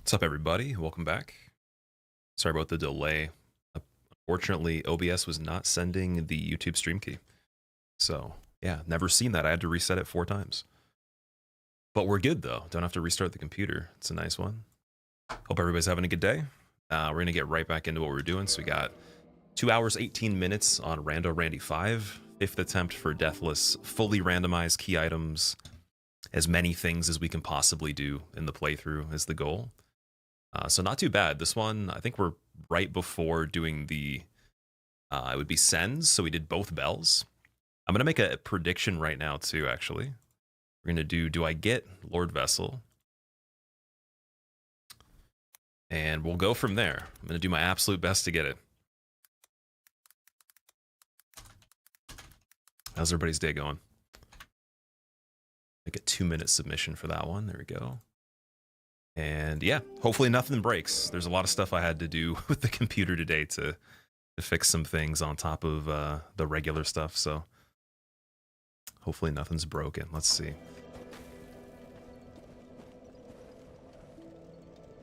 What's up, everybody? Welcome back. Sorry about the delay. Unfortunately, OBS was not sending the YouTube stream key. So, yeah, never seen that. I had to reset it 4 times. But we're good, though. Don't have to restart the computer. It's a nice one. Hope everybody's having a good day. We're going to get right back into what we're doing. So we got 2 hours, 18 minutes on Rando Randy 5. 5th attempt for Deathless. Fully randomized key items. As many things as we can possibly do in the playthrough is the goal. So not too bad. This one, I think we're right before doing the, it would be sends. So we did both bells. I'm going to make a prediction right now too, actually. We're going to do I get Lord Vessel? And we'll go from there. I'm going to do my absolute best to get it. How's everybody's day going? Make a 2-minute submission for that one. There we go. And yeah, hopefully nothing breaks. There's a lot of stuff I had to do with the computer today to fix some things on top of the regular stuff. So hopefully nothing's broken. Let's see.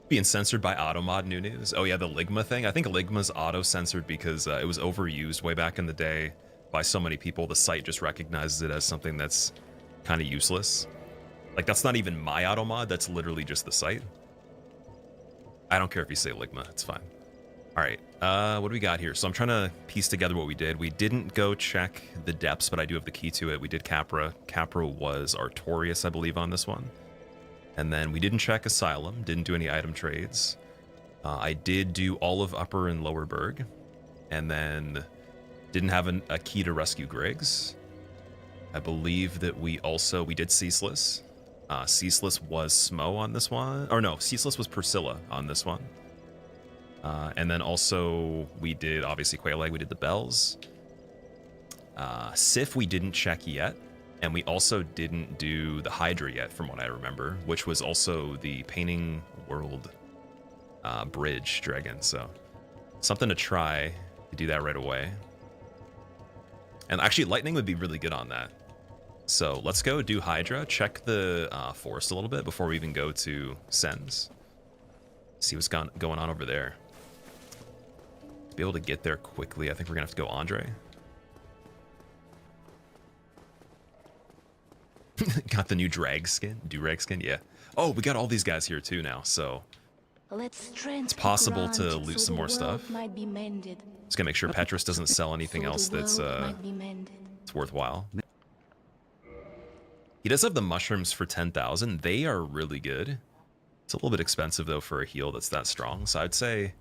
Being censored by AutoMod, new news. Oh yeah, the Ligma thing. I think Ligma's auto-censored because it was overused way back in the day by so many people. The site just recognizes it as something that's kind of useless. Like, that's not even my auto mod, that's literally just the site. I don't care if you say Ligma, it's fine. All right, what do we got here? So I'm trying to piece together what we did. We didn't go check the depths, but I do have the key to it. We did Capra. Capra was Artorias, I believe, on this one. And then we didn't check Asylum, didn't do any item trades. I did do all of Upper and Lower Berg, and then didn't have a key to rescue Griggs. I believe that we did Ceaseless. Ceaseless was Smo on this one. Or no, Ceaseless was Priscilla on this one. And then also we did, obviously, Quailag, we did the bells. Sif we didn't check yet. And we also didn't do the Hydra yet, from what I remember, which was also the Painting World Bridge Dragon. So something to try to do that right away. And actually, Lightning would be really good on that. So let's go do Hydra, check the forest a little bit before we even go to Sens. See what's going on over there. To be able to get there quickly, I think we're going to have to go Andre. Got the new durag skin, yeah. Oh, we got all these guys here too now, so it's possible to loot some more stuff. Just gonna make sure Petrus doesn't sell anything else that's worthwhile. He does have the mushrooms for 10,000. They are really good. It's a little bit expensive though for a heal that's that strong. So I'd say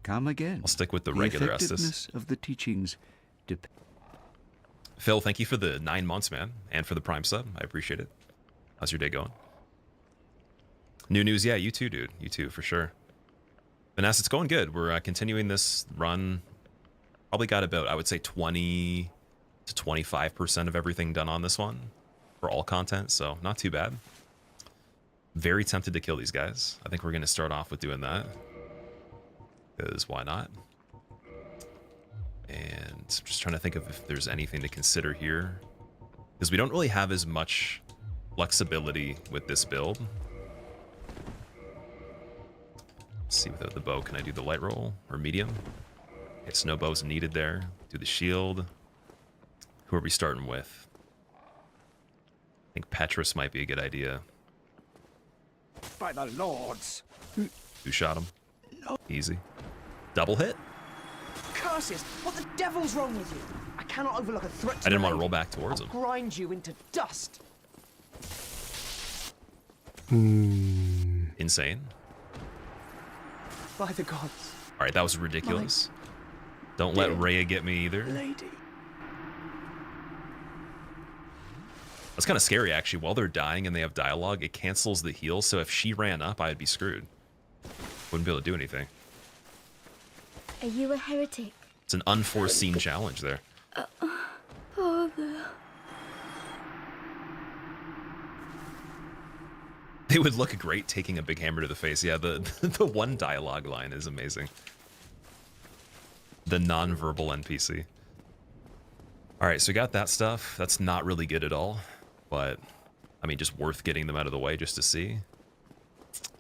come again. I'll stick with the regular Estus. Of the teachings. Phil, thank you for the 9 months, man, and for the Prime sub. I appreciate it. How's your day going? New news, yeah, you too, dude. You too, for sure. Vanessa, it's going good. We're continuing this run. Probably got about, I would say, 20 to 25% of everything done on this one for all content, so not too bad. Very tempted to kill these guys. I think we're going to start off with doing that, because why not? And I'm just trying to think of if there's anything to consider here, because we don't really have as much flexibility with this build. Let's see, without the bow, can I do the light roll or medium? Okay, snow bow's needed there. Do the shield. Who are we starting with? I think Petrus might be a good idea. By the lords. Who shot him? No. Easy. Double hit. Curses! What the devil's wrong with you? I cannot overlook a threat to I didn't want to roll back towards him. I'll grind you into dust. Insane. By the gods. All right, that was ridiculous. Don't let Rhea get me either. Lady. That's kind of scary, actually. While they're dying and they have dialogue, it cancels the heal. So if she ran up, I'd be screwed. Wouldn't be able to do anything. Are you a heretic? It's an unforeseen challenge there. Father. They would look great taking a big hammer to the face. Yeah, the one dialogue line is amazing. The non-verbal NPC. All right, so we got that stuff. That's not really good at all, but I mean, just worth getting them out of the way just to see.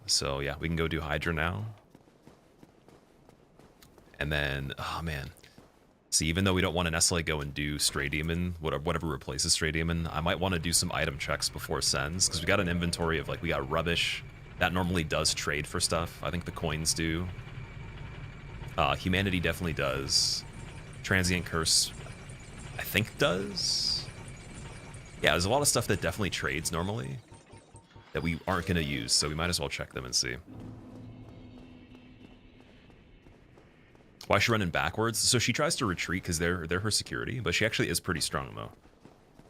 So yeah, we can go do Hydra now. And then, oh man. See, even though we don't want to necessarily go and do Stray Demon, whatever replaces Stray Demon, I might want to do some item checks before sends, because we got an inventory of, like, we got rubbish. That normally does trade for stuff. I think the coins do. Humanity definitely does. Transient Curse, I think does. Yeah, there's a lot of stuff that definitely trades normally that we aren't going to use, so we might as well check them and see. Why is she running backwards? So she tries to retreat because they're her security, but she actually is pretty strong, though.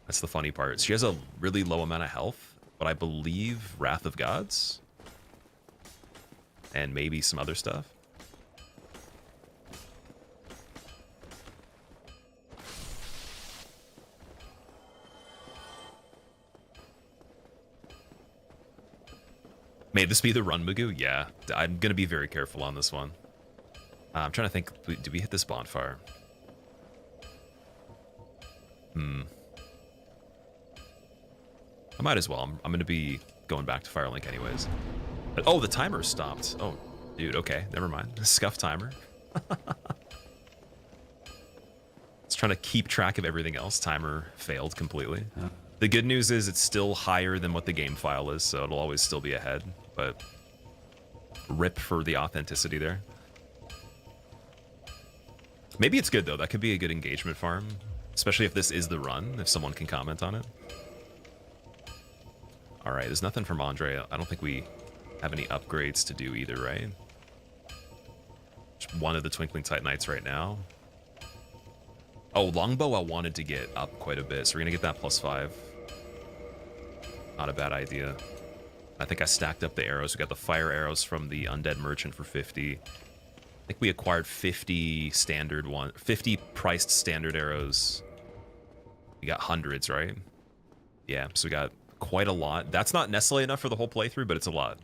That's the funny part. She has a really low amount of health, but I believe Wrath of Gods and maybe some other stuff. May this be the run, Magoo? Yeah, I'm going to be very careful on this one. I'm trying to think, did we hit this bonfire? I might as well. I'm going to be going back to Firelink anyways. But, oh, the timer stopped. Oh, dude, okay, never mind. Scuff timer. It's trying to keep track of everything else. Timer failed completely. The good news is it's still higher than what the game file is, so it'll always still be ahead. But rip for the authenticity there. Maybe it's good, though. That could be a good engagement farm, especially if this is the run, if someone can comment on it. All right, there's nothing from Andre. I don't think we have any upgrades to do either, right? Just one of the Twinkling Titanites right now. Oh, Longbow I wanted to get up quite a bit, so we're going to get that +5. Not a bad idea. I think I stacked up the arrows. We got the fire arrows from the Undead Merchant for 50. I think we acquired 50 priced standard arrows. We got hundreds, right? Yeah, so we got quite a lot. That's not necessarily enough for the whole playthrough, but it's a lot.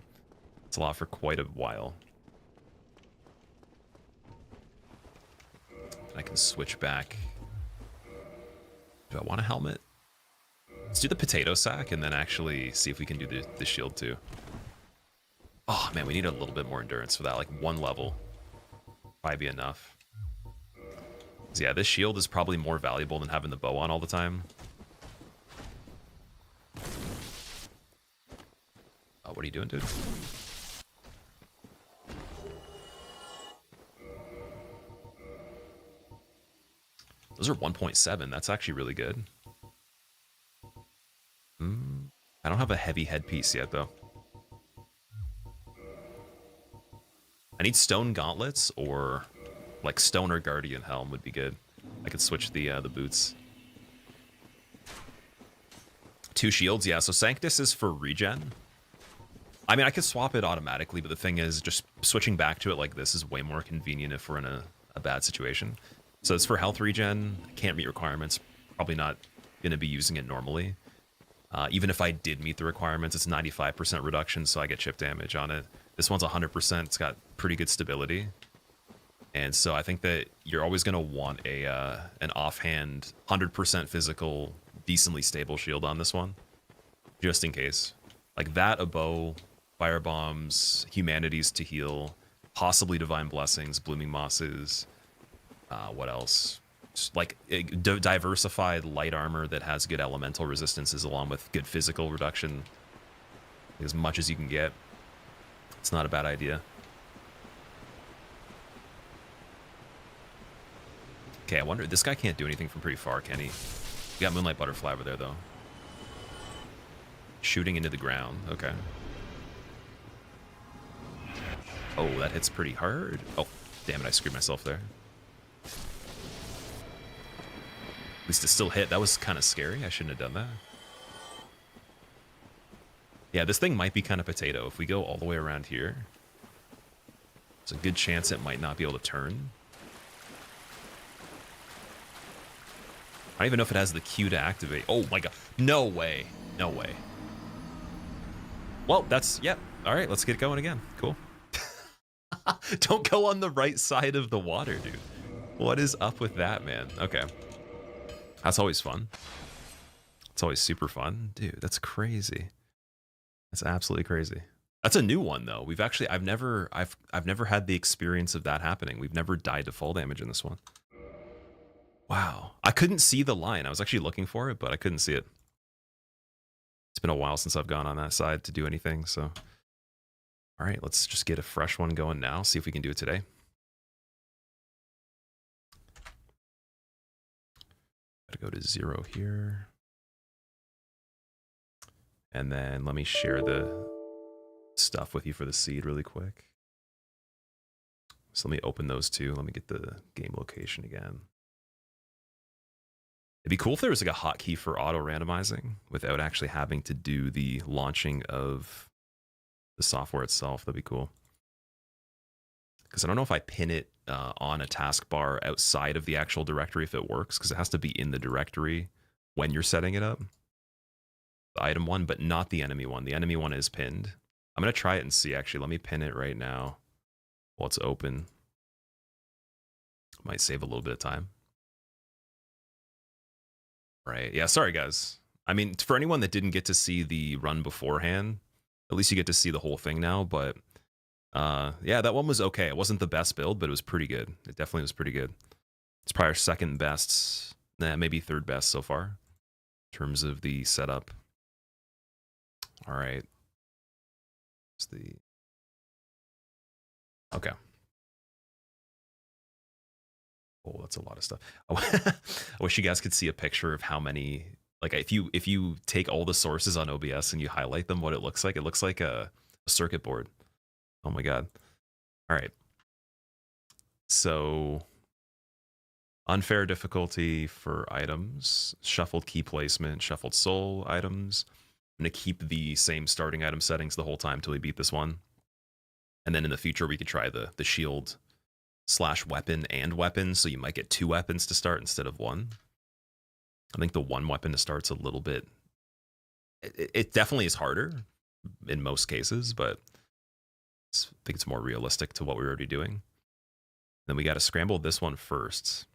It's a lot for quite a while. I can switch back. Do I want a helmet? Let's do the potato sack and then actually see if we can do the shield too. Oh man, we need a little bit more endurance for that, like 1 level. Probably be enough. So yeah, this shield is probably more valuable than having the bow on all the time. Oh, what are you doing, dude? Those are 1.7. That's actually really good. I don't have a heavy headpiece yet, though. I need stone gauntlets, or like stone or guardian helm would be good. I could switch the boots. 2 shields, yeah. So Sanctus is for regen. I mean, I could swap it automatically, but the thing is, just switching back to it like this is way more convenient if we're in a bad situation. So it's for health regen. Can't meet requirements. Probably not going to be using it normally. Even if I did meet the requirements, it's 95% reduction, so I get chip damage on it. This one's 100%. It's got pretty good stability. And so I think that you're always going to want an offhand 100% physical, decently stable shield on this one, just in case. Like that, a bow, fire bombs, humanities to heal, possibly divine blessings, blooming mosses. What else? Just like diversified light armor that has good elemental resistances along with good physical reduction. As much as you can get. It's not a bad idea. Okay, I wonder, this guy can't do anything from pretty far, can he? We got Moonlight Butterfly over there, though. Shooting into the ground, okay. Oh, that hits pretty hard. Oh, damn it, I screwed myself there. At least it still hit. That was kind of scary. I shouldn't have done that. Yeah, this thing might be kind of potato. If we go all the way around here, there's a good chance it might not be able to turn. I don't even know if it has the Q to activate. Oh my god. No way. No way. Well, that's, yep. All right, let's get going again. Cool. Don't go on the right side of the water, dude. What is up with that, man? Okay. That's always fun. It's always super fun. Dude, that's crazy. That's absolutely crazy. That's a new one though. I've never had the experience of that happening. We've never died to fall damage in this one. Wow. I couldn't see the line. I was actually looking for it, but I couldn't see it. It's been a while since I've gone on that side to do anything, so. All right, let's just get a fresh one going now, see if we can do it today. Gotta go to 0 here. And then let me share the stuff with you for the seed really quick. So let me open those two. Let me get the game location again. It'd be cool if there was like a hotkey for auto randomizing without actually having to do the launching of the software itself. That'd be cool. Because I don't know if I pin it on a taskbar outside of the actual directory if it works, because it has to be in the directory when you're setting it up. The item one, but not the enemy one. The enemy one is pinned. I'm going to try it and see, actually. Let me pin it right now while it's open. Might save a little bit of time. Right. Yeah, sorry, guys. I mean, for anyone that didn't get to see the run beforehand, at least you get to see the whole thing now. But yeah, that one was okay. It wasn't the best build, but it was pretty good. It definitely was pretty good. It's probably our second best, maybe third best so far in terms of the setup. All right. It's the... Okay. Oh, that's a lot of stuff. Oh, I wish you guys could see a picture of how many, like if you take all the sources on OBS and you highlight them, what it looks like a circuit board. Oh my God. All right. So unfair difficulty for items, shuffled key placement, shuffled soul items. I'm going to keep the same starting item settings the whole time until we beat this one. And then in the future, we could try the shield / weapon and weapon, so you might get 2 weapons to start instead of 1. I think the 1 weapon to start's a little bit... It definitely is harder in most cases, but I think it's more realistic to what we're already doing. Then we got to scramble this one first.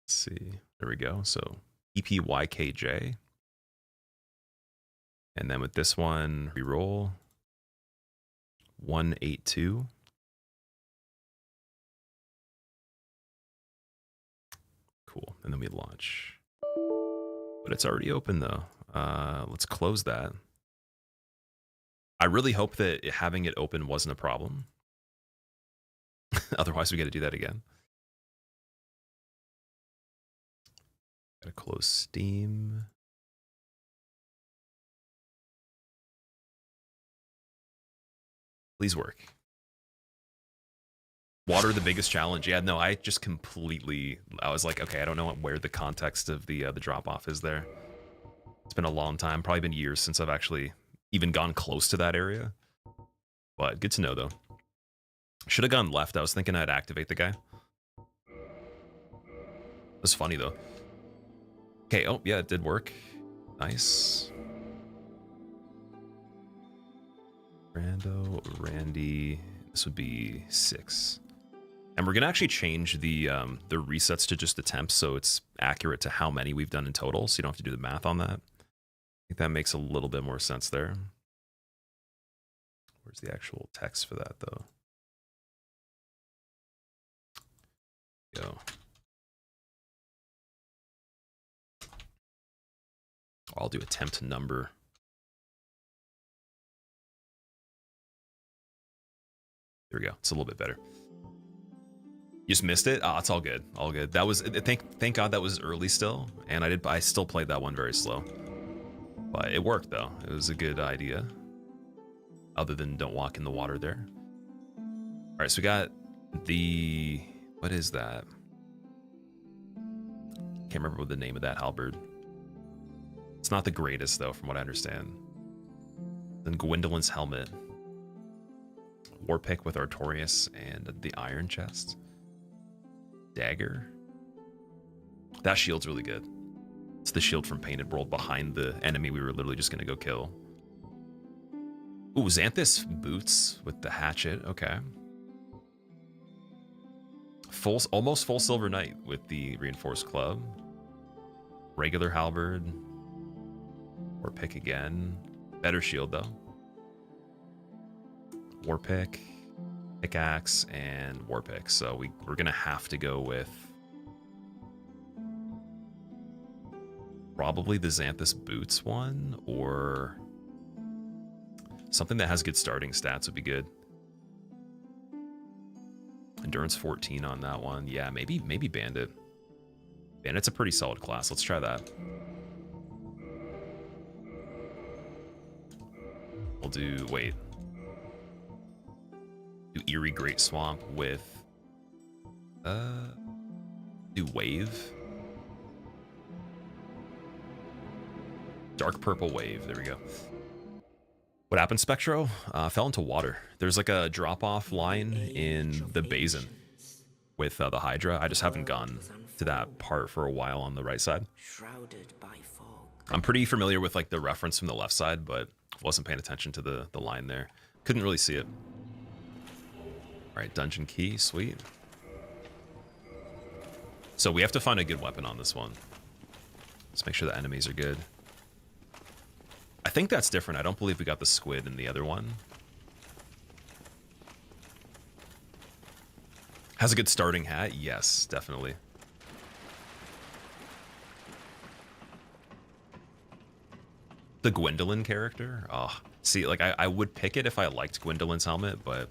Let's see. There we go. So EPYKJ. And then with this one, reroll. 182. Cool. And then we launch. But it's already open though. Let's close that. I really hope that having it open wasn't a problem. Otherwise, we got to do that again. Got to close Steam. Please work. Water, the biggest challenge. Yeah, no, I just completely... I was like, okay, I don't know where the context of the drop-off is there. It's been a long time. Probably been years since I've actually even gone close to that area. But good to know, though. Should have gone left. I was thinking I'd activate the guy. It was funny, though. Okay, oh, yeah, it did work. Nice. Randy, this would be 6. And we're gonna actually change the resets to just attempts, so it's accurate to how many we've done in total, so you don't have to do the math on that. I think that makes a little bit more sense there. Where's the actual text for that, though? Go. I'll do attempt number. There we go. It's a little bit better. You just missed it? Ah, it's all good. All good. That was thank God that was early still, and I still played that one very slow. But it worked though. It was a good idea. Other than don't walk in the water there. All right, so we got the... What is that? Can't remember what the name of that halberd. It's not the greatest though, from what I understand. Then Gwendolyn's helmet. War pick with Artorias and the iron chest. Dagger. That shield's really good. It's the shield from Painted World behind the enemy we were literally just gonna go kill. Ooh, Xanthus boots with the hatchet. Okay. Almost full Silver Knight with the reinforced club. Regular halberd. Or pick again. Better shield, though. War pick, pickaxe, and war pick. So we're going to have to go with probably the Xanthus Boots one, or something that has good starting stats would be good. Endurance 14 on that one. Yeah, maybe Bandit. Bandit's a pretty solid class. Let's try that. We'll do, wait. Do Eerie Great Swamp with, do Wave. Dark Purple Wave, there we go. What happened, Spectro? Fell into water. There's like a drop-off line in the basin with the Hydra. I just haven't gone to that part for a while on the right side. I'm pretty familiar with like the reference from the left side, but wasn't paying attention to the line there. Couldn't really see it. All right, dungeon key, sweet. So we have to find a good weapon on this one. Let's make sure the enemies are good. I think that's different. I don't believe we got the squid in the other one. Has a good starting hat? Yes, definitely. The Gwendolyn character? Oh, see, like I would pick it if I liked Gwendolyn's helmet, but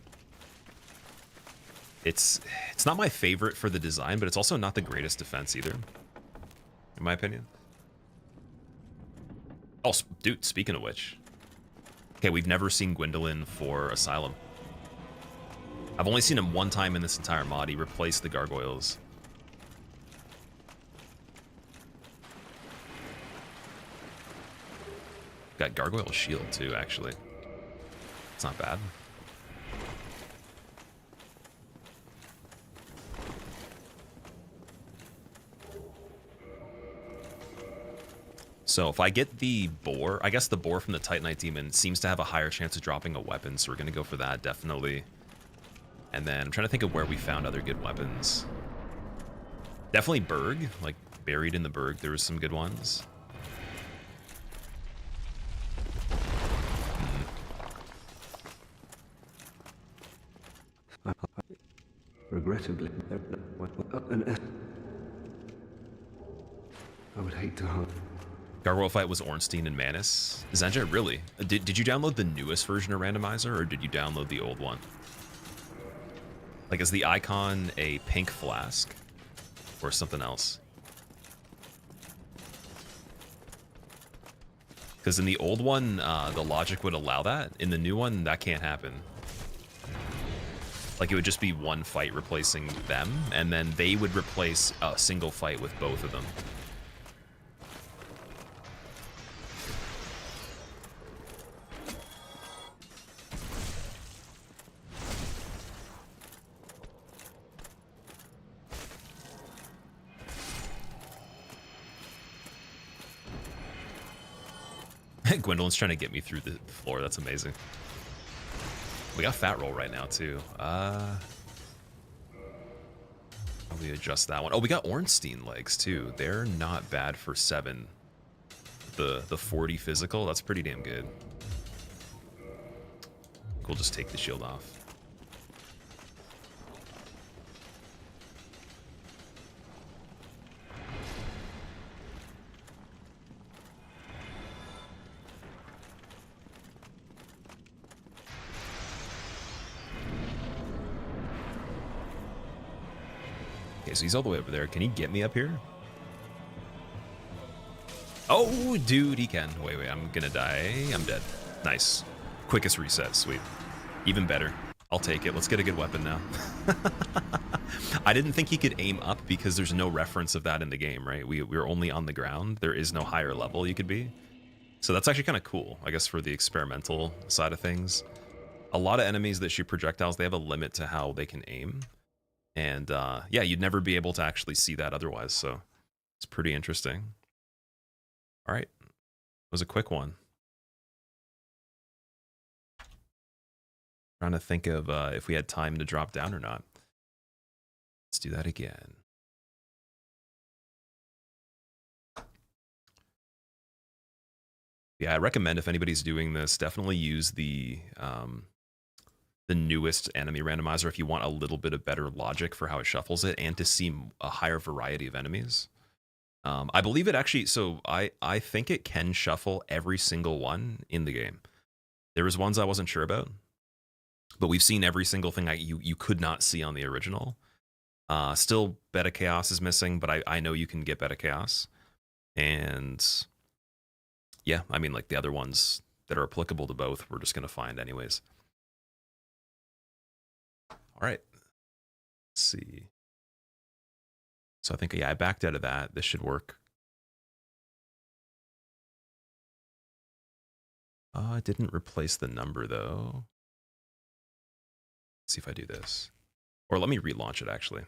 it's not my favorite for the design, but it's also not the greatest defense either, in my opinion. Oh, dude, speaking of which. Okay, we've never seen Gwendolyn for Asylum. I've only seen him one time in this entire mod. He replaced the gargoyles. Got gargoyle shield too, actually. It's not bad. So if I get the boar, I guess the boar from the Titanite Demon seems to have a higher chance of dropping a weapon, so we're going to go for that, definitely. And then I'm trying to think of where we found other good weapons. Definitely Berg, like buried in the Berg, there was some good ones. Regrettably, I would hate to harm. Gargoyle fight was Ornstein and Manus. Zenja, really? Did you download the newest version of Randomizer, or did you download the old one? Like, is the icon a pink flask? Or something else? Because in the old one, the logic would allow that. In the new one, that can't happen. Like, it would just be one fight replacing them, and then they would replace a single fight with both of them. Gwendolyn's trying to get me through the floor. That's amazing. We got fat roll right now too. How do we adjust that one? Oh, we got Ornstein legs too. They're not bad for 7. The 40 physical, that's pretty damn good. We'll just take the shield off. Okay, so he's all the way over there. Can he get me up here? Oh, dude, he can. Wait, I'm gonna die. I'm dead. Nice. Quickest reset. Sweet. Even better. I'll take it. Let's get a good weapon now. I didn't think he could aim up because there's no reference of that in the game, right? We're only on the ground. There is no higher level you could be. So that's actually kind of cool, I guess, for the experimental side of things. A lot of enemies that shoot projectiles, they have a limit to how they can aim. And yeah, you'd never be able to actually see that otherwise, so it's pretty interesting. All right, it was a quick one. Trying to think of if we had time to drop down or not. Let's do that again. Yeah, I recommend if anybody's doing this, definitely use the newest enemy randomizer if you want a little bit of better logic for how it shuffles it and to see a higher variety of enemies. I believe it actually, so I think it can shuffle every single one in the game. There was ones I wasn't sure about, but we've seen every single thing you could not see on the original. Still, Beta Chaos is missing, but I know you can get Beta Chaos. And yeah, I mean, like the other ones that are applicable to both, we're just going to find anyways. All right. Let's see. So I think, yeah, I backed out of that. This should work. I didn't replace the number, though. Let's see if I do this. Or let me relaunch it, actually.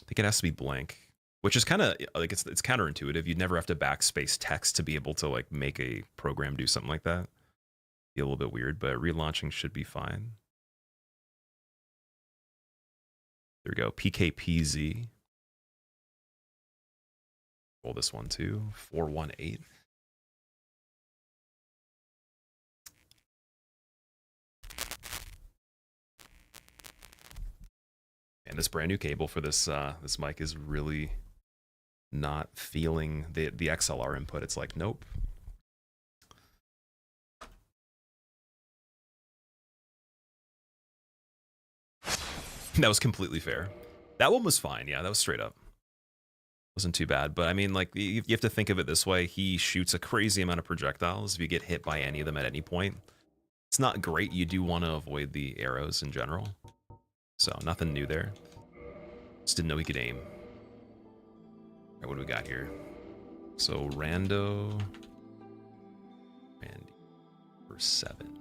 I think it has to be blank, which is kind of like it's counterintuitive. You'd never have to backspace text to be able to like make a program do something like that. Be a little bit weird, but relaunching should be fine. There we go. PKPZ. Roll this one too. 418. And this brand new cable for this this mic is really not feeling the XLR input. It's like, nope. That was completely fair. That one was fine. Yeah, that was straight up. Wasn't too bad. But I mean, like, you have to think of it this way. He shoots a crazy amount of projectiles. If you get hit by any of them at any point, it's not great. You do want to avoid the arrows in general. So nothing new there. Just didn't know he could aim. All right, what do we got here? So Randy for 7.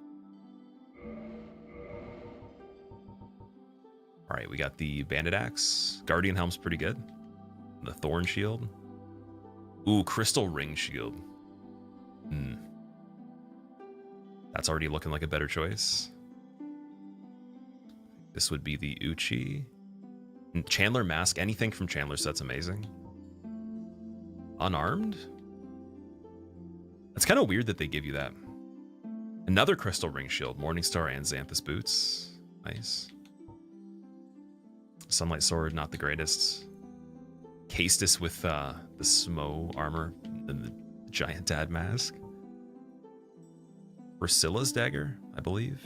All right, we got the Bandit Axe. Guardian Helm's pretty good. The Thorn Shield. Ooh, Crystal Ring Shield. That's already looking like a better choice. This would be the Uchi. Chandler Mask. Anything from Chandler set's amazing. Unarmed? It's kind of weird that they give you that. Another Crystal Ring Shield. Morningstar and Xanthus Boots. Nice. Sunlight Sword, not the greatest. Castus with the Smo armor and the Giant Dad Mask. Priscilla's Dagger, I believe.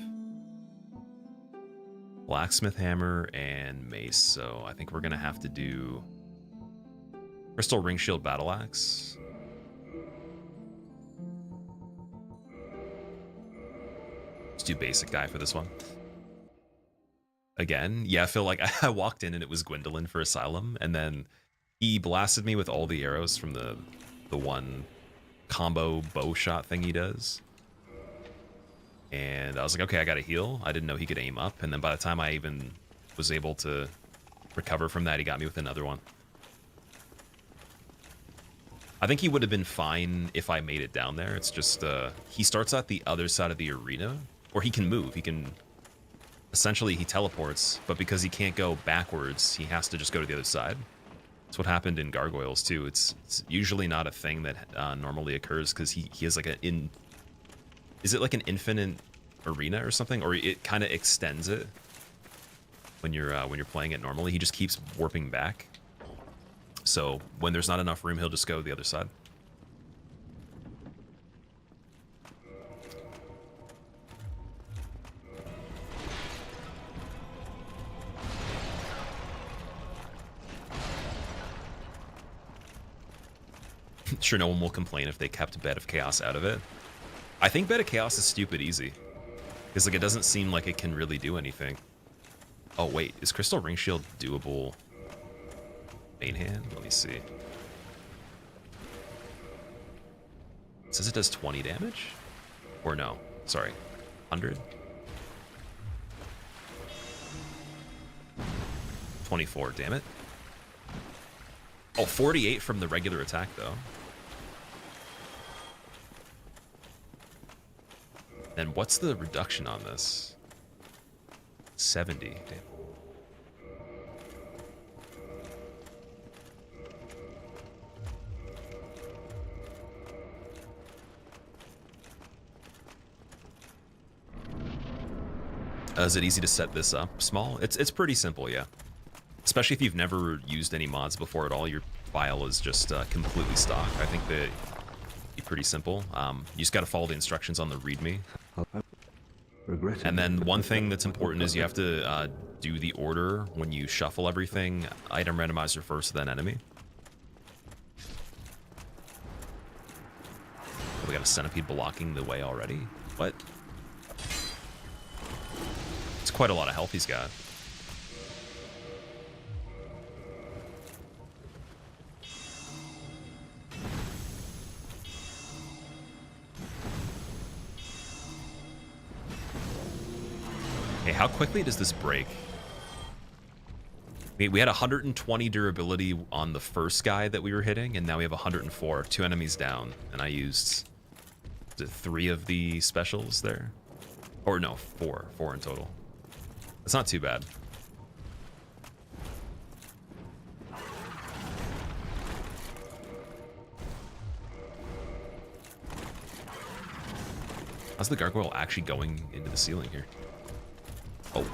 Blacksmith Hammer and Mace. So I think we're going to have to do Crystal Ring Shield Battle Axe. Let's do basic guy for this one. Again, yeah, I feel like I walked in and it was Gwendolyn for Asylum, and then he blasted me with all the arrows from the one combo bow shot thing he does. And I was like, okay, I gotta heal. I didn't know he could aim up, and then by the time I even was able to recover from that, he got me with another one. I think he would have been fine if I made it down there. It's just, he starts at the other side of the arena, or he can move. He can, essentially he teleports, but because he can't go backwards, he has to just go to the other side. That's what happened in Gargoyles too. It's usually not a thing that normally occurs because he has like is it like an infinite arena or something, or it kind of extends it when you're playing it normally. He just keeps warping back. So when there's not enough room, he'll just go to the other side. Sure, no one will complain if they kept Bed of Chaos out of it. I think Bed of Chaos is stupid easy. Because like it doesn't seem like it can really do anything. Oh wait, is Crystal Ring Shield doable main hand? Let me see. It says it does 20 damage? Or no, sorry, 100? 24, damn it. Oh, 48 from the regular attack though. And what's the reduction on this? 70. Damn. Is it easy to set this up small? It's pretty simple, yeah. Especially if you've never used any mods before at all, your file is just completely stock. I think that be pretty simple. You just got to follow the instructions on the README. And then one thing that's important is you have to do the order when you shuffle everything. Item randomizer first, then enemy. We got a centipede blocking the way already. What? It's quite a lot of health he's got. Okay, how quickly does this break? We had 120 durability on the first guy that we were hitting, and now we have 104. 2 enemies down, and I used 3 of the specials there. Or no, 4 in total. That's not too bad. How's the gargoyle actually going into the ceiling here? Oh.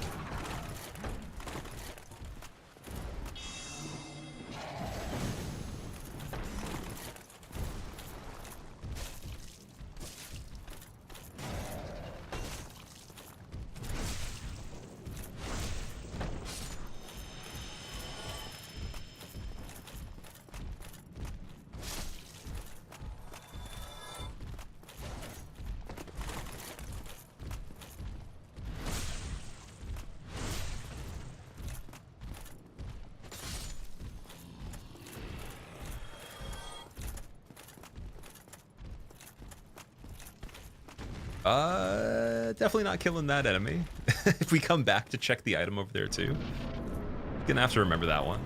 Definitely not killing that enemy. If we come back to check the item over there too, gonna have to remember that one.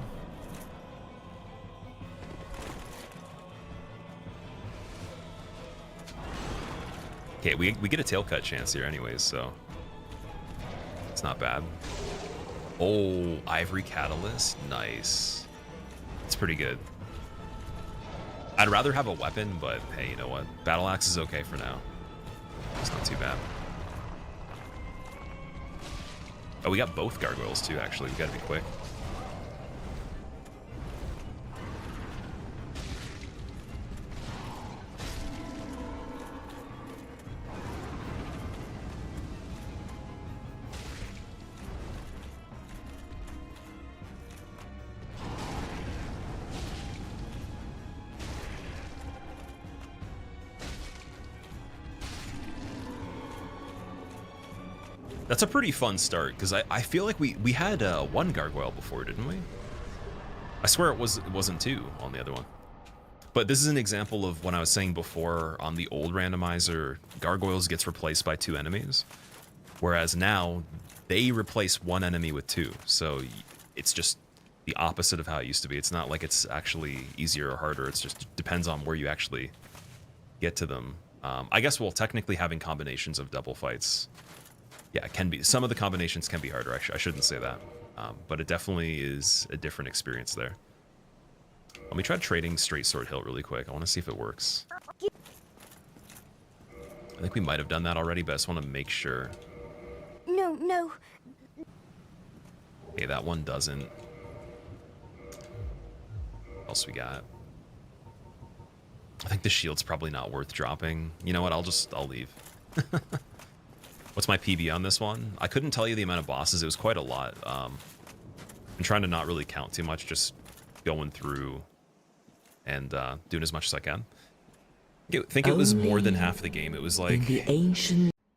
Okay, we get a tail cut chance here anyways, so it's not bad. Oh, Ivory Catalyst, nice. It's pretty good. I'd rather have a weapon, but hey, you know what? Battle Axe is okay for now. It's not too bad. Oh, we got both gargoyles too, actually. We gotta be quick. That's a pretty fun start, because I feel like we had 1 gargoyle before, didn't we? I swear it wasn't 2 on the other one. But this is an example of when I was saying before on the old randomizer, gargoyles gets replaced by 2 enemies. Whereas now, they replace 1 enemy with 2. So it's just the opposite of how it used to be. It's not like it's actually easier or harder. It's just depends on where you actually get to them. I guess, well, technically having combinations of double fights, yeah, it can be. Some of the combinations can be harder. I shouldn't say that. But it definitely is a different experience there. Let me try trading Straight Sword Hill really quick. I want to see if it works. I think we might have done that already, but I just want to make sure. No. Okay, that one doesn't. What else we got? I think the shield's probably not worth dropping. You know what? I'll leave. What's my PB on this one? I couldn't tell you the amount of bosses. It was quite a lot. I'm trying to not really count too much, just going through and doing as much as I can. I think it was more than half the game. It was like,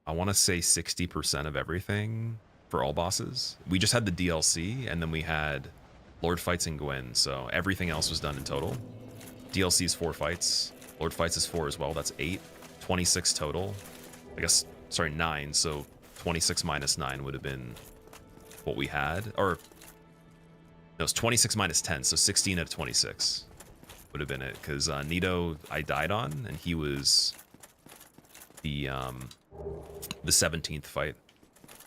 I want to say 60% of everything for all bosses. We just had the DLC, and then we had Lord Fights and Gwen, so everything else was done in total. DLC is 4 fights. Lord Fights is 4 as well. That's 8. 26 total. I guess... Sorry, 9, so 26 minus 9 would have been what we had. Or, no, it's 26 minus 10, so 16 out of 26 would have been it. Because Nito, I died on, and he was the 17th fight.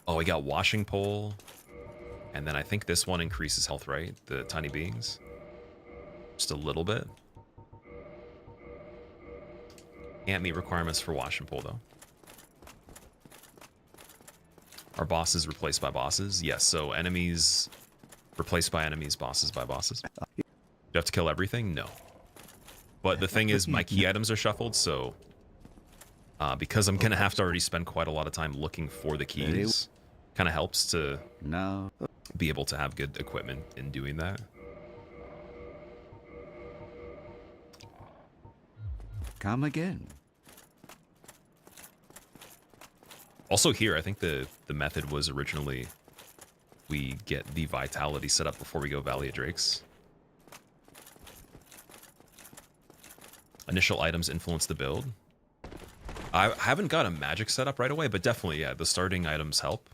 Oh, we got Washing Pole, and then I think this one increases health, right? The Tiny Beings. Just a little bit. Can't meet requirements for Washing Pole, though. Are bosses replaced by bosses? Yes, so enemies replaced by enemies, bosses by bosses. Do you have to kill everything? No. But the thing is, my key items are shuffled, so because I'm going to have to already spend quite a lot of time looking for the keys, kind of helps to be able to have good equipment in doing that. Come again. Also here, I think the method was originally we get the vitality set up before we go Valley of Drakes. Initial items influence the build. I haven't got a magic setup right away, but definitely, yeah, the starting items help.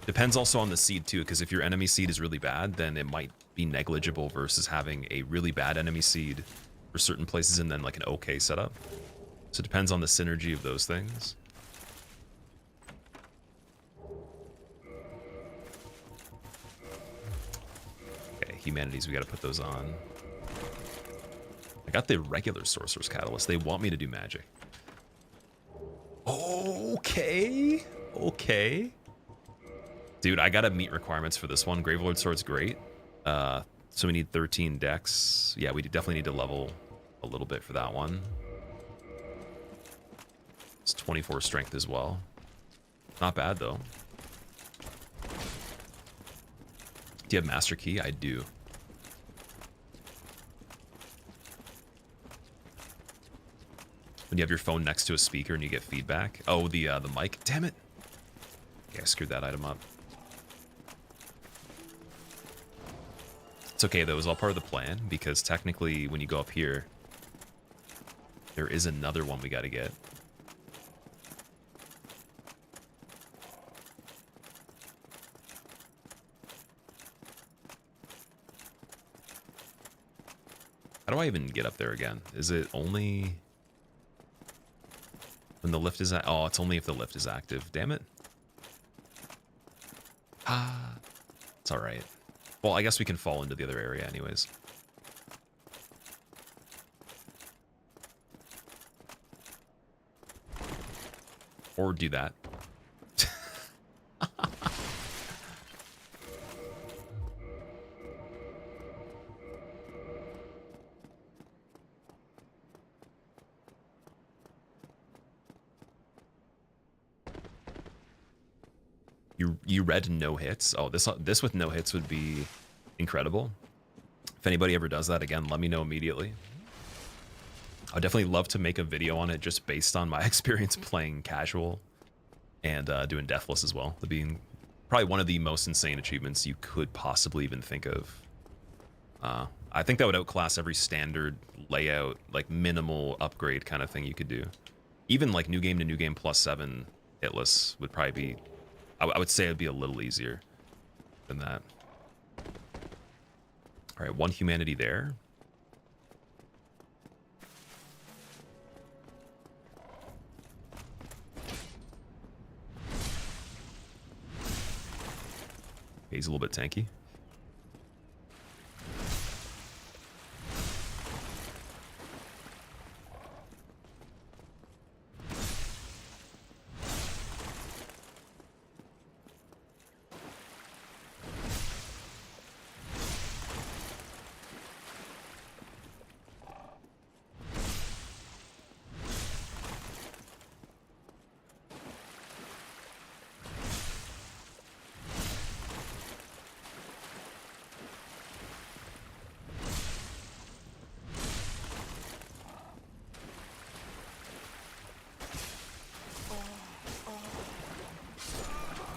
Depends also on the seed too, because if your enemy seed is really bad, then it might be negligible versus having a really bad enemy seed for certain places and then like an okay setup. So it depends on the synergy of those things. Okay, humanities, we gotta put those on. I got the regular Sorcerer's Catalyst. They want me to do magic. Okay. Okay. Dude, I gotta meet requirements for this one. Gravelord Sword's great. So we need 13 dex. Yeah, we definitely need to level a little bit for that one. It's 24 strength as well. Not bad, though. Do you have Master Key? I do. When you have your phone next to a speaker and you get feedback. Oh, the mic. Damn it. Okay, I screwed that item up. It's okay, though. It was all part of the plan, because technically, when you go up here, there is another one we got to get. How do I even get up there again? Is it only when the lift is oh, it's only if the lift is active. Damn it. Ah, it's all right. Well, I guess we can fall into the other area anyways. Or do that. You read no hits? Oh, this with no hits would be incredible. If anybody ever does that again, let me know immediately. I'd definitely love to make a video on it just based on my experience playing casual and doing Deathless as well. That'd be probably one of the most insane achievements you could possibly even think of. I think that would outclass every standard layout, like minimal upgrade kind of thing you could do. Even like new game to new game +7 hitless would probably be, I would say it'd be a little easier than that. All right, one humanity there. He's a little bit tanky.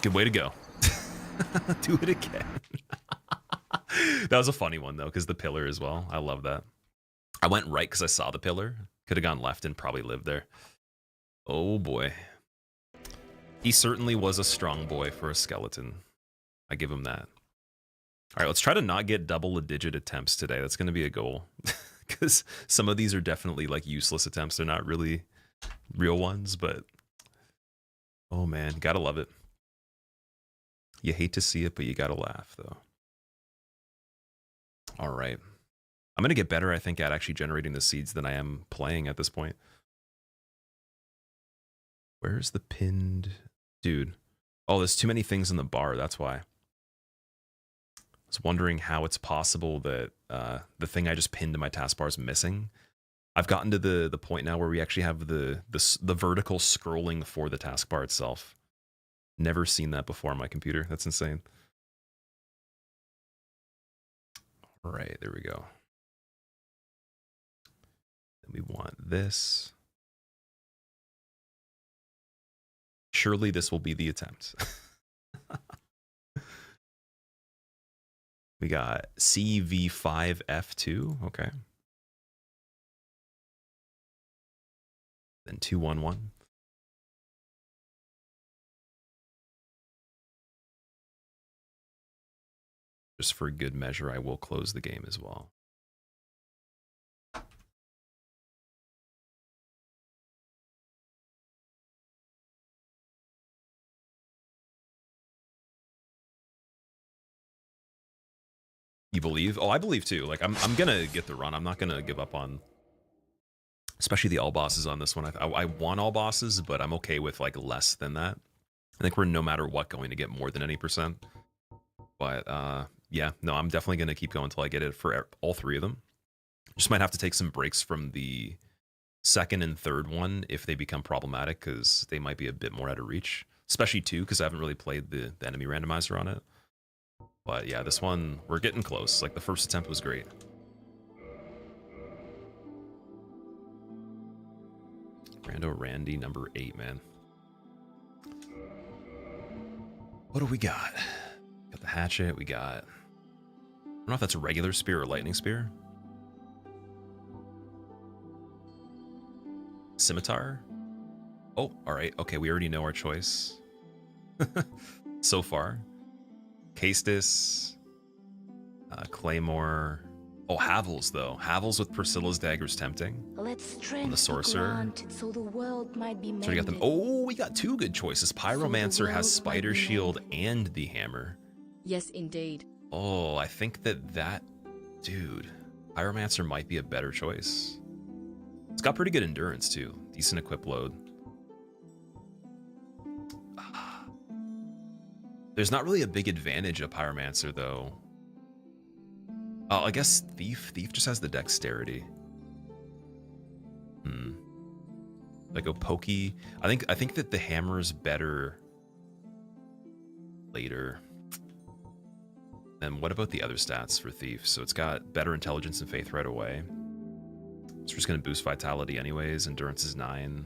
Good way to go. Do it again. That was a funny one, though, because the pillar as well. I love that. I went right because I saw the pillar. Could have gone left and probably lived there. Oh, boy. He certainly was a strong boy for a skeleton. I give him that. All right, let's try to not get double-digit attempts today. That's going to be a goal. Because some of these are definitely, like, useless attempts. They're not really real ones, but... oh, man. Gotta love it. You hate to see it, but you gotta laugh, though. All right. I'm gonna get better, I think, at actually generating the seeds than I am playing at this point. Where's the pinned... dude. Oh, there's too many things in the bar. That's why. I was wondering how it's possible that the thing I just pinned to my taskbar is missing. I've gotten to the point now where we actually have the vertical scrolling for the taskbar itself. Never seen that before on my computer. That's insane. All right, there we go. Then we want this. Surely this will be the attempt. We got CV5F2. Okay. Then 211. Just for good measure, I will close the game as well. You believe? Oh, I believe too. Like I'm gonna get the run. I'm not gonna give up on, especially the all bosses on this one. I want all bosses, but I'm okay with like less than that. I think we're no matter what going to get more than any percent. But yeah, no, I'm definitely gonna keep going until I get it for all three of them. Just might have to take some breaks from the second and third one if they become problematic, because they might be a bit more out of reach. Especially two, because I haven't really played the enemy randomizer on it. But yeah, this one, we're getting close. Like the first attempt was great. Rando Randy number 8, man. What do we got? Got the hatchet, we got... I don't know if that's a regular spear or lightning spear. Scimitar? Oh, alright. Okay, we already know our choice. So far. Castus. Claymore. Oh, Havels, though. Havels with Priscilla's daggers tempting. Let's On the sorcerer. so the world might be So we got them. Oh, we got two good choices. Pyromancer has Spider Shield and the hammer. Yes, indeed. Oh, I think that... Dude. Pyromancer might be a better choice. It's got pretty good endurance, too. Decent equip load. There's not really a big advantage of Pyromancer, though. Oh, I guess Thief. Thief just has the dexterity. I go Pokey. I think that the hammer is better later. And what about the other stats for Thief? So it's got better intelligence and faith right away. So we're just gonna boost vitality anyways. Endurance is 9.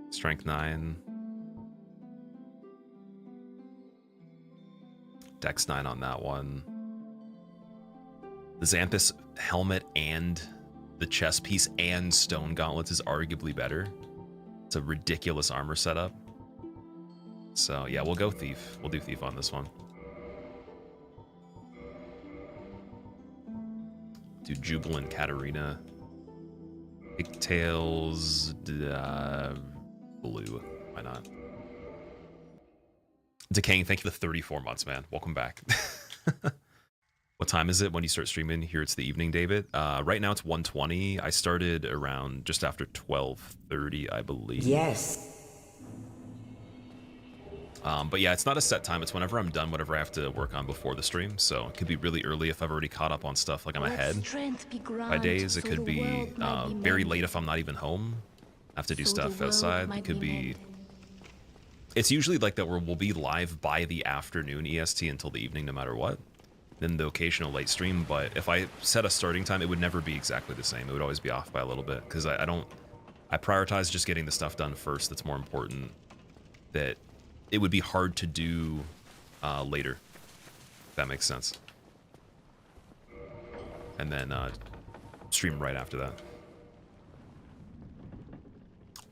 Strength 9. Dex 9 on that one. The Xanthus helmet and the chest piece and stone gauntlets is arguably better. It's a ridiculous armor setup. So yeah, we'll go Thief. We'll do Thief on this one. Do Jubilant Katarina. Pigtails. Blue. Why not? Decaying, thank you for 34 months, man. Welcome back. What time is it when you start streaming? Here it's the evening, David. Right now it's 1:20. I started around just after 12:30, I believe. Yes. But yeah, it's not a set time. It's whenever I'm done, whatever I have to work on before the stream. So it could be really early if I've already caught up on stuff, like I'm ahead by days. It could be very late if I'm not even home. I have to do stuff outside. It could be... It's usually like that where we'll be live by the afternoon EST until the evening no matter what. Then the occasional late stream, but if I set a starting time, it would never be exactly the same. It would always be off by a little bit, because I prioritize just getting the stuff done first that's more important, that it would be hard to do later, if that makes sense. And then stream right after that.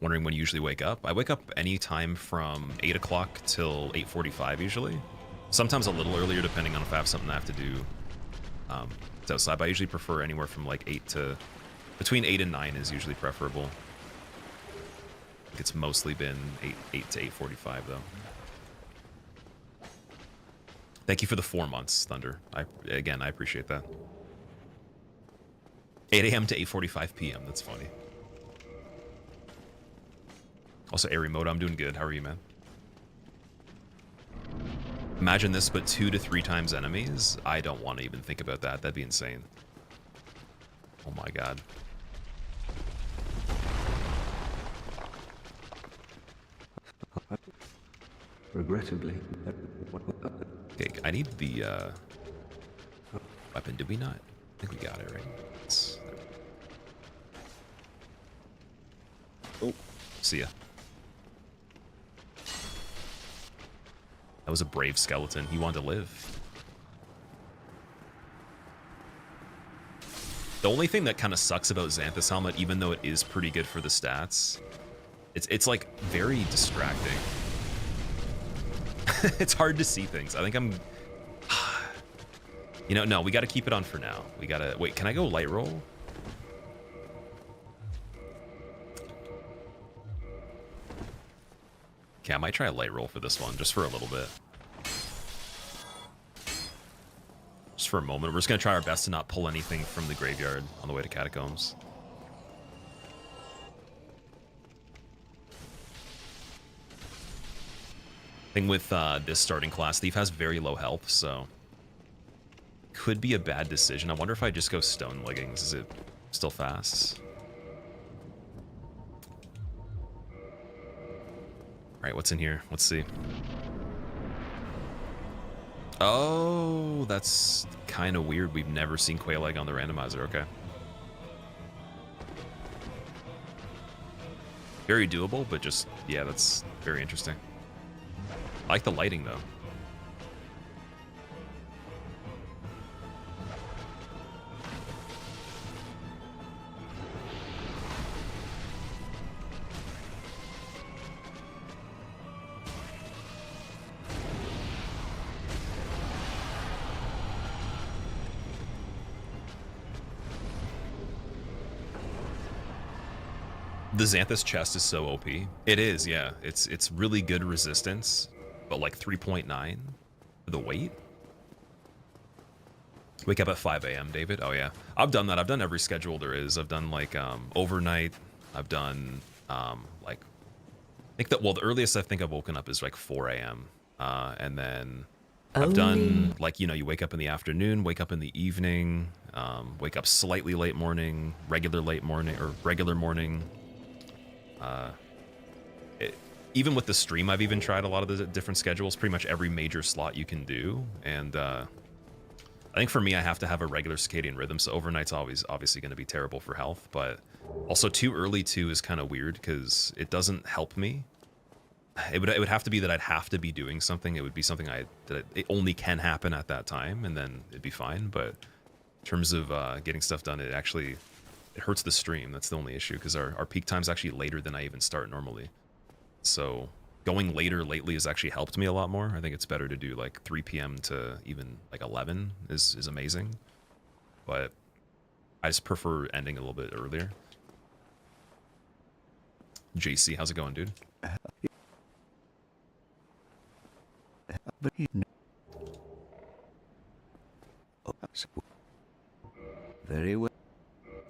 Wondering when you usually wake up? I wake up anytime from 8 o'clock till 8:45 usually. Sometimes a little earlier depending on if I have something I have to do outside, but I usually prefer anywhere from like 8 to... Between 8 and 9 is usually preferable. It's mostly been 8 to 8:45 though. Thank you for the 4 months, Thunder. Again, I appreciate that. 8 a.m. to 8:45 p.m. That's funny. Also, Arimoto, I'm doing good. How are you, man? Imagine this, but 2 to 3 times enemies. I don't want to even think about that. That'd be insane. Oh my god. Regrettably. Okay, I need the weapon. Did we not? I think we got it, right? Oh, see ya. That was a brave skeleton. He wanted to live. The only thing that kind of sucks about Xanthus Helmet, even though it is pretty good for the stats, it's like very distracting. It's hard to see things. I think I'm... You know, no, we got to keep it on for now. We got to... Wait, can I go light roll? Okay, I might try a light roll for this one, just for a little bit. Just for a moment. We're just going to try our best to not pull anything from the graveyard on the way to catacombs. Thing with this starting class, Thief has very low health, so could be a bad decision. I wonder if I just go Stone Leggings. Is it still fast? All right, what's in here? Let's see. Oh, that's kind of weird. We've never seen Quail Egg on the randomizer. Okay. Very doable, but just, yeah, that's very interesting. I like the lighting, though. The Xanthus chest is so OP. It is, yeah. It's really good resistance, but like 3.9 for the weight. Wake up at 5 a.m., David. Oh yeah, I've done that. I've done every schedule there is. I've done like overnight. I've done like I think that, well, the earliest I think I've woken up is like 4 a.m. And then I've done like, you know, you wake up in the afternoon, wake up in the evening, wake up slightly late morning, regular late morning, or regular morning. Even with the stream, I've even tried a lot of the different schedules, pretty much every major slot you can do. And I think for me, I have to have a regular circadian rhythm, so overnight's always obviously going to be terrible for health, but also too early too is kind of weird because it doesn't help me. It would have to be that I'd have to be doing something. It would be something it only can happen at that time, and then it'd be fine. But in terms of getting stuff done, it hurts the stream. That's the only issue, because our peak time's actually later than I even start normally. So going later lately has actually helped me a lot more. I think it's better to do like 3 p.m. to even like 11 is amazing. But I just prefer ending a little bit earlier. JC, how's it going, dude? Very well.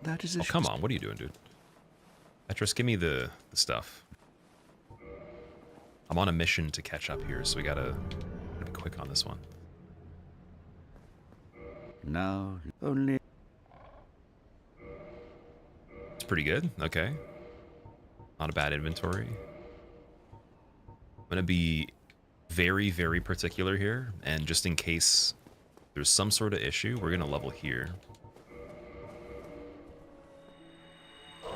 That is a... Oh, come on. What are you doing, dude? Petrus, give me the stuff. I'm on a mission to catch up here, so we gotta be quick on this one. Now, only... It's pretty good. Okay. Not a bad inventory. I'm gonna be very, very particular here, and just in case there's some sort of issue, we're gonna level here.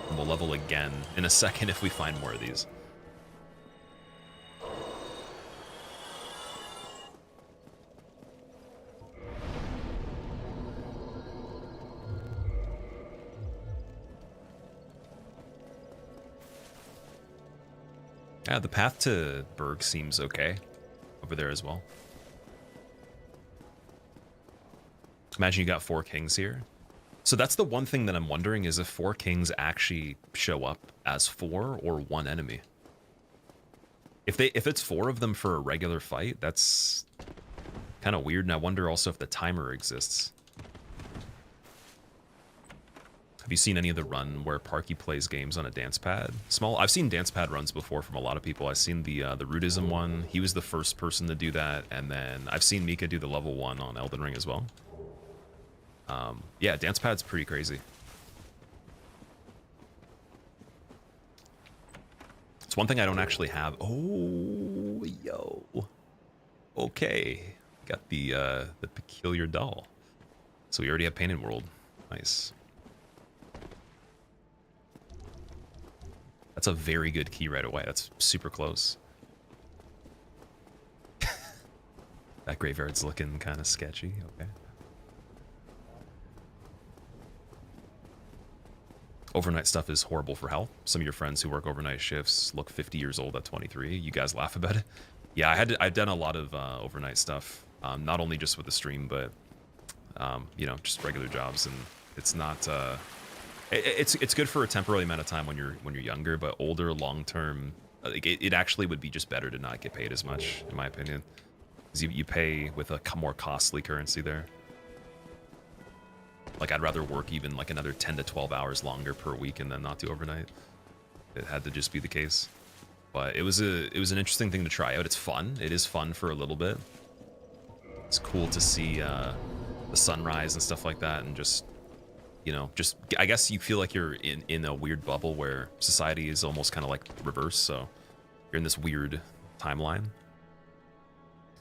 And we'll level again in a second if we find more of these. Yeah, the path to Berg seems okay over there as well. Imagine you got 4 kings here. So that's the one thing that I'm wondering, is if 4 kings actually show up as 4 or 1 enemy. If it's 4 of them for a regular fight, that's kind of weird, and I wonder also if the timer exists. Have you seen any of the run where Parky plays games on a dance pad? Small. I've seen dance pad runs before from a lot of people. I've seen the Rudism one. He was the first person to do that, and then I've seen Mika do the level 1 on Elden Ring as well. Yeah, dance pad's pretty crazy. It's one thing I don't actually have. Oh, yo. Okay, got the peculiar doll. So we already have Painted World. Nice. That's a very good key right away. That's super close. That graveyard's looking kind of sketchy. Okay. Overnight stuff is horrible for health. Some of your friends who work overnight shifts look 50 years old at 23. You guys laugh about it. Yeah, I've done a lot of overnight stuff. Not only just with the stream, but you know, just regular jobs, and it's not. It's good for a temporary amount of time when you're younger, but older, long term, like it actually would be just better to not get paid as much, in my opinion, because you pay with a more costly currency there. Like I'd rather work even like another 10 to 12 hours longer per week and then not do overnight. It had to just be the case. But it was an interesting thing to try out. It's fun. It is fun for a little bit. It's cool to see the sunrise and stuff like that, and just, you know, just I guess you feel like you're in a weird bubble where society is almost kind of like reverse. So you're in this weird timeline.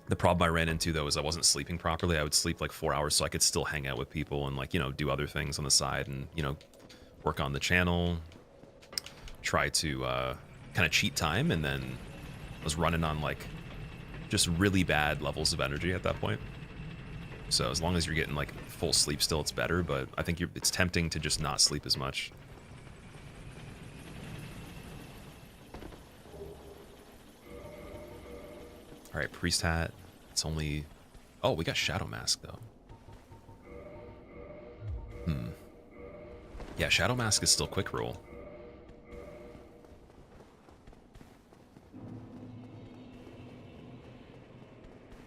The problem I ran into though is I wasn't sleeping properly. I would sleep like 4 hours so I could still hang out with people and, like, you know, do other things on the side and, you know, work on the channel, try to kind of cheat time, and then I was running on like just really bad levels of energy at that point. So as long as you're getting like full sleep still, it's better, but I think it's tempting to just not sleep as much. All right, priest hat. It's only... Oh, we got shadow mask though. Yeah, shadow mask is still quick roll.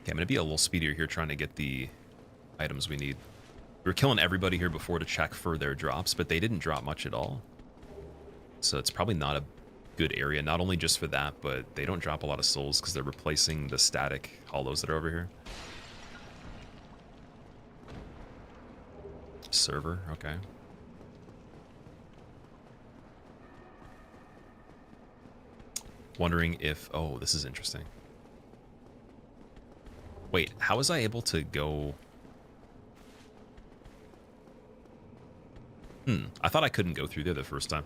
Okay, I'm gonna be a little speedier here trying to get the items we need. We were killing everybody here before to check for their drops, but they didn't drop much at all. So it's probably not a good area, not only just for that, but they don't drop a lot of souls because they're replacing the static hollows that are over here. Server, okay. Wondering if... Oh, this is interesting. Wait, how was I able to go... I thought I couldn't go through there the first time.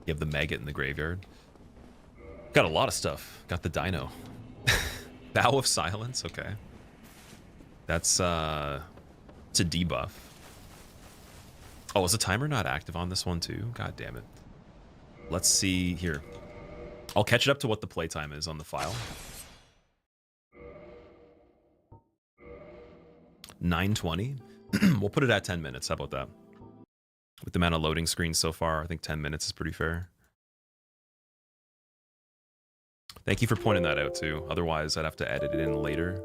You have the maggot in the graveyard. Got a lot of stuff. Got the dino. Bow of Silence, okay. That's it's a debuff. Oh, is the timer not active on this one too? God damn it. Let's see here. I'll catch it up to what the playtime is on the file. 9:20. We'll put it at 10 minutes. How about that? With the amount of loading screens so far, I think 10 minutes is pretty fair. Thank you for pointing that out too. Otherwise, I'd have to edit it in later.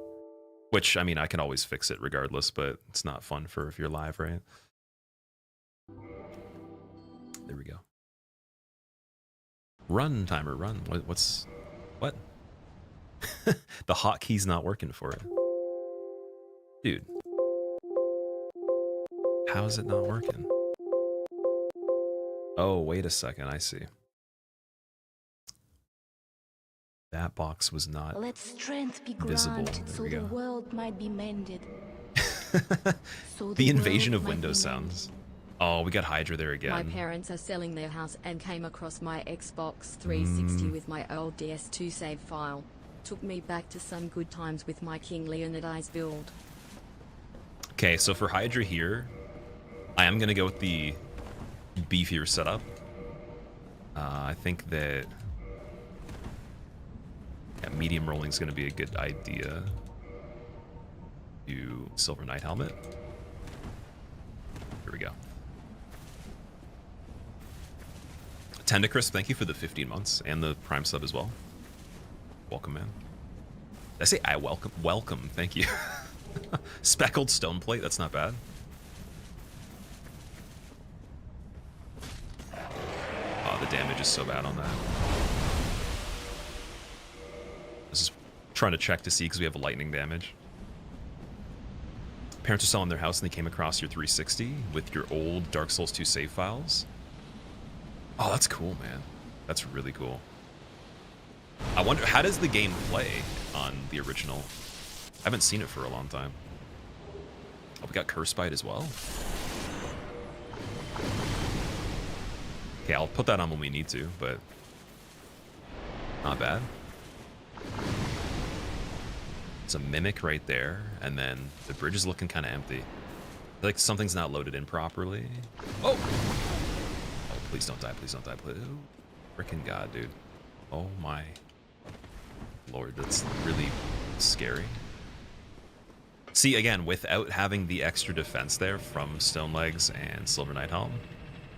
Which, I mean, I can always fix it regardless, but it's not fun for if you're live, right? There we go. Run, timer, run. What's... What? The hotkey's not working for it. Dude. How is it not working? Oh, wait a second, I see. That box was not Let strength be visible. granted so the world might be mended. So the invasion world of might be Windows mended. sounds. Oh, we got Hydra there again. My parents are selling their house and came across my Xbox 360 with my old DS2 save file. Took me back to some good times with my King Leonidas build. Okay, so for Hydra here, I am going to go with the beefier setup. I think that medium rolling is going to be a good idea. Do Silver Knight helmet. Here we go. Tendacris, thank you for the 15 months and the Prime sub as well. Welcome, man. Did I say I welcome? Welcome, thank you. Speckled stone plate, that's not bad. Oh, the damage is so bad on that. This is trying to check to see because we have lightning damage. Parents are selling their house and they came across your 360 with your old Dark Souls 2 save files. Oh, that's cool, man. That's really cool. I wonder, how does the game play on the original? I haven't seen it for a long time. Oh, we got Curse Bite as well. Okay, I'll put that on when we need to, but not bad. It's a Mimic right there, and then the bridge is looking kind of empty. I feel like something's not loaded in properly. Oh! Oh, please don't die, please don't die, please. Frickin' God, dude. Oh my Lord, that's really scary. See, again, without having the extra defense there from Stone Legs and Silver Knight Helm,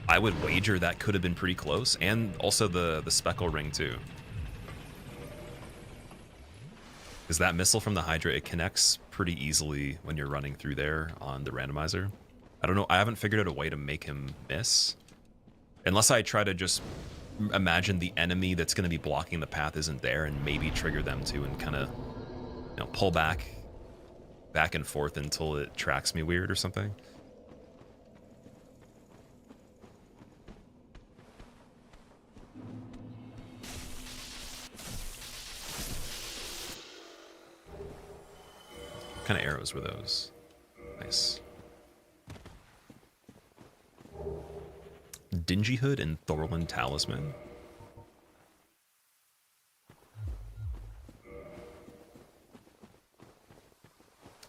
I would wager that could have been pretty close, and also the Speckle Ring too. Because that missile from the Hydra, it connects pretty easily when you're running through there on the randomizer. I don't know, I haven't figured out a way to make him miss. Unless I try to just imagine the enemy that's going to be blocking the path isn't there and maybe trigger them to and kind of, you know, pull back and forth until it tracks me weird or something. What kind of arrows were those? Nice. Dingy Hood and Thorlin Talisman.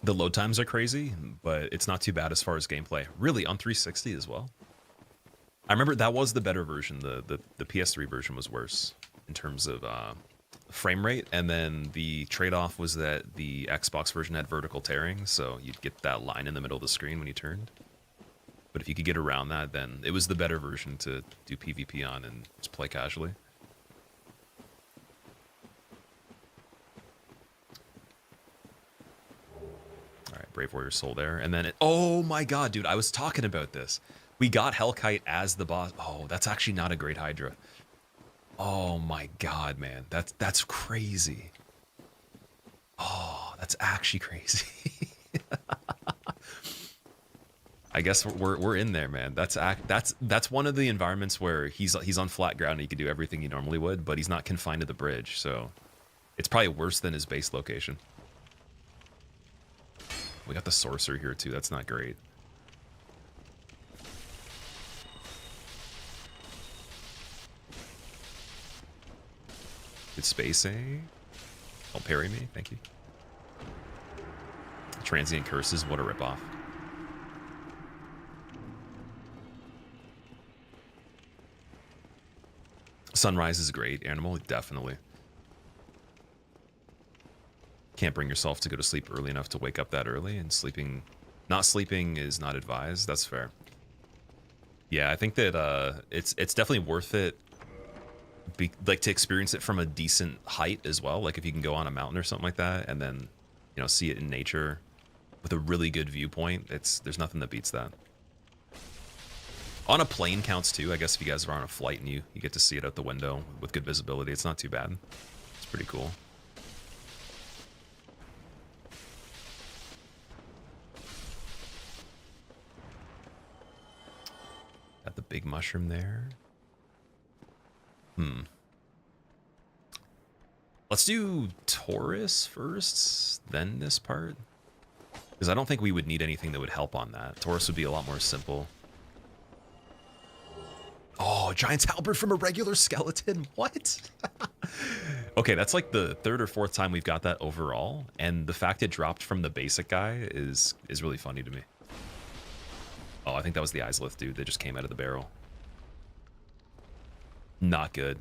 The load times are crazy, but it's not too bad as far as gameplay. Really, on 360 as well. I remember that was the better version. The PS3 version was worse in terms of frame rate, and then the trade-off was that the Xbox version had vertical tearing, so you'd get that line in the middle of the screen when you turned. But if you could get around that, then it was the better version to do PvP on and just play casually. Alright, Brave Warrior Soul there. And then it... Oh my god, dude, I was talking about this. We got Hellkite as the boss. Oh, that's actually not a great Hydra. Oh my god, man. That's crazy. Oh, that's actually crazy. I guess we're in there, man. That's one of the environments where he's on flat ground and he can do everything he normally would, but he's not confined to the bridge, so it's probably worse than his base location. We got the Sorcerer here too. That's not great. Good spacing. Don't parry me, thank you. Transient Curses, what a ripoff. Sunrise is a great animal, definitely. Can't bring yourself to go to sleep early enough to wake up that early, and not sleeping is not advised. That's fair. Yeah, I think that it's definitely worth it, like to experience it from a decent height as well. Like if you can go on a mountain or something like that, and then see it in nature with a really good viewpoint. There's nothing that beats that. On a plane counts too. I guess if you guys are on a flight and you get to see it out the window with good visibility, it's not too bad. It's pretty cool. Got the big mushroom there. Let's do Taurus first, then this part. Because I don't think we would need anything that would help on that. Taurus would be a lot more simple. Oh, Giant's Halberd from a regular skeleton. What? Okay, that's like the third or fourth time we've got that overall, and the fact it dropped from the basic guy is really funny to me. Oh, I think that was the Islith dude that just came out of the barrel. Not good.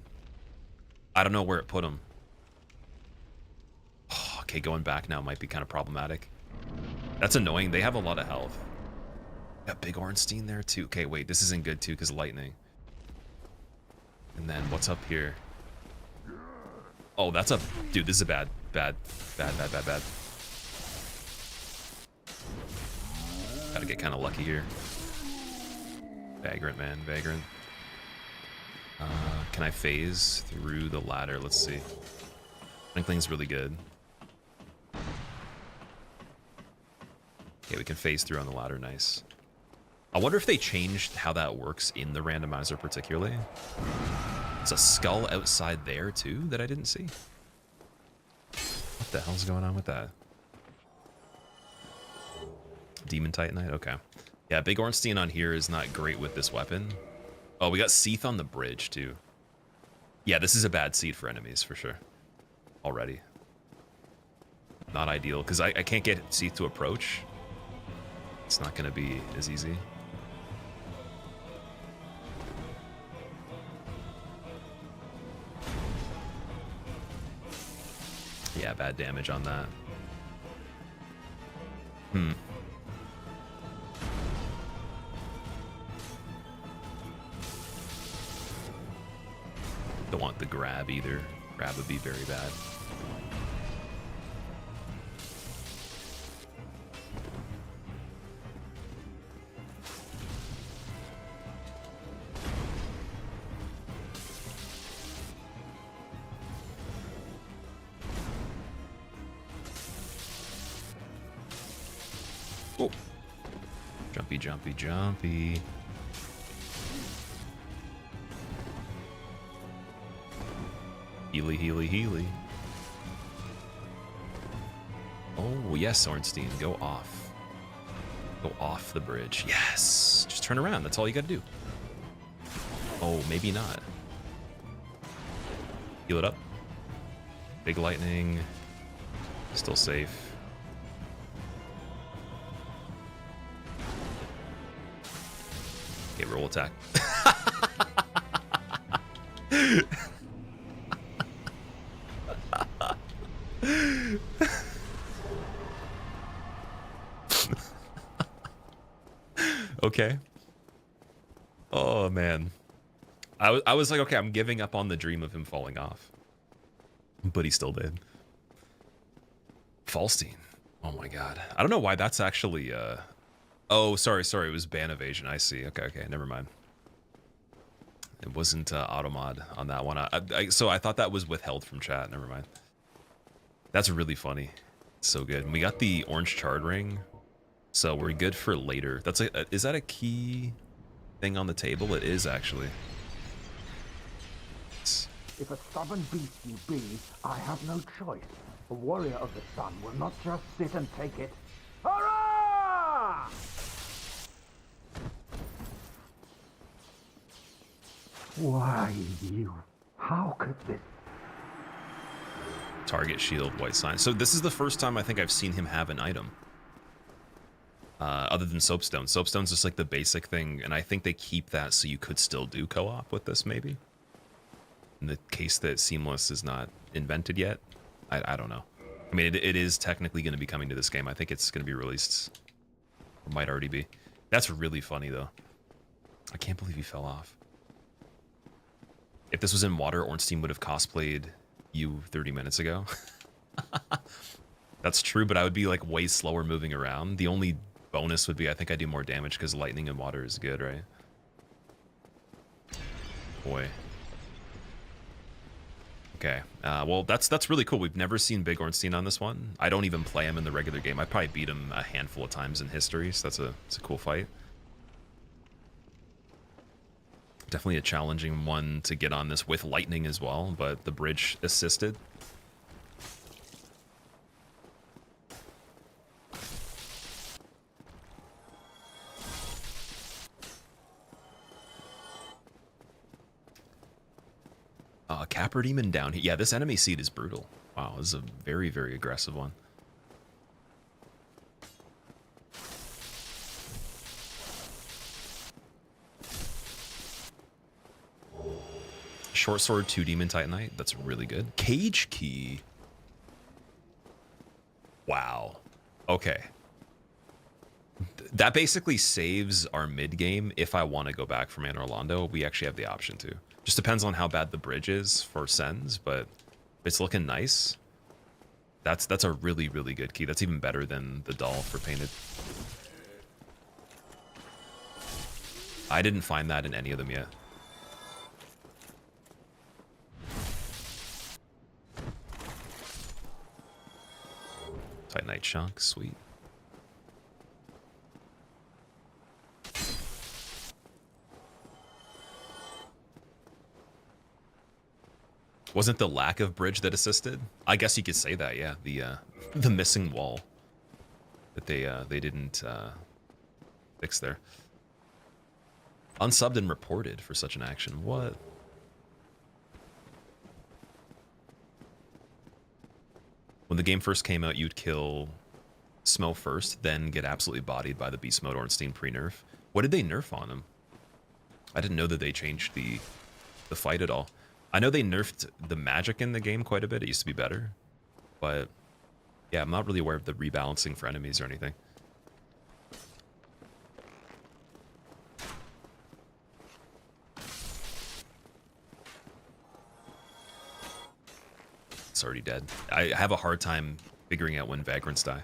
I don't know where it put him. Oh, okay, going back now might be kind of problematic. That's annoying. They have a lot of health. Got big Ornstein there too. Okay, wait, this isn't good too because of lightning. And then what's up here? Oh, that's a... Dude, this is a bad bad. Bad. Gotta get kind of lucky here. Vagrant, man, Vagrant. Can I phase through the ladder? Let's see. Twinkling's really good. Okay, we can phase through on the ladder, nice. I wonder if they changed how that works in the randomizer particularly. It's a skull outside there too that I didn't see. What the hell's going on with that? Demon Titanite, okay. Yeah, Big Ornstein on here is not great with this weapon. Oh, we got Seath on the bridge too. Yeah, this is a bad seed for enemies for sure. Already. Not ideal, because I can't get Seath to approach. It's not going to be as easy. Yeah, bad damage on that. Don't want the grab either. Grab would be very bad. Oh. Jumpy. Healy. Oh, yes, Ornstein, go off. Go off the bridge. Yes! Just turn around, that's all you gotta do. Oh, maybe not. Heal it up. Big lightning. Still safe. Okay, roll attack. Okay. Oh man. I was like, okay, I'm giving up on the dream of him falling off. But he still did. Falstein. Oh my god. I don't know why that's actually oh, sorry, it was ban evasion. I see. Okay, never mind. It wasn't automod on that one. So I thought that was withheld from chat. Never mind. That's really funny. It's so good. And we got the orange charred ring. So we're good for later. That's is that a key thing on the table? It is actually. If a stubborn beast you be, I have no choice. A warrior of the sun will not just sit and take it. Hurrah! Why you? How could this? Target shield, white sign. So this is the first time I think I've seen him have an item. Other than soapstone. Soapstone's just like the basic thing, and I think they keep that so you could still do co-op with this, maybe. In the case that Seamless is not invented yet. I don't know. I mean, it is technically going to be coming to this game. I think it's going to be released. Or might already be. That's really funny, though. I can't believe he fell off. If this was in water, Ornstein would have cosplayed you 30 minutes ago. That's true, but I would be like way slower moving around. The only bonus would be I think I do more damage because lightning and water is good, right? Boy. Okay, well that's really cool. We've never seen Big Ornstein on this one. I don't even play him in the regular game. I probably beat him a handful of times in history, so it's a cool fight. Definitely a challenging one to get on this with lightning as well, but the bridge assisted. Capper Demon down here. Yeah, this enemy seed is brutal. Wow, this is a very, very aggressive one. Short sword, 2 Demon Titanite. That's really good. Cage key. Wow. Okay. That basically saves our mid game. If I want to go back from Anor Londo, we actually have the option to. Just depends on how bad the bridge is for Sens, but it's looking nice. That's a really, really good key. That's even better than the doll for painted. I didn't find that in any of them yet. Titanite chunk, sweet. Wasn't the lack of bridge that assisted? I guess you could say that, yeah. The missing wall that they didn't fix there. Unsubbed and reported for such an action. What? When the game first came out, you'd kill Smo first, then get absolutely bodied by the beast mode Ornstein pre-nerf. What did they nerf on him? I didn't know that they changed the fight at all. I know they nerfed the magic in the game quite a bit. It used to be better. But yeah, I'm not really aware of the rebalancing for enemies or anything. It's already dead. I have a hard time figuring out when vagrants die.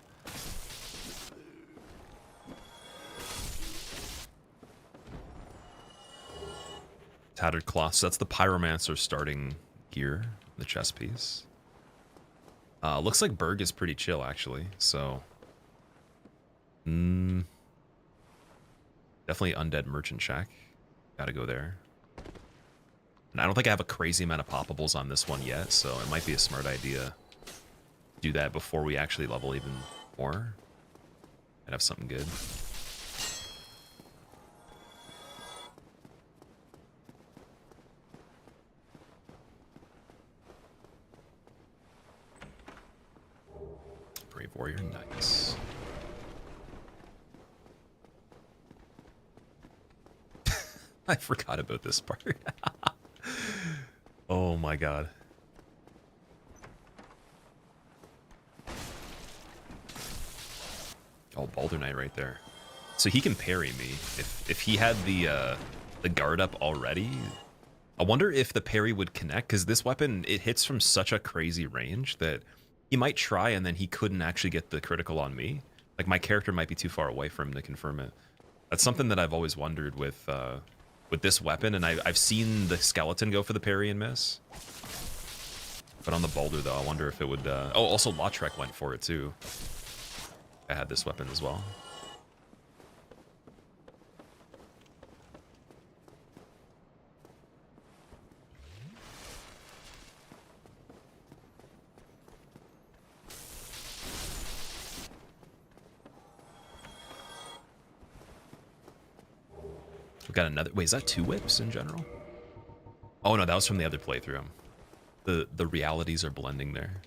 Tattered cloth. So that's the pyromancer starting gear, the chest piece. Looks like Berg is pretty chill actually. So, definitely undead merchant shack. Gotta go there. And I don't think I have a crazy amount of poppables on this one yet, so it might be a smart idea to do that before we actually level even more. And have something good. Brave warrior, nice. I forgot about this part. Oh my god. Oh, Balder Knight right there. So he can parry me. If he had the guard up already, I wonder if the parry would connect, because this weapon, it hits from such a crazy range that he might try and then he couldn't actually get the critical on me. Like my character might be too far away for him to confirm it. That's something that I've always wondered with this weapon, and I've seen the skeleton go for the parry and miss. But on the Balder though, I wonder if it would... Oh, also Lautrec went for it too. I had this weapon as well. We've got another... Wait, is that 2 whips in general? Oh no, that was from the other playthrough. The realities are blending there.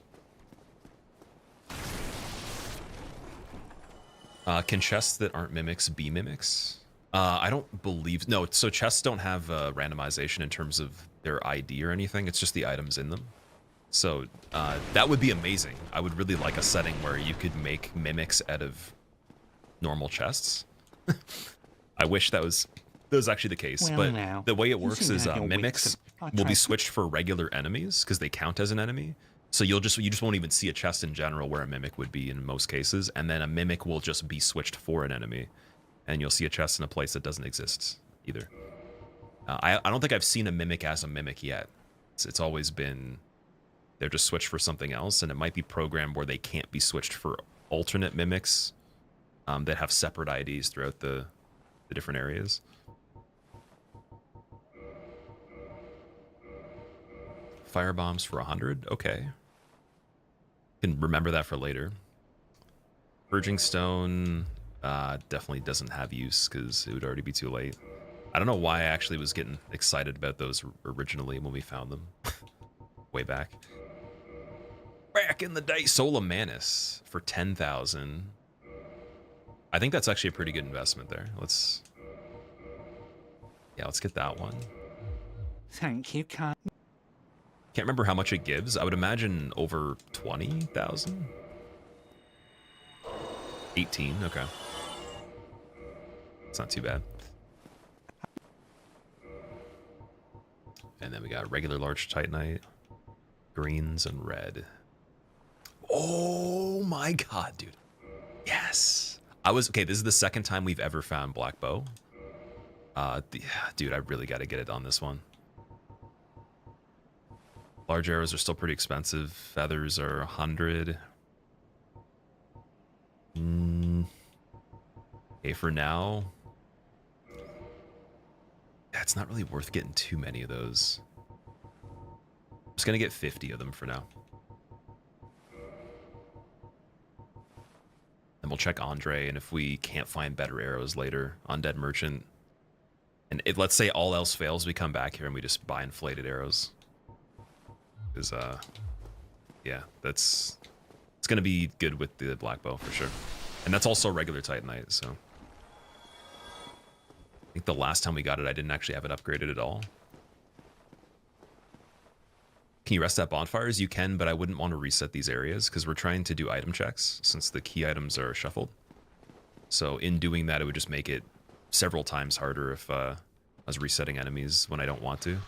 Can chests that aren't mimics be mimics? I don't believe... No, so chests don't have randomization in terms of their ID or anything. It's just the items in them. So that would be amazing. I would really like a setting where you could make mimics out of normal chests. I wish that was actually the case. Well, but now, the way it works seem to is have your mimics wits will be switched for regular enemies because they count as an enemy. So you just won't even see a chest in general where a mimic would be in most cases, and then a mimic will just be switched for an enemy, and you'll see a chest in a place that doesn't exist either. I don't think I've seen a mimic as a mimic yet. It's always been they're just switched for something else, and it might be programmed where they can't be switched for alternate mimics that have separate IDs throughout the different areas. Fire bombs for 100? Okay. Can remember that for later. Purging stone definitely doesn't have use because it would already be too late. I don't know why I actually was getting excited about those originally when we found them. Way back. Back in the day. Sola Manus for 10,000. I think that's actually a pretty good investment there. Let's get that one. Thank you, Can't remember how much it gives. I would imagine over 20,000. 18, okay. It's not too bad. And then we got regular large titanite, greens and red. Oh my god, dude. Yes. Okay, this is the second time we've ever found black bow. Dude, I really got to get it on this one. Large arrows are still pretty expensive. Feathers are 100. Okay, for now. Yeah, it's not really worth getting too many of those. I'm just gonna get 50 of them for now. And we'll check Andre, and if we can't find better arrows later, Undead Merchant. And if, let's say all else fails, we come back here and we just buy inflated arrows. Because, yeah, it's gonna be good with the black bow for sure. And that's also regular Titanite, so. I think the last time we got it, I didn't actually have it upgraded at all. Can you rest at bonfires? You can, but I wouldn't want to reset these areas because we're trying to do item checks since the key items are shuffled. So in doing that, it would just make it several times harder if I was resetting enemies when I don't want to.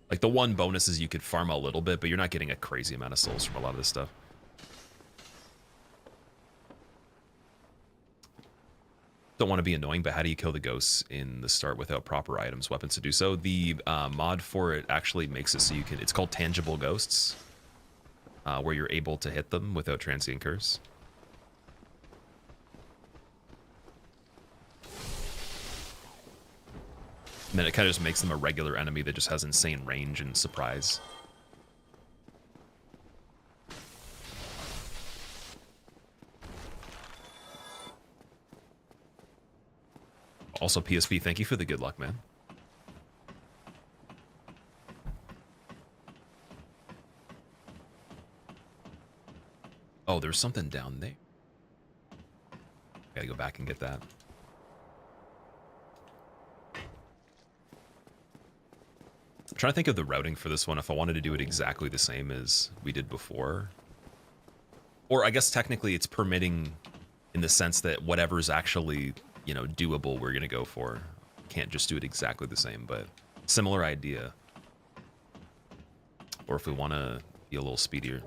Like the one bonus is you could farm a little bit, but you're not getting a crazy amount of souls from a lot of this stuff. Don't want to be annoying, but how do you kill the ghosts in the start without proper items, weapons to do so? The mod for it actually makes it so you can, it's called tangible ghosts, where you're able to hit them without transient curse. And then it kind of just makes them a regular enemy that just has insane range and surprise. Also, PSP, thank you for the good luck, man. Oh, there's something down there. Gotta go back and get that. I'm trying to think of the routing for this one, if I wanted to do it exactly the same as we did before. Or I guess technically it's permitting in the sense that whatever's actually, you know, doable, we're gonna go for. Can't just do it exactly the same, but similar idea. Or if we want to be a little speedier.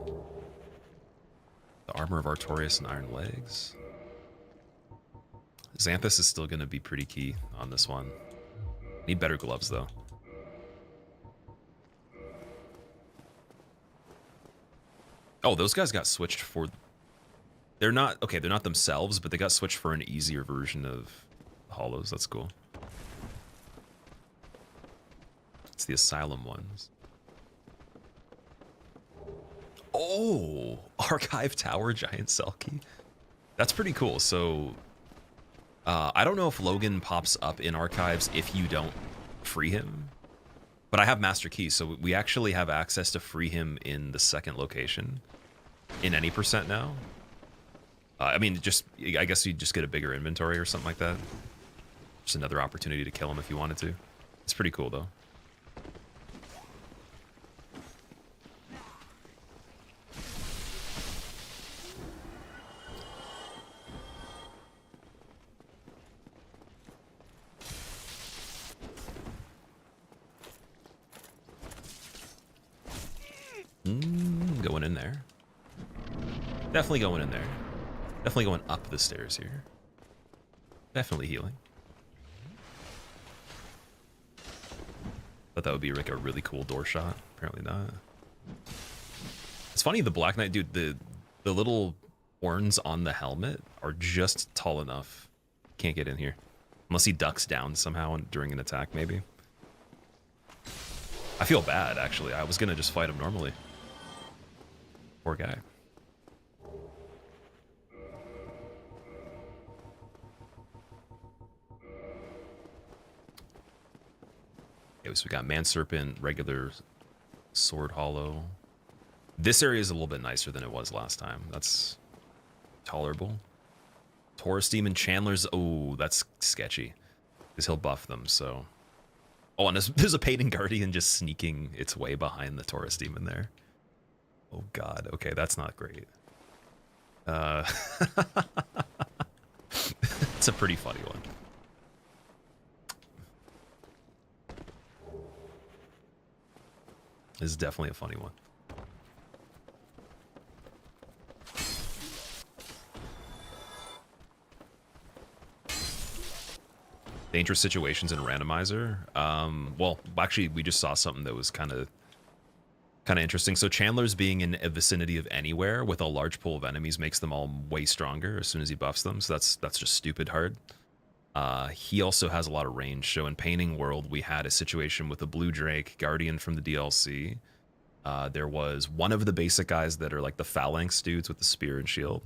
The armor of Artorias and iron legs. Xanthus is still gonna be pretty key on this one. Need better gloves though. Oh, those guys got switched for... They're not... Okay, they're not themselves, but they got switched for an easier version of hollows. That's cool. It's the Asylum ones. Oh! Archive Tower Giant Selkie. That's pretty cool. So... I don't know if Logan pops up in Archives if you don't free him. But I have Master Key, so we actually have access to free him in the second location. In any percent now. I mean, just I guess you just get a bigger inventory or something like that. Just another opportunity to kill him if you wanted to. It's pretty cool, though. Going in there. Definitely going in there. Definitely going up the stairs here. Definitely healing. Thought that would be like a really cool door shot. Apparently not. It's funny, the Black Knight, dude, the little horns on the helmet are just tall enough. Can't get in here. Unless he ducks down somehow during an attack, maybe. I feel bad, actually. I was gonna just fight him normally. Poor guy. Okay, so we got Man Serpent, regular Sword Hollow. This area is a little bit nicer than it was last time. That's tolerable. Taurus Demon Chandler's... Oh, that's sketchy. Because he'll buff them, so... Oh, and there's a Pagan Guardian just sneaking its way behind the Taurus Demon there. Oh god, okay, that's not great. It's a pretty funny one. This is definitely a funny one. dangerous situations in Randomizer. Well, actually, we just saw something that was kind of interesting. So Chandler's being in a vicinity of anywhere with a large pool of enemies makes them all way stronger as soon as he buffs them. So that's just stupid hard. He also has a lot of range. So in Painting World, we had a situation with a Blue Drake, Guardian from the DLC. There was one of the basic guys that are like the Phalanx dudes with the spear and shield.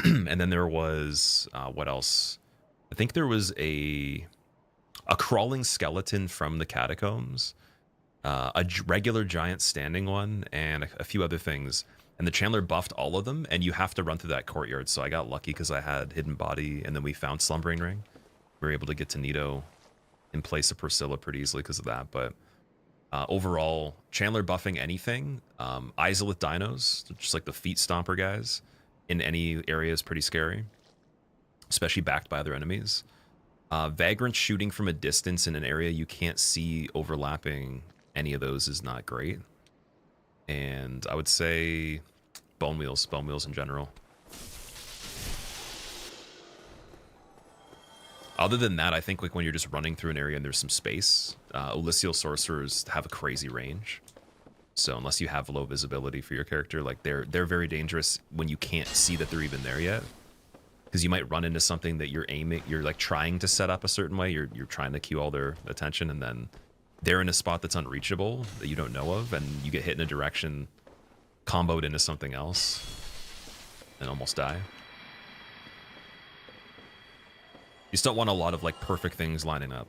And then there was, what else? I think there was a crawling skeleton from the catacombs, regular giant standing one, and a few other things. And the Chandler buffed all of them, and you have to run through that courtyard. So I got lucky because I had Hidden Body, and then we found Slumbering Ring. We were able to get to Nito in place of Priscilla pretty easily because of that. But overall, Chandler buffing anything, Izolith Dinos, just like the feet stomper guys, in any area is pretty scary, especially backed by other enemies. Vagrant shooting from a distance in an area you can't see overlapping any of those is not great. And I would say bone wheels in general. Other than that, I think like when you're just running through an area and there's some space, Elysial Sorcerers have a crazy range. So unless you have low visibility for your character, like they're very dangerous when you can't see that they're even there yet. Because you might run into something that you're like trying to set up a certain way, you're trying to cue all their attention, and then they're in a spot that's unreachable that you don't know of, and you get hit in a direction, comboed into something else, and almost die. You just don't want a lot of like perfect things lining up.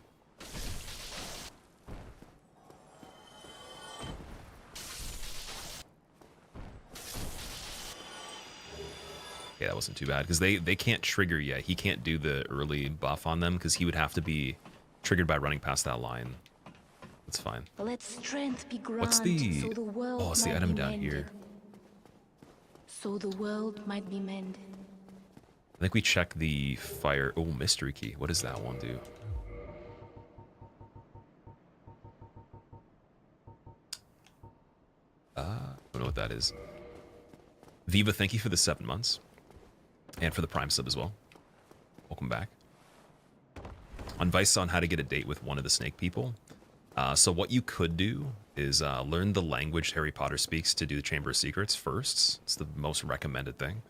Yeah, that wasn't too bad because they can't trigger yet. He can't do the early buff on them because he would have to be triggered by running past that line. That's fine. Let strength be granted. What's the... So the world Oh, it's the might item be down mended. here. So the world might be mended. I think we check the fire... Oh, mystery key. What does that one do? I don't know what that is. Viva, thank you for the 7 months. And for the Prime sub as well. Welcome back. Advice on how to get a date with one of the snake people. So what you could do is learn the language Harry Potter speaks to do the Chamber of Secrets first. It's the most recommended thing.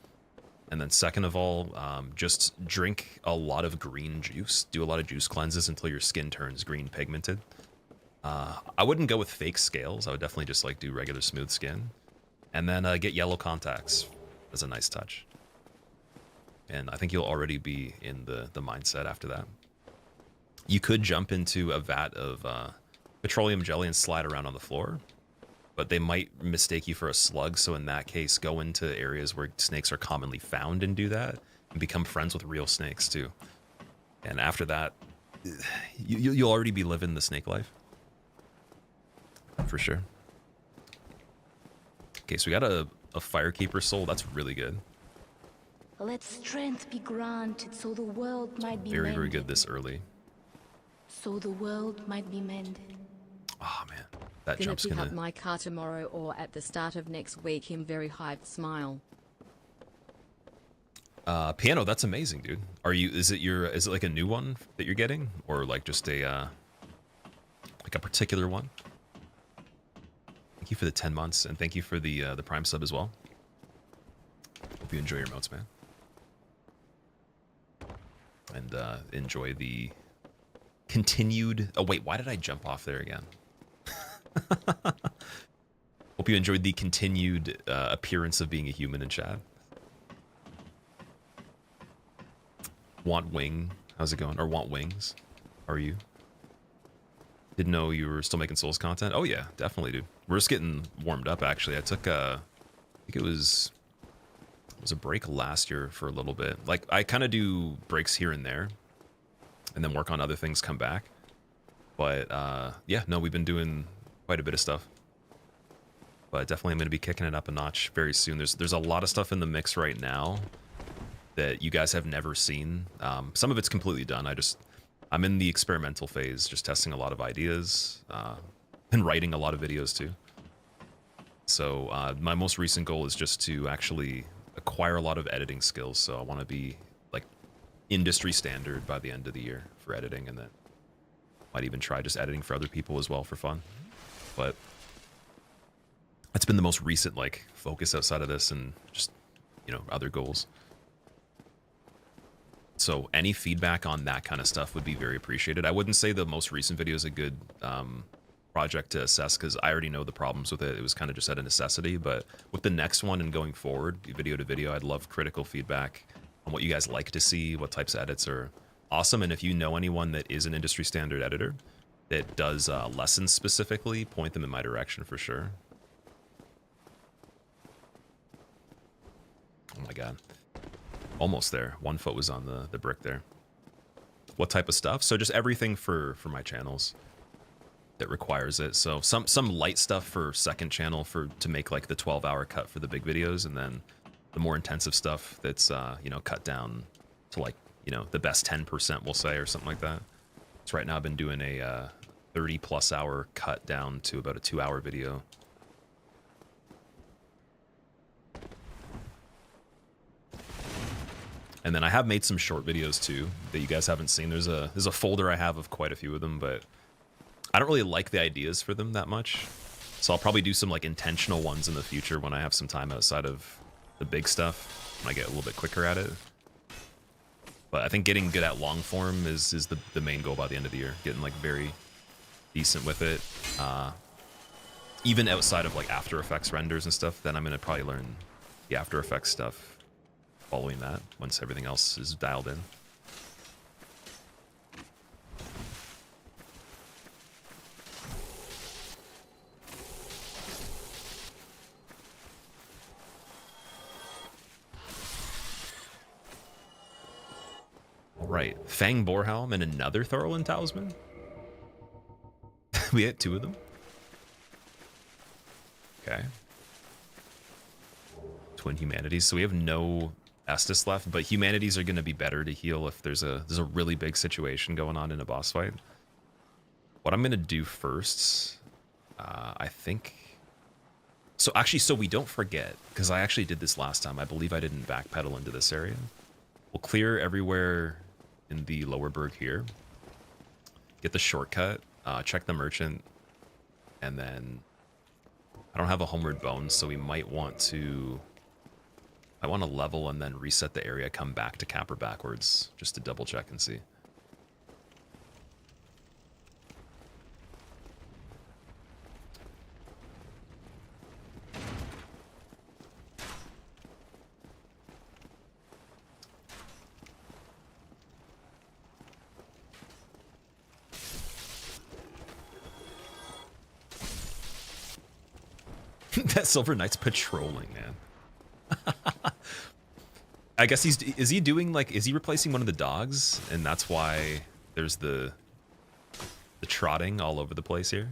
And then second of all, just drink a lot of green juice. Do a lot of juice cleanses until your skin turns green pigmented. I wouldn't go with fake scales. I would definitely just like do regular smooth skin. And then get yellow contacts as a nice touch. And I think you'll already be in the mindset after that. You could jump into a vat of petroleum jelly and slide around on the floor, but they might mistake you for a slug. So in that case, go into areas where snakes are commonly found and do that, and become friends with real snakes too. And after that, you'll already be living the snake life. For sure. Okay, so we got a Firekeeper soul. That's really good. Let strength be granted so the world might be Very, mended. very good this early. So the world might be mended. Oh, man. That Gonna jump's pick gonna... up my car tomorrow or at the start of next week. Him very hyped smile. Piano, that's amazing, dude. Are you... Is it like a new one that you're getting? Or like just a... like a particular one? Thank you for the 10 months, and thank you for the Prime sub as well. Hope you enjoy your emotes, man. And enjoy the continued... Oh, wait, why did I jump off there again? Hope you enjoyed the continued appearance of being a human in chat. Want Wing, how's it going? Or Want Wings, how are you? Didn't know you were still making Souls content. Oh yeah, definitely, dude. We're just getting warmed up, actually. I took I think it was a break last year for a little bit. Like, I kind of do breaks here and there, and then work on other things, come back. But yeah, no, we've been doing quite a bit of stuff. But definitely I'm going to be kicking it up a notch very soon. There's a lot of stuff in the mix right now that you guys have never seen. Some of it's completely done. I'm in the experimental phase, just testing a lot of ideas, and writing a lot of videos too. So my most recent goal is just to actually acquire a lot of editing skills. So I want to be like industry standard by the end of the year for editing, and then might even try just editing for other people as well for fun. But that's been the most recent like focus outside of this, and just, you know, other goals. So any feedback on that kind of stuff would be very appreciated. I wouldn't say the most recent video is a good project to assess, because I already know the problems with it. It was kind of just out of necessity. But with the next one and going forward, video to video, I'd love critical feedback on what you guys like to see, what types of edits are awesome. And if you know anyone that is an industry standard editor that does lessons specifically, point them in my direction for sure. Oh my god. Almost there. 1 foot was on the brick there. What type of stuff? So just everything for my channels that requires it. So some light stuff for second channel to make like the 12-hour cut for the big videos, and then the more intensive stuff that's you know, cut down to like, you know, the best 10%, we'll say, or something like that. So right now I've been doing a 30+ hour cut down to about a 2-hour video. And then I have made some short videos too that you guys haven't seen. There's a folder I have of quite a few of them, but I don't really like the ideas for them that much. So I'll probably do some like intentional ones in the future when I have some time outside of the big stuff, when I get a little bit quicker at it. But I think getting good at long form is the main goal by the end of the year. Getting like very decent with it. Even outside of like After Effects renders and stuff, then I'm gonna probably learn the After Effects stuff following that, once everything else is dialed in. All right, Fang Boarhelm and another Thorlin Talisman. We had 2 of them. Okay. Twin Humanities. So we have no Estus left, but Humanities are going to be better to heal if there's a really big situation going on in a boss fight. What I'm going to do first, I think... So actually, so we don't forget, because I actually did this last time. I believe I didn't backpedal into this area. We'll clear everywhere in the lower burg here. Get the shortcut, check the merchant, and then... I don't have a homeward bone, so we might want to... I want to level and then reset the area, come back to Capper backwards, just to double check and see. That Silver Knight's patrolling, man. I guess is he doing like, is he replacing one of the dogs, and that's why there's the trotting all over the place here?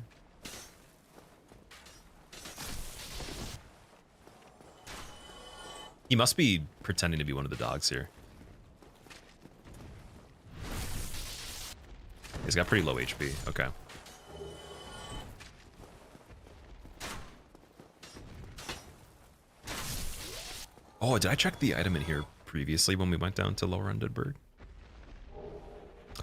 He must be pretending to be one of the dogs here. He's got pretty low HP. Okay. Oh, did I check the item in here previously when we went down to Lower Undeadburg?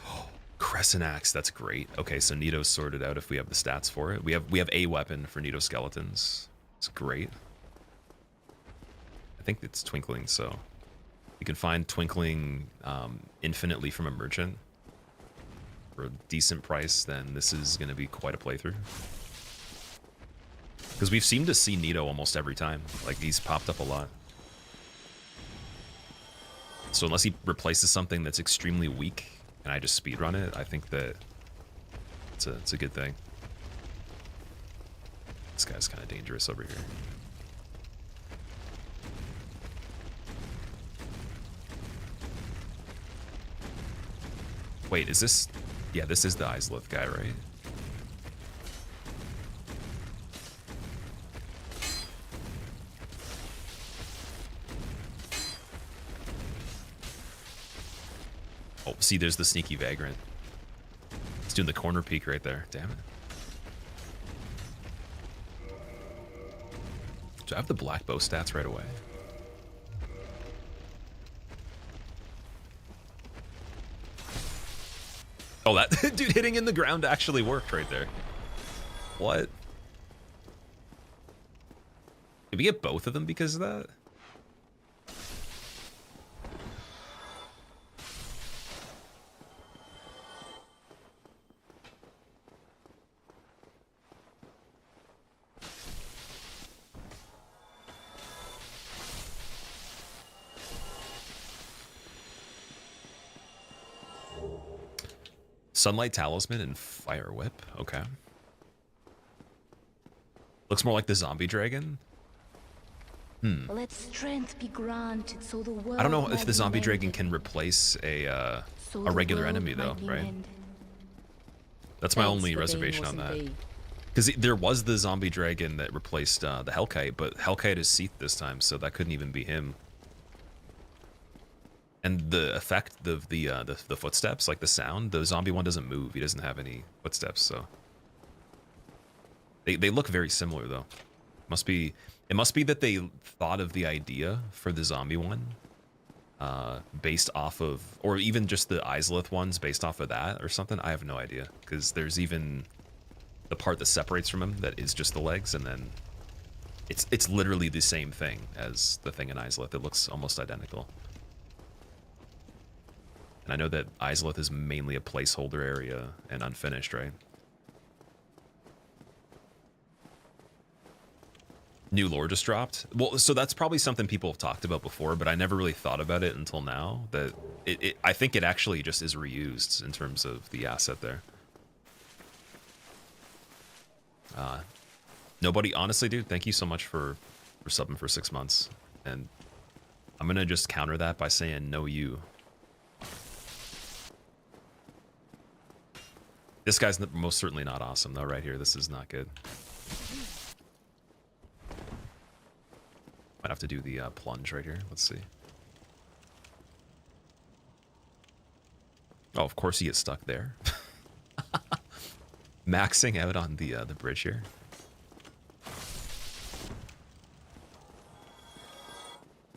Oh, Crescent Axe, that's great. Okay, so Nito's sorted out if we have the stats for it. We have a weapon for Nito skeletons. It's great. I think it's Twinkling, so you can find Twinkling infinitely from a merchant for a decent price. Then this is going to be quite a playthrough. Because we've seemed to see Nito almost every time. Like, he's popped up a lot. So unless he replaces something that's extremely weak and I just speedrun it, I think that it's a good thing. This guy's kind of dangerous over here. Wait, is this... Yeah, this is the Islith guy, right? Oh, see, there's the sneaky vagrant. He's doing the corner peek right there. Damn it. Do I have the black bow stats right away? Oh, that dude hitting in the ground actually worked right there. What? Did we get both of them because of that? Sunlight Talisman and Fire Whip. Okay. Looks more like the zombie dragon. Let strength be granted so the world I don't know if might the zombie be dragon mended. can replace a So the regular world enemy though, might be right? mended. That's my Thanks only for being reservation on awesome, that. B. Because there was the zombie dragon that replaced the Hellkite, but Hellkite is Seath this time, so that couldn't even be him. And the effect of the footsteps, like the sound, the zombie one doesn't move. He doesn't have any footsteps, so they look very similar though. It must be that they thought of the idea for the zombie one based off of, or even just the Izalith ones based off of that or something. I have no idea, because there's even the part that separates from him that is just the legs, and then it's literally the same thing as the thing in Izalith. It looks almost identical. And I know that Izalith is mainly a placeholder area and unfinished, right? New lore just dropped. Well, so that's probably something people have talked about before, but I never really thought about it until now. That I think it actually just is reused in terms of the asset there. Nobody, honestly, dude, thank you so much for subbing for 6 months. And I'm gonna just counter that by saying no you. This guy's most certainly not awesome though, right here. This is not good. Might have to do the plunge right here. Let's see. Oh, of course he gets stuck there. Maxing out on the bridge here.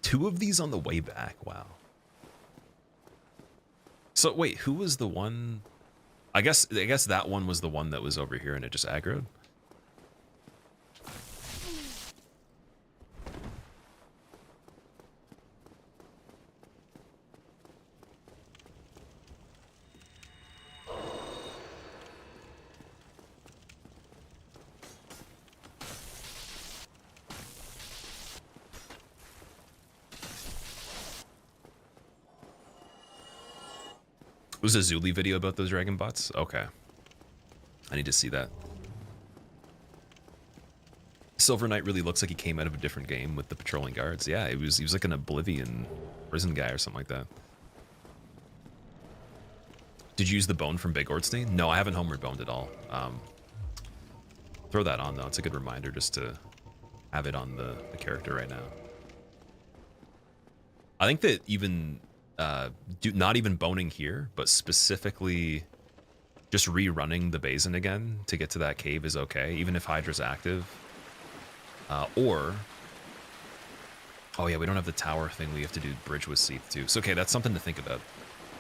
Two of these on the way back. Wow. So wait, who was the one? I guess that one was the one that was over here and it just aggroed. Was a Zuli video about those dragon bots? Okay. I need to see that. Silver Knight really looks like he came out of a different game with the patrolling guards. Yeah, he was like an Oblivion prison guy or something like that. Did you use the bone from Big Ornstein? No, I haven't homeward boned at all. Throw that on though. It's a good reminder just to have it on the character right now. I think that even not even boning here, but specifically just rerunning the basin again to get to that cave is okay, even if Hydra's active. Or, oh yeah, we don't have the tower thing. We have to do bridge with Seath too. So okay, that's something to think about,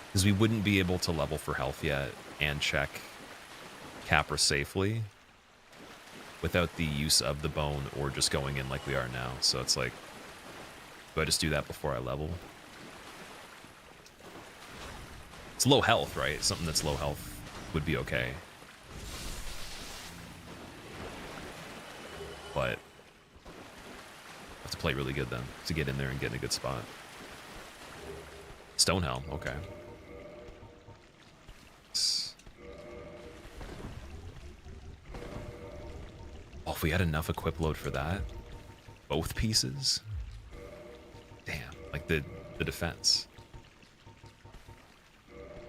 because we wouldn't be able to level for health yet and check Capra safely without the use of the bone or just going in like we are now. So it's like, do I just do that before I level? It's low health, right? Something that's low health would be okay. But I have to play really good then to get in there and get in a good spot. Stonehelm, okay. Oh, if we had enough equip load for that, both pieces. Damn, like the defense.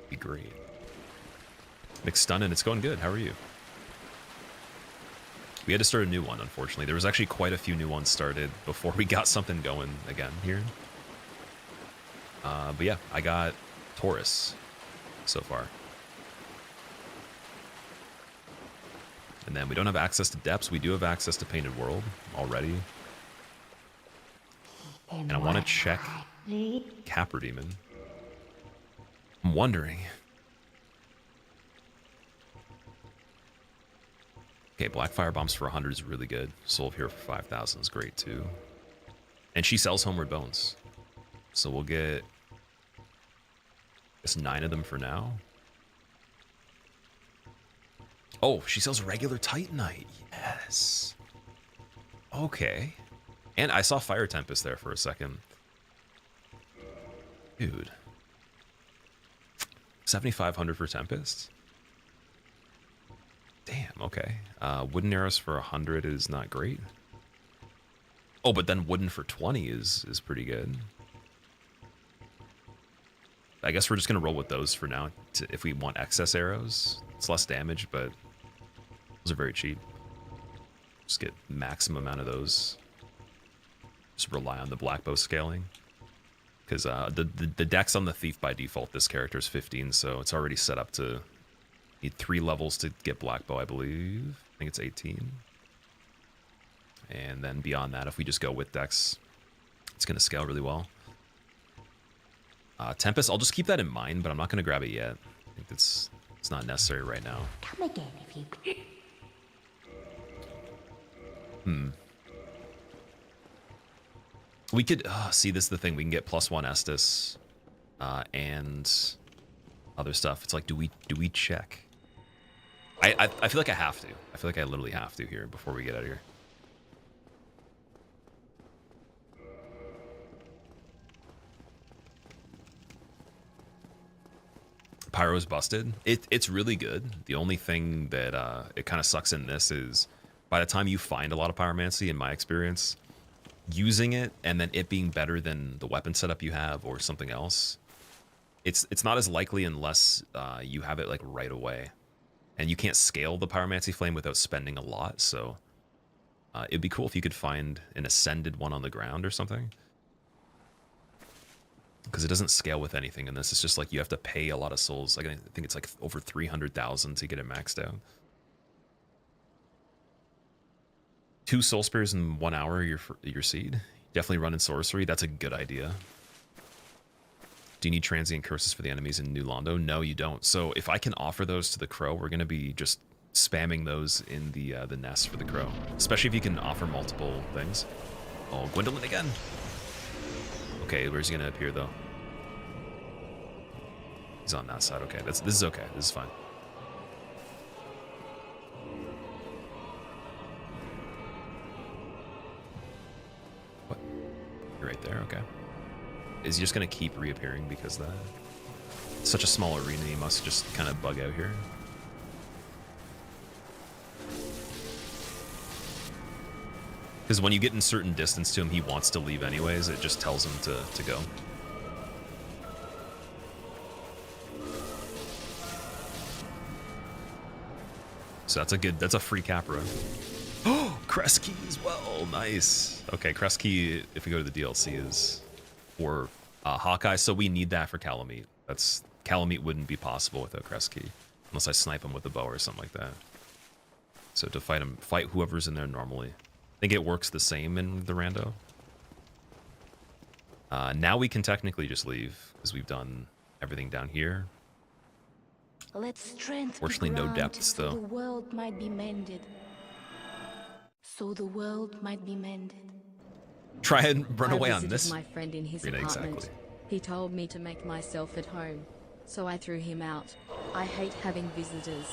Be great. McStunnin', it's going good. How are you? We had to start a new one, unfortunately. There was actually quite a few new ones started before we got something going again here. But yeah, I got Taurus so far. And then we don't have access to Depths. We do have access to Painted World already. And I want to check Capra Demon. I'm wondering Okay, Black Fire Bombs for 100 is really good. Soul of Hero for 5,000 is great too. And she sells Homeward Bones. So we'll get, I guess, 9 of them for now. Oh, she sells regular Titanite. Yes. Okay. And I saw Fire Tempest there for a second. Dude. 7,500 for Tempest? Damn, okay. Wooden Arrows for 100 is not great. Oh, but then Wooden for 20 is pretty good. I guess we're just going to roll with those for now. If we want excess arrows, it's less damage, but those are very cheap. Just get maximum amount of those. Just rely on the black bow scaling. Because the dex on the Thief by default, this character is 15, so it's already set up to need 3 levels to get black bow, I believe. I think it's 18. And then beyond that, if we just go with dex, it's going to scale really well. Tempest, I'll just keep that in mind, but I'm not going to grab it yet. I think it's not necessary right now. Come again if you... We could see, this is the thing. We can get +1 Estus and other stuff. It's like, do we check? I feel like I have to. I feel like I literally have to here before we get out of here. Pyro's busted. It's really good. The only thing that it kind of sucks in this is by the time you find a lot of pyromancy, in my experience, using it and then it being better than the weapon setup you have or something else, it's not as likely unless you have it like right away. And you can't scale the pyromancy flame without spending a lot, so it'd be cool if you could find an ascended one on the ground or something. Because it doesn't scale with anything in this. It's just like you have to pay a lot of souls. Like, I think it's like over 300,000 to get it maxed out. 2 soul spears in 1 hour, your seed. Definitely run in sorcery. That's a good idea. Do you need transient curses for the enemies in New Londo? No, you don't. So if I can offer those to the crow, we're going to be just spamming those in the nest for the crow. Especially if you can offer multiple things. Oh, Gwendolyn again. Okay, where's he gonna appear though? He's on that side. Okay, this is okay. This is fine. What? You're right there. Okay. Is he just gonna keep reappearing because that? It's such a small arena. He must just kind of bug out here. Because when you get in certain distance to him, he wants to leave anyways. It just tells him to go. So that's a free Capra. Oh, Crest Key as well. Nice. Okay, Crest Key, if we go to the DLC, is for Hawkeye, so we need that for Calamity. Calamity wouldn't be possible without Crest Key. Unless I snipe him with a bow or something like that. So to fight whoever's in there normally. I think it works the same in the rando. Now we can technically just leave because we've done everything down here. Let strength Fortunately, be no granted depths, so though. the world might be mended. So the world might be mended. Try and run away I on visited this. my friend in his arena, apartment. exactly. He told me to make myself at home, so I threw him out. I hate having visitors.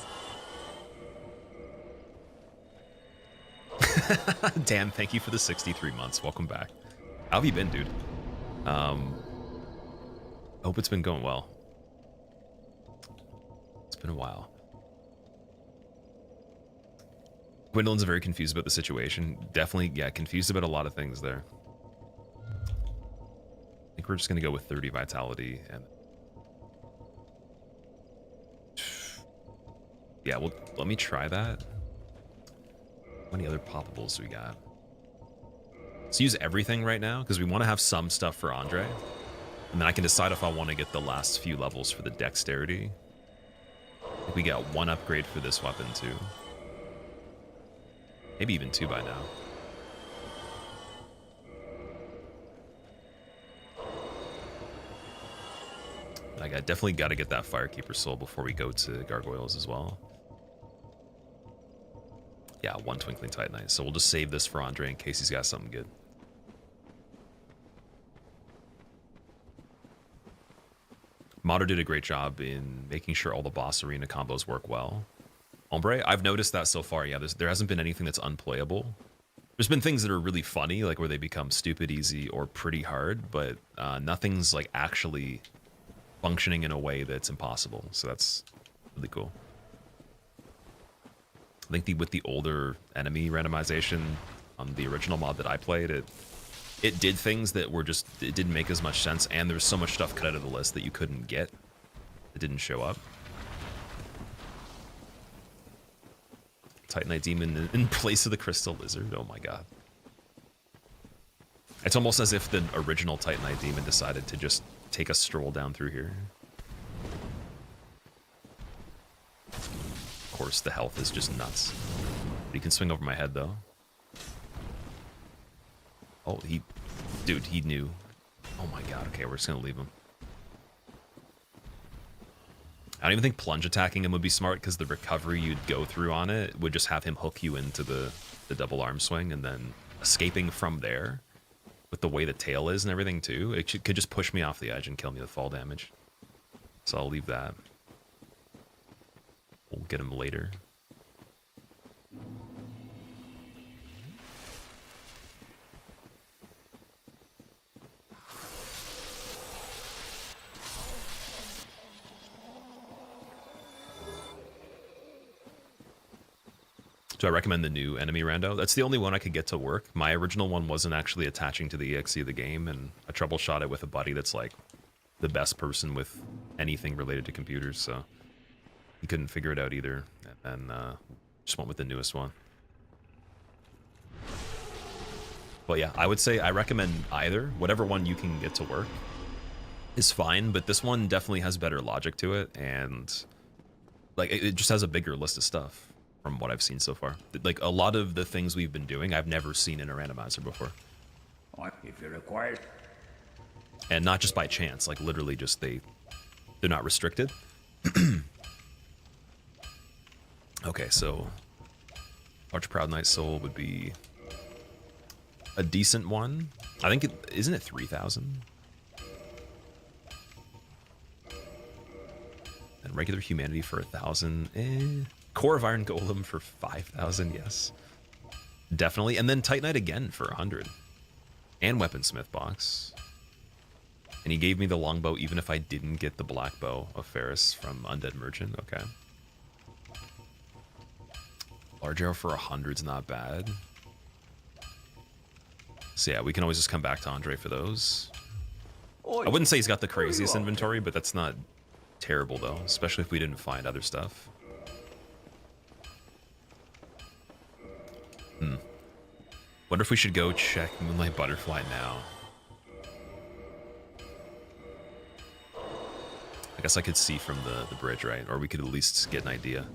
Dan, thank you for the 63 months. Welcome back. How have you been, dude? Hope it's been going well. It's been a while. Gwendolyn's very confused about the situation. Definitely, yeah, confused about a lot of things there. I think we're just gonna go with 30 vitality and yeah, well, let me try that. How many other poppables do we got? Let's use everything right now because we want to have some stuff for Andre, and then I can decide if I want to get the last few levels for the dexterity. I think we got 1 upgrade for this weapon too. Maybe even 2 by now. I definitely got to get that Firekeeper soul before we go to Gargoyles as well. Yeah, one Twinkling Titanite. So we'll just save this for Andre in case he's got something good. Modder did a great job in making sure all the boss arena combos work well. Ombre, I've noticed that so far. Yeah, there hasn't been anything that's unplayable. There's been things that are really funny, like where they become stupid easy or pretty hard, but nothing's like actually functioning in a way that's impossible. So that's really cool. I think with the older enemy randomization on the original mod that I played, it did things that were just, it didn't make as much sense, and there was so much stuff cut out of the list that you couldn't get. It didn't show up. Titanite Demon in place of the Crystal Lizard. Oh my god. It's almost as if the original Titanite Demon decided to just take a stroll down through here. Of course, the health is just nuts. But he can swing over my head, though. Oh, dude, he knew. Oh my god, okay, we're just gonna leave him. I don't even think plunge attacking him would be smart, because the recovery you'd go through on it would just have him hook you into the double arm swing, and then escaping from there, with the way the tail is and everything too, it could just push me off the edge and kill me with fall damage. So I'll leave that. We'll get him later. Do I recommend the new enemy rando? That's the only one I could get to work. My original one wasn't actually attaching to the EXE of the game, and I troubleshot it with a buddy that's like the best person with anything related to computers, so he couldn't figure it out either, and just went with the newest one. But yeah, I would say I recommend either. Whatever one you can get to work is fine, but this one definitely has better logic to it, and like it just has a bigger list of stuff. From what I've seen so far, like a lot of the things we've been doing, I've never seen in a randomizer before. If you're required. And not just by chance, like literally just they're not restricted. Okay, so Arch Proud Knight Soul would be a decent one. I think isn't it 3,000? And regular humanity for 1,000. Core of Iron Golem for 5,000, yes. Definitely. And then Titanite again for 100. And Weaponsmith box. And he gave me the longbow even if I didn't get the black bow of Ferris from Undead Merchant. Okay. Large arrow for 100's not bad. So yeah, we can always just come back to Andre for those. I wouldn't say he's got the craziest inventory, but that's not terrible though, especially if we didn't find other stuff. Wonder if we should go check Moonlight Butterfly now. I guess I could see from the bridge, right? Or we could at least get an idea.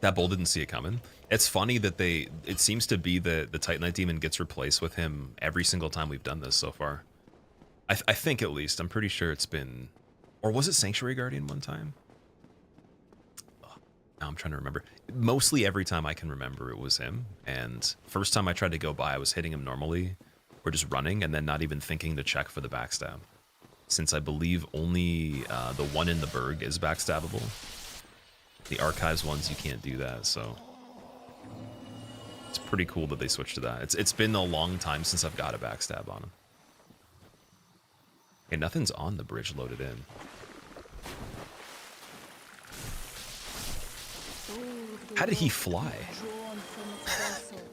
That bull didn't see it coming. It's funny that it seems to be the Titanite Demon gets replaced with him every single time we've done this so far. I think at least. I'm pretty sure it's been... Or was it Sanctuary Guardian one time? Oh, now I'm trying to remember. Mostly every time I can remember it was him. And first time I tried to go by, I was hitting him normally. Or just running and then not even thinking to check for the backstab. Since I believe only the one in the Berg is backstabbable. The Archives ones, you can't do that, so... It's pretty cool that they switched to that. It's been a long time since I've got a backstab on him. Okay, nothing's on the bridge loaded in. How did he fly?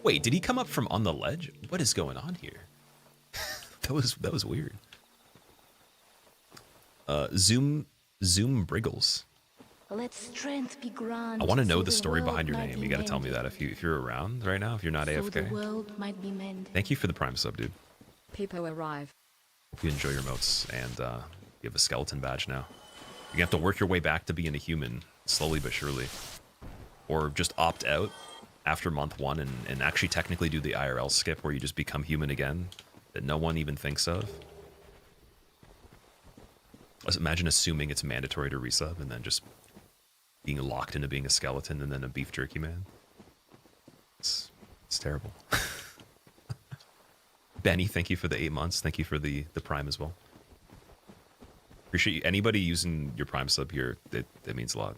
Wait, did he come up from on the ledge? What is going on here? that was weird. Zoom Briggles. Let strength be granted. I want to know so the story behind your world name. might You be got to tell me that mended. if you're around right now, if you're not So AFK. the world might be mended. Thank you for the Prime sub, dude. People arrive. Hope you enjoy your motes, and you have a skeleton badge now. You're gonna have to work your way back to being a human, slowly but surely. or just opt out after month 1 and actually technically do the IRL skip where you just become human again that no one even thinks of. Let's imagine assuming it's mandatory to resub and then just being locked into being a skeleton and then a beef jerky man. It's terrible. Benny, thank you for the 8 months. Thank you for the Prime as well. Appreciate you. Anybody using your Prime sub here, that means a lot.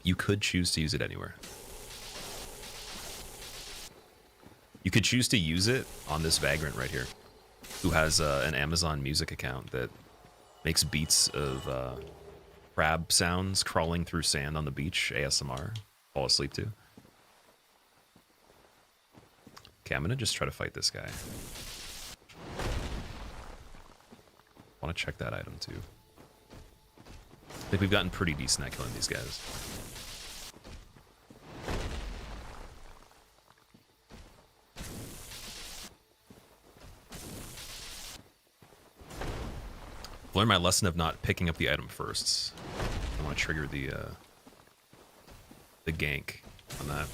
You could choose to use it anywhere. You could choose to use it on this vagrant right here, who has an Amazon Music account that makes beats of crab sounds crawling through sand on the beach, ASMR. Fall asleep to. Okay, I'm gonna just try to fight this guy. I want to check that item too. I think we've gotten pretty decent at killing these guys. Learn my lesson of not picking up the item first. I want to trigger the gank on that.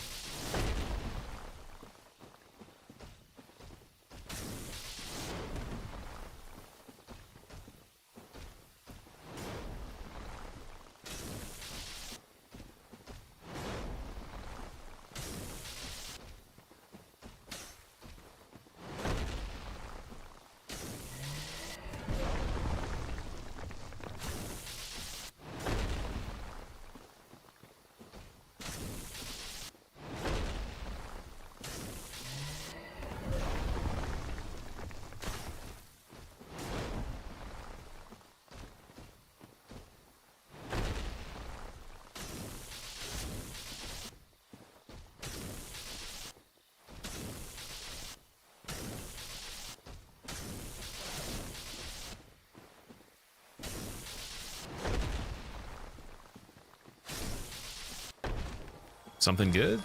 Something good?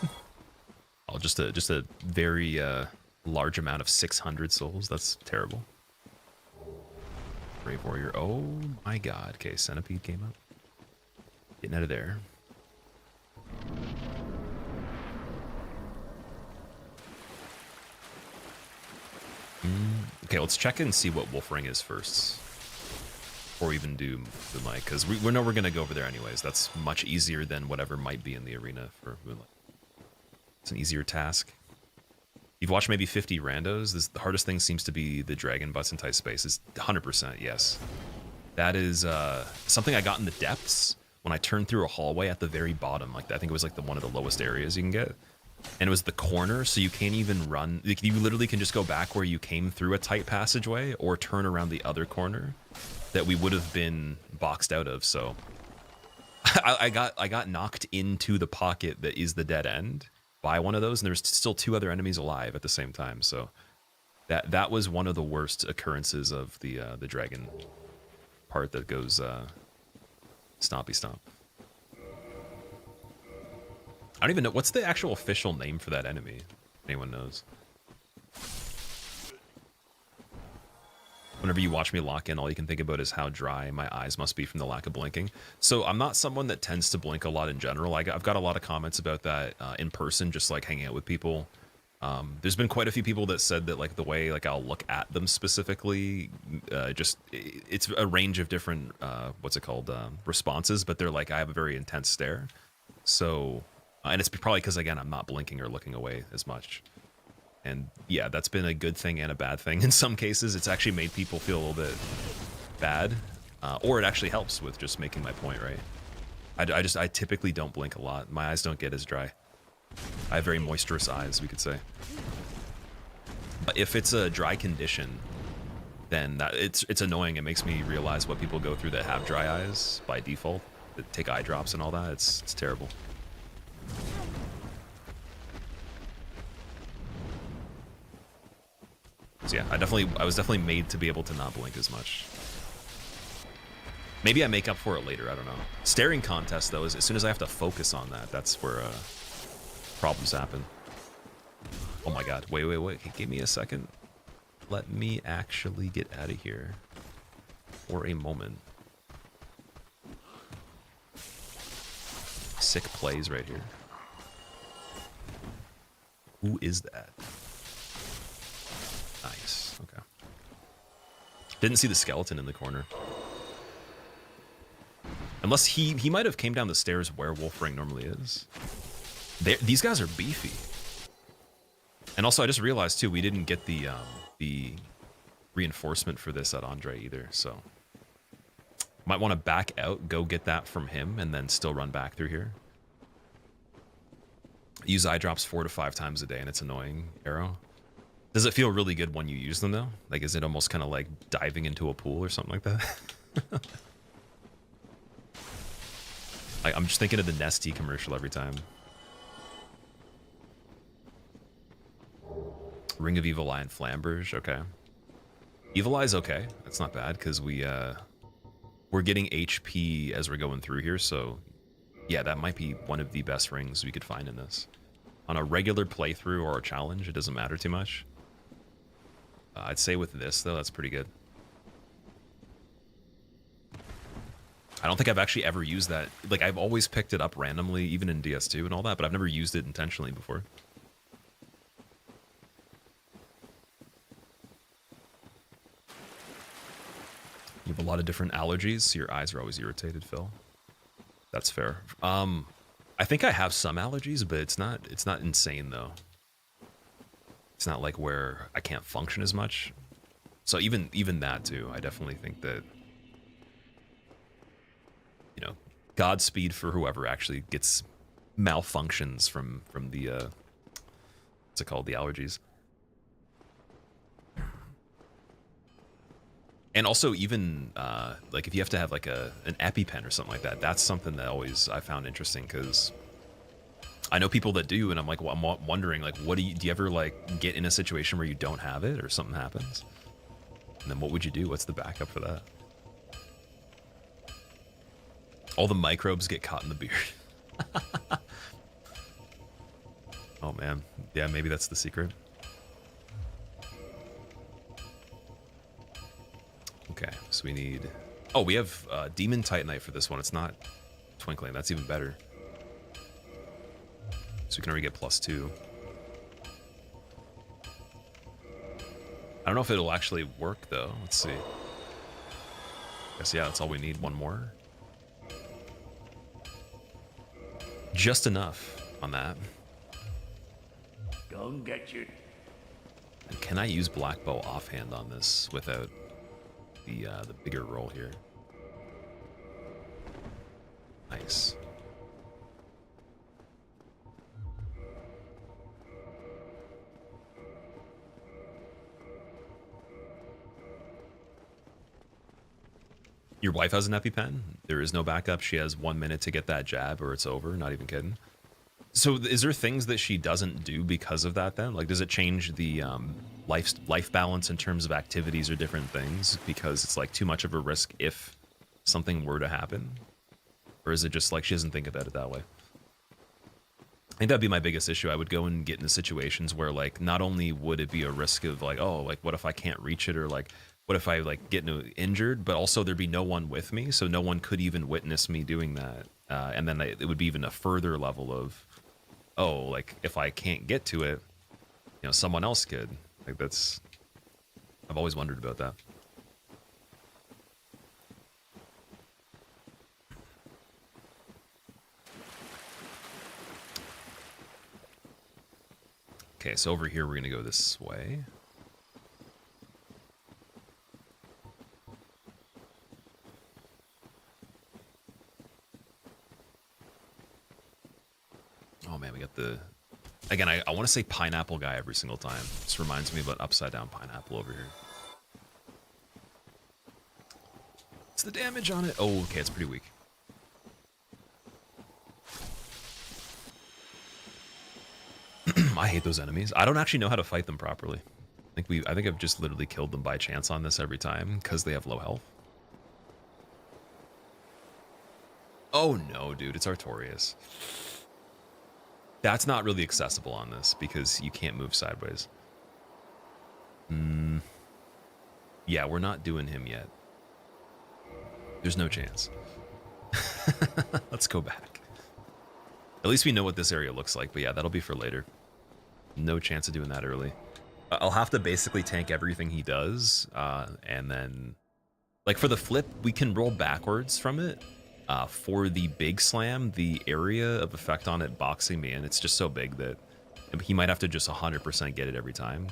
Oh, just a very large amount of 600 souls. That's terrible. Brave Warrior. Oh my god. Okay, Centipede came up. Getting out of there. Okay, let's check in and see what Wolf Ring is first. Before we even do the mic, because we know we're going to go over there anyways. That's much easier than whatever might be in the arena for Moonlight. It's an easier task. You've watched maybe 50 randos. The hardest thing seems to be the dragon butts in tight spaces. 100%, yes. That is something I got in the depths when I turned through a hallway at the very bottom. Like I think it was like one of the lowest areas you can get. And it was the corner, so you can't even run. Like, you literally can just go back where you came through a tight passageway or turn around the other corner that we would have been boxed out of. So I got knocked into the pocket that is the dead end by one of those, and there's still 2 other enemies alive at the same time. So that was one of the worst occurrences of the dragon part that goes stompy stomp. I don't even know what's the actual official name for that enemy. Anyone knows? Whenever you watch me lock in, all you can think about is how dry my eyes must be from the lack of blinking. So I'm not someone that tends to blink a lot in general. I've got a lot of comments about that in person, just like hanging out with people. There's been quite a few people that said that like the way like I'll look at them specifically, it's a range of different responses, but they're like I have a very intense stare. So and it's probably because again I'm not blinking or looking away as much. And yeah, that's been a good thing and a bad thing. In some cases, it's actually made people feel a little bit bad, or it actually helps with just making my point, right? I typically don't blink a lot. My eyes don't get as dry. I have very moisturous eyes, we could say. But if it's a dry condition, then it's annoying. It makes me realize what people go through that have dry eyes by default, that take eye drops and all that. It's terrible. So yeah, I was definitely made to be able to not blink as much. Maybe I make up for it later, I don't know. Staring contest though, is as soon as I have to focus on that, that's where problems happen. Oh my god, wait, give me a second. Let me actually get out of here for a moment. Sick plays right here. Who is that? Nice. Okay. Didn't see the skeleton in the corner. Unless he might have came down the stairs where Wolfring normally is. These guys are beefy. And also, I just realized too, we didn't get the reinforcement for this at Andre either. So might want to back out, go get that from him, and then still run back through here. Use eye drops 4 to 5 times a day, and it's annoying. Arrow. Does it feel really good when you use them though? Like, is it almost kind of like diving into a pool or something like that? Like, I'm just thinking of the Nestea commercial every time. Ring of Evil Eye and Flamberge, okay. Evil Eye's okay. That's not bad because we're getting HP as we're going through here, so yeah, that might be one of the best rings we could find in this. On a regular playthrough or a challenge, it doesn't matter too much. I'd say with this, though, that's pretty good. I don't think I've actually ever used that. Like, I've always picked it up randomly, even in DS2 and all that, but I've never used it intentionally before. You have a lot of different allergies, so your eyes are always irritated, Phil. That's fair. I think I have some allergies, but it's not insane though. It's not like where I can't function as much. So even that too, I definitely think that, you know, Godspeed for whoever actually gets malfunctions from the what's it called, the allergies. And also even like if you have to have like an EpiPen or something like that, that's something that always I found interesting because I know people that do, and I'm like, well, I'm wondering like, what do you ever like get in a situation where you don't have it or something happens? And then what would you do? What's the backup for that? All the microbes get caught in the beard. Oh man, yeah, maybe that's the secret. Okay, so we need... Oh, we have Demon Titanite for this one. It's not Twinkling. That's even better. So we can already get +2. I don't know if it'll actually work, though. Let's see. Guess, yeah, that's all we need. One more. Just enough on that. Go and get you. And can I use Black Bow offhand on this without the bigger roll here? Nice. Your wife has an EpiPen? There is no backup. She has 1 minute to get that jab or it's over. Not even kidding. So is there things that she doesn't do because of that then? Like, does it change the life balance in terms of activities or different things because it's like too much of a risk if something were to happen? Or is it just like she doesn't think about it that way? I think that'd be my biggest issue. I would go and get into situations where like not only would it be a risk of like, oh, like what if I can't reach it, or like what if I like get injured, but also there'd be no one with me, so no one could even witness me doing that. And then it would be even a further level of, oh, like if I can't get to it, you know, someone else could. Like that's, I've always wondered about that. Okay, so over here we're gonna go this way. Oh man, we got the... Again, I want to say pineapple guy every single time. This reminds me about upside down pineapple over here. What's the damage on it? Oh, okay, it's pretty weak. I hate those enemies. I don't actually know how to fight them properly. I think I've just literally killed them by chance on this every time because they have low health. Oh no, dude, it's Artorias. That's not really accessible on this because you can't move sideways. Yeah, we're not doing him yet. There's no chance. Let's go back. At least we know what this area looks like, but yeah, that'll be for later. No chance of doing that early. I'll have to basically tank everything he does, and then, like for the flip, we can roll backwards from it. For the big slam, the area of effect on it boxing me in, it's just so big that he might have to just 100% get it every time.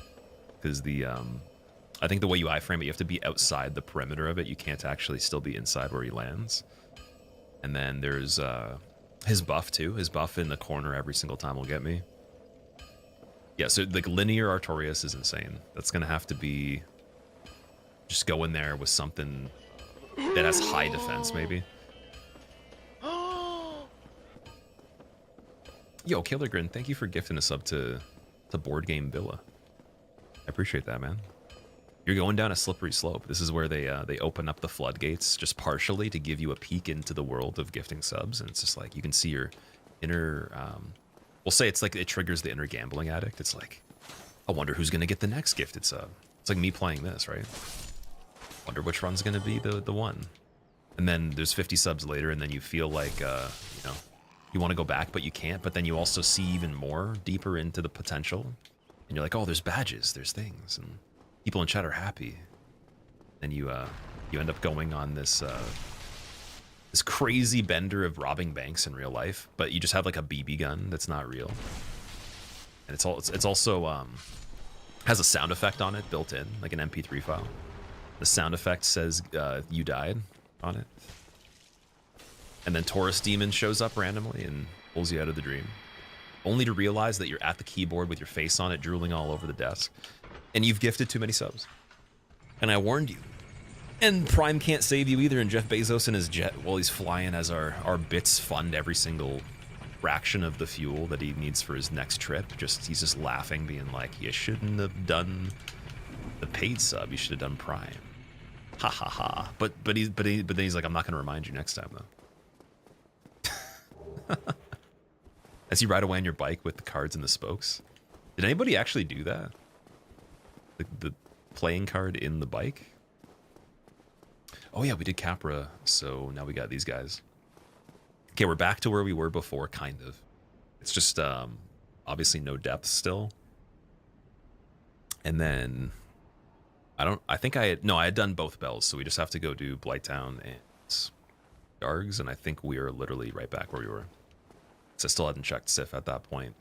Because the, I think the way you iframe it, you have to be outside the perimeter of it. You can't actually still be inside where he lands. And then there's his buff too. His buff in the corner every single time will get me. Yeah, so like linear Artorias is insane. That's gonna have to be just go in there with something that has high defense, maybe. Yo, Killer Grin, thank you for gifting a sub to Board Game Villa. I appreciate that, man. You're going down a slippery slope. This is where they open up the floodgates just partially to give you a peek into the world of gifting subs, and it's just like you can see your inner. We'll say it's like it triggers the inner gambling addict. It's like, I wonder who's gonna get the next gifted sub. It's like me playing this, right? Wonder which run's gonna be the one. And then there's 50 subs later, and then you feel like you know, you want to go back, but you can't. But then you also see even more deeper into the potential, and you're like, oh, there's badges, there's things, and people in chat are happy. And you end up going on this this crazy bender of robbing banks in real life, but you just have like a BB gun that's not real. And it's also has a sound effect on it built in, like an MP3 file. The sound effect says you died on it. And then Taurus Demon shows up randomly and pulls you out of the dream. Only to realize that you're at the keyboard with your face on it, drooling all over the desk. And you've gifted too many subs. And I warned you. And Prime can't save you either, and Jeff Bezos in his jet while he's flying as our bits fund every single fraction of the fuel that he needs for his next trip. He's just laughing, being like, you shouldn't have done the paid sub, you should have done Prime. Ha ha ha. But then he's like, I'm not gonna remind you next time though. As you ride away on your bike with the cards and the spokes. Did anybody actually do that? The playing card in the bike? Oh yeah, we did Capra, so now we got these guys. Okay, we're back to where we were before, kind of. It's just obviously no depth still. And then I think I had done both bells, so we just have to go do Blighttown and Dargs, and I think we are literally right back where we were. So I still hadn't checked Sif at that point.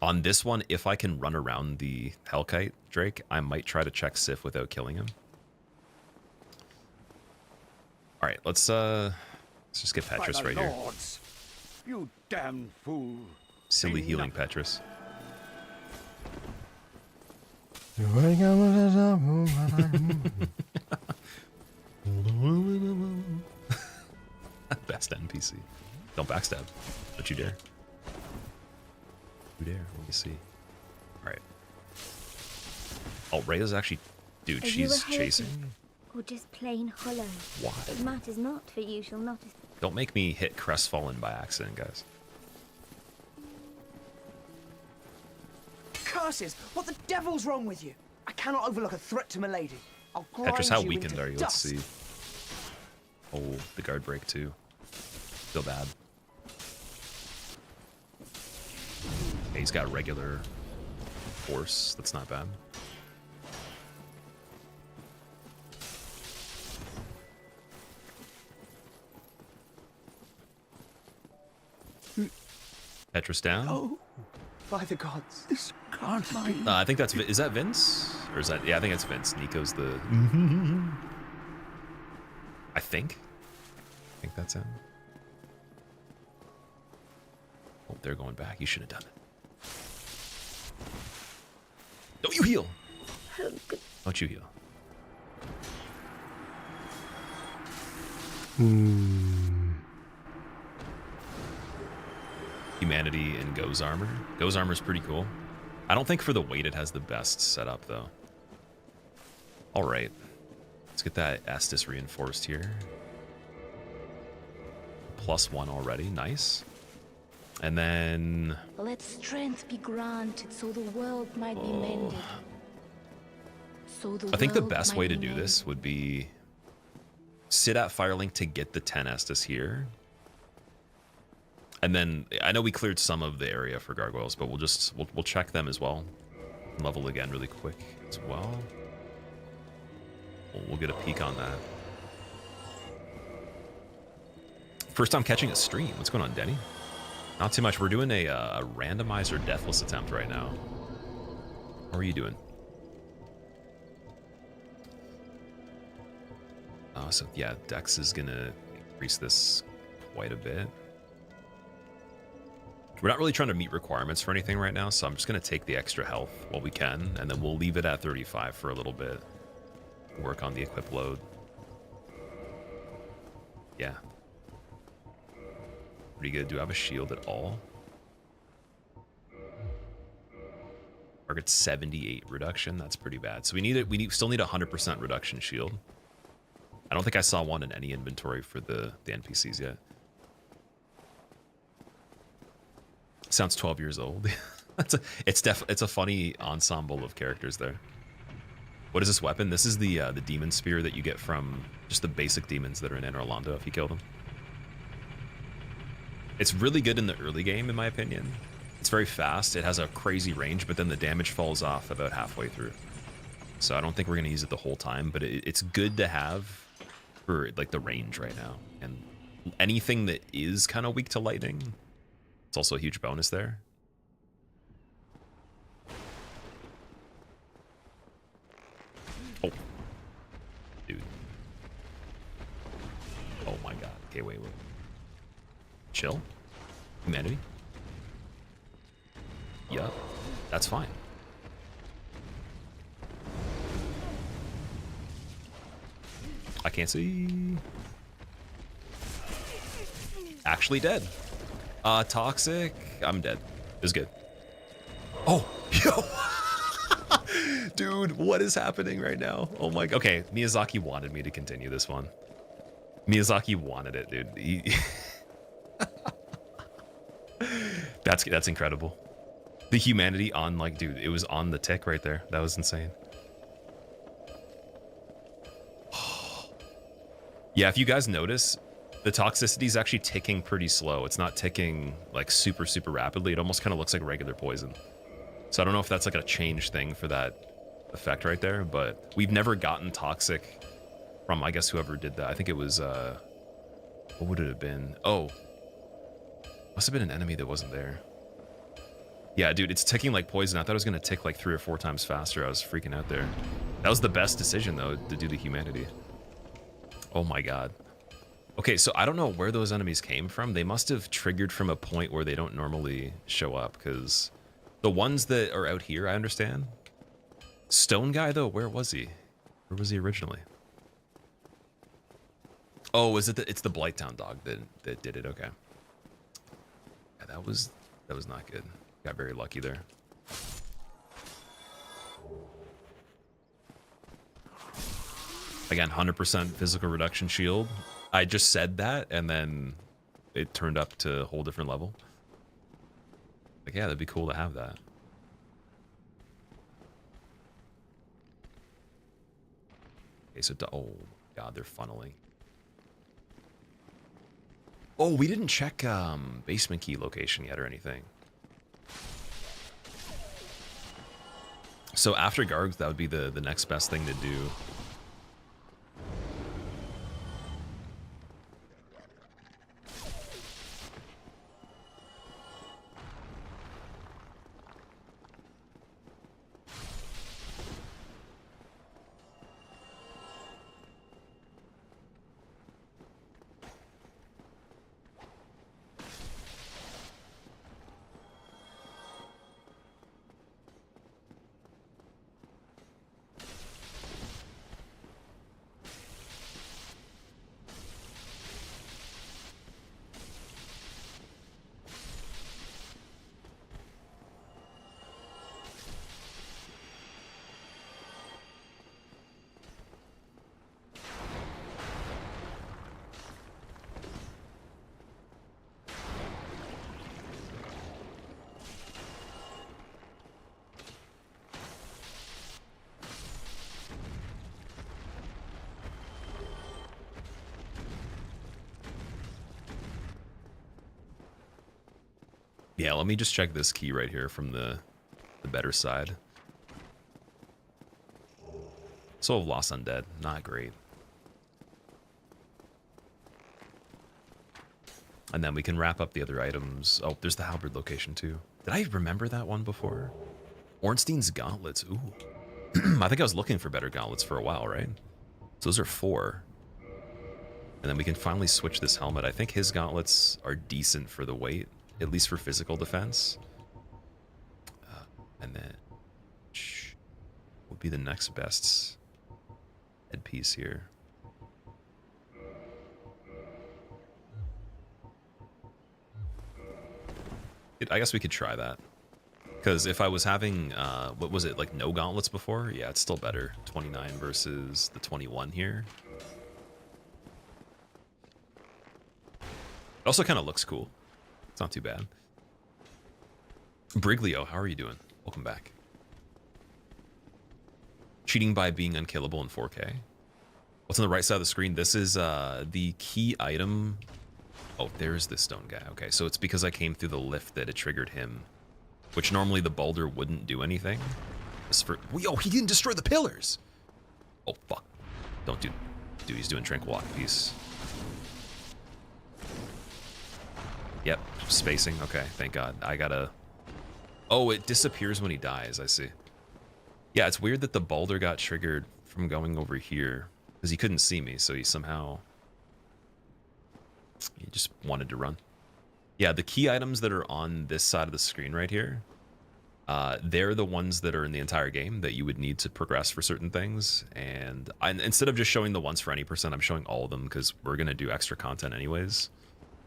On this one, if I can run around the Hellkite Drake, I might try to check Sif without killing him. All right, let's just get Petrus right here. You damn fool. Silly healing Petrus. Best NPC. Don't backstab. Don't you dare. You dare. Let me see. All right. Oh, Rhea's actually... Dude, she's chasing. Or just plain hollow. Why? It matters not, for you shall not... Don't make me hit Crestfallen by accident, guys. Curses! What the devil's wrong with you? I cannot overlook a threat to my lady. I'll grind Petrus, how you weakened into are you? Let's dust. see. Oh, the guard break too. Feel bad. Okay, he's got regular force. That's not bad. Petrus down. Oh, by the gods. This can't be. I think that's... Is that Vince? Or is that... Yeah, I think it's Vince. Nico's the... I think that's him. Oh, they're going back. You should have done it. Don't you heal. Don't you heal. Humanity and Go's armor. Go's armor is pretty cool. I don't think for the weight it has the best setup though. All right, let's get that Estus reinforced here. +1 already, nice. And then Let strength be granted so the world might be mended. So the I think the world best might way to be do mended. this would be sit at Firelink to get the 10 Estus here. And then I know we cleared some of the area for gargoyles, but we'll check them as well. Level again really quick as well. We'll get a peek on that. First time catching a stream. What's going on, Denny? Not too much. We're doing a randomizer deathless attempt right now. How are you doing? So yeah, Dex is gonna increase this quite a bit. We're not really trying to meet requirements for anything right now, so I'm just gonna take the extra health while we can, and then we'll leave it at 35 for a little bit. Work on the equip load. Yeah. Pretty good. Do I have a shield at all? Target 78 reduction. That's pretty bad. So we need it. We still need 100% reduction shield. I don't think I saw one in any inventory for the NPCs yet. Sounds 12 years old. It's a funny ensemble of characters there. What is this weapon? This is the demon spear that you get from just the basic demons that are in Anor Londo if you kill them. It's really good in the early game, in my opinion. It's very fast. It has a crazy range, but then the damage falls off about halfway through. So I don't think we're going to use it the whole time, but it's good to have for like the range right now. And anything that is kind of weak to lightning, it's also a huge bonus there. Oh. Dude. Oh my god. Okay, wait. Chill. Humanity. Yup. That's fine. I can't see. Actually dead. Toxic. I'm dead. It was good. Oh, yo. Dude, what is happening right now? Oh my. Okay, Miyazaki wanted me to continue this one. Miyazaki wanted it, dude. That's incredible. The humanity on, like, dude, it was on the tick right there. That was insane. Yeah, if you guys notice, the toxicity is actually ticking pretty slow. It's not ticking like super rapidly. It almost kind of looks like regular poison. So I don't know if that's like a change thing for that effect right there, but we've never gotten toxic from, I guess, whoever did that. I think it was what would it have been? Oh, must have been an enemy that wasn't there. Yeah, dude, it's ticking like poison. I thought it was gonna tick like 3 or 4 times faster. I was freaking out there. That was the best decision though, to do the humanity. Oh my god. Okay, so I don't know where those enemies came from. They must have triggered from a point where they don't normally show up, because the ones that are out here, I understand. Stone guy, though, where was he? Where was he originally? Oh, is it it's the Blighttown dog that did it? Okay. Yeah, that was not good. Got very lucky there. Again, 100% physical reduction shield. I just said that, and then it turned up to a whole different level. Like, yeah, that'd be cool to have that. Okay, so, oh, God, they're funneling. Oh, we didn't check basement key location yet or anything. So after Gargs, that would be the next best thing to do. Yeah, let me just check this key right here from the better side. Soul of Lost Undead, not great. And then we can wrap up the other items. Oh, there's the halberd location too. Did I remember that one before? Ornstein's gauntlets. Ooh. I think I was looking for better gauntlets for a while, right? So those are 4. And then we can finally switch this helmet. I think his gauntlets are decent for the weight, at least for physical defense. And then would be the next best headpiece here. I guess we could try that. Because if I was having, what was it, like no gauntlets before? Yeah, it's still better. 29 versus the 21 here. It also kind of looks cool. It's not too bad. Briglio, how are you doing? Welcome back. Cheating by being unkillable in 4K. What's on the right side of the screen? This is the key item. Oh, there's this stone guy. Okay, so it's because I came through the lift that it triggered him, which normally the boulder wouldn't do anything. Oh, he didn't destroy the pillars. Oh, fuck. Don't do... Dude, he's doing Tranquil Walk Piece. Yep, spacing. Okay, thank God. I gotta... Oh, it disappears when he dies, I see. Yeah, it's weird that the boulder got triggered from going over here, because he couldn't see me, so he somehow... He just wanted to run. Yeah, the key items that are on this side of the screen right here, they're the ones that are in the entire game that you would need to progress for certain things. And instead of just showing the ones for any percent, I'm showing all of them because we're going to do extra content anyways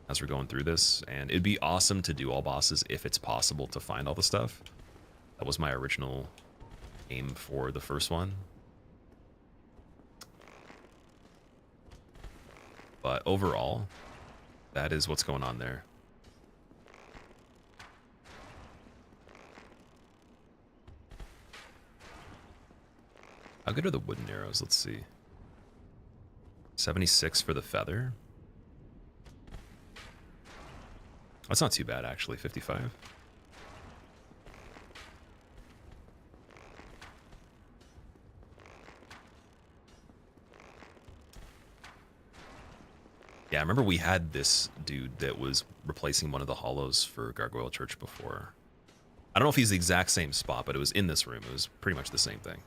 as we're going through this. And it'd be awesome to do all bosses if it's possible to find all the stuff. That was my original aim for the first one. But overall, that is what's going on there. How good are the wooden arrows? Let's see. 76 for the feather. That's not too bad, actually. 55. Yeah, I remember we had this dude that was replacing one of the hollows for Gargoyle Church before. I don't know if he's the exact same spot, but it was in this room. It was pretty much the same thing.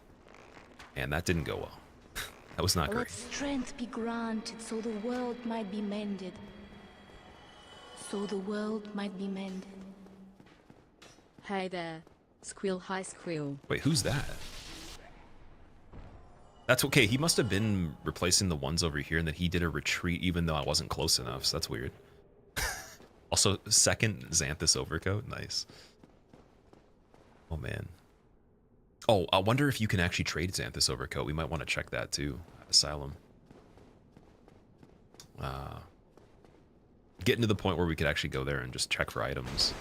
And that didn't go well. That was not great. Let strength be granted so the world might be mended. So the world might be mended. Hey there, Squill, hi Squill. Wait, who's that? That's okay. He must have been replacing the ones over here and that he did a retreat even though I wasn't close enough. So that's weird. Also, second Xanthus overcoat. Nice. Oh, man. Oh, I wonder if you can actually trade Xanthus overcoat. We might want to check that too at Asylum. Getting to the point where we could actually go there and just check for items.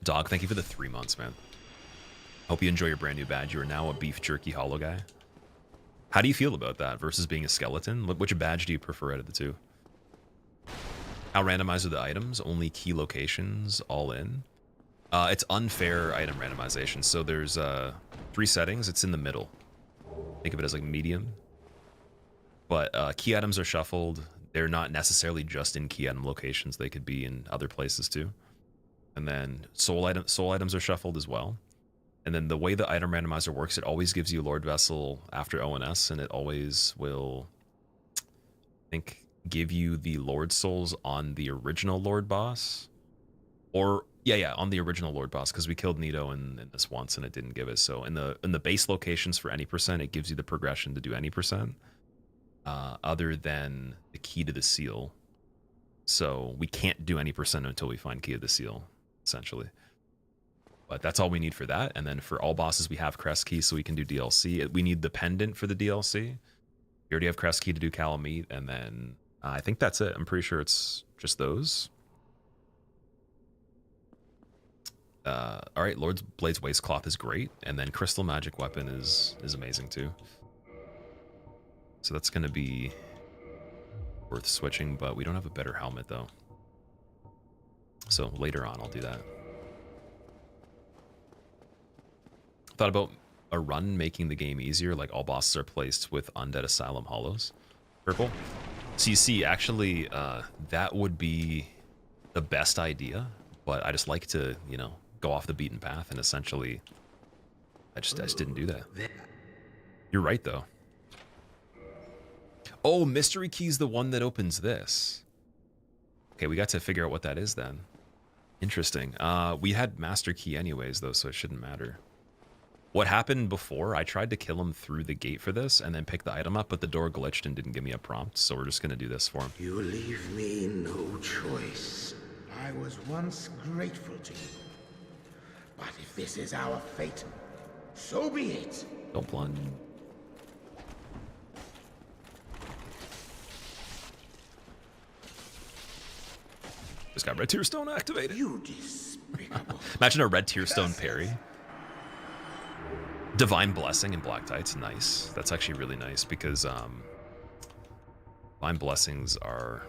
Dog, thank you for the 3 months, man. Hope you enjoy your brand new badge. You are now a beef jerky hollow guy. How do you feel about that versus being a skeleton? Which badge do you prefer out of the two? How randomized are the items? Only key locations, all in. It's unfair item randomization. So there's 3 settings. It's in the middle. Think of it as like medium. But key items are shuffled. They're not necessarily just in key item locations. They could be in other places too. And then soul items are shuffled as well. And then the way the item randomizer works, it always gives you Lord Vessel after ONS, and it always will, I think, give you the Lord Souls on the original Lord boss. Or yeah, on the original Lord boss, because we killed Nito in this once and it didn't give us. So in the base locations for any percent, it gives you the progression to do any percent, other than the key to the seal. So we can't do any percent until we find key to the seal, essentially. But that's all we need for that. And then for all bosses, we have Crest Key, so we can do DLC. We need the pendant for the DLC. We already have Crest Key to do Calamity, and then I think that's it. I'm pretty sure it's just those. All right, Lord's Blade's Waistcloth is great, and then Crystal Magic Weapon is amazing too. So that's going to be worth switching, but we don't have a better helmet though. So later on, I'll do that. Thought about a run making the game easier, like all bosses are placed with Undead Asylum hollows. Purple. So you see, actually, that would be the best idea, but I just like to, you know, go off the beaten path, and essentially, I just didn't do that. You're right, though. Oh, Mystery Key's the one that opens this. Okay, we got to figure out what that is then. Interesting. We had Master Key anyways, though, so it shouldn't matter. What happened before, I tried to kill him through the gate for this and then pick the item up, but the door glitched and didn't give me a prompt, so we're just going to do this for him. You leave me no choice. I was once grateful to you. But if this is our fate, so be it. Don't plunge. Just got Red Tear Stone activated. You despicable. Imagine a Red Tear Stone parry. Divine Blessing and Black Tide's nice. That's actually really nice because Divine Blessings are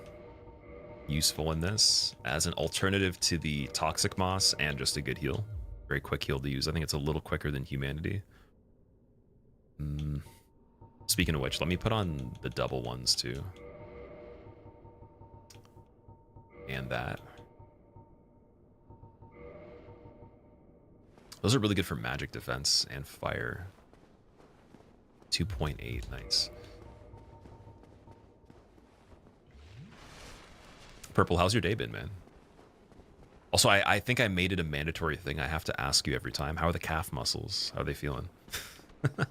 useful in this as an alternative to the Toxic Moss and just a good heal. Very quick heal to use. I think it's a little quicker than Humanity. Speaking of which, let me put on the double ones too. And that. Those are really good for magic defense and fire. 2.8, nice. Purple, how's your day been, man? Also, I think I made it a mandatory thing. I have to ask you every time. How are the calf muscles? How are they feeling? Is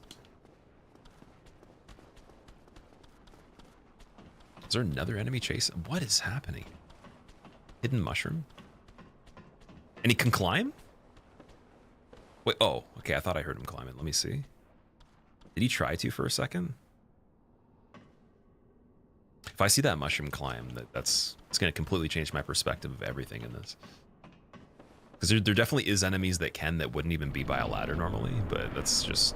there another enemy chasing? What is happening? Hidden mushroom? And he can climb? Wait, oh, okay, I thought I heard him climbing. Let me see. Did he try to for a second? If I see that mushroom climb, it's going to completely change my perspective of everything in this. Because there definitely is enemies that wouldn't even be by a ladder normally, but that's just...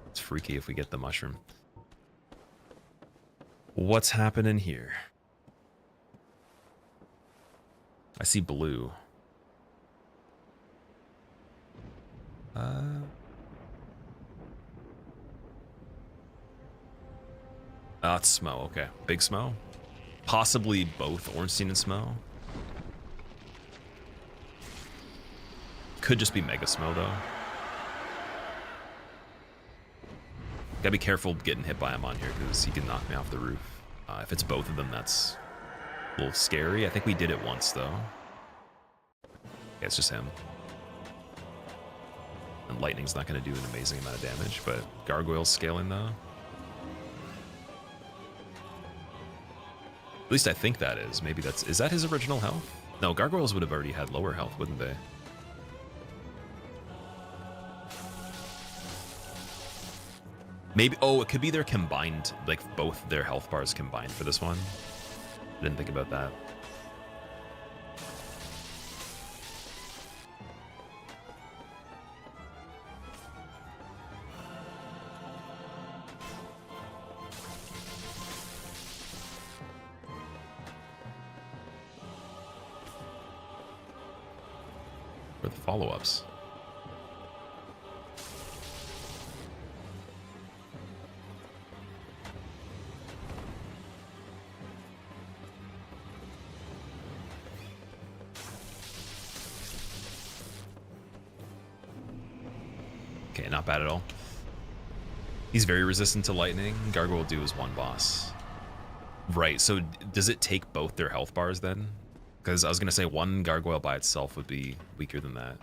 It's freaky if we get the mushroom. What's happening here? I see blue. It's Smo, okay. Big Smo? Possibly both Ornstein and Smo. Could just be Mega Smo, though. Gotta be careful getting hit by him on here, because he can knock me off the roof. If it's both of them, that's a little scary. I think we did it once, though. Yeah, it's just him. And lightning's not going to do an amazing amount of damage, but Gargoyle's scaling, though. At least I think that is. Maybe that's... Is that his original health? No, Gargoyles would have already had lower health, wouldn't they? Maybe... Oh, it could be their combined... Like, both their health bars combined for this one. I didn't think about that. For the follow-ups. Okay, not bad at all. He's very resistant to lightning. Gargoyle will do his one boss. Right, so does it take both their health bars then? Because I was going to say one gargoyle by itself would be weaker than that.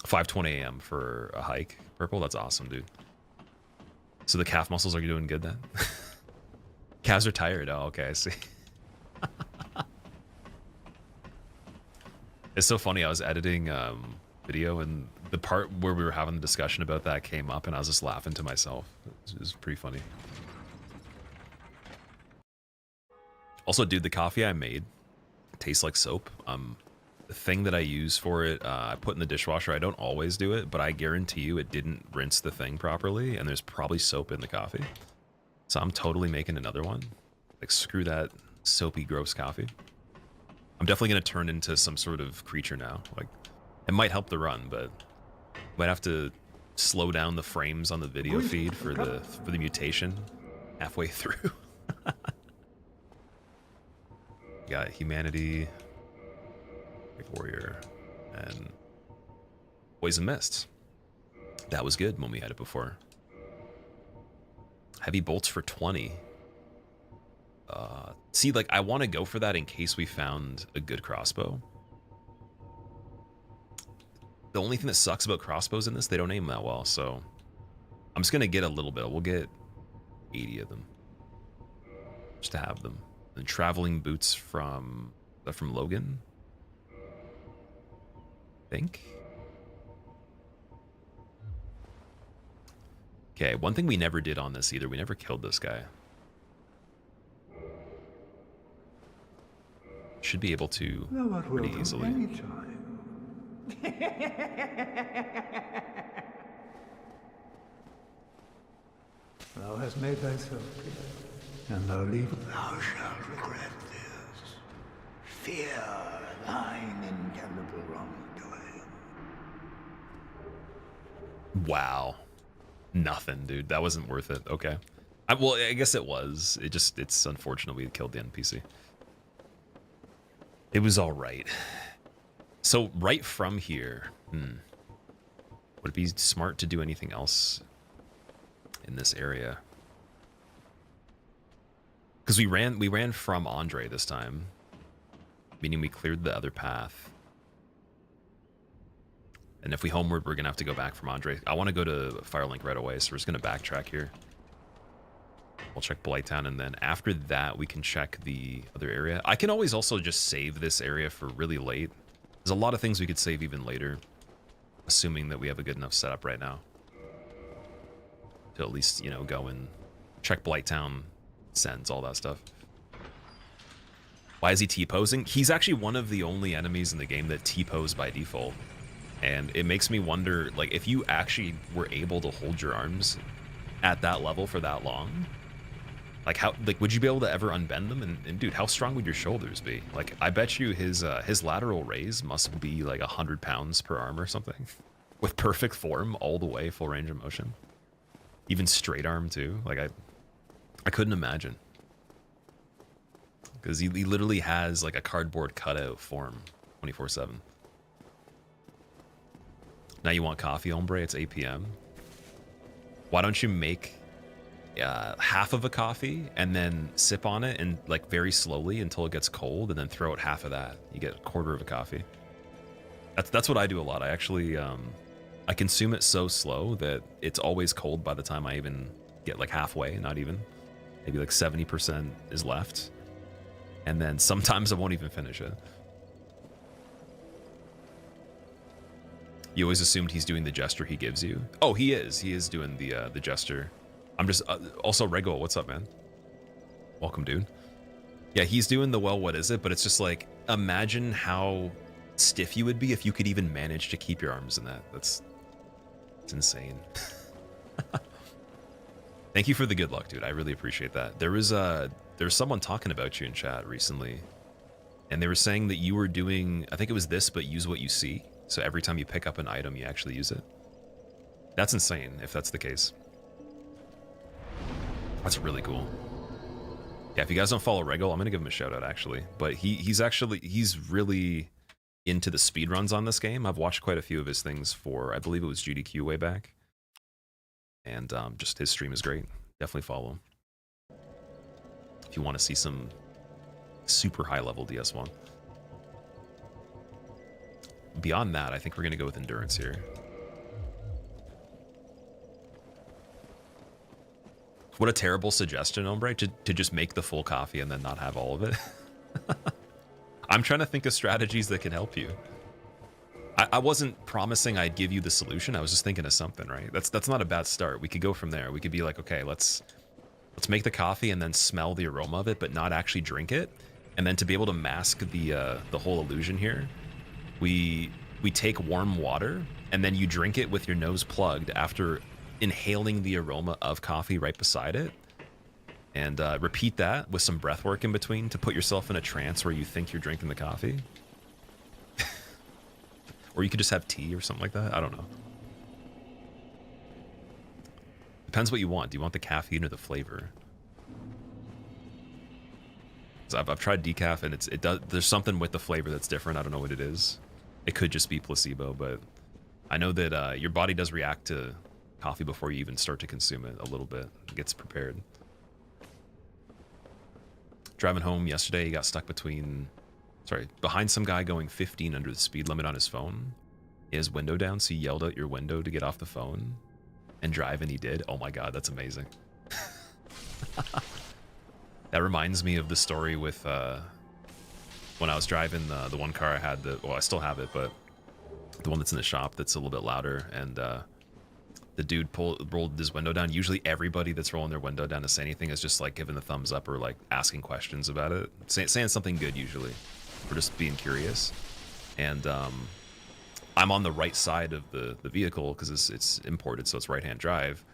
$5:20 a.m. for a hike. Purple, that's awesome, dude. So the calf muscles are doing good then? Calves are tired. Oh, okay, I see. It's so funny. I was editing video and the part where we were having the discussion about that came up and I was just laughing to myself. It was pretty funny. Also, dude, the coffee I made tastes like soap. thing that I use for it, I put in the dishwasher. I don't always do it, but I guarantee you it didn't rinse the thing properly, and there's probably soap in the coffee. So I'm totally making another one. Like, screw that soapy, gross coffee. I'm definitely going to turn into some sort of creature now. Like, it might help the run, but might have to slow down the frames on the video feed for the mutation halfway through. Got humanity, warrior, and poison mist. That was good when we had it before. Heavy bolts for 20. See, like, I want to go for that in case we found a good crossbow. The only thing that sucks about crossbows in this, they don't aim that well, so I'm just gonna get a little bit. We'll get 80 of them just to have them. And traveling boots from Logan, I think. Okay, one thing we never did on this either, we never killed this guy. Should be able to pretty easily. Thou hast made thyself clear, and thou leave. Thou shalt regret this. Fear thine indelible wrongdoing. Wow. Nothing, dude. That wasn't worth it. Okay. Well, I guess it was. It's unfortunate we killed the NPC. It was all right. So right from here, would it be smart to do anything else in this area? Because we ran from Andre this time, meaning we cleared the other path. And if we homeward, we're gonna have to go back from Andre. I want to go to Firelink right away, so we're just gonna backtrack here. We'll check Blighttown, and then after that, we can check the other area. I can always also just save this area for really late. There's a lot of things we could save even later, assuming that we have a good enough setup right now to at least, you know, go and check Blighttown, sends, all that stuff. Why is he T-posing? He's actually one of the only enemies in the game that T-pose by default. And it makes me wonder, like, if you actually were able to hold your arms at that level for that long, like, how, like, would you be able to ever unbend them? And dude, how strong would your shoulders be? Like, I bet you his lateral raise must be like 100 pounds per arm or something, with perfect form all the way, full range of motion, even straight arm too. Like, I couldn't imagine, because he literally has like a cardboard cutout form, 24/7. Now you want coffee, hombre? It's 8 p.m. Why don't you make half of a coffee and then sip on it and like very slowly until it gets cold, and then throw out half of that? You get a quarter of a coffee. That's what I do a lot. I actually I consume it so slow that it's always cold by the time I even get like halfway. Not even, maybe like 70% is left, and then sometimes I won't even finish it. You always assumed he's doing the gesture he gives you. Oh, he is. He is doing the gesture. I'm just also Rego. What's up, man? Welcome, dude. Yeah, he's doing the well. What is it? But it's just like, imagine how stiff you would be if you could even manage to keep your arms in that. It's insane. Thank you for the good luck, dude. I really appreciate that. There's someone talking about you in chat recently, and they were saying that you were doing, I think it was this, but use what you see. So every time you pick up an item, you actually use it. That's insane, if that's the case. That's really cool. Yeah, if you guys don't follow Regal, I'm gonna give him a shout out actually. But he's really into the speedruns on this game. I've watched quite a few of his things for, I believe it was GDQ way back. And just his stream is great. Definitely follow him if you want to see some super high level DS1. Beyond that, I think we're going to go with endurance here. What a terrible suggestion, Ombre, to just make the full coffee and then not have all of it. I'm trying to think of strategies that can help you. I wasn't promising I'd give you the solution. I was just thinking of something, right? That's not a bad start. We could go from there. We could be like, okay, let's make the coffee and then smell the aroma of it, but not actually drink it. And then to be able to mask the whole illusion here, We take warm water and then you drink it with your nose plugged after inhaling the aroma of coffee right beside it. And repeat that with some breath work in between to put yourself in a trance where you think you're drinking the coffee. Or you could just have tea or something like that. I don't know. Depends what you want. Do you want the caffeine or the flavor? So I've tried decaf and it does. There's something with the flavor that's different. I don't know what it is. It could just be placebo, but I know that your body does react to coffee before you even start to consume it a little bit. It gets prepared. Driving home yesterday, he got stuck behind some guy going 15 under the speed limit on his phone. He has window down, so he yelled out your window to get off the phone and drive, and he did. Oh my god, that's amazing. That reminds me of the story with when I was driving the one car I had, well, I still have it, but the one that's in the shop that's a little bit louder, and the dude rolled his window down. Usually everybody that's rolling their window down to say anything is just like giving the thumbs up or like asking questions about it, saying something good usually, or just being curious. And I'm on the right side of the vehicle because it's imported, so it's right-hand drive.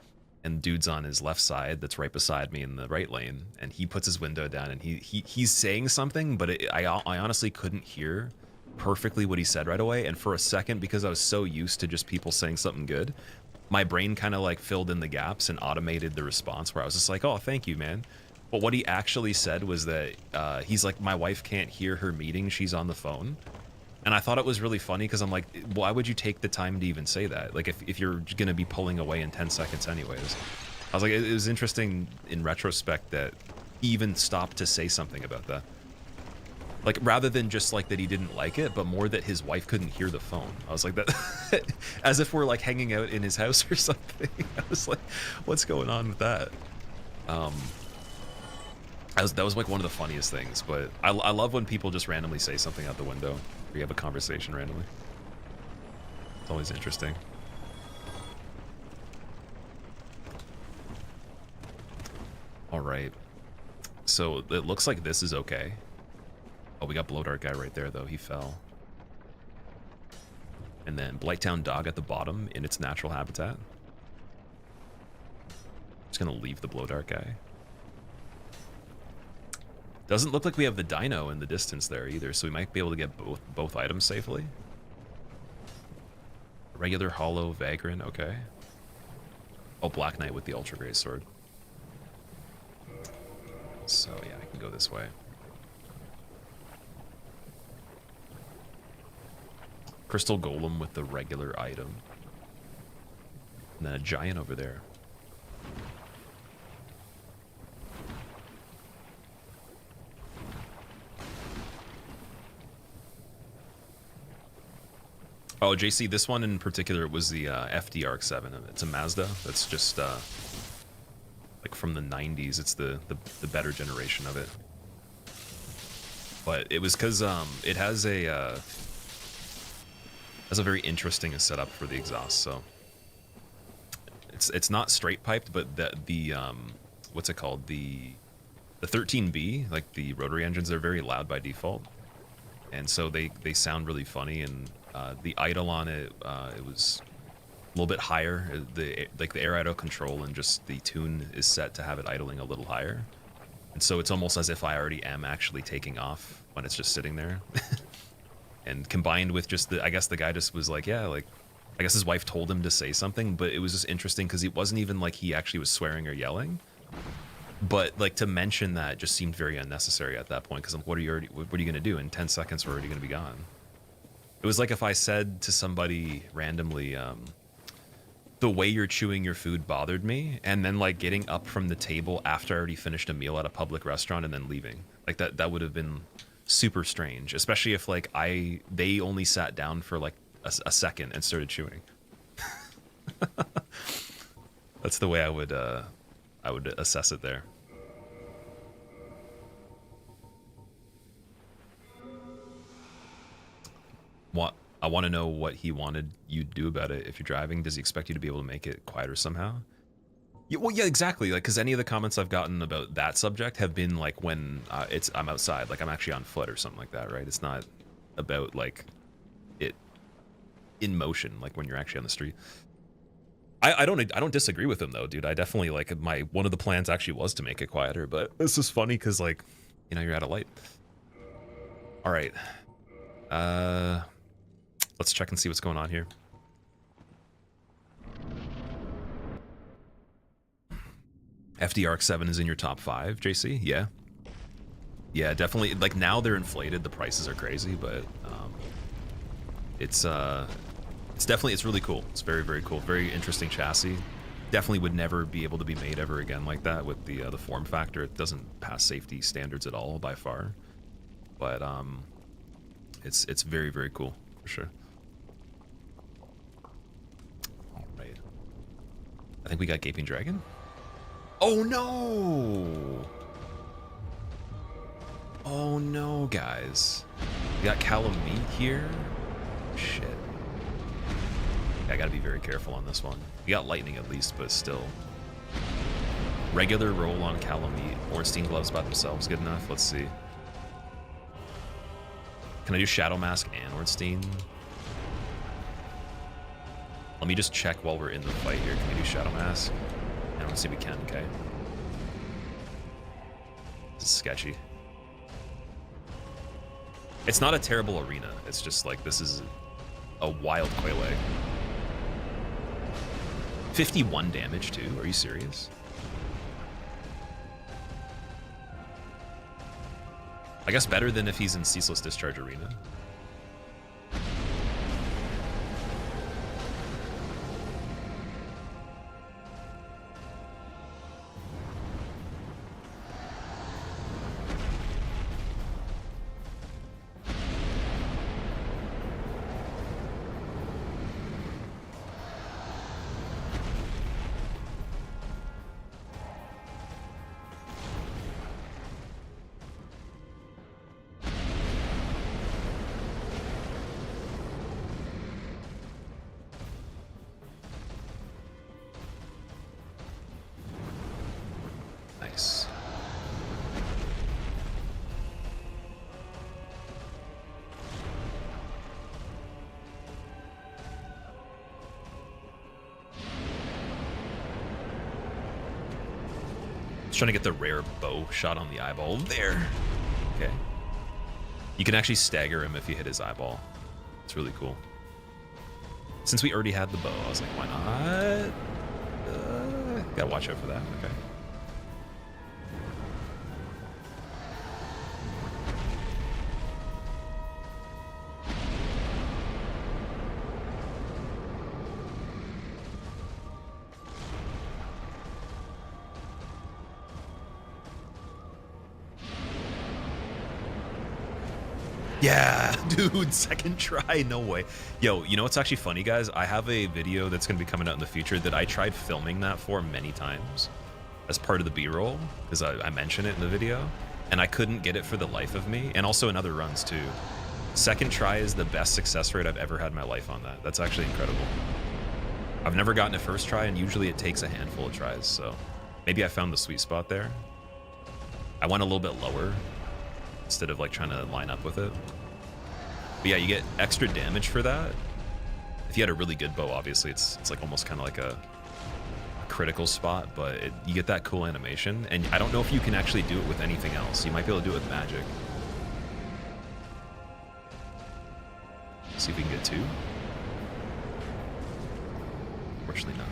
And dude's on his left side that's right beside me in the right lane, and he puts his window down and he's saying something, but I honestly couldn't hear perfectly what he said right away. And for a second, because I was so used to just people saying something good, my brain kind of like filled in the gaps and automated the response where I was just like, oh, thank you, man. But what he actually said was that he's like, my wife can't hear her meeting, she's on the phone. And I thought it was really funny because I'm like, why would you take the time to even say that? Like, if you're going to be pulling away in 10 seconds anyways. I was like, it was interesting in retrospect that he even stopped to say something about that. Like, rather than just like that he didn't like it, but more that his wife couldn't hear the phone. I was like, that as if we're like hanging out in his house or something. I was like, what's going on with that? That was like one of the funniest things, but I love when people just randomly say something out the window, or you have a conversation randomly. It's always interesting. All right, so it looks like this is okay. Oh, we got Blow Dart guy right there though, he fell. And then Blighttown dog at the bottom in its natural habitat. Just gonna leave the Blow Dart guy. Doesn't look like we have the dino in the distance there either, so we might be able to get both items safely. Regular hollow Vagrant, okay. Oh, Black Knight with the Ultra Great Sword. So yeah, I can go this way. Crystal Golem with the regular item. And then a giant over there. Oh, JC, this one in particular was the FD-ARC-7. It's a Mazda. That's just like from the 90s. It's the better generation of it. But it was because it has a very interesting setup for the exhaust. So it's not straight piped, but the what's it called, the 13B, like the rotary engines, they're very loud by default, and so they sound really funny. And the idle on it, it was a little bit higher. The air idle control and just the tune is set to have it idling a little higher, and so it's almost as if I already am actually taking off when it's just sitting there. And combined with just I guess the guy just was like, yeah, like, I guess his wife told him to say something, but it was just interesting because it wasn't even like he actually was swearing or yelling. But like to mention that just seemed very unnecessary at that point, because what are you gonna do? In 10 seconds we're already gonna be gone. It was like if I said to somebody randomly, the way you're chewing your food bothered me, and then like getting up from the table after I already finished a meal at a public restaurant and then leaving. Like that would have been super strange, especially if like they only sat down for like a second and started chewing. That's the way I would assess it there. I want to know what he wanted you to do about it if you're driving. Does he expect you to be able to make it quieter somehow? Yeah, well, yeah, exactly. Like, because any of the comments I've gotten about that subject have been like when I'm outside, like I'm actually on foot or something like that, right? It's not about like in motion, like when you're actually on the street. I don't disagree with him though, dude. I definitely like one of the plans actually was to make it quieter, but this is funny because like, you know, you're out of light. All right, let's check and see what's going on here. FDRX7 is in your top 5, JC? Yeah. Yeah, definitely. Like now they're inflated. The prices are crazy, but it's definitely, it's really cool. It's very, very cool. Very interesting chassis. Definitely would never be able to be made ever again like that with the form factor. It doesn't pass safety standards at all by far. But it's very, very cool for sure. All right. I think we got Gaping Dragon. Oh no! Oh no, guys. We got Calamity here. Shit. I gotta be very careful on this one. We got lightning at least, but still. Regular roll on Calamity. Ornstein gloves by themselves good enough? Let's see. Can I do Shadow Mask and Ornstein? Let me just check while we're in the fight here. Can we do Shadow Mask? I want to see if we can, okay? This is sketchy. It's not a terrible arena. It's just like, this is a wild Quayle. 51 damage too? Are you serious? I guess better than if he's in Ceaseless Discharge Arena. Nice. Just trying to get the rare bow shot on the eyeball there. Okay. You can actually stagger him if you hit his eyeball. It's really cool. Since we already had the bow, I was like, why not? Gotta watch out for that. Okay. Yeah, dude, second try, no way. Yo, you know what's actually funny, guys? I have a video that's going to be coming out in the future that I tried filming that for many times as part of the B-roll, because I mention it in the video, and I couldn't get it for the life of me, and also in other runs too. Second try is the best success rate I've ever had in my life on that. That's actually incredible. I've never gotten a first try, and usually it takes a handful of tries, so maybe I found the sweet spot there. I went a little bit lower instead of like trying to line up with it. But yeah, you get extra damage for that. If you had a really good bow, obviously it's like almost kind of like a critical spot, but you get that cool animation. And I don't know if you can actually do it with anything else. You might be able to do it with magic. See if we can get 2. Fortunately not.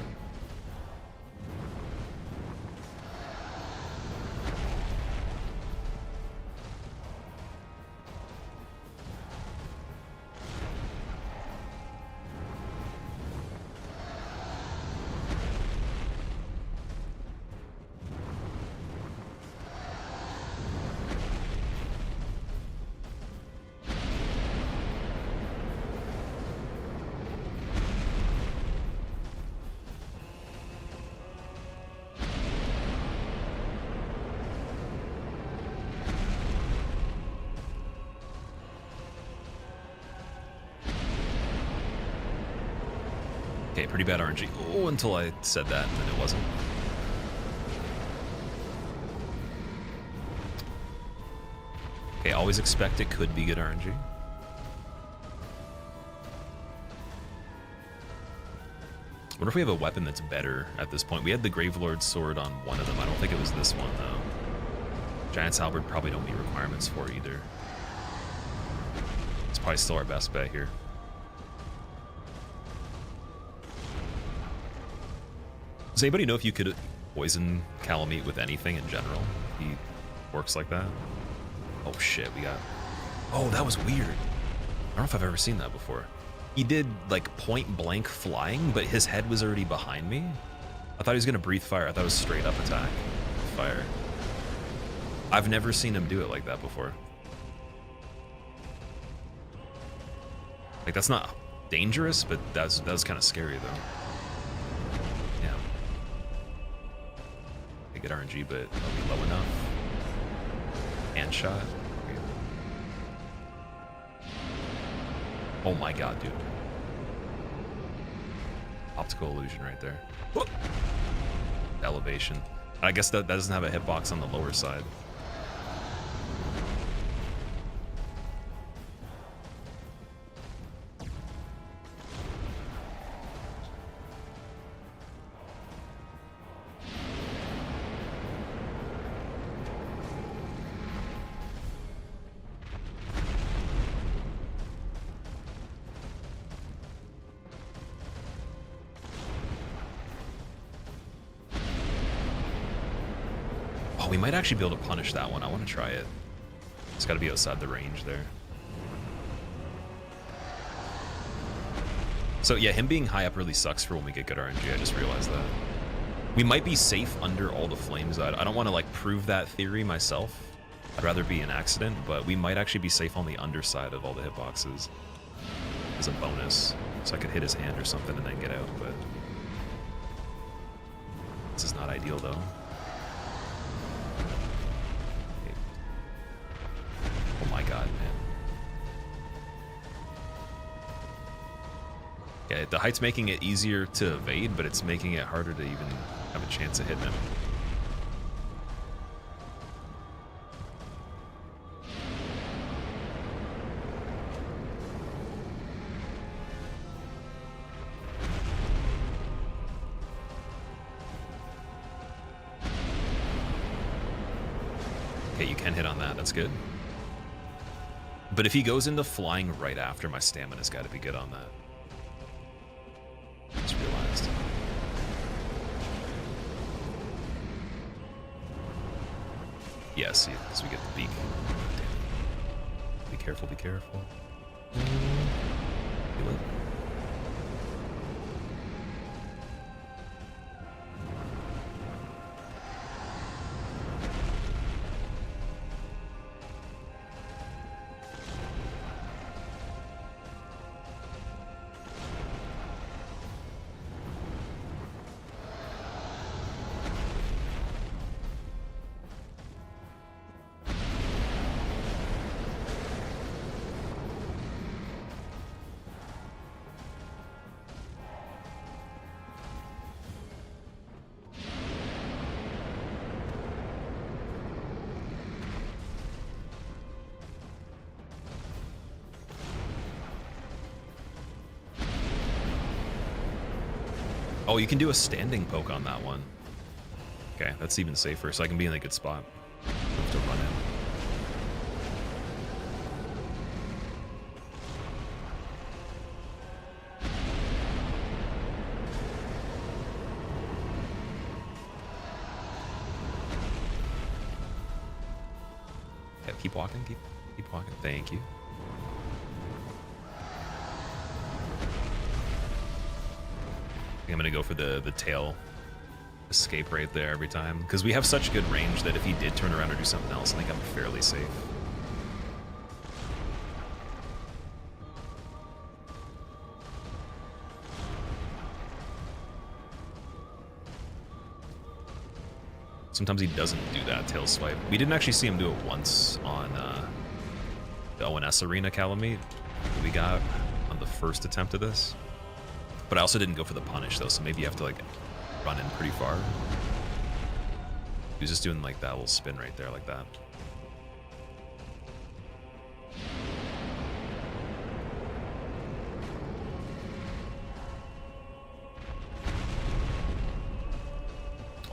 Okay, pretty bad RNG. Oh, until I said that, and then it wasn't. Okay, always expect it could be good RNG. What if we have a weapon that's better at this point? We had the Gravelord's sword on one of them. I don't think it was this one, though. Giant's Halberd probably don't meet requirements for either. It's probably still our best bet here. Does anybody know if you could poison Calamity with anything in general? He works like that? Oh shit, we got... Oh, that was weird. I don't know if I've ever seen that before. He did, like, point blank flying, but his head was already behind me. I thought he was gonna breathe fire. I thought it was straight up attack with fire. I've never seen him do it like that before. Like, that's not dangerous, but that was kind of scary, though. Yeah. I get RNG, but are we low enough? Hand shot. Oh my god, dude. Optical illusion right there. Whoop. Elevation. I guess that doesn't have a hitbox on the lower side. Oh, we might actually be able to punish that one. I want to try it. It's got to be outside the range there. So yeah, him being high up really sucks for when we get good RNG. I just realized that. We might be safe under all the flames. I don't want to like prove that theory myself. I'd rather be an accident, but we might actually be safe on the underside of all the hitboxes as a bonus. So I could hit his hand or something and then get out, but this is not ideal though. Oh my god, man. Yeah, the height's making it easier to evade, but it's making it harder to even have a chance of hitting him. Okay, you can hit on that. That's good. But if he goes into flying right after, my stamina's got to be good on that. Just realized. Yeah, see, because we get the beak. Damn it. Be careful, be careful. Feel it. Oh, you can do a standing poke on that one. Okay, that's even safer, so I can be in a good spot. I have to run in. Yeah, keep walking, keep walking. Thank you. I'm gonna go for the tail escape right there every time, because we have such good range that if he did turn around or do something else, I think I'm fairly safe. Sometimes he doesn't do that tail swipe. We didn't actually see him do it once on the ONS Arena Calamity that we got on the first attempt of this. But I also didn't go for the punish though, so maybe you have to like run in pretty far. He was just doing like that little spin right there like that.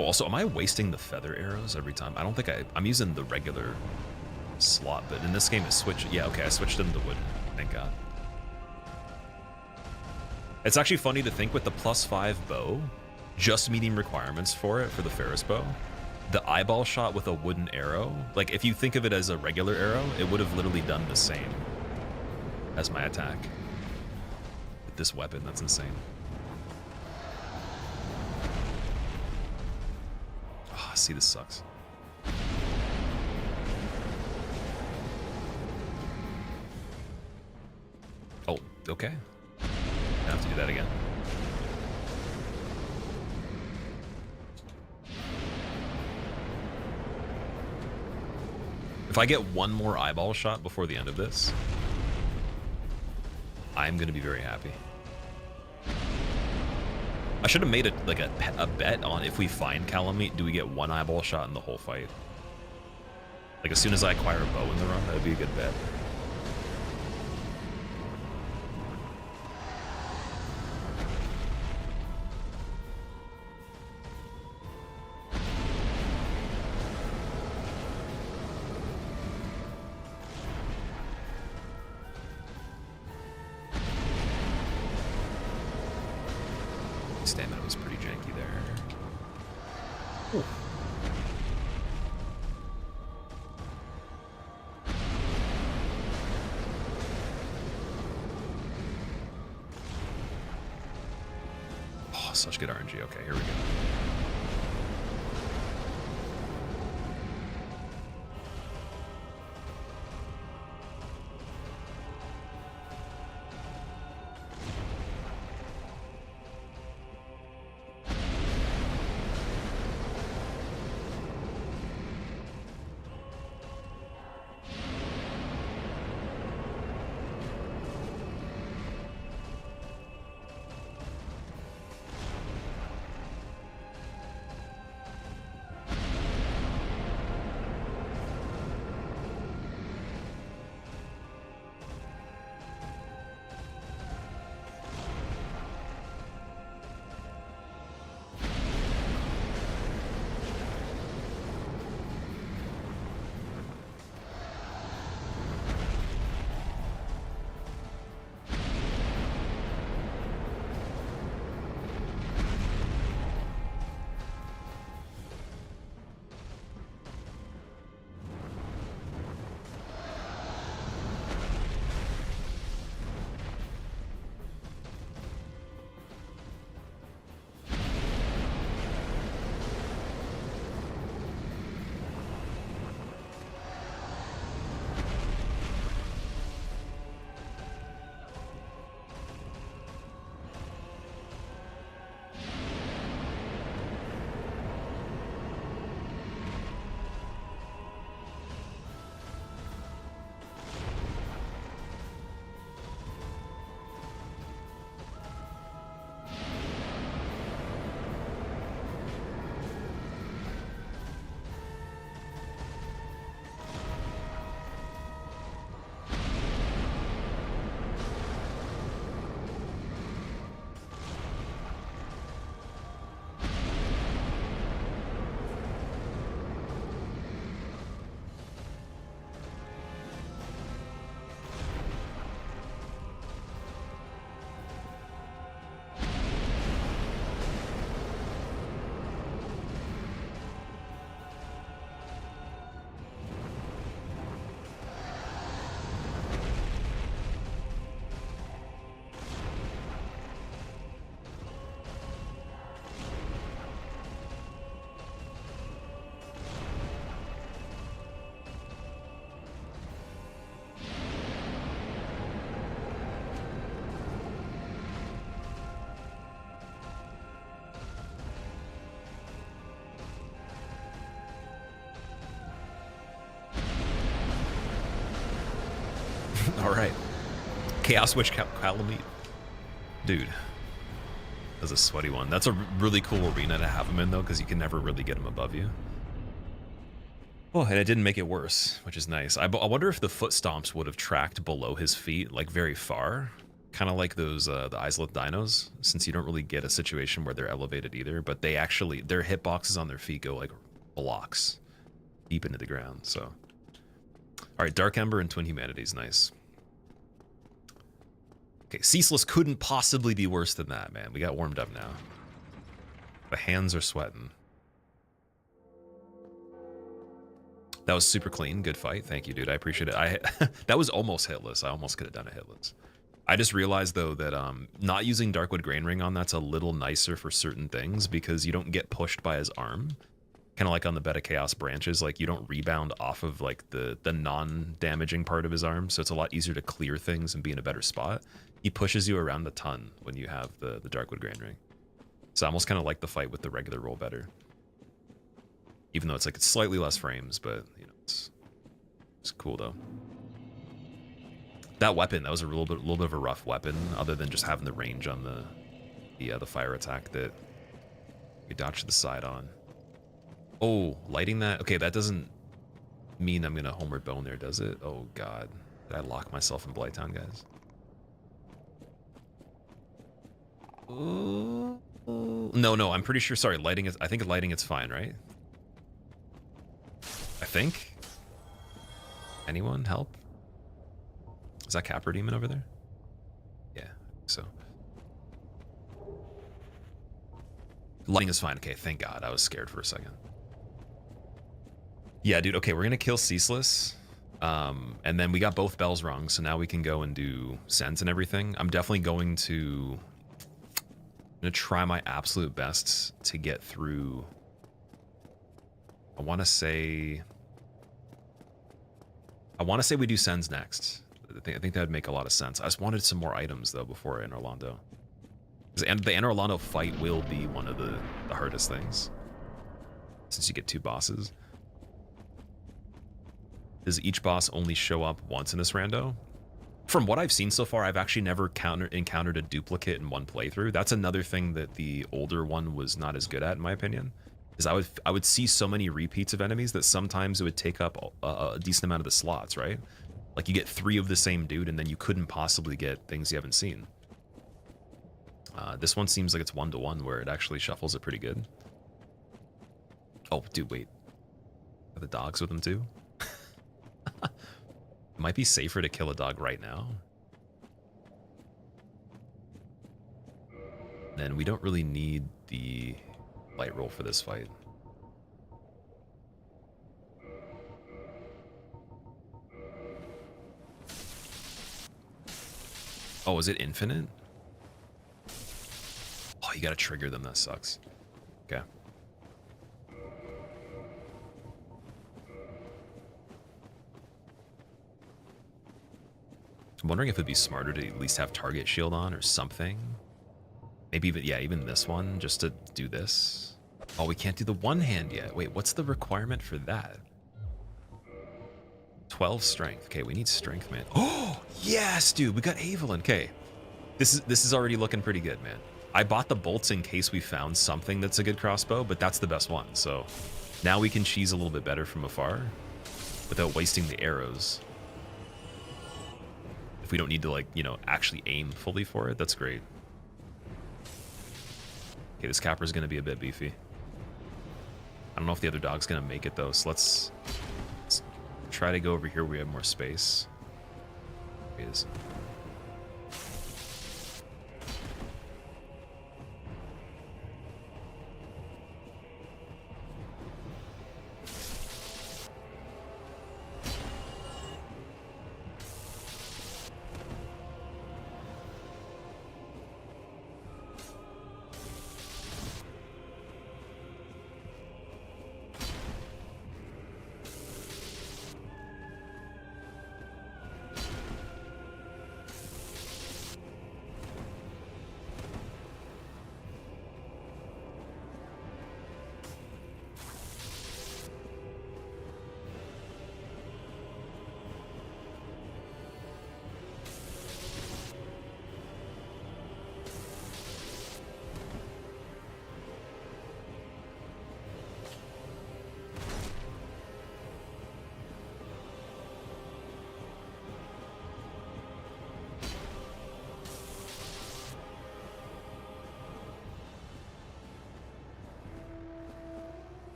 Oh, also, am I wasting the feather arrows every time? I don't think I'm using the regular slot, but in this game it switched. Yeah, okay, I switched them to wooden. Thank God. It's actually funny to think with the +5 bow, just meeting requirements for it, for the Ferris bow, the eyeball shot with a wooden arrow, like if you think of it as a regular arrow, it would have literally done the same as my attack. With this weapon, that's insane. Oh, see, this sucks. Oh, okay. I have to do that again. If I get one more eyeball shot before the end of this, I'm gonna be very happy. I should have made it like a bet on if we find Calamity, do we get one eyeball shot in the whole fight? Like as soon as I acquire a bow in the run, that would be a good bet. Stamina was pretty janky there. Ooh. Oh, such good RNG. Okay, here we go. All right. Chaos Witch Calamity. Dude. That's a sweaty one. That's a really cool arena to have him in, though, because you can never really get him above you. Oh, and it didn't make it worse, which is nice. I wonder if the foot stomps would have tracked below his feet, like, very far. kind of like those the Islith dinos, since you don't really get a situation where they're elevated either, but they actually, their hitboxes on their feet go like blocks deep into the ground. So, all right, Dark Ember and Twin Humanities, nice. Okay, Ceaseless couldn't possibly be worse than that, man. We got warmed up now. The hands are sweating. That was super clean. Good fight. Thank you, dude. I appreciate it. That was almost hitless. I almost could have done it hitless. I just realized, though, that not using Darkwood Grain Ring on that's a little nicer for certain things because you don't get pushed by his arm. Kind of like on the Beta Chaos branches, like you don't rebound off of like the non-damaging part of his arm, so it's a lot easier to clear things and be in a better spot. He pushes you around the ton when you have the Darkwood Grain Ring. So I almost kind of like the fight with the regular roll better. Even though it's like it's slightly less frames, but you know, it's cool though. That weapon, that was a little bit of a rough weapon, other than just having the range on the fire attack that you dodge to the side on. Oh, lighting that. Okay, that doesn't mean I'm gonna homeward bone there, does it? Oh god, did I lock myself in Blighttown, guys? No, I'm pretty sure. Sorry, lighting is. I think lighting it's fine, right? I think. Anyone help? Is that Capra Demon over there? Yeah, so. Lighting is fine. Okay, thank God. I was scared for a second. Yeah, dude. Okay, we're gonna kill Ceaseless. And then we got both bells wrong, so now we can go and do Sens and everything. I'm definitely going to try my absolute best to get through. I want to say we do Sens next. I think that would make a lot of sense. I just wanted some more items though before Anor Londo. Because the Anor Londo fight will be one of the hardest things, since you get 2 bosses. Does each boss only show up once in this rando? From what I've seen so far, I've actually never encountered a duplicate in one playthrough. That's another thing that the older one was not as good at, in my opinion. Is I would see so many repeats of enemies that sometimes it would take up a decent amount of the slots, right? Like you get 3 of the same dude, and then you couldn't possibly get things you haven't seen. This one seems like it's 1-to-1, where it actually shuffles it pretty good. Oh, dude, wait. Are the dogs with him too? It might be safer to kill a dog right now. Then we don't really need the light roll for this fight. Oh, is it infinite? Oh, you gotta trigger them. That sucks. Okay. I'm wondering if it'd be smarter to at least have target shield on or something. Maybe even, yeah, even this one, just to do this. Oh, we can't do the one hand yet. Wait, what's the requirement for that? 12 strength. Okay, we need strength, man. Oh, yes, dude, we got Evelyn. Okay, this is already looking pretty good, man. I bought the bolts in case we found something that's a good crossbow, but that's the best one. So now we can cheese a little bit better from afar without wasting the arrows. If we don't need to, like, you know, actually aim fully for it, that's great. Okay, this Capra's gonna be a bit beefy. I don't know if the other dog's gonna make it though, so let's try to go over here where we have more space. Here it is.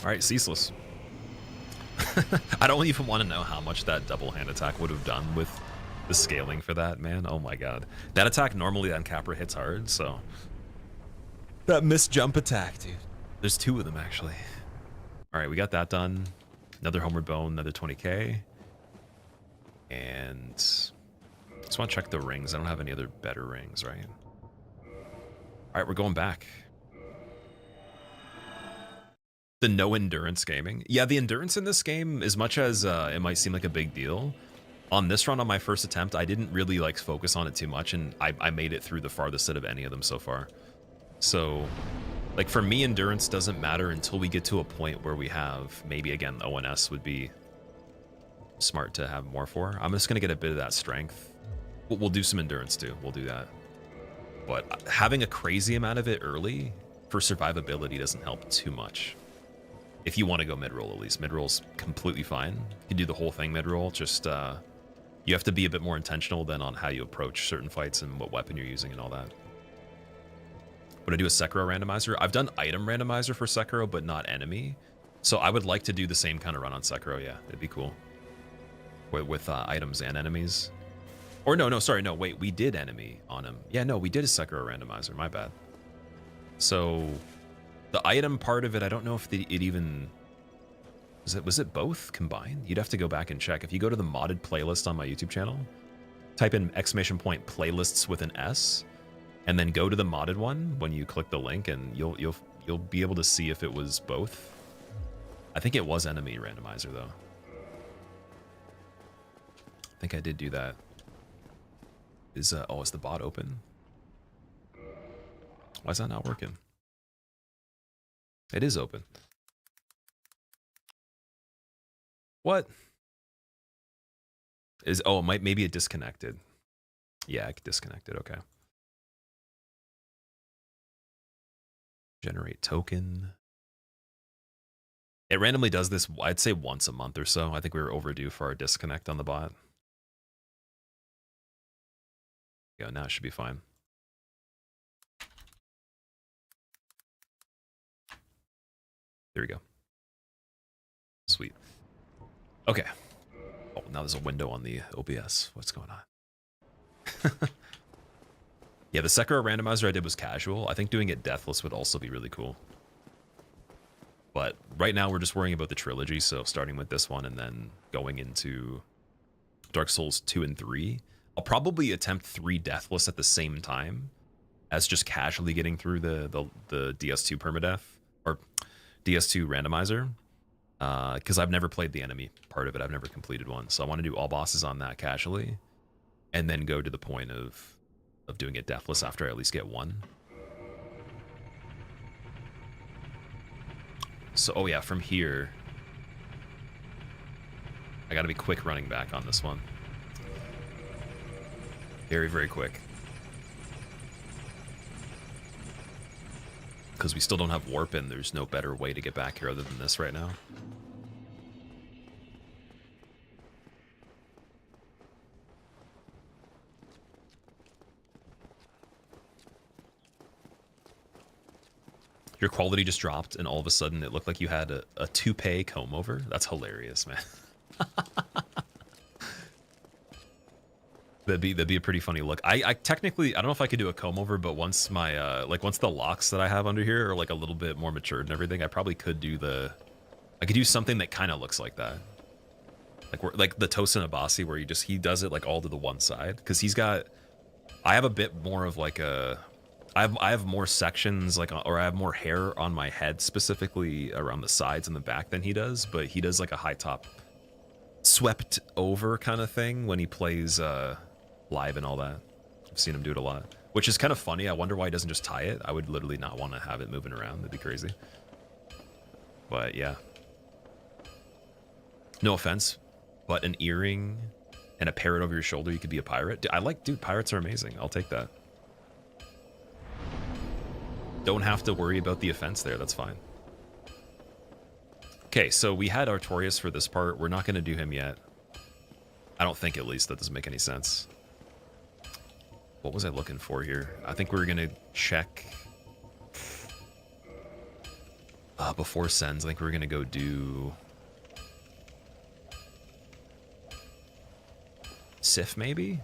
Alright, ceaseless. I don't even want to know how much that double hand attack would have done with the scaling for that, man. Oh my god. That attack normally on Capra hits hard, so... That missed jump attack, dude. There's 2 of them, actually. Alright, we got that done. Another Homeward Bone, another 20k. And... just want to check the rings. I don't have any other better rings, right? Alright, we're going back. The no endurance gaming. Yeah, the endurance in this game, as much as it might seem like a big deal, on this run on my first attempt, I didn't really like focus on it too much, and I made it through the farthest out of any of them so far. So, like for me, endurance doesn't matter until we get to a point where we have, maybe again, ONS would be smart to have more for. I'm just gonna get a bit of that strength. We'll do some endurance too, we'll do that. But having a crazy amount of it early for survivability doesn't help too much. If you want to go mid-roll, at least. Mid-roll's completely fine. You can do the whole thing mid-roll, just you have to be a bit more intentional than on how you approach certain fights and what weapon you're using and all that. Would I do a Sekiro randomizer? I've done item randomizer for Sekiro, but not enemy. So I would like to do the same kind of run on Sekiro, yeah. It'd be cool. With items and enemies. Or no, sorry, no, wait, we did enemy on him. Yeah, no, we did a Sekiro randomizer, my bad. So... the item part of it, I don't know if it even... Was it both combined? You'd have to go back and check. If you go to the modded playlist on my YouTube channel, type in ! Playlists with an S, and then go to the modded one when you click the link, and you'll be able to see if it was both. I think it was enemy randomizer though. I think I did do that. Is the bot open? Why is that not working? It is open. What? Maybe it disconnected. Yeah, it disconnected, okay. Generate token. It randomly does this, I'd say once a month or so. I think we were overdue for our disconnect on the bot. Yeah, now it should be fine. There we go. Sweet. Okay. Oh, now there's a window on the OBS. What's going on? Yeah, the Sekiro randomizer I did was casual. I think doing it deathless would also be really cool. But right now we're just worrying about the trilogy, so starting with this one and then going into Dark Souls 2 and 3. I'll probably attempt 3 deathless at the same time as just casually getting through the DS2 permadeath, or DS2 randomizer, because I've never played the enemy part of it. I've never completed one, so I want to do all bosses on that casually, and then go to the point of doing it deathless after I at least get one. So, oh yeah, from here, I gotta be quick running back on this one. Very, very quick. Because we still don't have warp, and there's no better way to get back here other than this right now. Your quality just dropped, and all of a sudden it looked like you had a toupee comb over. That's hilarious, man. That'd be a pretty funny look. I technically, I don't know if I could do a comb over, but once my once the locks that I have under here are like a little bit more matured and everything, I probably could do I could do something that kind of looks like that. Like the Tosin Abasi, where he does it like all to the one side, because I have a bit more of like I have more sections, or I have more hair on my head, specifically around the sides and the back, than he does, but he does like a high top swept over kind of thing when he plays live and all that. I've seen him do it a lot, which is kind of funny. I wonder why he doesn't just tie it. I would literally not want to have it moving around. That'd be crazy. But yeah. No offense, but an earring and a parrot over your shoulder, you could be a pirate. Dude, pirates are amazing. I'll take that. Don't have to worry about the offense there. That's fine. Okay, so we had Artorias for this part. We're not going to do him yet. I don't think, at least. That doesn't make any sense. What was I looking for here? I think we were going to check... Before Sens, I think we're gonna go do Sif, maybe?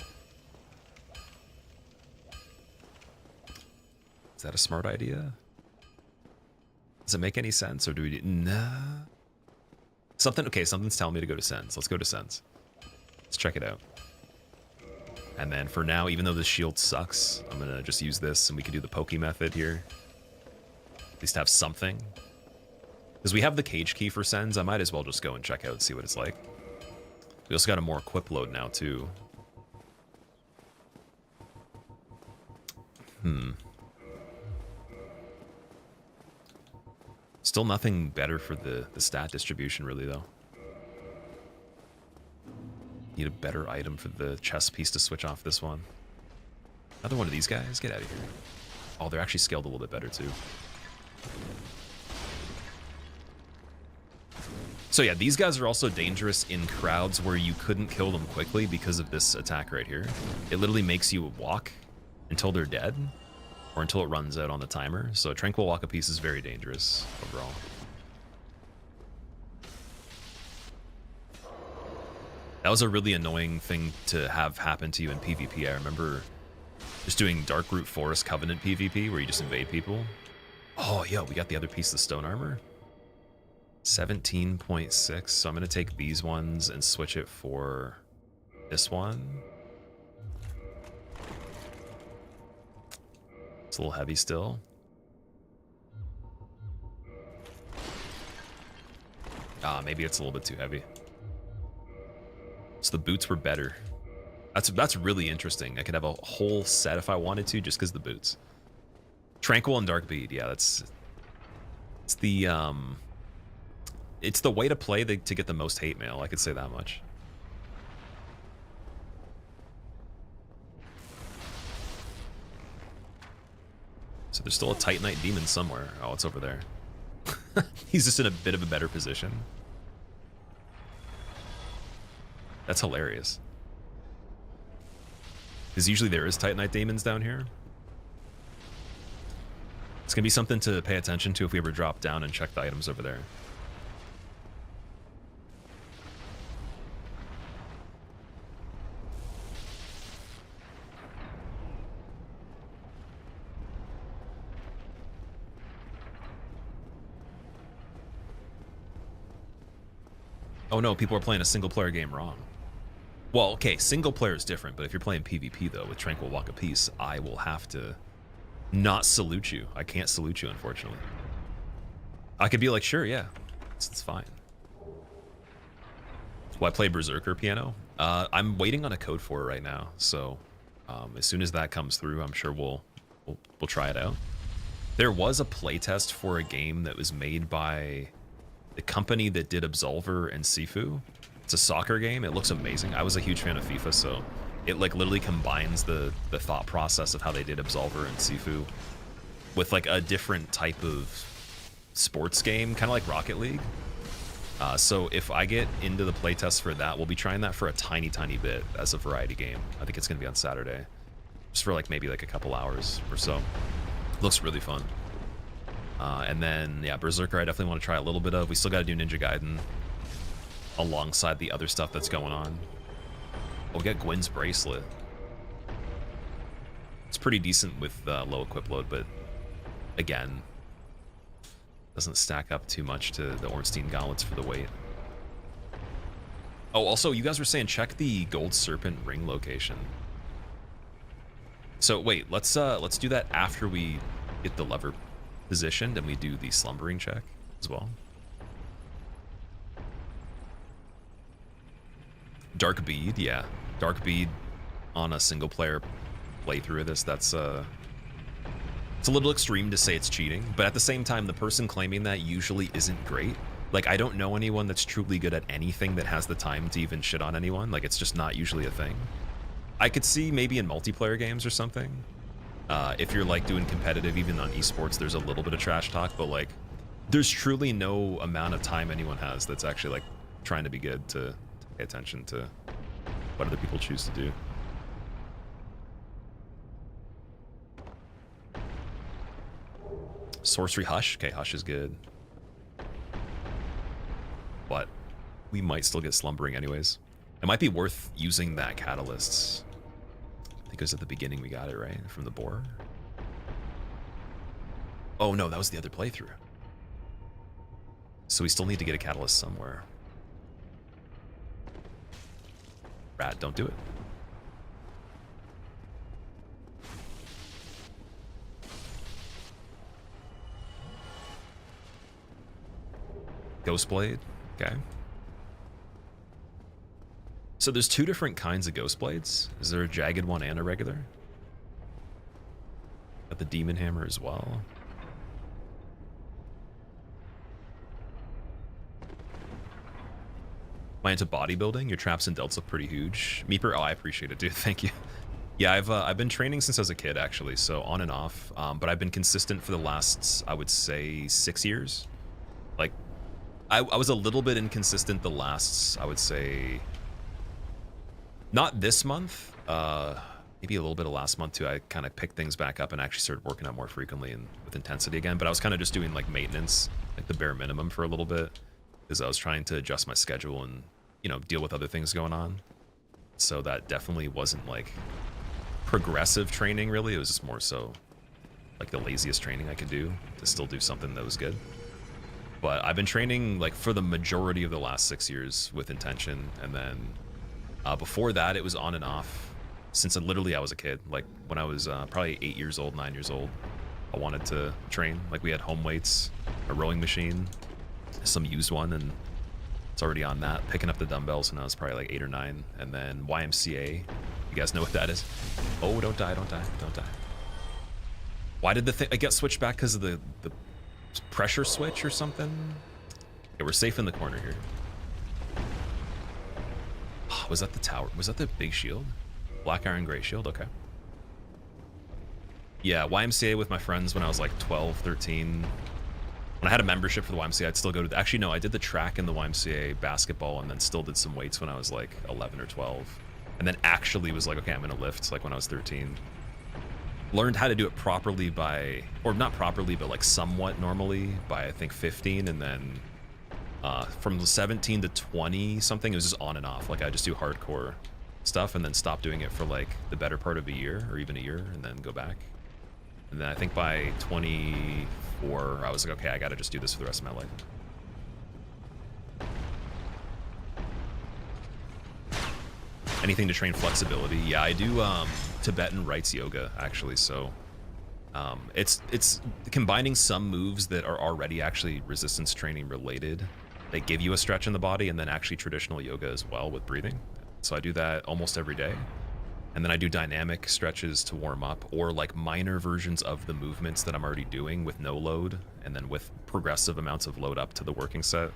Is that a smart idea? Does it make any sense, or do we do... Nah. Something's telling me to go to Sens. Let's go to Sens. Let's check it out. And then for now, even though the shield sucks, I'm gonna just use this, and we can do the pokey method here. At least have something. Because we have the cage key for Sens, I might as well just go and check out and see what it's like. We also got a more equip load now, too. Still nothing better for the stat distribution, really, though. Need a better item for the chest piece to switch off this one. Another one of these guys? Get out of here. Oh, they're actually scaled a little bit better, too. So yeah, these guys are also dangerous in crowds where you couldn't kill them quickly because of this attack right here. It literally makes you walk until they're dead, or until it runs out on the timer. So Tranquil Walk a piece is very dangerous overall. That was a really annoying thing to have happen to you in PvP. I remember just doing Darkroot Forest Covenant PvP where you just invade people. Oh, yo, we got the other piece of stone armor. 17.6, so I'm going to take these ones and switch it for this one. It's a little heavy still. Maybe it's a little bit too heavy. So the boots were better. That's really interesting. I could have a whole set if I wanted to, just because the boots. Tranquil and Dark Bead, yeah, it's the way to play to get the most hate mail, I could say that much. So there's still a Titanite demon somewhere. Oh, it's over there. He's just in a bit of a better position. That's hilarious. Because usually there is Titanite demons down here. It's going to be something to pay attention to if we ever drop down and check the items over there. Oh no, people are playing a single player game wrong. Well, okay, single player is different, but if you're playing PvP though, with Tranquil Walk a Piece, I will have to not salute you. I can't salute you, unfortunately. I could be like, sure, yeah, it's fine. Well, I play Berserker piano. I'm waiting on a code for it right now, so as soon as that comes through, I'm sure we'll try it out. There was a playtest for a game that was made by the company that did Absolver and Sifu. It's a soccer game. It looks amazing. I was a huge fan of FIFA, so it like literally combines the thought process of how they did Absolver and Sifu with like a different type of sports game, kind of like Rocket League. So if I get into the playtest for that, we'll be trying that for a tiny bit as a variety game. I think it's going to be on Saturday, just for like maybe like a couple hours or so. Looks really fun. And then, yeah, Berserker I definitely want to try a little bit of. We still got to do Ninja Gaiden alongside the other stuff that's going on. We'll get Gwen's Bracelet. It's pretty decent with low equip load, but again, doesn't stack up too much to the Ornstein gauntlets for the weight. Oh, also, you guys were saying check the Gold Serpent ring location. So wait, let's do that after we get the lever positioned and we do the slumbering check as well. Dark Bead, yeah. Dark Bead on a single player playthrough of this, that's it's a little extreme to say it's cheating, but at the same time, the person claiming that usually isn't great. Like, I don't know anyone that's truly good at anything that has the time to even shit on anyone. Like, it's just not usually a thing. I could see maybe in multiplayer games or something. If you're like doing competitive, even on esports, there's a little bit of trash talk, but like there's truly no amount of time anyone has that's actually like trying to be good to pay attention to what other people choose to do. Sorcery Hush. Okay, Hush is good. but we might still get slumbering anyways. It might be worth using that catalyst. I think it was at the beginning we got it, right? From the boar. Oh no, that was the other playthrough. So we still need to get a catalyst somewhere. Rat, don't do it. Ghostblade, okay. So there's two different kinds of Ghostblades. Is there a jagged one and a regular? Got the Demon Hammer as well. Am I into bodybuilding? Your traps and delts look pretty huge. Meeper, oh, I appreciate it, dude. Thank you. Yeah, I've been training since I was a kid, actually, so on and off. But I've been consistent for the last, I would say, 6 years. Like, I was a little bit inconsistent the last, I would say, not this month, maybe a little bit of last month too. I kind of picked things back up and actually started working out more frequently and with intensity again. But I was kind of just doing like maintenance, like the bare minimum for a little bit, because I was trying to adjust my schedule and, you know, deal with other things going on. So that definitely wasn't like progressive training really. It was just more so like the laziest training I could do to still do something that was good. But I've been training like for the majority of the last 6 years with intention, and then before that it was on and off since literally I was a kid. Like when I was probably 8 years old, 9 years old, I wanted to train. Like we had home weights, a rowing machine, some used one, and it's already on that. Picking up the dumbbells when I was probably like 8 or 9, and then YMCA. You guys know what that is? Oh, don't die, don't die, don't die. Why did the thing? I got switched back because of the pressure switch or something? Okay, we're safe in the corner here. Oh, was that the tower? Was that the big shield? Black iron gray shield? Okay. Yeah, YMCA with my friends when I was like 12, 13. When I had a membership for the YMCA, I'd still go to actually, no, I did the track in the YMCA basketball and then still did some weights when I was like 11 or 12. And then actually was like, okay, I'm going to lift like when I was 13. Learned how to do it properly by, or not properly, but like somewhat normally by I think 15, and then from 17 to 20 something, it was just on and off. Like I just do hardcore stuff and then stop doing it for like the better part of a year or even a year and then go back. And then I think by 24, I was like, okay, I got to just do this for the rest of my life. Anything to train flexibility? Yeah, I do Tibetan rites yoga actually. So it's combining some moves that are already actually resistance training related. They give you a stretch in the body, and then actually traditional yoga as well with breathing. So I do that almost every day. And then I do dynamic stretches to warm up, or like minor versions of the movements that I'm already doing with no load, and then with progressive amounts of load up to the working set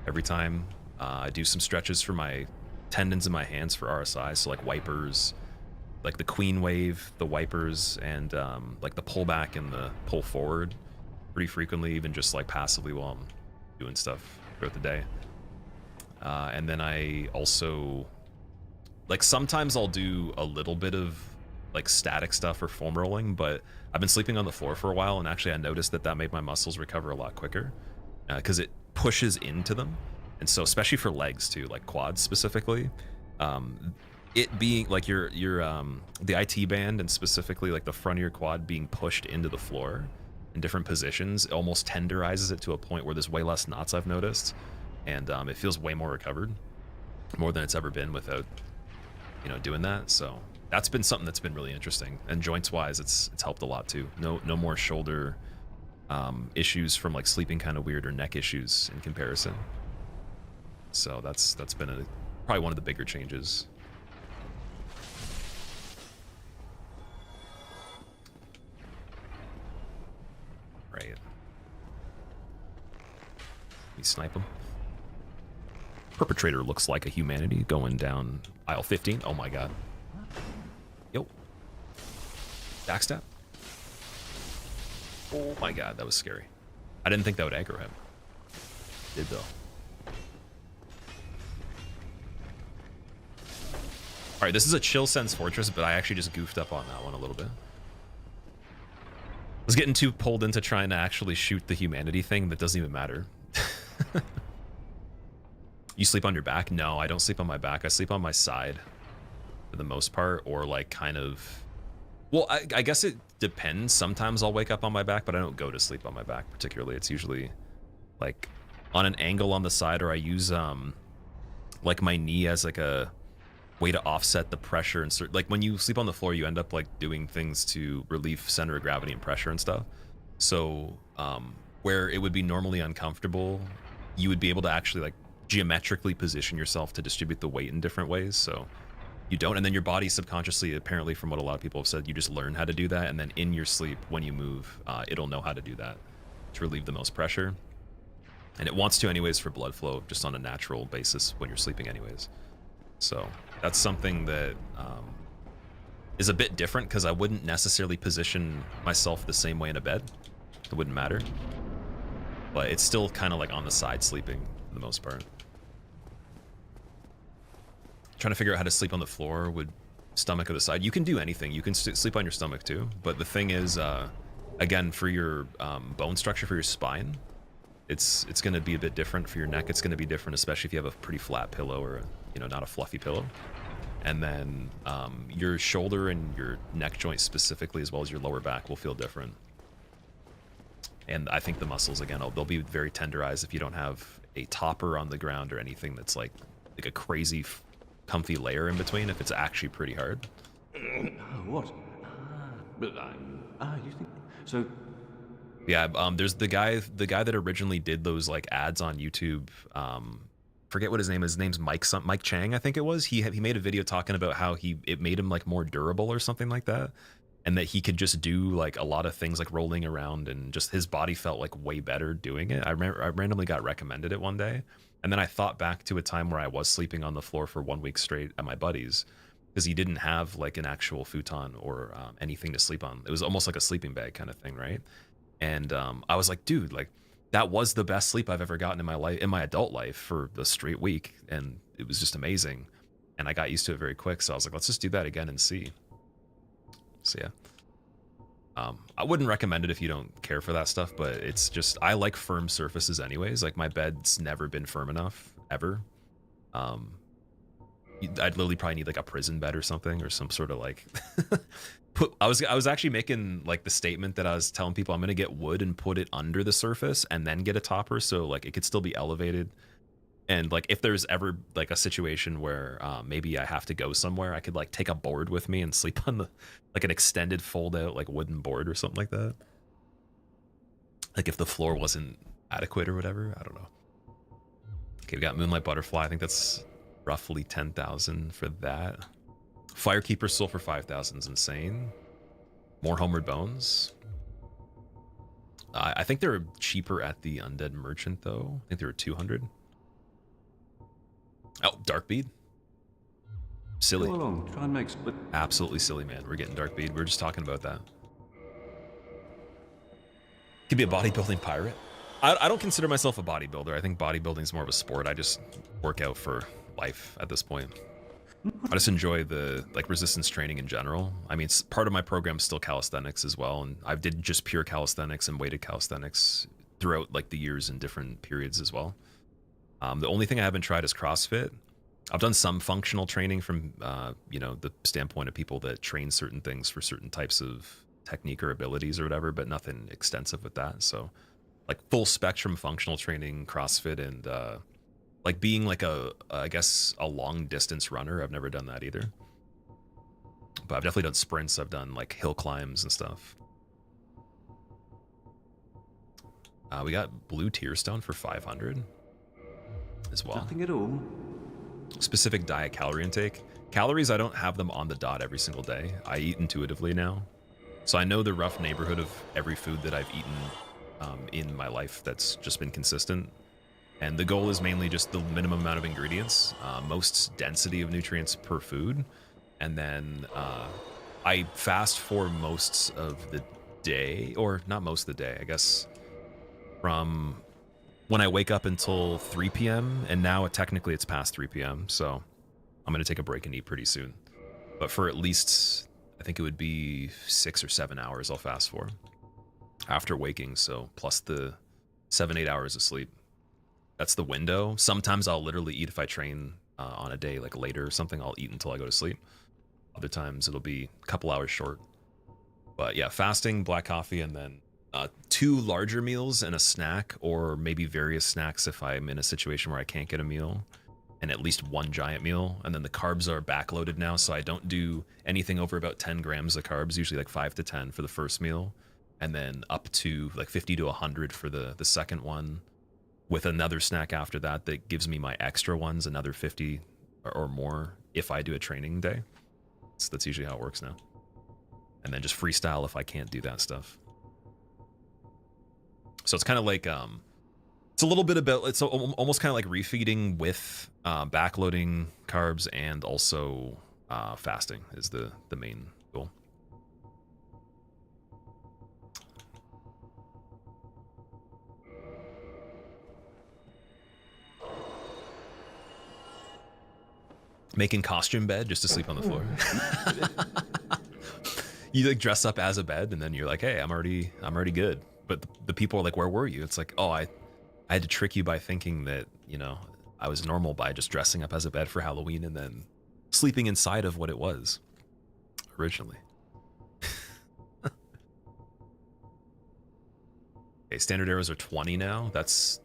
every time. I do some stretches for my tendons in my hands for RSI, so like wipers, like the queen wave, the wipers, and like the pull back and the pull forward pretty frequently, even just like passively while I'm doing stuff throughout the day. And then I also, like sometimes I'll do a little bit of like static stuff or foam rolling, but I've been sleeping on the floor for a while, and actually I noticed that made my muscles recover a lot quicker because it pushes into them. And so especially for legs too, like quads specifically, it being like your the IT band and specifically like the front of your quad being pushed into the floor in different positions, it almost tenderizes it to a point where there's way less knots, I've noticed, and it feels way more recovered, more than it's ever been without, you know, doing that. So that's been something that's been really interesting, and joints wise it's helped a lot too. No more shoulder issues from like sleeping kind of weird or neck issues in comparison. So that's been probably one of the bigger changes. Right. You snipe him. Perpetrator looks like a humanity going down aisle 15. Oh my god. Yo. Backstab. Oh my god, that was scary. I didn't think that would aggro him. Did though. All right, this is a Chill Sense Fortress, but I actually just goofed up on that one a little bit. I was getting too pulled into trying to actually shoot the humanity thing that doesn't even matter. You sleep on your back? No, I don't sleep on my back. I sleep on my side for the most part, or like kind of, well, I guess it depends. Sometimes I'll wake up on my back, but I don't go to sleep on my back particularly. It's usually like on an angle on the side, or I use like my knee as like a way to offset the pressure. And like when you sleep on the floor, you end up like doing things to relieve center of gravity and pressure and stuff. So where it would be normally uncomfortable, you would be able to actually like geometrically position yourself to distribute the weight in different ways. So you don't, and then your body subconsciously, apparently from what a lot of people have said, you just learn how to do that, and then in your sleep when you move, it'll know how to do that to relieve the most pressure. And it wants to anyways for blood flow, just on a natural basis when you're sleeping anyways. So that's something that is a bit different, because I wouldn't necessarily position myself the same way in a bed. It wouldn't matter. But it's still kind of like on the side sleeping for the most part. Trying to figure out how to sleep on the floor with stomach of the side. You can do anything. You can sleep on your stomach too. But the thing is, again, for your bone structure, for your spine, it's going to be a bit different. For your neck, it's going to be different, especially if you have a pretty flat pillow or, not a fluffy pillow. And then your shoulder and your neck joint specifically, as well as your lower back, will feel different. And I think the muscles, again, they'll be very tenderized if you don't have a topper on the ground or anything that's like a crazy comfy layer in between, if it's actually pretty hard. What? You think so? Yeah, there's the guy that originally did those like ads on YouTube. Forget what his name is. His name's Mike Chang, I think it was. He made a video talking about how it made him like more durable or something like that, and that he could just do like a lot of things like rolling around, and just his body felt like way better doing it. I randomly got recommended it one day, and then I thought back to a time where I was sleeping on the floor for 1 week straight at my buddy's, because he didn't have like an actual futon or anything to sleep on. It was almost like a sleeping bag kind of thing, right? And I was like, dude, like that was the best sleep I've ever gotten in my life, in my adult life, for a straight week, and it was just amazing. And I got used to it very quick, so I was like, let's just do that again and see. So yeah, I wouldn't recommend it if you don't care for that stuff, but it's just, I like firm surfaces anyways. Like my bed's never been firm enough ever. I'd literally probably need like a prison bed or something, or some sort of like I was actually making like the statement that I was telling people, I'm gonna get wood and put it under the surface and then get a topper, so like it could still be elevated. And like if there's ever like a situation where maybe I have to go somewhere, I could like take a board with me and sleep on like an extended fold out like wooden board or something like that. Like if the floor wasn't adequate or whatever, I don't know. Okay, we got Moonlight Butterfly. I think that's roughly 10,000 for that. Firekeeper Soul for 5,000 is insane. More Homeward Bones. I think they're cheaper at the Undead Merchant though. I think they were 200. Oh, Darkbead. Silly. Go along, try and make split. Absolutely silly, man. We're getting Darkbead. We were just talking about that. Could be a bodybuilding pirate. I don't consider myself a bodybuilder. I think bodybuilding is more of a sport. I just work out for life at this point. I just enjoy the like resistance training in general. I mean, part of my program is still calisthenics as well, and I did just pure calisthenics and weighted calisthenics throughout like the years in different periods as well. The only thing I haven't tried is CrossFit. I've done some functional training from the standpoint of people that train certain things for certain types of technique or abilities or whatever, but nothing extensive with that. So like full spectrum functional training, CrossFit, and like being like I guess a long distance runner. I've never done that either, but I've definitely done sprints. I've done like hill climbs and stuff. We got Blue Tear Stone for 500 as well. Nothing at all. Specific diet calorie intake. Calories, I don't have them on the dot every single day. I eat intuitively now. So I know the rough neighborhood of every food that I've eaten in my life that's just been consistent. And the goal is mainly just the minimum amount of ingredients, most density of nutrients per food. And then I fast for most of the day, or not most of the day, I guess, from when I wake up until 3 p.m. And now technically it's past 3 p.m. So I'm going to take a break and eat pretty soon. But for at least, I think it would be 6 or 7 hours I'll fast for after waking. So plus the 7-8 hours of sleep. That's the window. Sometimes I'll literally eat if I train on a day like later or something. I'll eat until I go to sleep. Other times it'll be a couple hours short. But yeah, fasting, black coffee, and then 2 larger meals and a snack, or maybe various snacks if I'm in a situation where I can't get a meal, and at least 1 giant meal. And then the carbs are backloaded now, so I don't do anything over about 10 grams of carbs, usually like 5 to 10 for the first meal, and then up to like 50 to 100 for the second one, with another snack after that that gives me my extra ones, another 50 or more if I do a training day. So that's usually how it works now. And then just freestyle if I can't do that stuff. So it's kind of like, it's a little bit about, it's almost kind of like refeeding with backloading carbs, and also fasting is the main goal. Making costume bed just to sleep on the floor. You like dress up as a bed, and then you're like, hey, I'm already good. But the people are like, where were you? It's like, oh, I had to trick you by thinking that, you know, I was normal by just dressing up as a bed for Halloween and then sleeping inside of what it was originally. Okay, standard arrows are 20 now. That's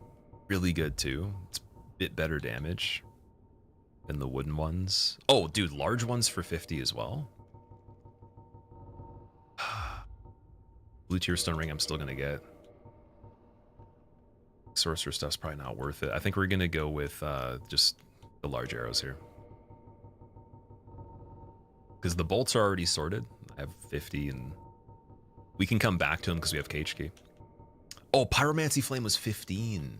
really good too. It's a bit better damage than the wooden ones. Oh, dude, large ones for 50 as well. Blue tier stone ring I'm still gonna get. Sorcerer stuff's probably not worth it. I think we're gonna go with just the large arrows here, because the bolts are already sorted. I have 50, and we can come back to them because we have cage key. Oh, pyromancy flame was 15.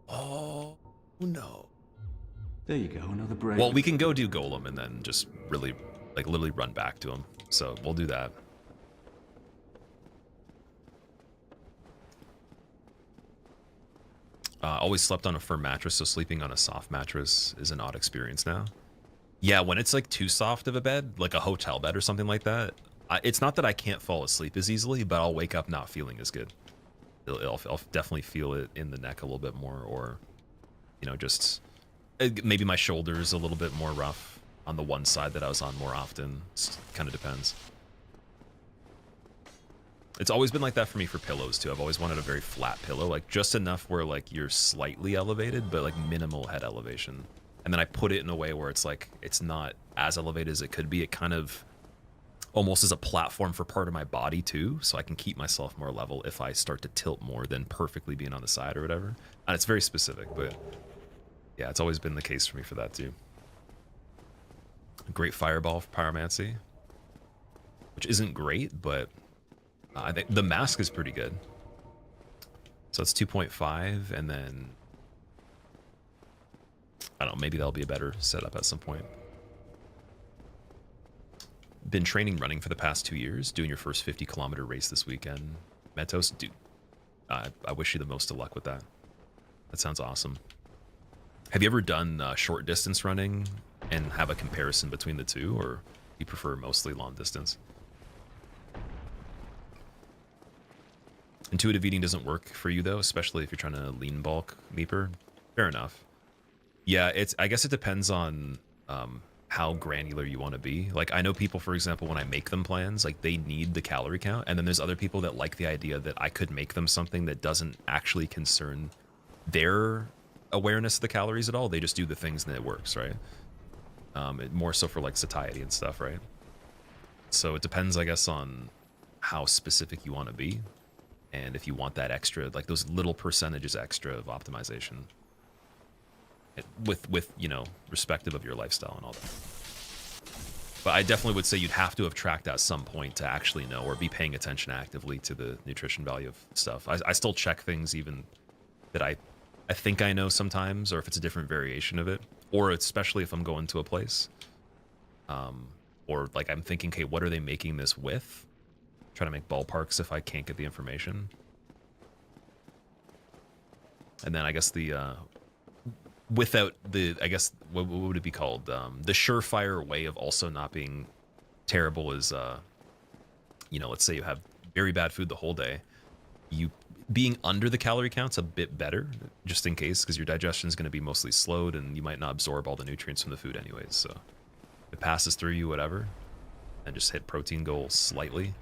Oh no. There you go, another break. Well, we can go do golem and then just really, like, literally run back to him. So we'll do that. Always slept on a firm mattress, so sleeping on a soft mattress is an odd experience now. Yeah, when it's like too soft of a bed, like a hotel bed or something like that, it's not that I can't fall asleep as easily, but I'll wake up not feeling as good. I'll definitely feel it in the neck a little bit more, or, you know, just maybe my shoulders a little bit more rough on the one side that I was on more often. Kind of depends. It's always been like that for me for pillows too. I've always wanted a very flat pillow, like just enough where like you're slightly elevated, but like minimal head elevation. And then I put it in a way where it's like, it's not as elevated as it could be. It kind of almost is a platform for part of my body too, so I can keep myself more level if I start to tilt more than perfectly being on the side or whatever. And it's very specific, but yeah, it's always been the case for me for that too. Great fireball for pyromancy, which isn't great, but I think the mask is pretty good. So it's 2.5, and then I don't know, maybe that'll be a better setup at some point. Been training running for the past 2 years, doing your first 50-kilometer race this weekend. Mentos, dude, I wish you the most of luck with that. That sounds awesome. Have you ever done short distance running and have a comparison between the two, or do you prefer mostly long distance? Intuitive eating doesn't work for you though, especially if you're trying to lean bulk meeper. Fair enough. Yeah, I guess it depends on how granular you want to be. Like, I know people, for example, when I make them plans, like they need the calorie count, and then there's other people that like the idea that I could make them something that doesn't actually concern their awareness of the calories at all. They just do the things and it works, right? More so for like satiety and stuff, right? So it depends, I guess, on how specific you want to be, and if you want that extra, like those little percentages extra of optimization, with you know, respective of your lifestyle and all that. But I definitely would say you'd have to have tracked at some point to actually know, or be paying attention actively to the nutrition value of stuff. I still check things even that I think I know sometimes, or if it's a different variation of it, or especially if I'm going to a place, or like I'm thinking, okay, what are they making this with? Try to make ballparks if I can't get the information. And then I guess the without the, I guess, what would it be called? The surefire way of also not being terrible is, you know, let's say you have very bad food the whole day. being under the calorie count's a bit better, just in case, because your digestion is going to be mostly slowed and you might not absorb all the nutrients from the food anyways. So if it passes through you, whatever, and just hit protein goal slightly.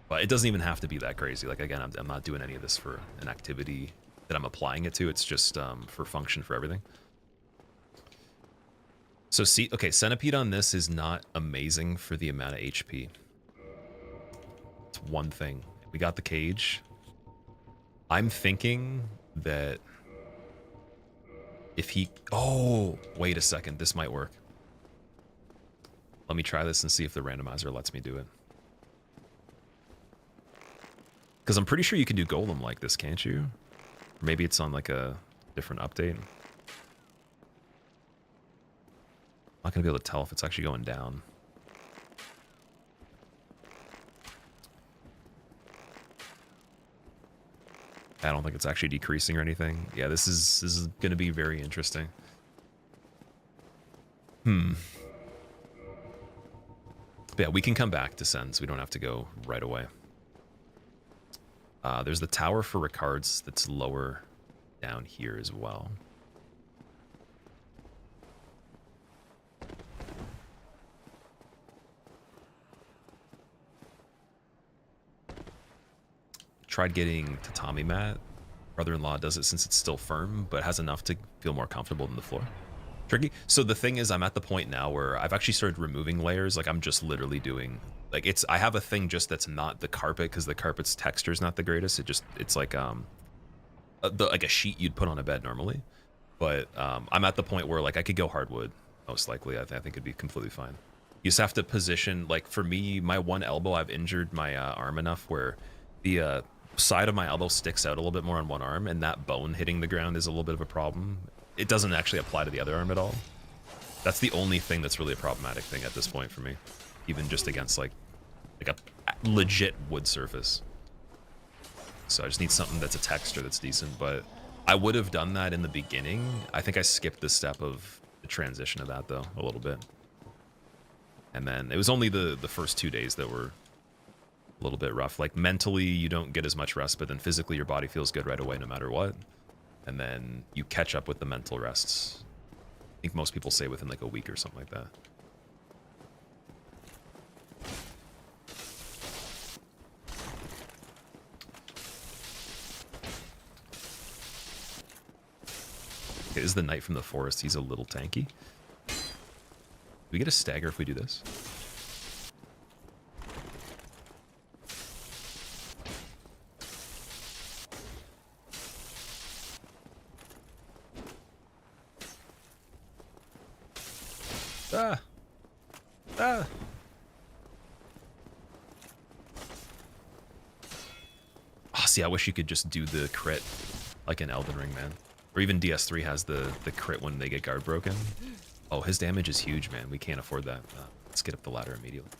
But it doesn't even have to be that crazy. Like, again, I'm not doing any of this for an activity that I'm applying it to. It's just for function for everything. So see, okay, Centipede on this is not amazing for the amount of HP. It's one thing. We got the cage. I'm thinking that if he... Oh, wait a second. This might work. Let me try this and see if the randomizer lets me do it. Because I'm pretty sure you can do Golem like this, can't you? Or maybe it's on like a different update. I'm not going to be able to tell if it's actually going down. I don't think it's actually decreasing or anything. Yeah, this is going to be very interesting. But yeah, we can come back to sends. We don't have to go right away. There's the tower for Ricards that's lower down here as well. Tried getting tatami mat. Brother-in-law does it since it's still firm, but has enough to feel more comfortable than the floor. Tricky. So the thing is, I'm at the point now where I've actually started removing layers. Like, I'm just literally doing, like, I have a thing just that's not the carpet, because the carpet's texture is not the greatest. It's like like a sheet you'd put on a bed normally. But I'm at the point where, like, I could go hardwood most likely. I think it'd be completely fine. You just have to position, like, for me, my one elbow, I've injured my arm enough where the side of my elbow sticks out a little bit more on one arm, and that bone hitting the ground is a little bit of a problem. It doesn't actually apply to the other arm at all. That's the only thing that's really a problematic thing at this point for me, even just against like a legit wood surface. So I just need something that's a texture that's decent. But I would have done that in the beginning. I think I skipped the step of the transition of that though a little bit, and then it was only the first 2 days that were a little bit rough. Like, mentally you don't get as much rest, but then physically your body feels good right away no matter what. And then you catch up with the mental rests. I think most people say within like a week or something like that. Okay, this is the knight from the forest. He's a little tanky. Do we get a stagger if we do this? Oh, see, I wish you could just do the crit like in Elden Ring, man. Or even DS3 has the crit when they get guard broken. Oh, his damage is huge, man. We can't afford that. Let's get up the ladder immediately.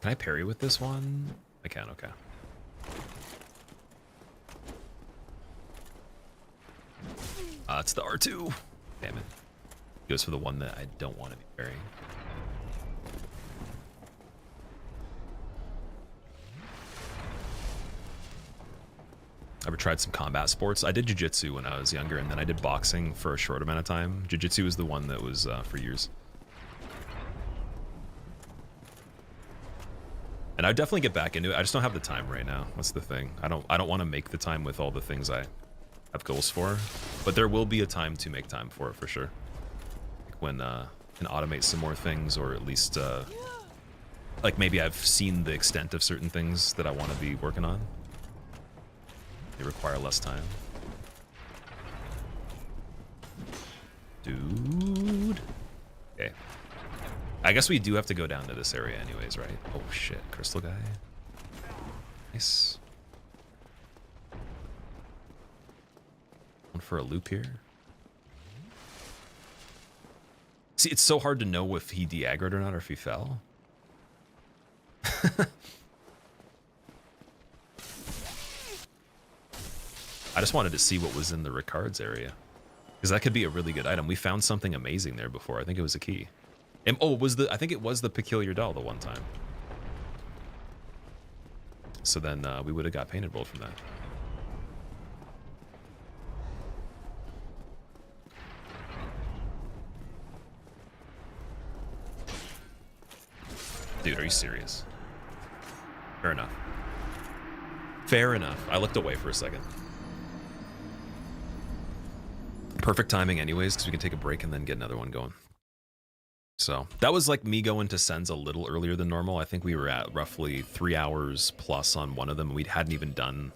Can I parry with this one? I can, okay. It's the R2. Damn it. Goes for the one that I don't want to be parrying. Ever tried some combat sports? I did jiu-jitsu when I was younger, and then I did boxing for a short amount of time. Jiu-jitsu was the one that was for years. And I'd definitely get back into it. I just don't have the time right now. That's the thing. I don't want to make the time with all the things I have goals for. But there will be a time to make time for it for sure. Like when I can automate some more things, or at least like maybe I've seen the extent of certain things that I want to be working on. They require less time. Dude. Okay. I guess we do have to go down to this area anyways, right? Oh shit, crystal guy. Nice. One for a loop here. See, it's so hard to know if he de-aggroed or not, or if he fell. I just wanted to see what was in the Ricard's area. Because that could be a really good item. We found something amazing there before. I think it was a key. And, oh, I think it was the peculiar doll the one time. So then we would have got painted rolled from that. Dude, are you serious? Fair enough. Fair enough. I looked away for a second. Perfect timing anyways, because we can take a break and then get another one going. So that was like me going to Sens a little earlier than normal. I think we were at roughly 3 hours plus on one of them. We hadn't even done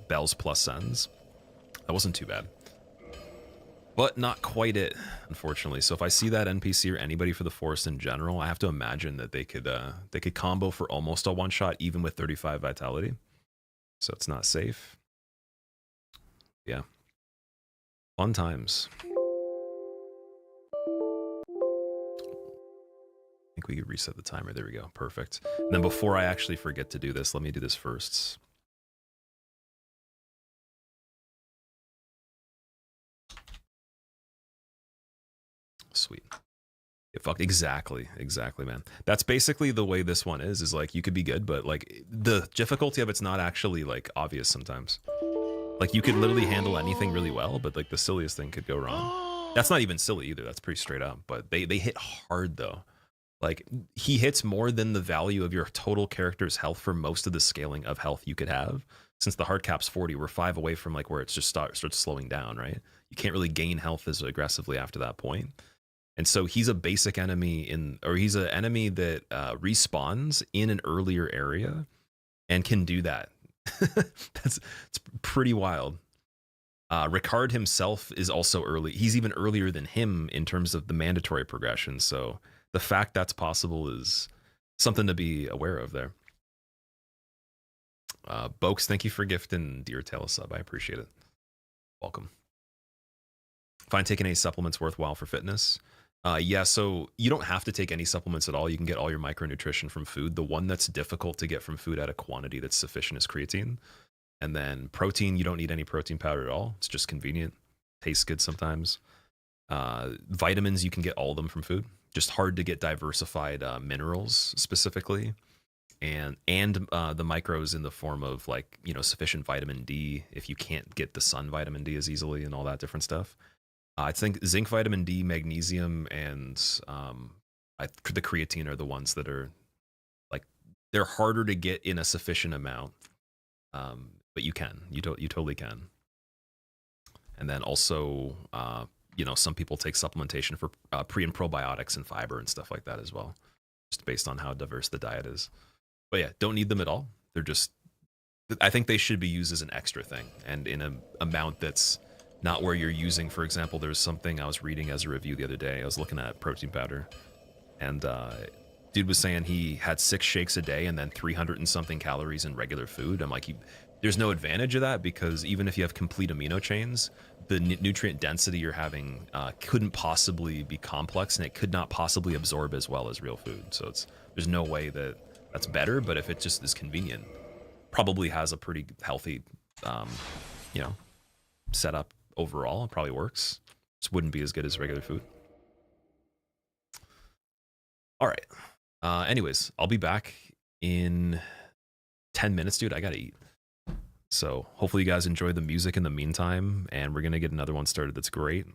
Bells plus Sens. That wasn't too bad. But not quite it, unfortunately. So if I see that NPC or anybody for the Forest in general, I have to imagine that they could combo for almost a one-shot, even with 35 vitality. So it's not safe. Yeah. Fun times. I think we could reset the timer. There we go. Perfect. And then before I actually forget to do this, let me do this first. Sweet. Yeah, fuck, exactly, man. That's basically the way this one is like you could be good, but like the difficulty of it's not actually like obvious sometimes. Like you could literally handle anything really well, but like the silliest thing could go wrong. That's not even silly either. That's pretty straight up, but they hit hard though. Like he hits more than the value of your total character's health for most of the scaling of health you could have. Since the hard cap's 40, we're 5 away from like where it's just starts slowing down, right? You can't really gain health as aggressively after that point. And so he's a basic enemy he's an enemy that respawns in an earlier area and can do that. It's pretty wild. Ricard himself is also early. He's even earlier than him in terms of the mandatory progression. So the fact that's possible is something to be aware of there. Bokes, thank you for gifting Dear Tail a sub. I appreciate it. Welcome. Find taking any supplements worthwhile for fitness? Yeah, so you don't have to take any supplements at all. You can get all your micronutrition from food. The one that's difficult to get from food at a quantity that's sufficient is creatine. And then protein, you don't need any protein powder at all. It's just convenient. Tastes good sometimes. Vitamins, you can get all of them from food. Just hard to get diversified minerals specifically. And the micros in the form of like, you know, sufficient vitamin D if you can't get the sun vitamin D as easily and all that different stuff. I think zinc, vitamin D, magnesium, and the creatine are the ones that are like they're harder to get in a sufficient amount, but you totally can. And then also, you know, some people take supplementation for pre and probiotics and fiber and stuff like that as well, just based on how diverse the diet is. But yeah, don't need them at all. They're just, I think they should be used as an extra thing and in an amount that's not where you're using, for example, there's something I was reading as a review the other day. I was looking at protein powder, and dude was saying he had 6 shakes a day and then 300 and something calories in regular food. I'm like, there's no advantage of that because even if you have complete amino chains, the nutrient density you're having couldn't possibly be complex, and it could not possibly absorb as well as real food. So there's no way that's better, but if it just is convenient, probably has a pretty healthy, you know, setup. Overall, it probably works. Just wouldn't be as good as regular food. All right. Anyways, I'll be back in 10 minutes, dude. I gotta eat. So hopefully you guys enjoy the music in the meantime, and we're gonna get another one started that's great.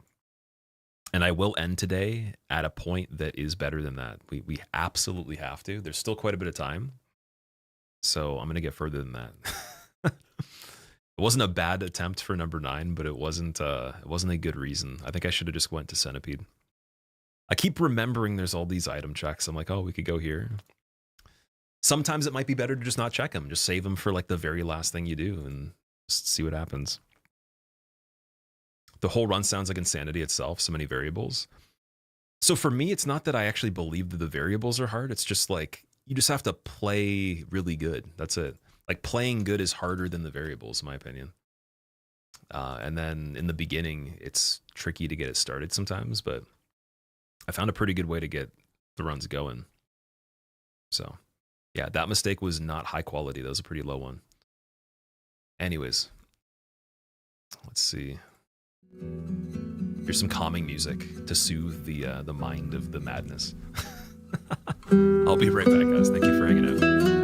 And I will end today at a point that is better than that. We absolutely have to. There's still quite a bit of time. So I'm gonna get further than that. It wasn't a bad attempt for number 9, but it wasn't a good reason. I think I should have just went to Centipede. I keep remembering there's all these item checks. I'm like, oh, we could go here. Sometimes it might be better to just not check them. Just save them for like the very last thing you do and just see what happens. The whole run sounds like insanity itself. So many variables. So for me, it's not that I actually believe that the variables are hard. It's just like, you just have to play really good. That's it. Like playing good is harder than the variables, in my opinion. And then in the beginning, it's tricky to get it started sometimes, but I found a pretty good way to get the runs going. So yeah, that mistake was not high quality. That was a pretty low one. Anyways, let's see. Here's some calming music to soothe the mind of the madness. I'll be right back, guys. Thank you for hanging out.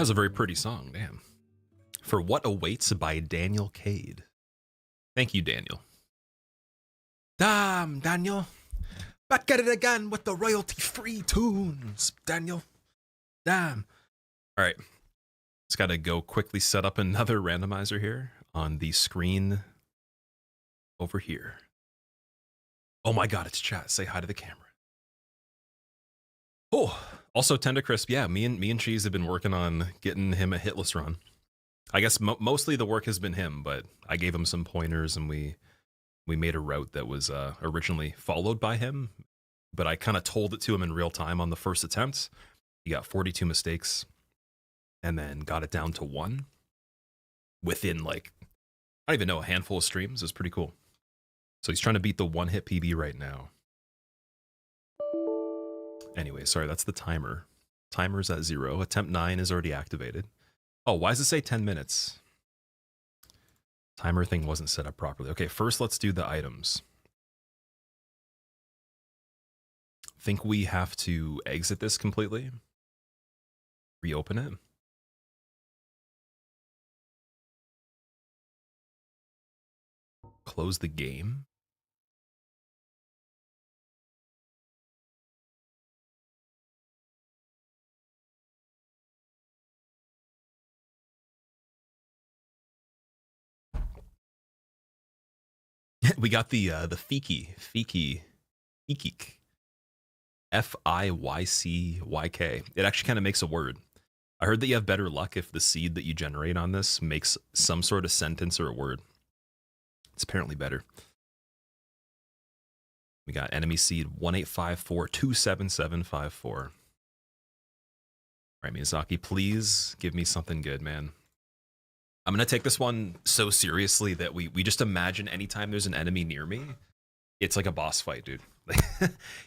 was a very pretty song, damn. For What Awaits by Daniel Cade. Thank you, Daniel. Damn, Daniel. Back at it again with the royalty-free tunes, Daniel. Damn. All right. Just got to go quickly set up another randomizer here on the screen over here. Oh my God, it's chat. Say hi to the camera. Oh, also Tender Crisp. Yeah, me and Cheese have been working on getting him a hitless run. I guess mostly the work has been him, but I gave him some pointers and we made a route that was originally followed by him, but I kind of told it to him in real time on the first attempt. He got 42 mistakes and then got it down to 1 within like, I don't even know, a handful of streams. It was pretty cool. So he's trying to beat the 1-hit PB right now. Anyway, sorry, that's the timer. Timer's at 0. Attempt 9 is already activated. Oh, why does it say 10 minutes? Timer thing wasn't set up properly. Okay, first let's do the items. Think we have to exit this completely. Reopen it. Close the game. We got the Fiki, F-I-Y-C-Y-K. It actually kind of makes a word. I heard that you have better luck if the seed that you generate on this makes some sort of sentence or a word. It's apparently better. We got enemy seed 1854-27754. All right, Miyazaki, please give me something good, man. I'm going to take this one so seriously that we just imagine anytime there's an enemy near me, it's like a boss fight, dude.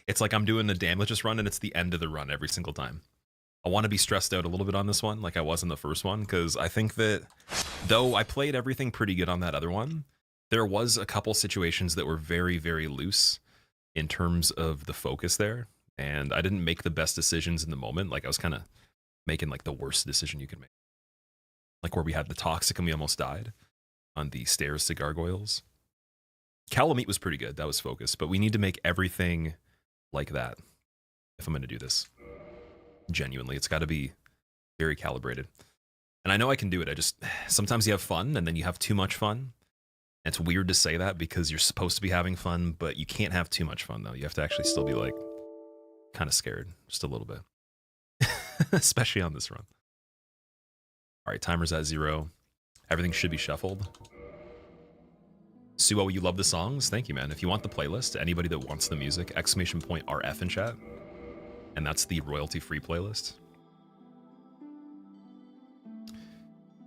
It's like I'm doing a damageless run and it's the end of the run every single time. I want to be stressed out a little bit on this one like I was in the first one, because I think that though I played everything pretty good on that other one, there was a couple situations that were very, very loose in terms of the focus there, and I didn't make the best decisions in the moment. Like I was kind of making like the worst decision you could make. Like where we had the toxic and we almost died on the stairs to gargoyles. Calamity was pretty good. That was focused. But we need to make everything like that if I'm going to do this. Genuinely, it's got to be very calibrated. And I know I can do it. I just, sometimes you have fun and then you have too much fun. And it's weird to say that because you're supposed to be having fun, but you can't have too much fun though. You have to actually still be like kind of scared just a little bit. Especially on this run. All right, timer's at 0. Everything should be shuffled. Suo, you love the songs? Thank you, man. If you want the playlist, anybody that wants the music, !RF in chat. And that's the royalty-free playlist.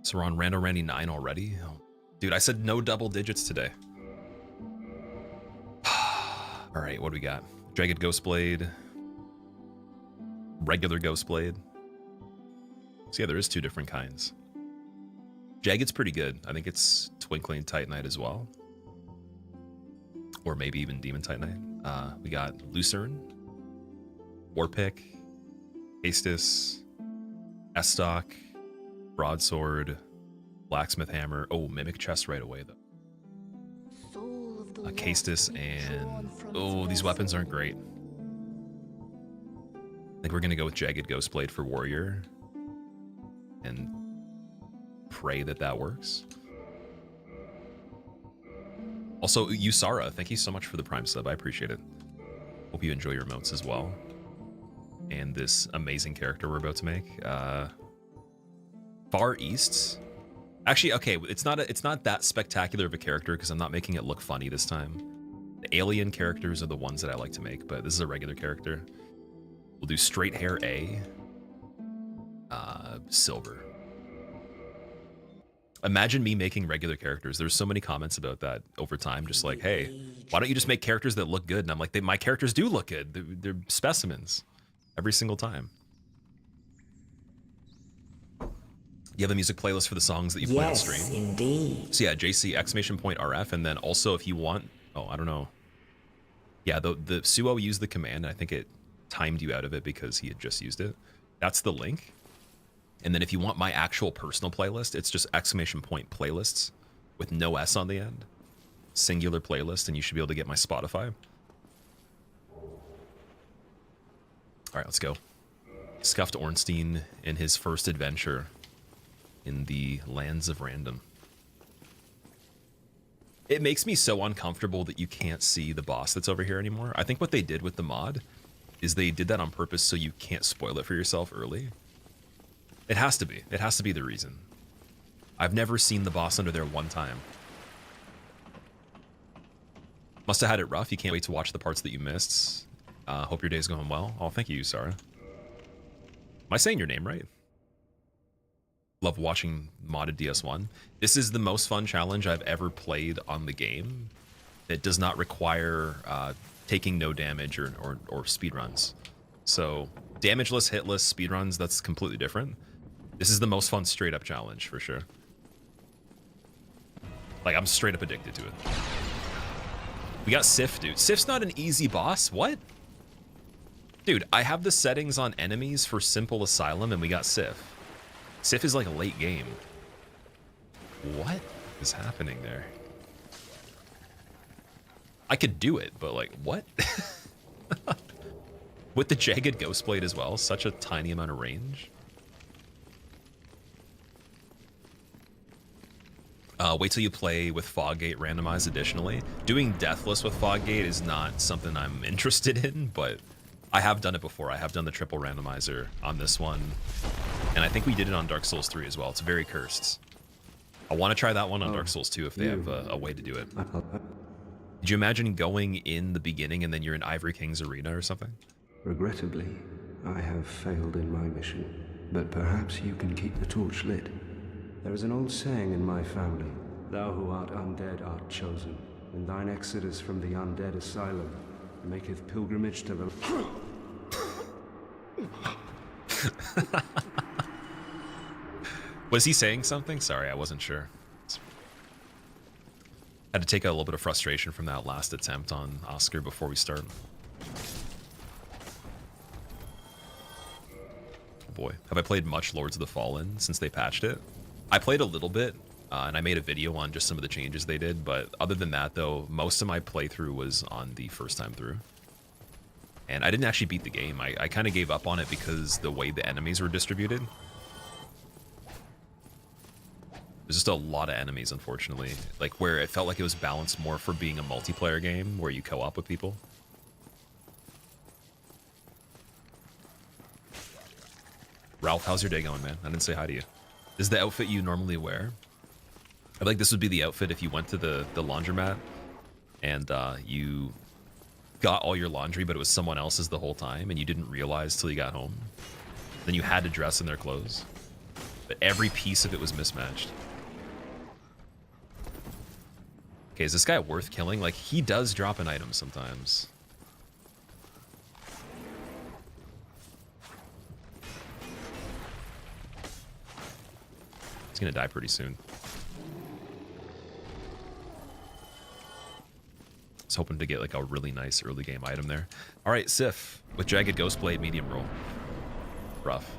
So we're on Rando Randy 9 already? Oh, dude, I said no double digits today. All right, what do we got? Jagged Ghostblade. Regular Ghostblade. So yeah, there is 2 different kinds. Jagged's pretty good. I think it's Twinkling Titanite as well. Or maybe even Demon Titanite. We got Lucerne, Warpick, Astus, Estoc, Broadsword, Blacksmith Hammer. Oh, Mimic Chest right away, though. Castus and... Oh, these weapons aren't great. I think we're going to go with Jagged Ghostblade for Warrior. And pray that that works. Also, Yusara, thank you so much for the Prime sub. I appreciate it. Hope you enjoy your emotes as well. And this amazing character we're about to make. Far East. Actually, okay, it's not that spectacular of a character because I'm not making it look funny this time. The alien characters are the ones that I like to make, but this is a regular character. We'll do straight hair A. Silver. Imagine me making regular characters. There's so many comments about that over time, just like, hey, why don't you just make characters that look good? And I'm like, my characters do look good. They're specimens every single time. You have a music playlist for the songs that you play on stream? Yes, indeed. So yeah, JC !RF, and then also if you want, oh, I don't know. Yeah, the Suo used the command, and I think it timed you out of it because he had just used it. That's the link. And then if you want my actual personal playlist, it's just ! Playlists with no S on the end. Singular playlist, and you should be able to get my Spotify. All right, let's go. Scuffed Ornstein in his first adventure in the lands of random. It makes me so uncomfortable that you can't see the boss that's over here anymore. I think what they did with the mod is they did that on purpose so you can't spoil it for yourself early. It has to be. It has to be the reason. I've never seen the boss under there one time. Must have had it rough. You can't wait to watch the parts that you missed. Hope your day's going well. Oh, thank you, Sarah. Am I saying your name right? Love watching modded DS1. This is the most fun challenge I've ever played on the game. It does not require taking no damage or speedruns. So damageless, hitless speedruns, that's completely different. This is the most fun straight up challenge for sure. Like, I'm straight up addicted to it. We got Sif, dude. Sif's not an easy boss. What? Dude, I have the settings on enemies for Simple Asylum and we got Sif. Sif is like a late game. What is happening there? I could do it, but like, what? With the Jagged Ghost Blade as well, such a tiny amount of range. Wait till you play with Foggate randomized additionally. Doing Deathless with Foggate is not something I'm interested in, but I have done it before. I have done the triple randomizer on this one. And I think we did it on Dark Souls 3 as well. It's very cursed. I want to try that one on Dark Souls 2 if they have a way to do it. Did you imagine going in the beginning and then you're in Ivory King's arena or something? Regrettably, I have failed in my mission, but perhaps you can keep the torch lit. There is an old saying in my family, thou who art undead art chosen, and thine exodus from the undead asylum maketh pilgrimage to the... Was he saying something? Sorry, I wasn't sure. Had to take a little bit of frustration from that last attempt on Oscar before we start. Oh boy, have I played much Lords of the Fallen since they patched it? I played a little bit, and I made a video on just some of the changes they did, but other than that though, most of my playthrough was on the first time through. And I didn't actually beat the game. I kind of gave up on it because the way the enemies were distributed. There's just a lot of enemies, unfortunately. Like, where it felt like it was balanced more for being a multiplayer game where you co-op with people. Ralph, how's your day going, man? I didn't say hi to you. This is the outfit you normally wear. I feel like this would be the outfit if you went to the laundromat and you got all your laundry, but it was someone else's the whole time and you didn't realize till you got home. Then you had to dress in their clothes. But every piece of it was mismatched. Okay, is this guy worth killing? Like, he does drop an item sometimes. He's gonna die pretty soon. I was hoping to get like a really nice early game item there. All right, Sif with Jagged Ghost Blade, medium roll. Rough.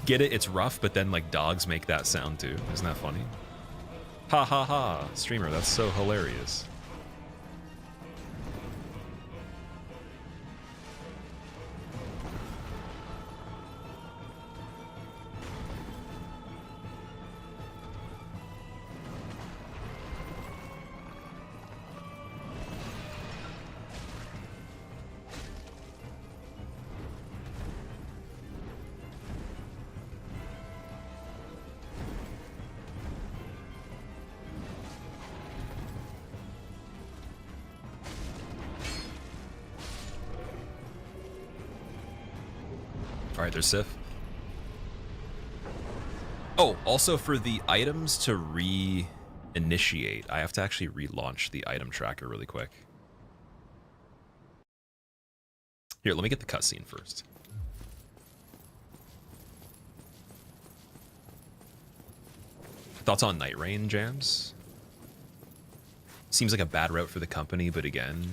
Get it? It's rough, but then like dogs make that sound too. Isn't that funny? Ha ha ha, streamer, that's so hilarious. Alright, there's Sif. Oh, also for the items to re-initiate, I have to actually relaunch the item tracker really quick. Here, let me get the cutscene first. Thoughts on Night Rain, Jams? Seems like a bad route for the company, but again,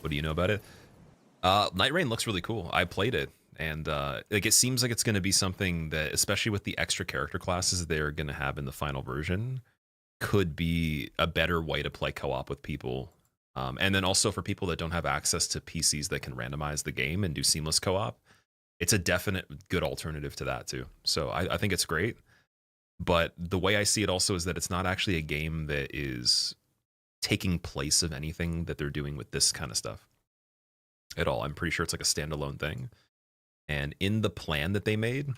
what do you know about it? Night Rain looks really cool. I played it, and like it seems like it's going to be something that, especially with the extra character classes they're going to have in the final version, could be a better way to play co-op with people. And then also for people that don't have access to PCs that can randomize the game and do seamless co-op, it's a definite good alternative to that too. So I think it's great. But the way I see it also is that it's not actually a game that is taking place of anything that they're doing with this kind of stuff at all. I'm pretty sure it's like a standalone thing. And in the plan that they made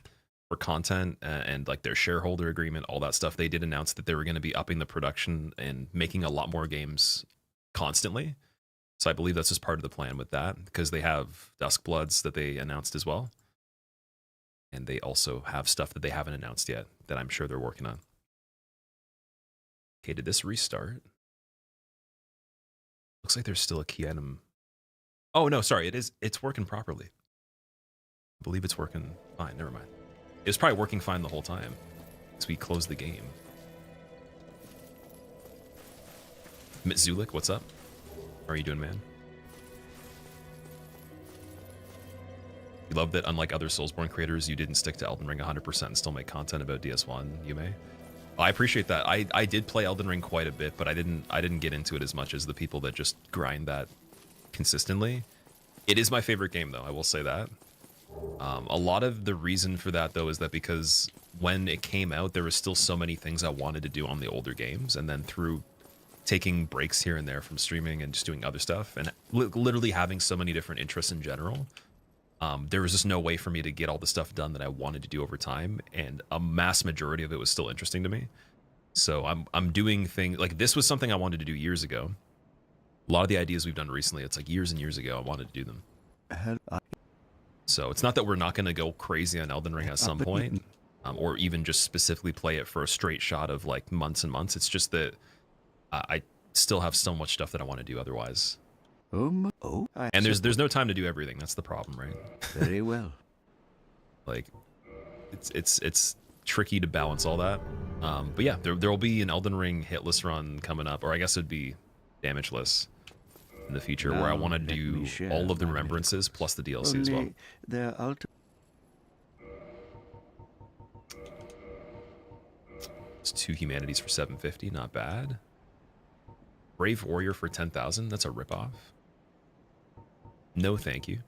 for content and like their shareholder agreement, all that stuff, they did announce that they were going to be upping the production and making a lot more games constantly. So I believe that's just part of the plan with that, because they have Duskbloods that they announced as well. And they also have stuff that they haven't announced yet that I'm sure they're working on. Okay, did this restart? Looks like there's still a key item. Oh, no, sorry. It's working properly. I believe it's working fine. Never mind. It was probably working fine the whole time because we closed the game. Mitzulik, what's up? How are you doing, man? You love that, unlike other Soulsborne creators, you didn't stick to Elden Ring 100% and still make content about DS1, Yume. I appreciate that. I did play Elden Ring quite a bit, but I didn't get into it as much as the people that just grind that consistently. It is my favorite game, though. I will say that. A lot of the reason for that, though, is that because when it came out, there were still so many things I wanted to do on the older games, and then through taking breaks here and there from streaming and just doing other stuff, and literally having so many different interests in general, there was just no way for me to get all the stuff done that I wanted to do over time, and a mass majority of it was still interesting to me. So I'm doing things like this was something I wanted to do years ago. A lot of the ideas we've done recently, it's like years and years ago I wanted to do them. So it's not that we're not going to go crazy on Elden Ring at some point, or even just specifically play it for a straight shot of like months and months. It's just that I still have so much stuff that I want to do otherwise. And there's no time to do everything. That's the problem, right? Very well. Like, it's tricky to balance all that. But yeah, there will be an Elden Ring hitless run coming up, or I guess it'd be damageless in the future, where I want to do all of the remembrances plus the DLC as well. It's 2 humanities for 750, not bad. Brave Warrior for 10,000, that's a ripoff. No, thank you.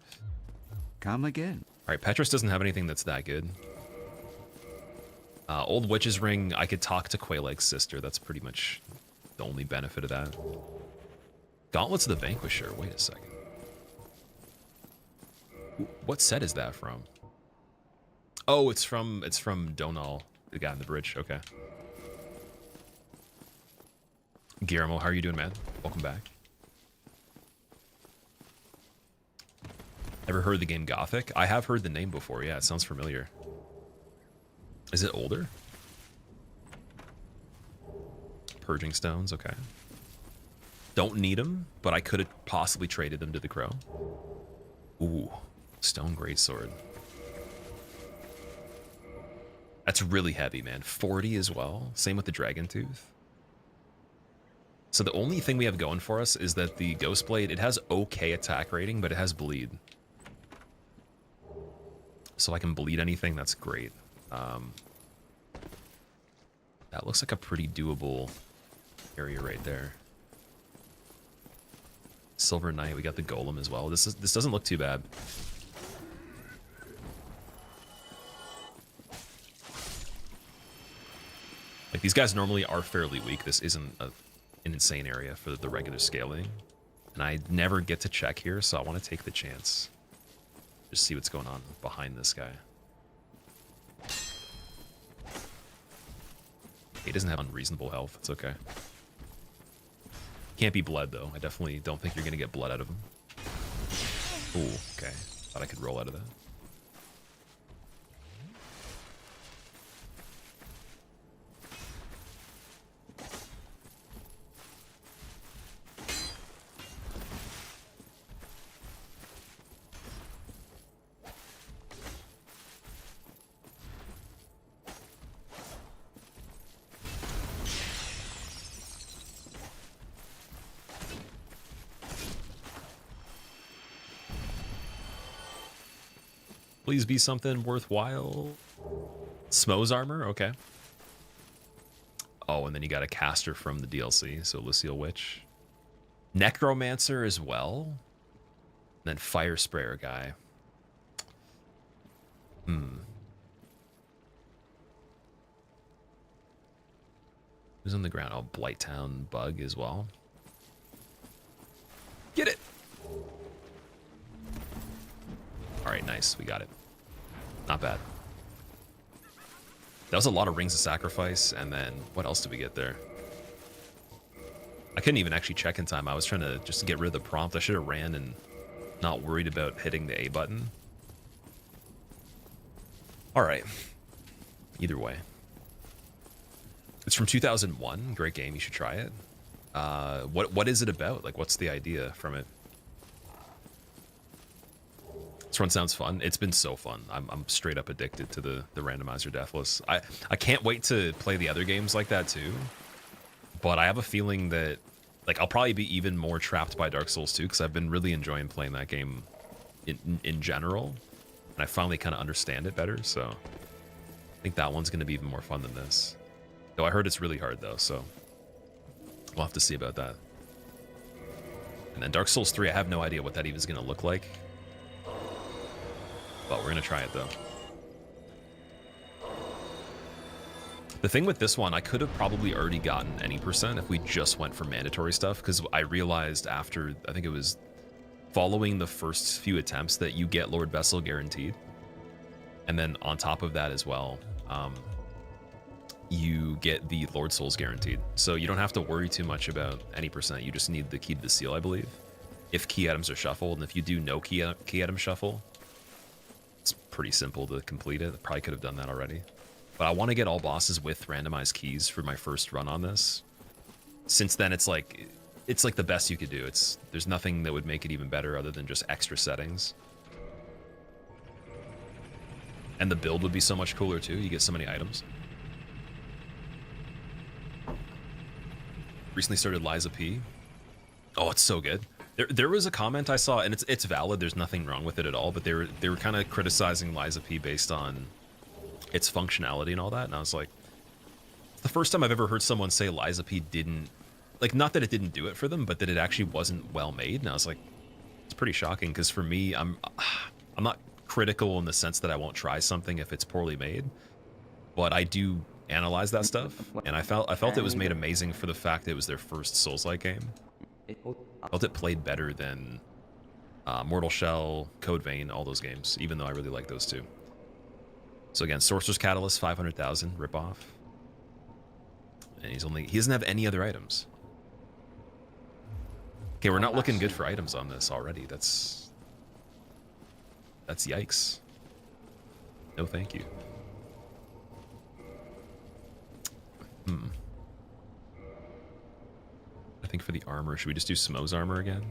Come again. All right, Petrus doesn't have anything that's that good. Old Witch's Ring, I could talk to Quayleg's sister. That's pretty much the only benefit of that. Gauntlets of the Vanquisher. Wait a second. What set is that from? Oh, it's from Donal, the guy on the bridge. Okay. Guillermo, how are you doing, man? Welcome back. Ever heard the game Gothic? I have heard the name before. Yeah, it sounds familiar. Is it older? Purging Stones, okay. Don't need them, but I could have possibly traded them to the Crow. Ooh, Stone Greatsword. That's really heavy, man. 40 as well. Same with the Dragon Tooth. So the only thing we have going for us is that the Ghostblade, it has okay attack rating, but it has bleed. So I can bleed anything, that's great. That looks like a pretty doable area right there. Silver Knight, we got the Golem as well. This doesn't look too bad. Like, these guys normally are fairly weak. This isn't an insane area for the regular scaling. And I never get to check here, so I want to take the chance. Just see what's going on behind this guy. He doesn't have unreasonable health. It's okay. Can't be blood, though. I definitely don't think you're going to get blood out of him. Ooh, okay. Thought I could roll out of that. Please be something worthwhile. Smo's armor, okay. Oh, and then you got a caster from the DLC, so Lucille Witch. Necromancer as well. And then Fire Sprayer guy. Who's on the ground? Oh, Blighttown Bug as well. Get it! Alright, nice. We got it. Not bad. That was a lot of Rings of Sacrifice, and then what else did we get there? I couldn't even actually check in time. I was trying to just get rid of the prompt. I should have ran and not worried about hitting the A button. Alright. Either way. It's from 2001. Great game. You should try it. What is it about? Like, what's the idea from it? This one sounds fun. It's been so fun. I'm straight up addicted to the Randomizer Deathless. I can't wait to play the other games like that too. But I have a feeling that, like, I'll probably be even more trapped by Dark Souls 2 because I've been really enjoying playing that game in general. And I finally kind of understand it better, so I think that one's going to be even more fun than this. Though I heard it's really hard though, so we'll have to see about that. And then Dark Souls 3, I have no idea what that even is going to look like. But we're going to try it though. The thing with this one, I could have probably already gotten any percent if we just went for mandatory stuff, because I realized after, I think it was following the first few attempts, that you get Lord Vessel guaranteed. And then on top of that as well, you get the Lord Souls guaranteed. So you don't have to worry too much about any percent. You just need the key to the seal, I believe, if key items are shuffled. And if you do no key item shuffle, it's pretty simple to complete it. I probably could have done that already. But I want to get all bosses with randomized keys for my first run on this. Since then, it's like the best you could do. There's nothing that would make it even better other than just extra settings. And the build would be so much cooler too. You get so many items. Recently started Liza P. Oh, it's so good. There was a comment I saw, and it's valid. There's nothing wrong with it at all. But they were kind of criticizing Liza P based on its functionality and all that. And I was like, it's the first time I've ever heard someone say Liza P didn't, like, not that it didn't do it for them, but that it actually wasn't well made. And I was like, it's pretty shocking, because for me, I'm not critical in the sense that I won't try something if it's poorly made, but I do analyze that stuff, and I felt it was made amazing for the fact that it was their first Souls-like game. I felt it played better than Mortal Shell, Code Vein, all those games, even though I really like those two. So again, Sorcerer's Catalyst, 500,000 ripoff, and he doesn't have any other items. Okay, we're not looking good for items on this already. That's yikes. No, thank you. I think for the armor, should we just do Smo's armor again?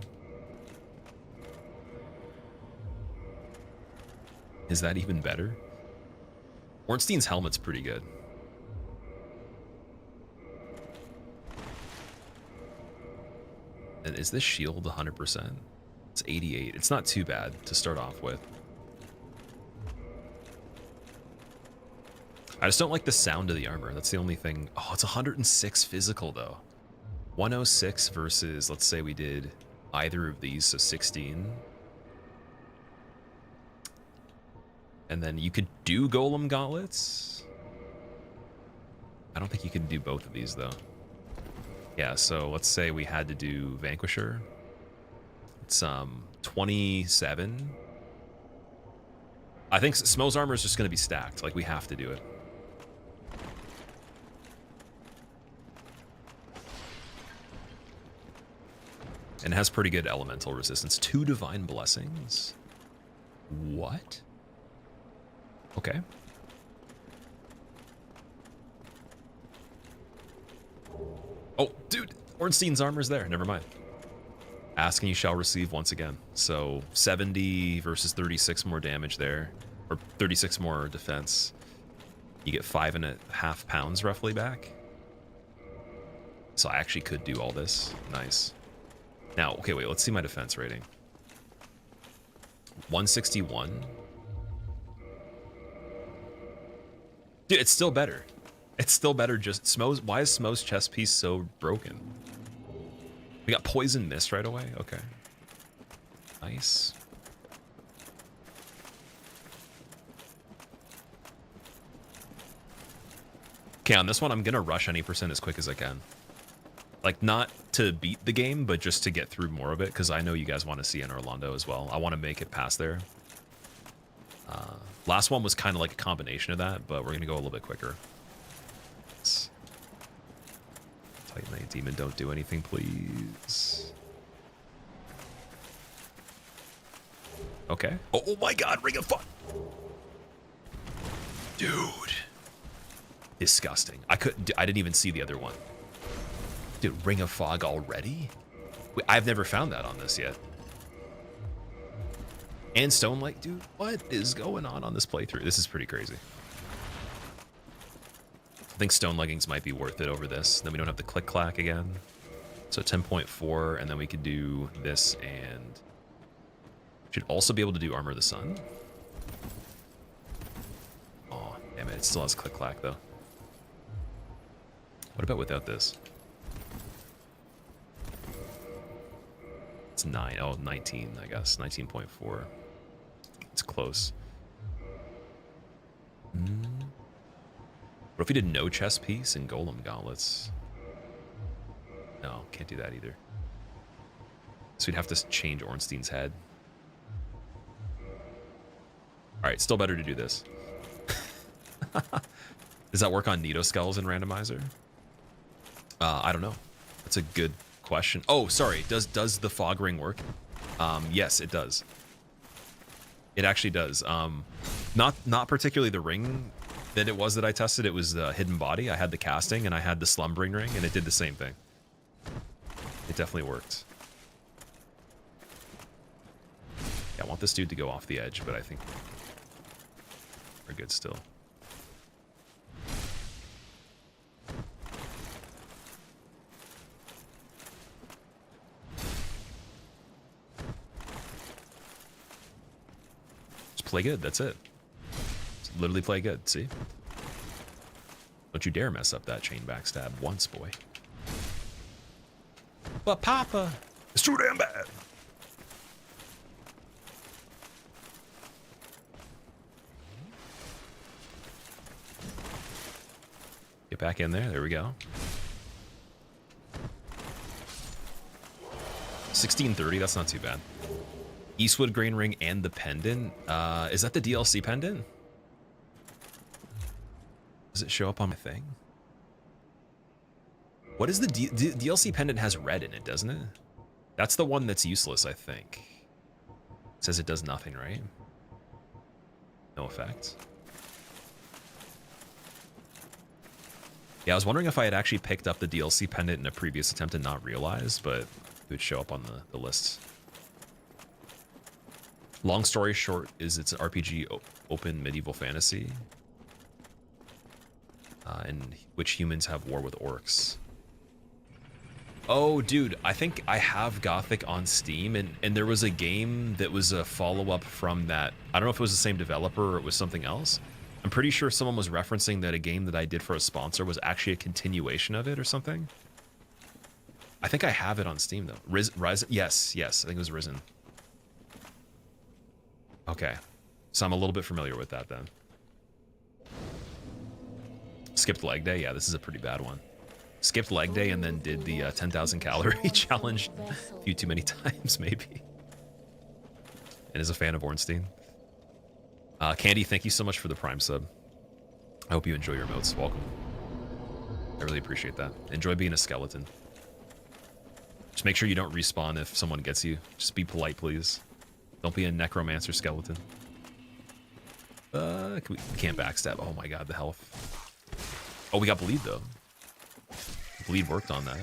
Is that even better? Ornstein's helmet's pretty good. And is this shield 100%? It's 88. It's not too bad to start off with. I just don't like the sound of the armor. That's the only thing. Oh, it's 106 physical though. 106 versus, let's say we did either of these, so 16. And then you could do Golem Gauntlets. I don't think you can do both of these though. Yeah, so let's say we had to do Vanquisher. It's 27. I think Smo's armor is just going to be stacked. Like, we have to do it. And it has pretty good elemental resistance. 2 divine blessings. What? Okay. Oh, dude, Ornstein's armor's there. Never mind. Ask and you shall receive once again. So 70 versus 36 more damage there, or 36 more defense. You get 5.5 pounds roughly back. So I actually could do all this. Nice. Now, okay, wait, let's see my defense rating. 161. Dude, it's still better. It's still better. Just Smo's. Why is Smo's chest piece so broken? We got poison mist right away. Okay. Nice. Okay, on this one, I'm gonna rush any percent as quick as I can. Like, not to beat the game, but just to get through more of it, because I know you guys want to see in Orlando as well. I want to make it past there. Last one was kind of like a combination of that, but we're gonna go a little bit quicker. Titan Knight Demon, don't do anything, please. Okay. Oh my god, Ring of Fire! Dude. Disgusting. I didn't even see the other one. Dude, Ring of Fog already? Wait, I've never found that on this yet. And Stone Light, dude, what is going on this playthrough? This is pretty crazy. I think Stone Leggings might be worth it over this. Then we don't have to click clack again. So 10.4, and then we could do this, and should also be able to do Armor of the Sun. Oh, damn it, it still has click clack though. What about without this? It's 9. Oh, 19, I guess. 19.4. It's close. What if we did no chest piece and golem gauntlets? No, can't do that either. So we'd have to change Ornstein's head. Alright, still better to do this. Does that work on Nido skulls in randomizer? I don't know. That's a good question. Oh, sorry. Does the fog ring work? Yes, it does. It actually does. Not particularly the ring that it was that I tested. It was the hidden body. I had the casting and I had the slumbering ring, and it did the same thing. It definitely worked. Yeah, I want this dude to go off the edge, but I think we're good still. Play good, that's it. Just literally play good, see? Don't you dare mess up that chain backstab once, boy. But Papa, it's too damn bad. Get back in there, there we go. 1630, that's not too bad. Eastwood Grain Ring and the pendant. Is that the DLC pendant? Does it show up on my thing? What is the DLC pendant? Has red in it, doesn't it? That's the one that's useless, I think. It says it does nothing, right? No effect. Yeah, I was wondering if I had actually picked up the DLC pendant in a previous attempt and not realized, but it would show up on the list. Long story short is it's an RPG open medieval fantasy in which humans have war with orcs. Oh, dude, I think I have Gothic on Steam, and there was a game that was a follow-up from that. I don't know if it was the same developer or it was something else. I'm pretty sure someone was referencing that a game that I did for a sponsor was actually a continuation of it or something. I think I have it on Steam, though. Risen? Yes, I think it was Risen. Okay, so I'm a little bit familiar with that then. Skipped leg day? Yeah, this is a pretty bad one. Skipped leg day and then did the 10,000 calorie challenge a few too many times, maybe. And is a fan of Ornstein. Candy, thank you so much for the Prime sub. I hope you enjoy your emotes. Welcome. I really appreciate that. Enjoy being a skeleton. Just make sure you don't respawn if someone gets you. Just be polite, please. Don't be a necromancer skeleton. We can't backstab. Oh my god, the health. Oh, we got bleed though. Bleed worked on that.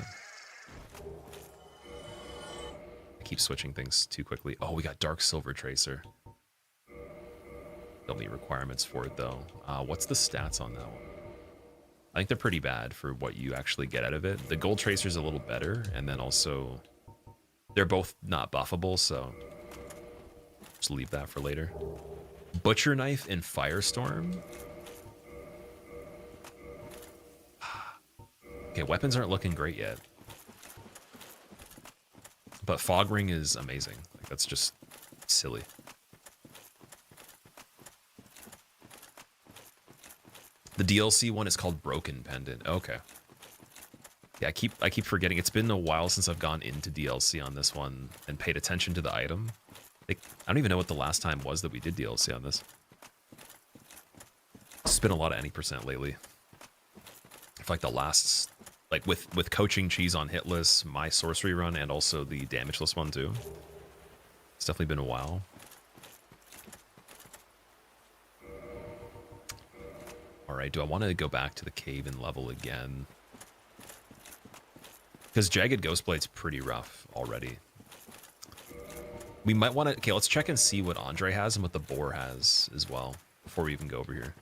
I keep switching things too quickly. Oh, we got Dark Silver Tracer. They'll need requirements for it though. What's the stats on that one? I think they're pretty bad for what you actually get out of it. The Gold Tracer's a little better, and then also they're both not buffable, so just leave that for later. Butcher Knife and Firestorm. Okay, weapons aren't looking great yet. But Fog Ring is amazing. Like, that's just silly. The DLC one is called Broken Pendant. Okay. Yeah, I keep forgetting. It's been a while since I've gone into DLC on this one and paid attention to the item. Like, I don't even know what the last time was that we did DLC on this. It's been a lot of any percent lately. I feel like the last, like with coaching cheese on hitless, my sorcery run, and also the damageless one too. It's definitely been a while. All right, do I want to go back to the cave and level again? Because Jagged Ghostblade's pretty rough already. We might want to... Okay, let's check and see what Andre has and what the boar has as well before we even go over here.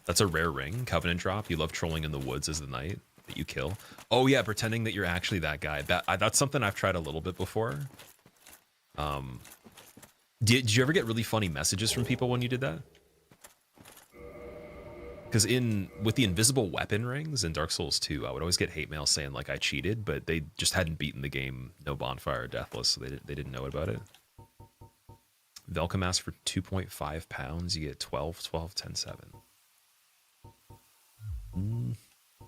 That's a rare ring, Covenant drop. You love trolling in the woods as the knight that you kill. Oh yeah, pretending that you're actually that guy. That's something I've tried a little bit before. Did you ever get really funny messages from people when you did that? Because with the invisible weapon rings in Dark Souls 2, I would always get hate mail saying like I cheated, but they just hadn't beaten the game No Bonfire or Deathless, so they didn't know about it. Velcamask for 2.5 pounds, you get 12, 12, 10, 7.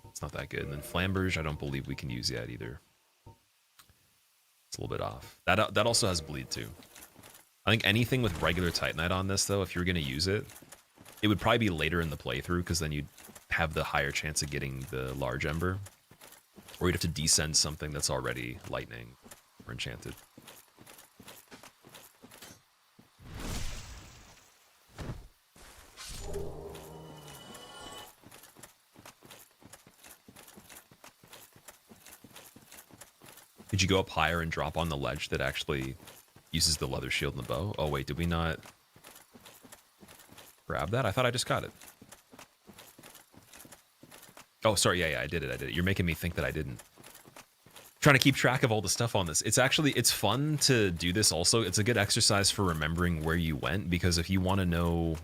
It's not that good. And then Flamberge, I don't believe we can use yet either. It's a little bit off. That also has bleed too. I think anything with regular Titanite on this, though, if you're going to use it, it would probably be later in the playthrough, because then you'd have the higher chance of getting the large ember. Or you'd have to descend something that's already lightning or enchanted. Did you go up higher and drop on the ledge that actually uses the leather shield and the bow? Oh wait, did we not grab that? I thought I just got it. Oh, sorry, yeah, I did it. You're making me think that I didn't. Trying to keep track of all the stuff on this. It's fun to do this also. It's a good exercise for remembering where you went, because if you want to know,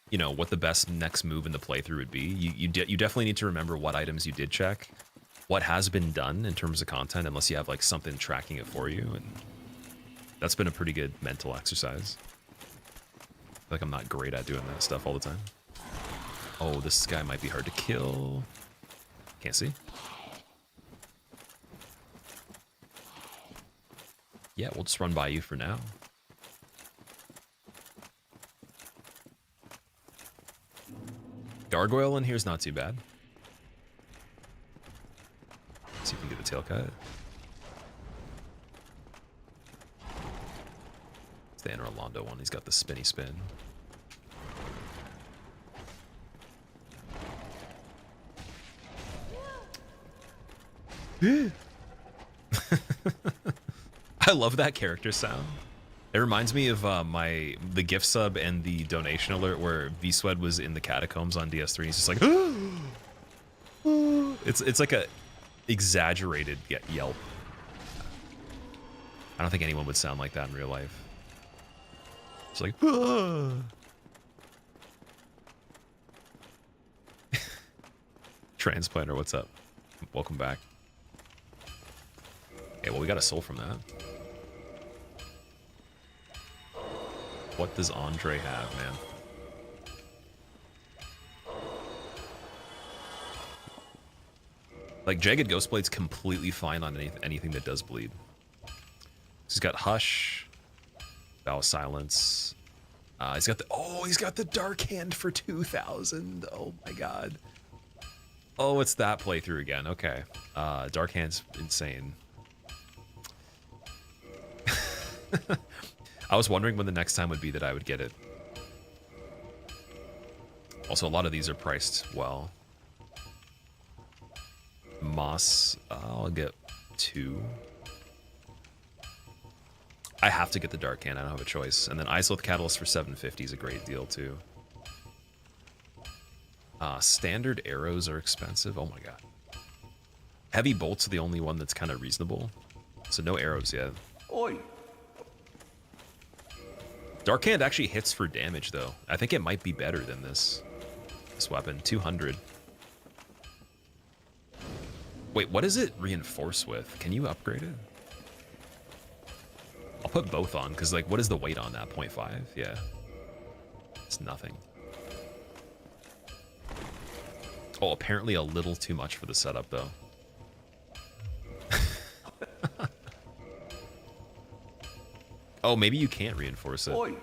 you know, what the best next move in the playthrough would be, you definitely need to remember what items you did check, what has been done in terms of content, unless you have like something tracking it for you, and that's been a pretty good mental exercise. Like I'm not great at doing that stuff all the time. Oh, this guy might be hard to kill. Can't see. Yeah, we'll just run by you for now. Gargoyle in here is not too bad. See if we can get the tail cut. It's the Anor Londo one. He's got the spinny spin. I love that character sound. It reminds me of the gift sub and the donation alert where V-Swed was in the catacombs on DS3. He's just like, it's like a exaggerated yelp. I don't think anyone would sound like that in real life. It's like, Transplanter, what's up? Welcome back. Okay, well, we got a soul from that. What does Andre have, man? Like, Jagged Ghostblade's completely fine on anything that does bleed. He's got Hush, Vow of Silence. He's got the Dark Hand for 2,000. Oh my god. Oh, it's that playthrough again. Okay. Dark Hand's insane. I was wondering when the next time would be that I would get it. Also, a lot of these are priced well. Moss, I'll get 2. I have to get the Dark Hand, I don't have a choice. And then Isolith Catalyst for 750 is a great deal too. Standard arrows are expensive, oh my god. Heavy bolts are the only one that's kind of reasonable. So no arrows yet. Oi! Dark Hand actually hits for damage, though. I think it might be better than this weapon. 200. Wait, what does it reinforce with? Can you upgrade it? I'll put both on, because, like, what is the weight on that? 0.5? Yeah. It's nothing. Oh, apparently a little too much for the setup, though. Oh, maybe you can't reinforce it. Oi,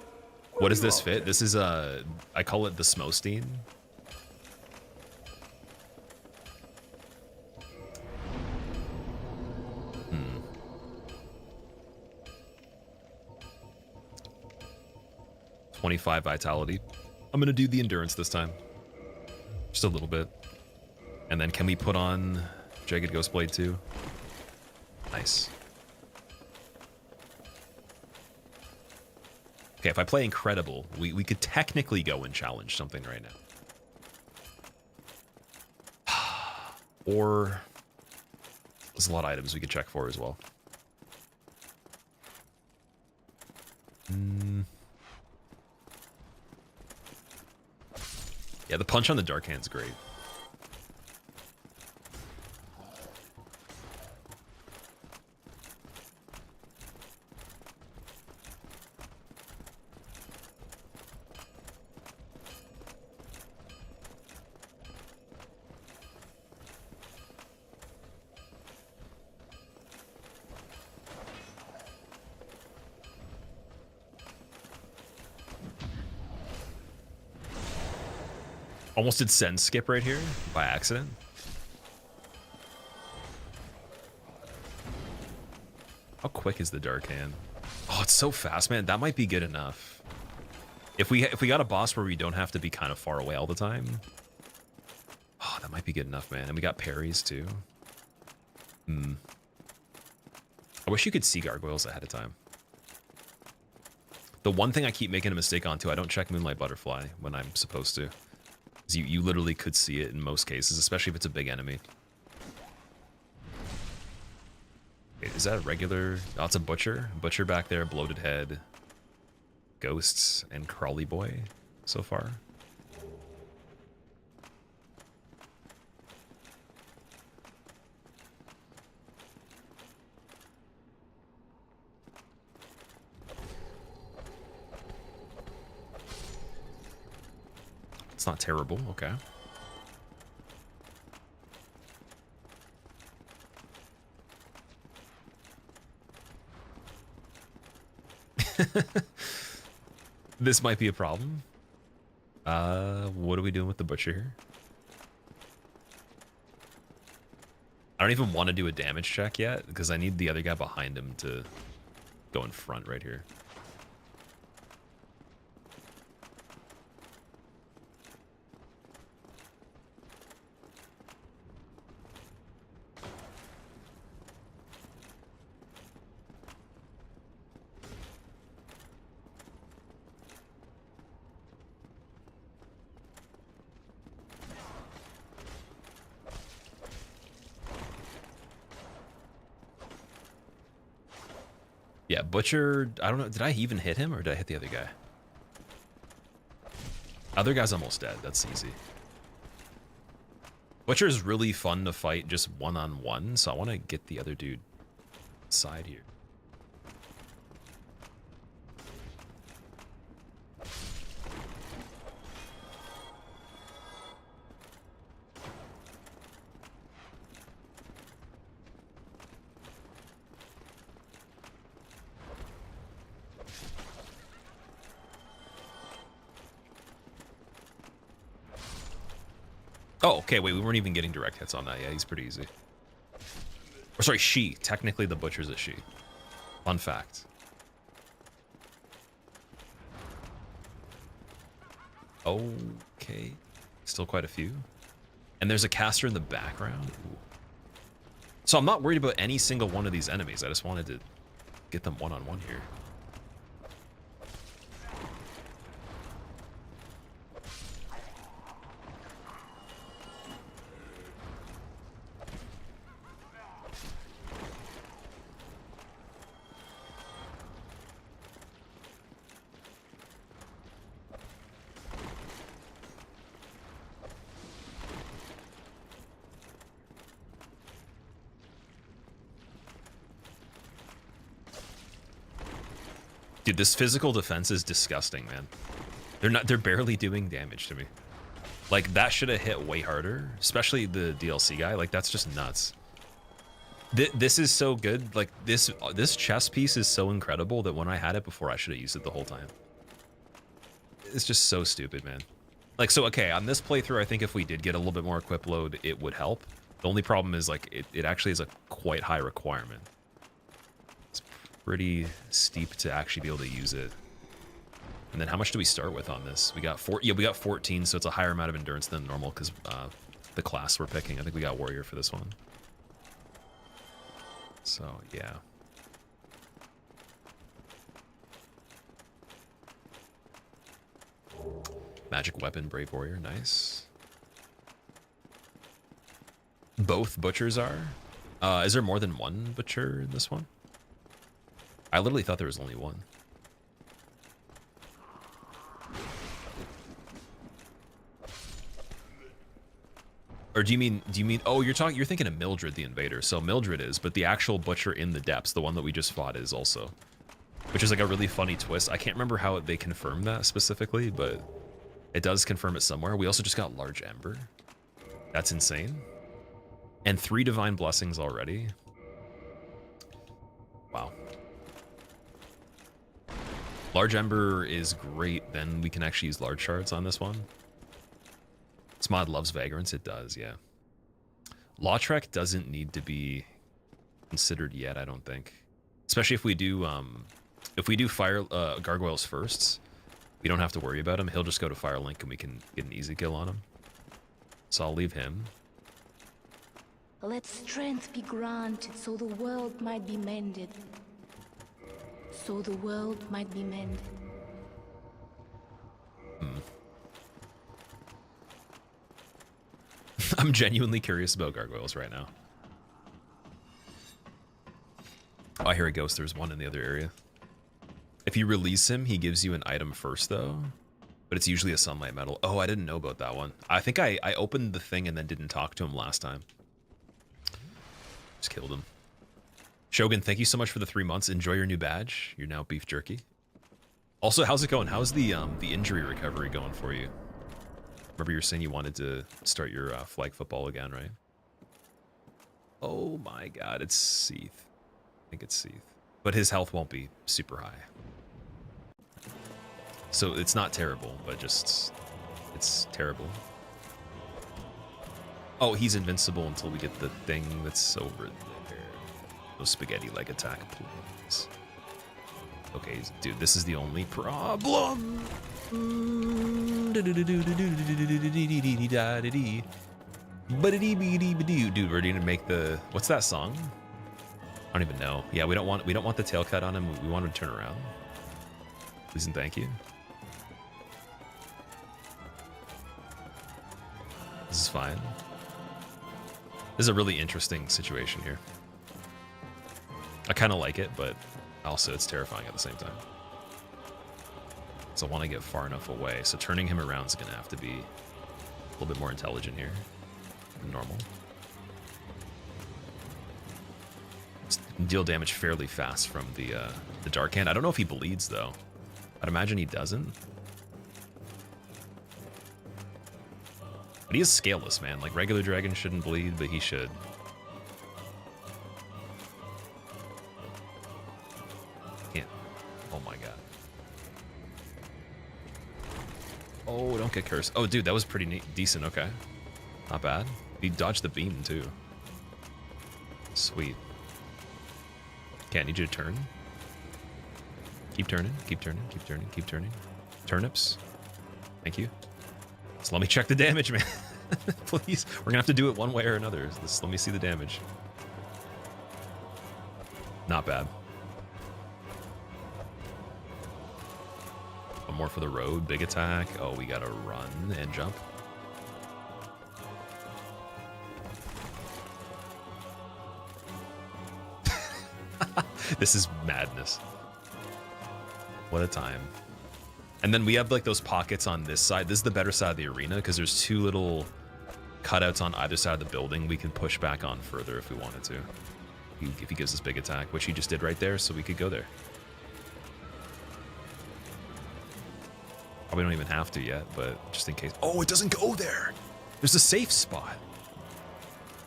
what does this fit? This is I call it the Smosteen. Hmm. $25 vitality. I'm gonna do the endurance this time. Just a little bit. And then can we put on Jagged Ghostblade too? Nice. Okay, if I play Incredible, we could technically go and challenge something right now. Or there's a lot of items we could check for as well. Yeah, the punch on the Dark Hand's great. Almost did send skip right here by accident. How quick is the Dark Hand? Oh, it's so fast, man. That might be good enough. If we got a boss where we don't have to be kind of far away all the time. Oh, that might be good enough, man. And we got parries too. I wish you could see gargoyles ahead of time. The one thing I keep making a mistake on too, I don't check Moonlight Butterfly when I'm supposed to. You literally could see it in most cases, especially if it's a big enemy. Wait, is that a regular? Oh, it's a butcher. Butcher back there, bloated head, ghosts, and crawly boy so far. It's not terrible, okay. This might be a problem. What are we doing with the butcher here? I don't even want to do a damage check yet, because I need the other guy behind him to go in front right here. Yeah, Butcher, I don't know, did I even hit him or did I hit the other guy? Other guy's almost dead, that's easy. Butcher is really fun to fight just one-on-one, so I want to get the other dude side here. Oh, okay, wait, we weren't even getting direct hits on that. Yeah, he's pretty easy. Or sorry, she. Technically, the butcher's a she. Fun fact. Okay. Still quite a few. And there's a caster in the background. Ooh. So I'm not worried about any single one of these enemies. I just wanted to get them one-on-one here. Dude, this physical defense is disgusting, man. They're barely doing damage to me. Like, that should have hit way harder, especially the DLC guy. Like, that's just nuts. This is so good. Like, this chess piece is so incredible that when I had it before, I should have used it the whole time. It's just so stupid, man. Like, so, okay, on this playthrough, I think if we did get a little bit more equip load, it would help. The only problem is, like, it actually is a quite high requirement. It's pretty steep to actually be able to use it. And then how much do we start with on this? We got we got 14, so it's a higher amount of endurance than normal because the class we're picking. I think we got warrior for this one. So, yeah. Magic weapon, brave warrior, nice. Both butchers are? Is there more than one butcher in this one? I literally thought there was only one. Or do you mean, oh, you're thinking of Mildred the Invader. So Mildred is, but the actual butcher in the depths, the one that we just fought, is also. Which is like a really funny twist. I can't remember how they confirmed that specifically, but it does confirm it somewhere. We also just got Large Ember. That's insane. And 3 Divine Blessings already. Wow. Large Ember is great. Then we can actually use large shards on this one. This mod loves Vagrants. It does, yeah. Lautrec doesn't need to be considered yet, I don't think. Especially if we do fire gargoyles first, we don't have to worry about him. He'll just go to Firelink and we can get an easy kill on him. So I'll leave him. Let strength be granted so the world might be mended. So the world might be mended. I'm genuinely curious about gargoyles right now. Oh, I hear a ghost. There's one in the other area. If you release him, he gives you an item first, though. But it's usually a sunlight medal. Oh, I didn't know about that one. I think I opened the thing and then didn't talk to him last time. Just killed him. Shogun, thank you so much for the 3 months. Enjoy your new badge. You're now beef jerky. Also, how's it going? How's the injury recovery going for you? Remember you were saying you wanted to start your flag football again, right? Oh my god, it's Seath. I think it's Seath. But his health won't be super high. So it's not terrible, but just... it's terrible. Oh, he's invincible until we get the thing that's over there. No spaghetti leg attack, please. Okay, dude, this is the only problem. Dude, we're gonna make the... what's that song? I don't even know. Yeah, we don't want the tail cut on him. We want him to turn around. Please and thank you. This is fine. This is a really interesting situation here. I kind of like it, but also it's terrifying at the same time. So I want to get far enough away. So turning him around is going to have to be a little bit more intelligent here than normal. Deal damage fairly fast from the Dark Hand. I don't know if he bleeds, though. I'd imagine he doesn't. But he is scaleless, man. Like, regular dragons shouldn't bleed, but he should. Can't. Oh my god. Oh, don't get cursed. Oh, dude, that was pretty decent. Okay. Not bad. He dodged the beam, too. Sweet. Okay, I need you to turn. Keep turning, keep turning, keep turning, keep turning. Turnips. Thank you. So let me check the damage, man. Please. We're gonna have to do it one way or another. Let me see the damage. Not bad. One more for the road. Big attack. Oh, we gotta run and jump. This is madness. What a time. And then we have like those pockets on this side. This is the better side of the arena because there's 2 little cutouts on either side of the building we can push back on further if we wanted to. If he gives us big attack, which he just did right there, so we could go there. Probably don't even have to yet, but just in case. Oh, it doesn't go there. There's a safe spot.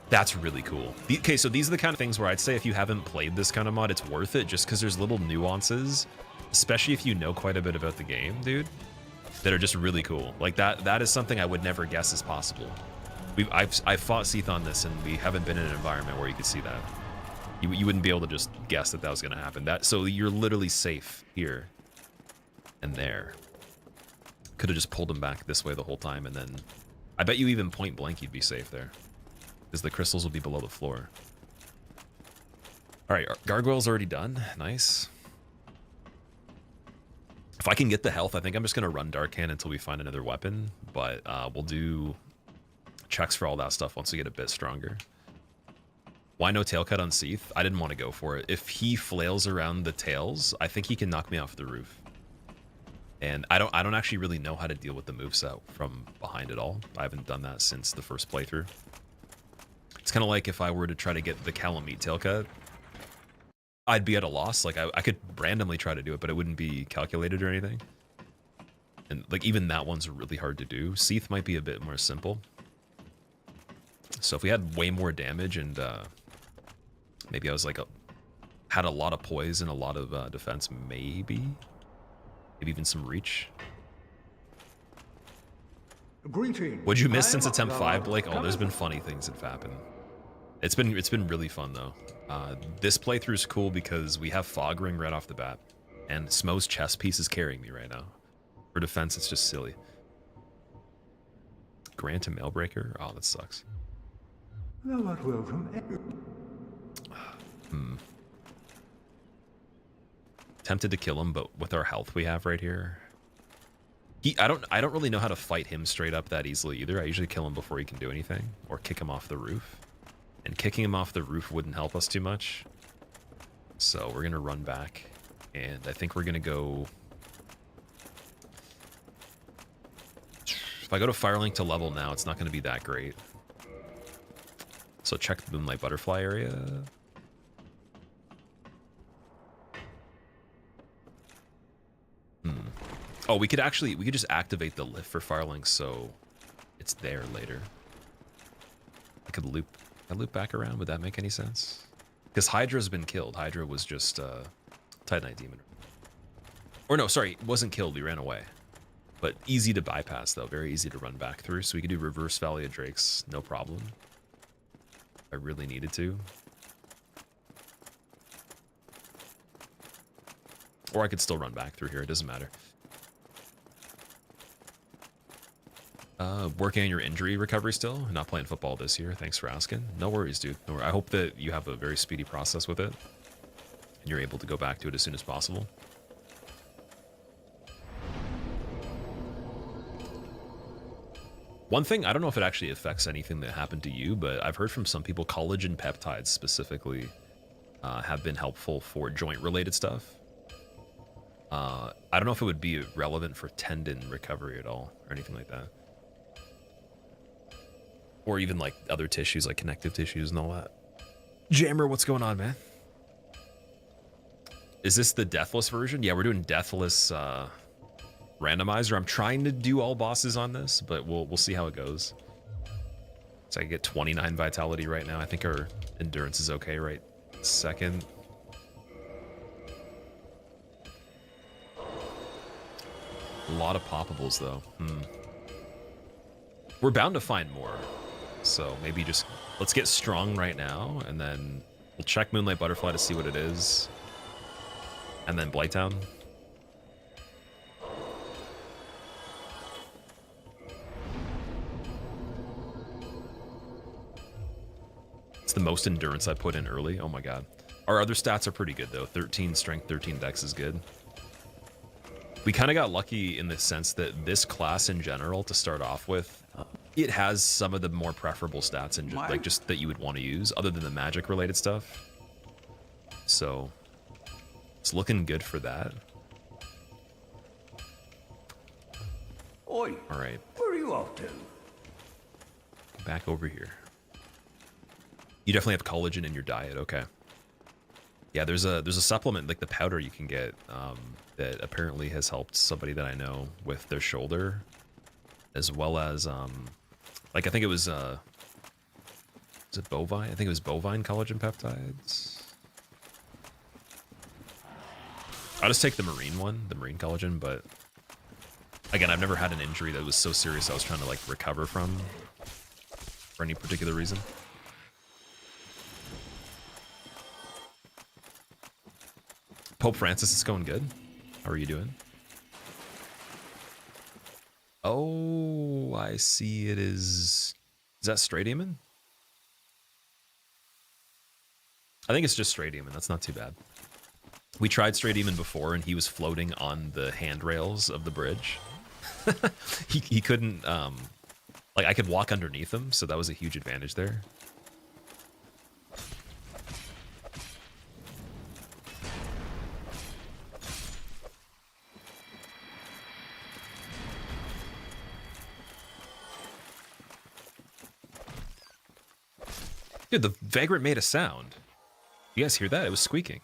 That's really cool. Okay, so these are the kind of things where I'd say if you haven't played this kind of mod, it's worth it just because there's little nuances, especially if you know quite a bit about the game, dude, that are just really cool. Like that is something I would never guess is possible. I've fought Seath on this, and we haven't been in an environment where you could see that. You wouldn't be able to just guess that was going to happen. So you're literally safe here and there. Could have just pulled him back this way the whole time, and then I bet you even point blank you'd be safe there, because the crystals will be below the floor. All right, gargoyle's already done. Nice. If I can get the health, I think I'm just going to run Dark Hand until we find another weapon, but we'll do checks for all that stuff once we get a bit stronger. Why no tail cut on Seath? I didn't want to go for it. If he flails around the tails, I think he can knock me off the roof. And I don't actually really know how to deal with the moveset from behind at all. I haven't done that since the first playthrough. It's kind of like if I were to try to get the Calamity tail cut, I'd be at a loss. Like I could randomly try to do it, but it wouldn't be calculated or anything. And like even that one's really hard to do. Seath might be a bit more simple. So if we had way more damage and maybe I was like had a lot of poise and a lot of defense, maybe even some reach. Greetings. What'd you miss since attempt 5, Blake? Oh, there's been funny things that have happened. It's been really fun though. This playthrough is cool because we have Fog Ring right off the bat, and Smo's chest piece is carrying me right now. For defense, it's just silly. Grant a Mailbreaker? Oh, that sucks. Thou art welcome. Tempted to kill him, but with our health we have right here, I don't really know how to fight him straight up that easily either. I usually kill him before he can do anything, or kick him off the roof. And kicking him off the roof wouldn't help us too much. So we're gonna run back, and I think we're gonna go. If I go to Firelink to level now, it's not gonna be that great. So check the Moonlight Butterfly area. Oh, we could just activate the lift for Firelink so it's there later. I could loop back around. Would that make any sense? Because Hydra's been killed. Hydra was just Titanite Demon. Or no, sorry, it wasn't killed. We ran away. But easy to bypass though. Very easy to run back through. So we could do Reverse Valley of Drakes, no problem. I really needed to. Or I could still run back through here. It doesn't matter. Working on your injury recovery still? Not playing football this year. Thanks for asking. No worries, dude. No worries. I hope that you have a very speedy process with it, and you're able to go back to it as soon as possible. One thing, I don't know if it actually affects anything that happened to you, but I've heard from some people collagen peptides specifically have been helpful for joint-related stuff. I don't know if it would be relevant for tendon recovery at all or anything like that. Or even like other tissues, like connective tissues and all that. Jammer, what's going on, man? Is this the deathless version? Yeah, we're doing deathless randomizer. I'm trying to do all bosses on this, but we'll see how it goes. So I get 29 vitality right now. I think our endurance is okay right second. A lot of poppables though. We're bound to find more. So maybe just let's get strong right now, and then we'll check Moonlight Butterfly to see what it is. And then Blighttown. It's the most endurance I put in early. Oh my god. Our other stats are pretty good though. 13 strength, 13 dex is good. We kind of got lucky in the sense that this class in general, to start off with, it has some of the more preferable stats and like just that you would want to use, other than the magic related stuff. So it's looking good for that. Oi! All right. Where are you off to? Back over here. You definitely have collagen in your diet. Okay. Yeah, there's a supplement like the powder you can get that apparently has helped somebody that I know with their shoulder, as well as like I think it was it bovine? I think it was bovine collagen peptides. I'll just take the marine one, the marine collagen, but again, I've never had an injury that was so serious I was trying to like recover from for any particular reason. Pope Francis is going good. How are you doing? Oh, I see it is... Is that Stray Demon? I think it's just Stray Demon. That's not too bad. We tried Stray Demon before, and he was floating on the handrails of the bridge. he couldn't... like, I could walk underneath him, so that was a huge advantage there. Dude, the Vagrant made a sound. You guys hear that? It was squeaking.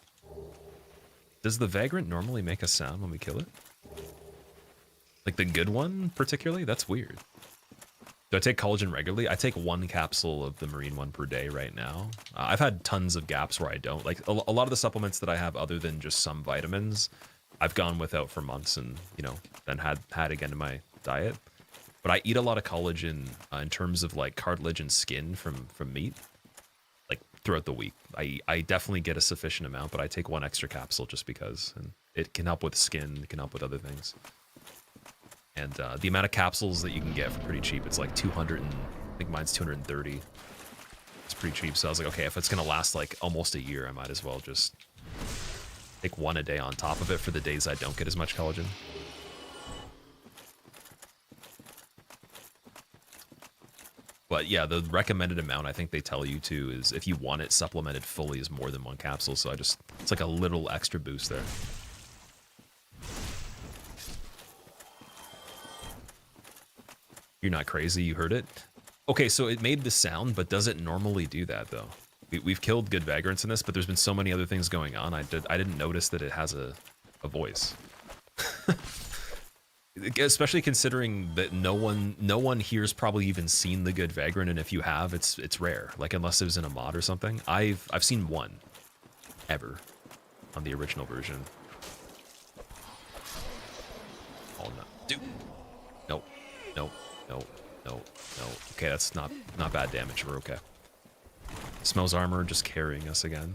Does the Vagrant normally make a sound when we kill it? Like the good one, particularly? That's weird. Do I take collagen regularly? I take 1 capsule of the marine one per day right now. I've had tons of gaps where I don't. Like, a lot of the supplements that I have, other than just some vitamins, I've gone without for months and, you know, then had again in my diet. But I eat a lot of collagen in terms of, like, cartilage and skin from meat. Throughout the week. I definitely get a sufficient amount, but I take 1 extra capsule just because, and it can help with skin, it can help with other things. And the amount of capsules that you can get for pretty cheap, it's like 200 and, I think mine's 230. It's pretty cheap, so I was like, okay, if it's gonna last like almost a year, I might as well just take 1 a day on top of it for the days I don't get as much collagen. But yeah, the recommended amount I think they tell you to is if you want it supplemented fully is more than 1 capsule. So it's like a little extra boost there. You're not crazy, you heard it? Okay, so it made the sound, but does it normally do that though? We've killed good Vagrants in this, but there's been so many other things going on. I didn't notice that it has a voice. Especially considering that no one here's probably even seen the good Vagrant, and if you have, it's rare. Like unless it was in a mod or something. I've seen 1 ever on the original version. Oh no, dude! No. Okay, that's not bad damage. We're okay. Smells armor just carrying us again.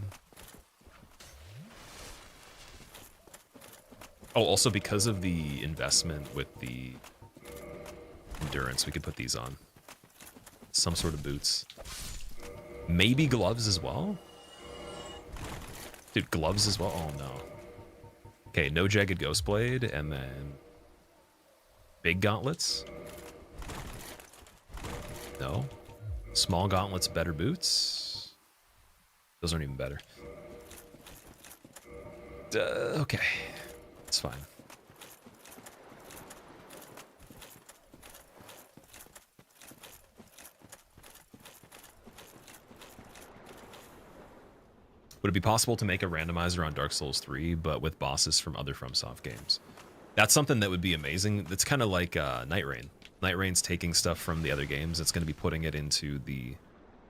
Oh, also because of the investment with the endurance, we could put these on. Some sort of boots. Maybe gloves as well? Dude, gloves as well? Oh no. Okay, no jagged ghost blade, and then big gauntlets. No. Small gauntlets, better boots. Those aren't even better. Okay. It's fine. Would it be possible to make a randomizer on Dark Souls 3, but with bosses from other FromSoft games? That's something that would be amazing. It's kind of like Night Rain. Night Rain's taking stuff from the other games. It's going to be putting it into the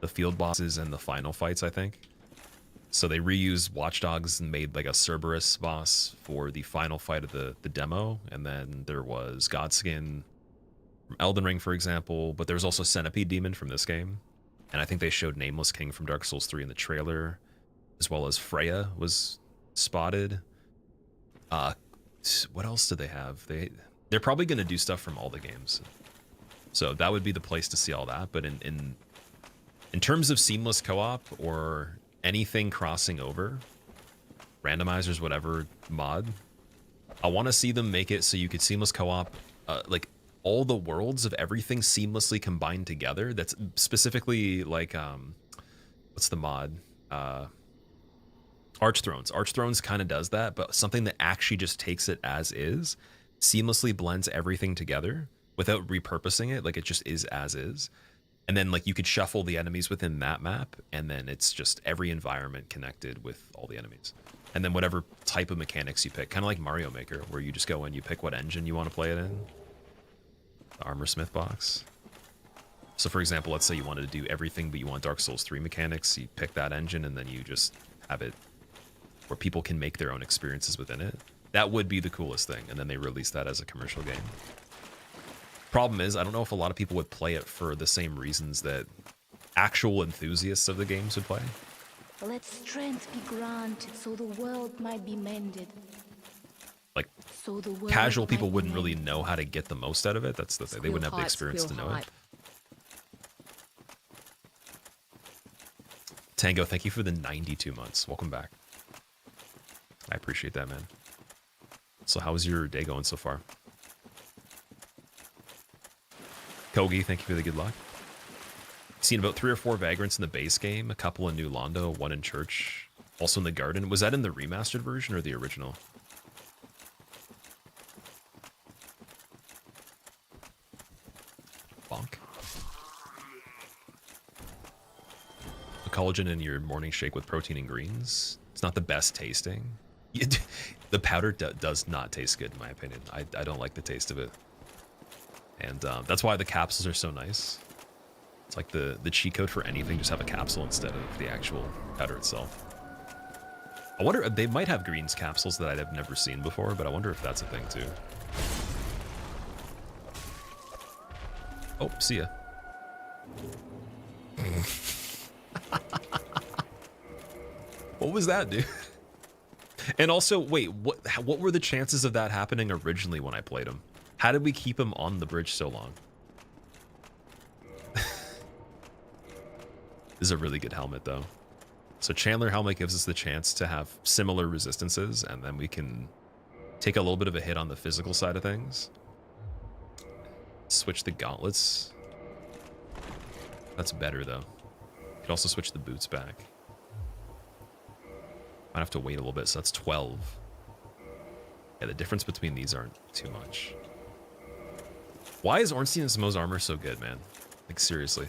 field bosses and the final fights, I think. So they reused Watchdogs and made like a Cerberus boss for the final fight of the demo. And then there was Godskin from Elden Ring, for example. But there was also Centipede Demon from this game. And I think they showed Nameless King from Dark Souls 3 in the trailer. As well as Freya was spotted. What else do they have? They're probably going to do stuff from all the games. So that would be the place to see all that. But in terms of seamless co-op or anything crossing over, randomizers, whatever mod, I want to see them make it so you could seamless co-op, like all the worlds of everything seamlessly combined together. That's specifically like, what's the mod? Archthrones. Archthrones kind of does that, but something that actually just takes it as is, seamlessly blends everything together without repurposing it. Like it just is as is. And then like you could shuffle the enemies within that map, and then it's just every environment connected with all the enemies. And then whatever type of mechanics you pick, kind of like Mario Maker, where you just go in, you pick what engine you want to play it in. The Armor Smith box. So for example, let's say you wanted to do everything, but you want Dark Souls 3 mechanics, you pick that engine, and then you just have it where people can make their own experiences within it. That would be the coolest thing, and then they release that as a commercial game. Problem is, I don't know if a lot of people would play it for the same reasons that actual enthusiasts of the games would play. Let strength be granted so the world might be mended. Like, So the world casual might people be wouldn't really mended. know how to get the most out of it. That's the thing. They wouldn't have the experience to know it. Tango, thank you for the 92 months. Welcome back. I appreciate that, man. So how's your day going so far? Kogi, thank you for the good luck. Seen about 3 or 4 vagrants in the base game, a couple in New Londo, 1 in church, also in the garden. Was that in the remastered version or the original? Bonk. A collagen in your morning shake with protein and greens. It's not the best tasting. The powder does not taste good, in my opinion. I don't like the taste of it. And that's why the capsules are so nice. It's like the cheat code for anything, just have a capsule instead of the actual powder itself. I wonder, they might have greens capsules that I've never seen before, but I wonder if that's a thing too. Oh, see ya. What was that, dude? And also, wait, what were the chances of that happening originally when I played him? How did we keep him on the bridge so long? This is a really good helmet, though. So Chandler helmet gives us the chance to have similar resistances, and then we can take a little bit of a hit on the physical side of things. Switch the gauntlets. That's better, though. You could also switch the boots back. Might have to wait a little bit, so that's 12. Yeah, the difference between these aren't too much. Why is Ornstein and Samo's armor so good, man? Like, seriously.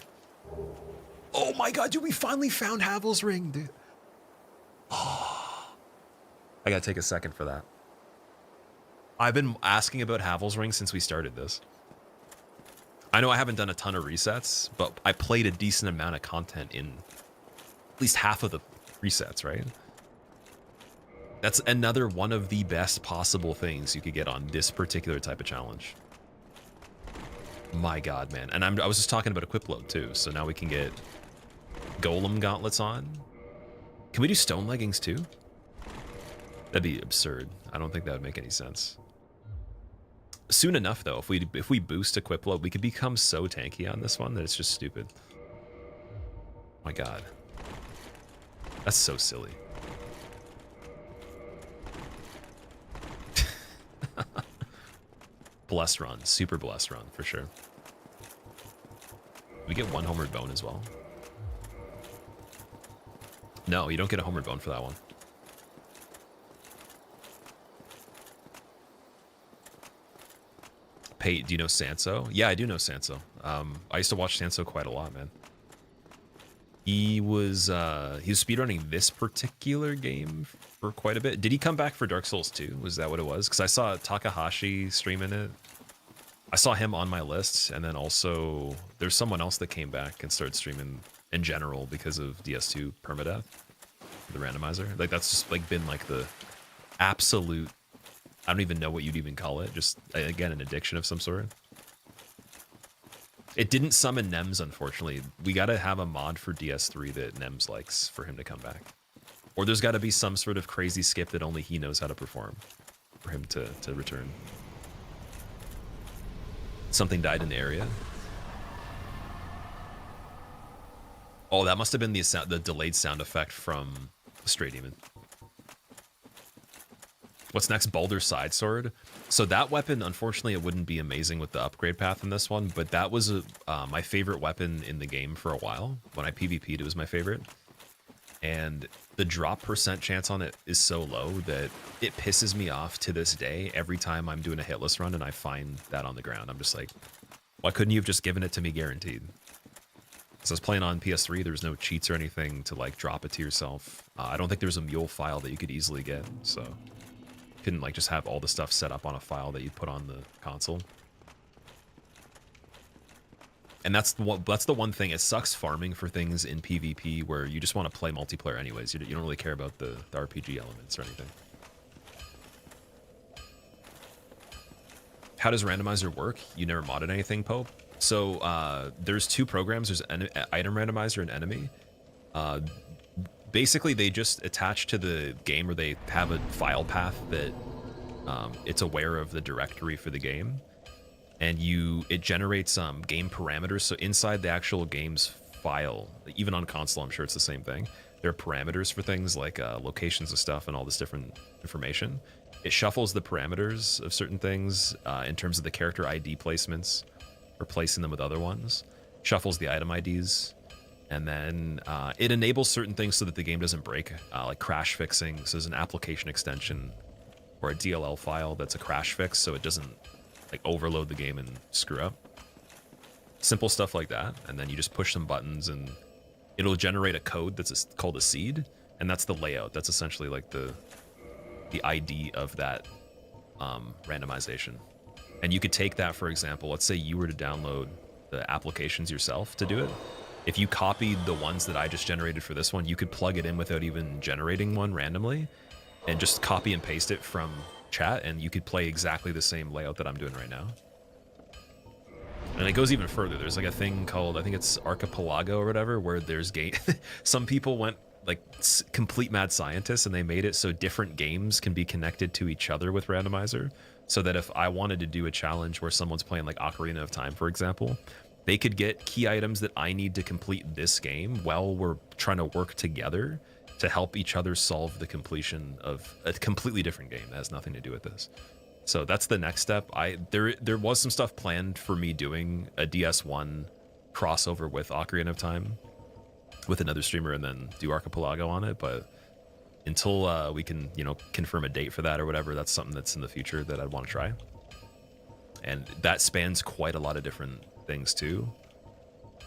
Oh my god, dude, we finally found Havel's ring, dude. Oh, I gotta take a second for that. I've been asking about Havel's ring since we started this. I know I haven't done a ton of resets, but I played a decent amount of content in at least half of the resets, right? That's another one of the best possible things you could get on this particular type of challenge. My god, man. And I was just talking about equip load too, so now we can get golem gauntlets on. Can we do stone leggings too? That'd be absurd. I don't think that would make any sense. Soon enough though, if we boost equip load, we could become so tanky on this one that it's just stupid. My god. That's so silly. Blessed run, super blessed run for sure. We get 1 homered bone as well. No, you don't get a homered bone for that one. Pate, do you know Sanso? Yeah, I do know Sanso. I used to watch Sanso quite a lot, man. He was speedrunning this particular game for quite a bit. Did he come back for Dark Souls 2? Was that what it was? Because I saw Takahashi streaming it. I saw him on my list, and then also there's someone else that came back and started streaming in general because of DS2 PermaDeath, the randomizer. Like that's just like been like the absolute, I don't even know what you'd even call it. Just again, an addiction of some sort. It didn't summon Nems, unfortunately. We got to have a mod for DS3 that Nems likes for him to come back. Or there's got to be some sort of crazy skip that only he knows how to perform for him to return. Something died in the area. Oh, that must have been the delayed sound effect from Stray Demon. What's next? Baldur's Side Sword. So that weapon, unfortunately, it wouldn't be amazing with the upgrade path in this one, but that was my favorite weapon in the game for a while. When I PvP'd, it was my favorite. And the drop % chance on it is so low that it pisses me off to this day every time I'm doing a hitless run and I find that on the ground. I'm just like, why couldn't you have just given it to me guaranteed? So I was playing on PS3. There's no cheats or anything to like drop it to yourself. I don't think there's a mule file that you could easily get, so you couldn't like just have all the stuff set up on a file that you put on the console. And that's the one thing. It sucks farming for things in PvP where you just want to play multiplayer anyways. You don't really care about the RPG elements or anything. How does Randomizer work? You never modded anything, Pope? So there's two programs. There's Item Randomizer and Enemy. Basically, they just attach to the game, or they have a file path that it's aware of the directory for the game. And it generates game parameters. So inside the actual game's file, even on console, I'm sure it's the same thing. There are parameters for things like locations of stuff and all this different information. It shuffles the parameters of certain things in terms of the character ID placements, replacing them with other ones. Shuffles the item IDs, and then it enables certain things so that the game doesn't break, like crash fixing. So there's an application extension or a DLL file that's a crash fix, so it doesn't like overload the game and screw up. Simple stuff like that, and then you just push some buttons and it'll generate a code that's called a seed, and that's the layout. That's essentially like the ID of that randomization. And you could take that, for example, let's say you were to download the applications yourself to do it. If you copied the ones that I just generated for this one, you could plug it in without even generating one randomly and just copy and paste it from chat, and you could play exactly the same layout that I'm doing right now. And it goes even further. There's like a thing called, I think it's Archipelago or whatever, where there's game. Some people went like complete mad scientists, and they made it so different games can be connected to each other with Randomizer, so that if I wanted to do a challenge where someone's playing like Ocarina of Time, for example, they could get key items that I need to complete this game while we're trying to work together to help each other solve the completion of a completely different game that has nothing to do with this. So that's the next step. There was some stuff planned for me doing a DS1 crossover with Ocarina of Time with another streamer and then do Archipelago on it, but until we can, confirm a date for that or whatever, that's something that's in the future that I'd want to try. And that spans quite a lot of different things too.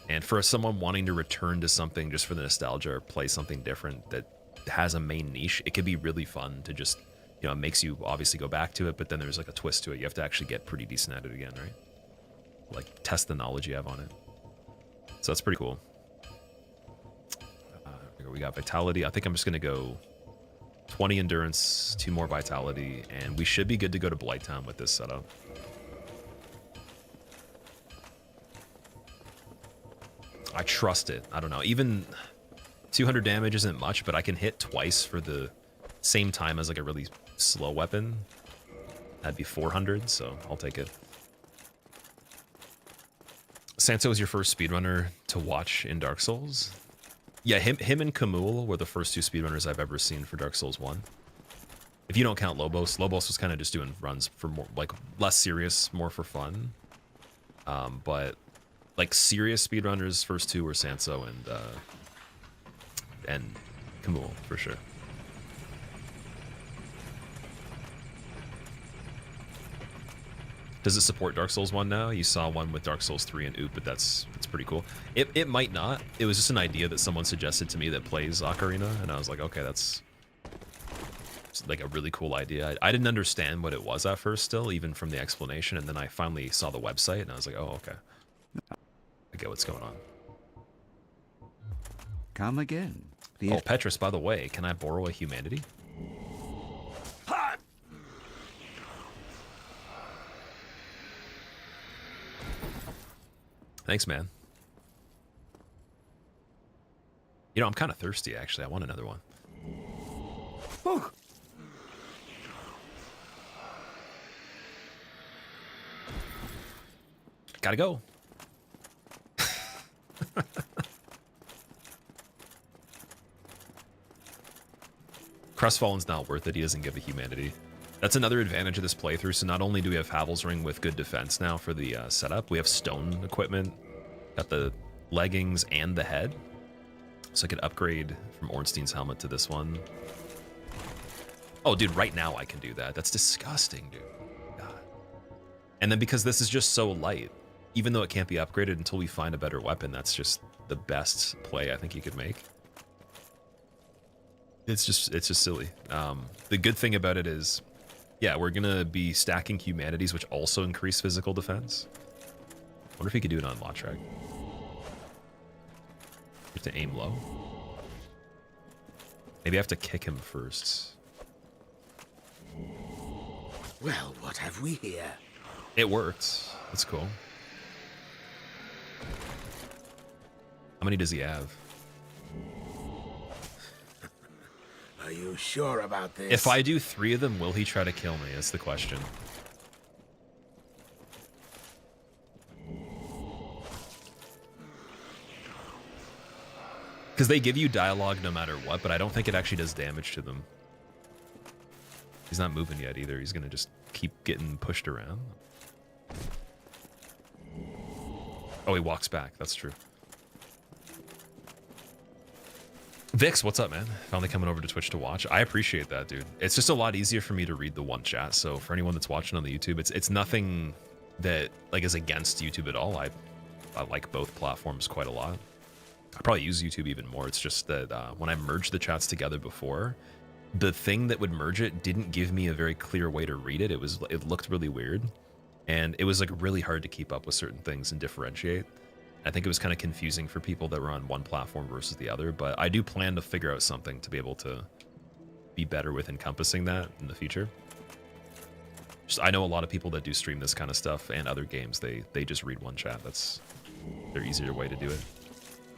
And for someone wanting to return to something just for the nostalgia or play something different that has a main niche, it could be really fun to just, it makes you obviously go back to it, but then there's like a twist to it. You have to actually get pretty decent at it again, right? Like test the knowledge you have on it. So that's pretty cool. We got Vitality. I think I'm just going to go 20 Endurance, 2 more Vitality, and we should be good to go to Blighttown with this setup. I trust it. I don't know. Even 200 damage isn't much, but I can hit twice for the same time as like a really slow weapon. That'd be 400, so I'll take it. Santo was your first speedrunner to watch in Dark Souls? Yeah, him and Kamul were the first two speedrunners I've ever seen for Dark Souls 1. If you don't count Lobos, Lobos was kind of just doing runs for more, like, less serious, more for fun. But like serious speedrunners, first two were Sanso and Kamul for sure. Does it support Dark Souls 1 now? You saw one with Dark Souls 3 and Oop, but that's pretty cool. It might not. It was just an idea that someone suggested to me that plays Ocarina, and I was like, okay, that's like a really cool idea. I didn't understand what it was at first still, even from the explanation, and then I finally saw the website, and I was like, oh, okay. I get what's going on. Come again. Oh, Petrus, by the way, can I borrow a humanity? Thanks, man. I'm kind of thirsty, actually. I want another one. Oh. Gotta go. Crestfallen's not worth it. He doesn't give a humanity. That's another advantage of this playthrough. So not only do we have Havel's Ring with good defense now for the setup, we have stone equipment. Got the leggings and the head. So I could upgrade from Ornstein's helmet to this one. Oh, dude, right now I can do that. That's disgusting, dude. God. And then because this is just so light, even though it can't be upgraded until we find a better weapon, that's just the best play I think you could make. It's just silly. The good thing about it is, yeah, we're gonna be stacking humanities, which also increase physical defense. Wonder if you could do it on Lautrec. You have to aim low. Maybe I have to kick him first. Well, what have we here? It worked. That's cool. How many does he have? Are you sure about this? If I do 3 of them, will he try to kill me? That's the question. Because they give you dialogue no matter what, but I don't think it actually does damage to them. He's not moving yet either. He's going to just keep getting pushed around. Oh, he walks back. That's true. Vix, what's up, man? Finally coming over to Twitch to watch. I appreciate that, dude. It's just a lot easier for me to read the one chat. So for anyone that's watching on the YouTube, it's nothing that like is against YouTube at all. I like both platforms quite a lot. I probably use YouTube even more. It's just that when I merged the chats together before, the thing that would merge it didn't give me a very clear way to read it. It looked really weird, and it was like really hard to keep up with certain things and differentiate. I think it was kind of confusing for people that were on one platform versus the other, but I do plan to figure out something to be able to be better with encompassing that in the future. Just, I know a lot of people that do stream this kind of stuff and other games, they just read one chat. That's their easier way to do it.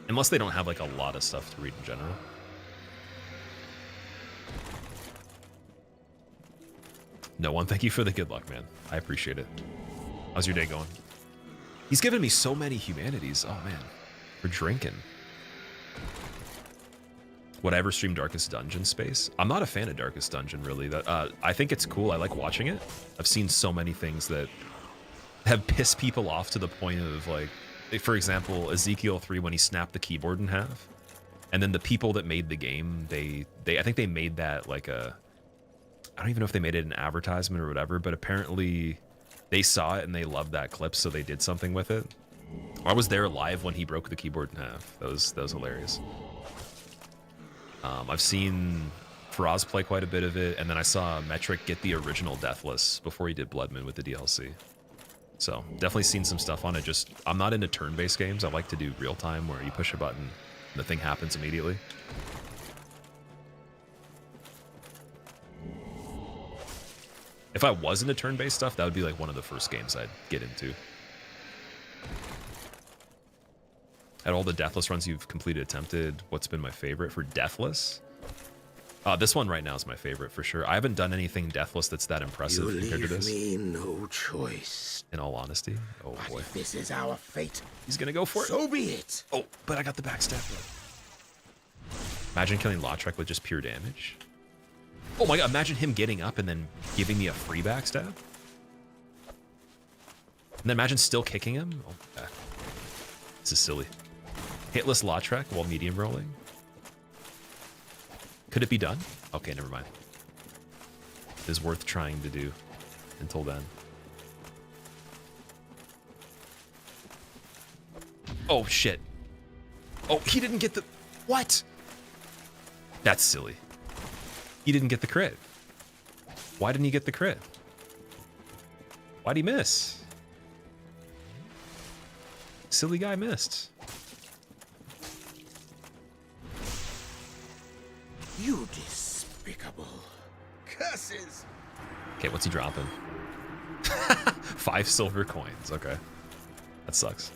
Unless they don't have like a lot of stuff to read in general. No one, thank you for the good luck, man. I appreciate it. How's your day going? He's given me so many humanities. Oh man, for drinking. Would I ever stream Darkest Dungeon space? I'm not a fan of Darkest Dungeon, really. I think it's cool. I like watching it. I've seen so many things that have pissed people off to the point of like, for example, Ezekiel 3 when he snapped the keyboard in half, and then the people that made the game, I think they made that like a, I don't even know if they made it an advertisement or whatever, but apparently they saw it and they loved that clip, so they did something with it. I was there live when he broke the keyboard in half. That was hilarious. I've seen Faraz play quite a bit of it, and then I saw Metric get the original Deathless before he did Bloodman with the DLC. So definitely seen some stuff on it. Just I'm not into turn-based games. I like to do real time where you push a button and the thing happens immediately. If I was into turn-based stuff, that would be like one of the first games I'd get into. At all the Deathless runs you've completed, attempted, what's been my favorite for Deathless? This one right now is my favorite for sure. I haven't done anything Deathless that's that impressive compared to this. You leave me no choice. In all honesty. Oh but boy. If this is our fate, he's gonna go for it. So be it. Oh, but I got the backstab. Imagine killing Lautrec with just pure damage. Oh my god, imagine him getting up and then giving me a free backstab. And then imagine still kicking him. Oh, okay. This is silly. Hitless Lautrec while medium rolling. Could it be done? Okay, never mind. It is worth trying to do until then. Oh, shit. Oh, he didn't get the... What? That's silly. He didn't get the crit. Why didn't he get the crit? Why'd he miss? Silly guy missed. You despicable curses. Okay, what's he dropping? 5 silver coins. Okay. That sucks.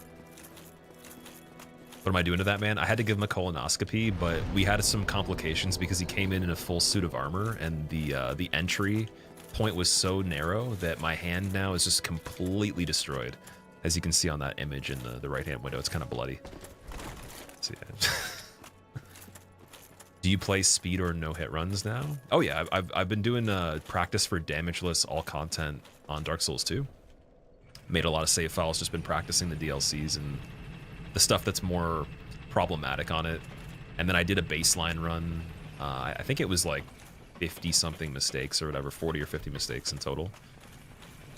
What am I doing to that man? I had to give him a colonoscopy, but we had some complications because he came in a full suit of armor, and the entry point was so narrow that my hand now is just completely destroyed. As you can see on that image in the right-hand window, it's kind of bloody. So yeah. Do you play speed or no-hit runs now? Oh yeah, I've been doing practice for damageless all content on Dark Souls 2. Made a lot of save files, just been practicing the DLCs and the stuff that's more problematic on it. And then I did a baseline run. I think it was like 50 something mistakes or whatever, 40 or 50 mistakes in total.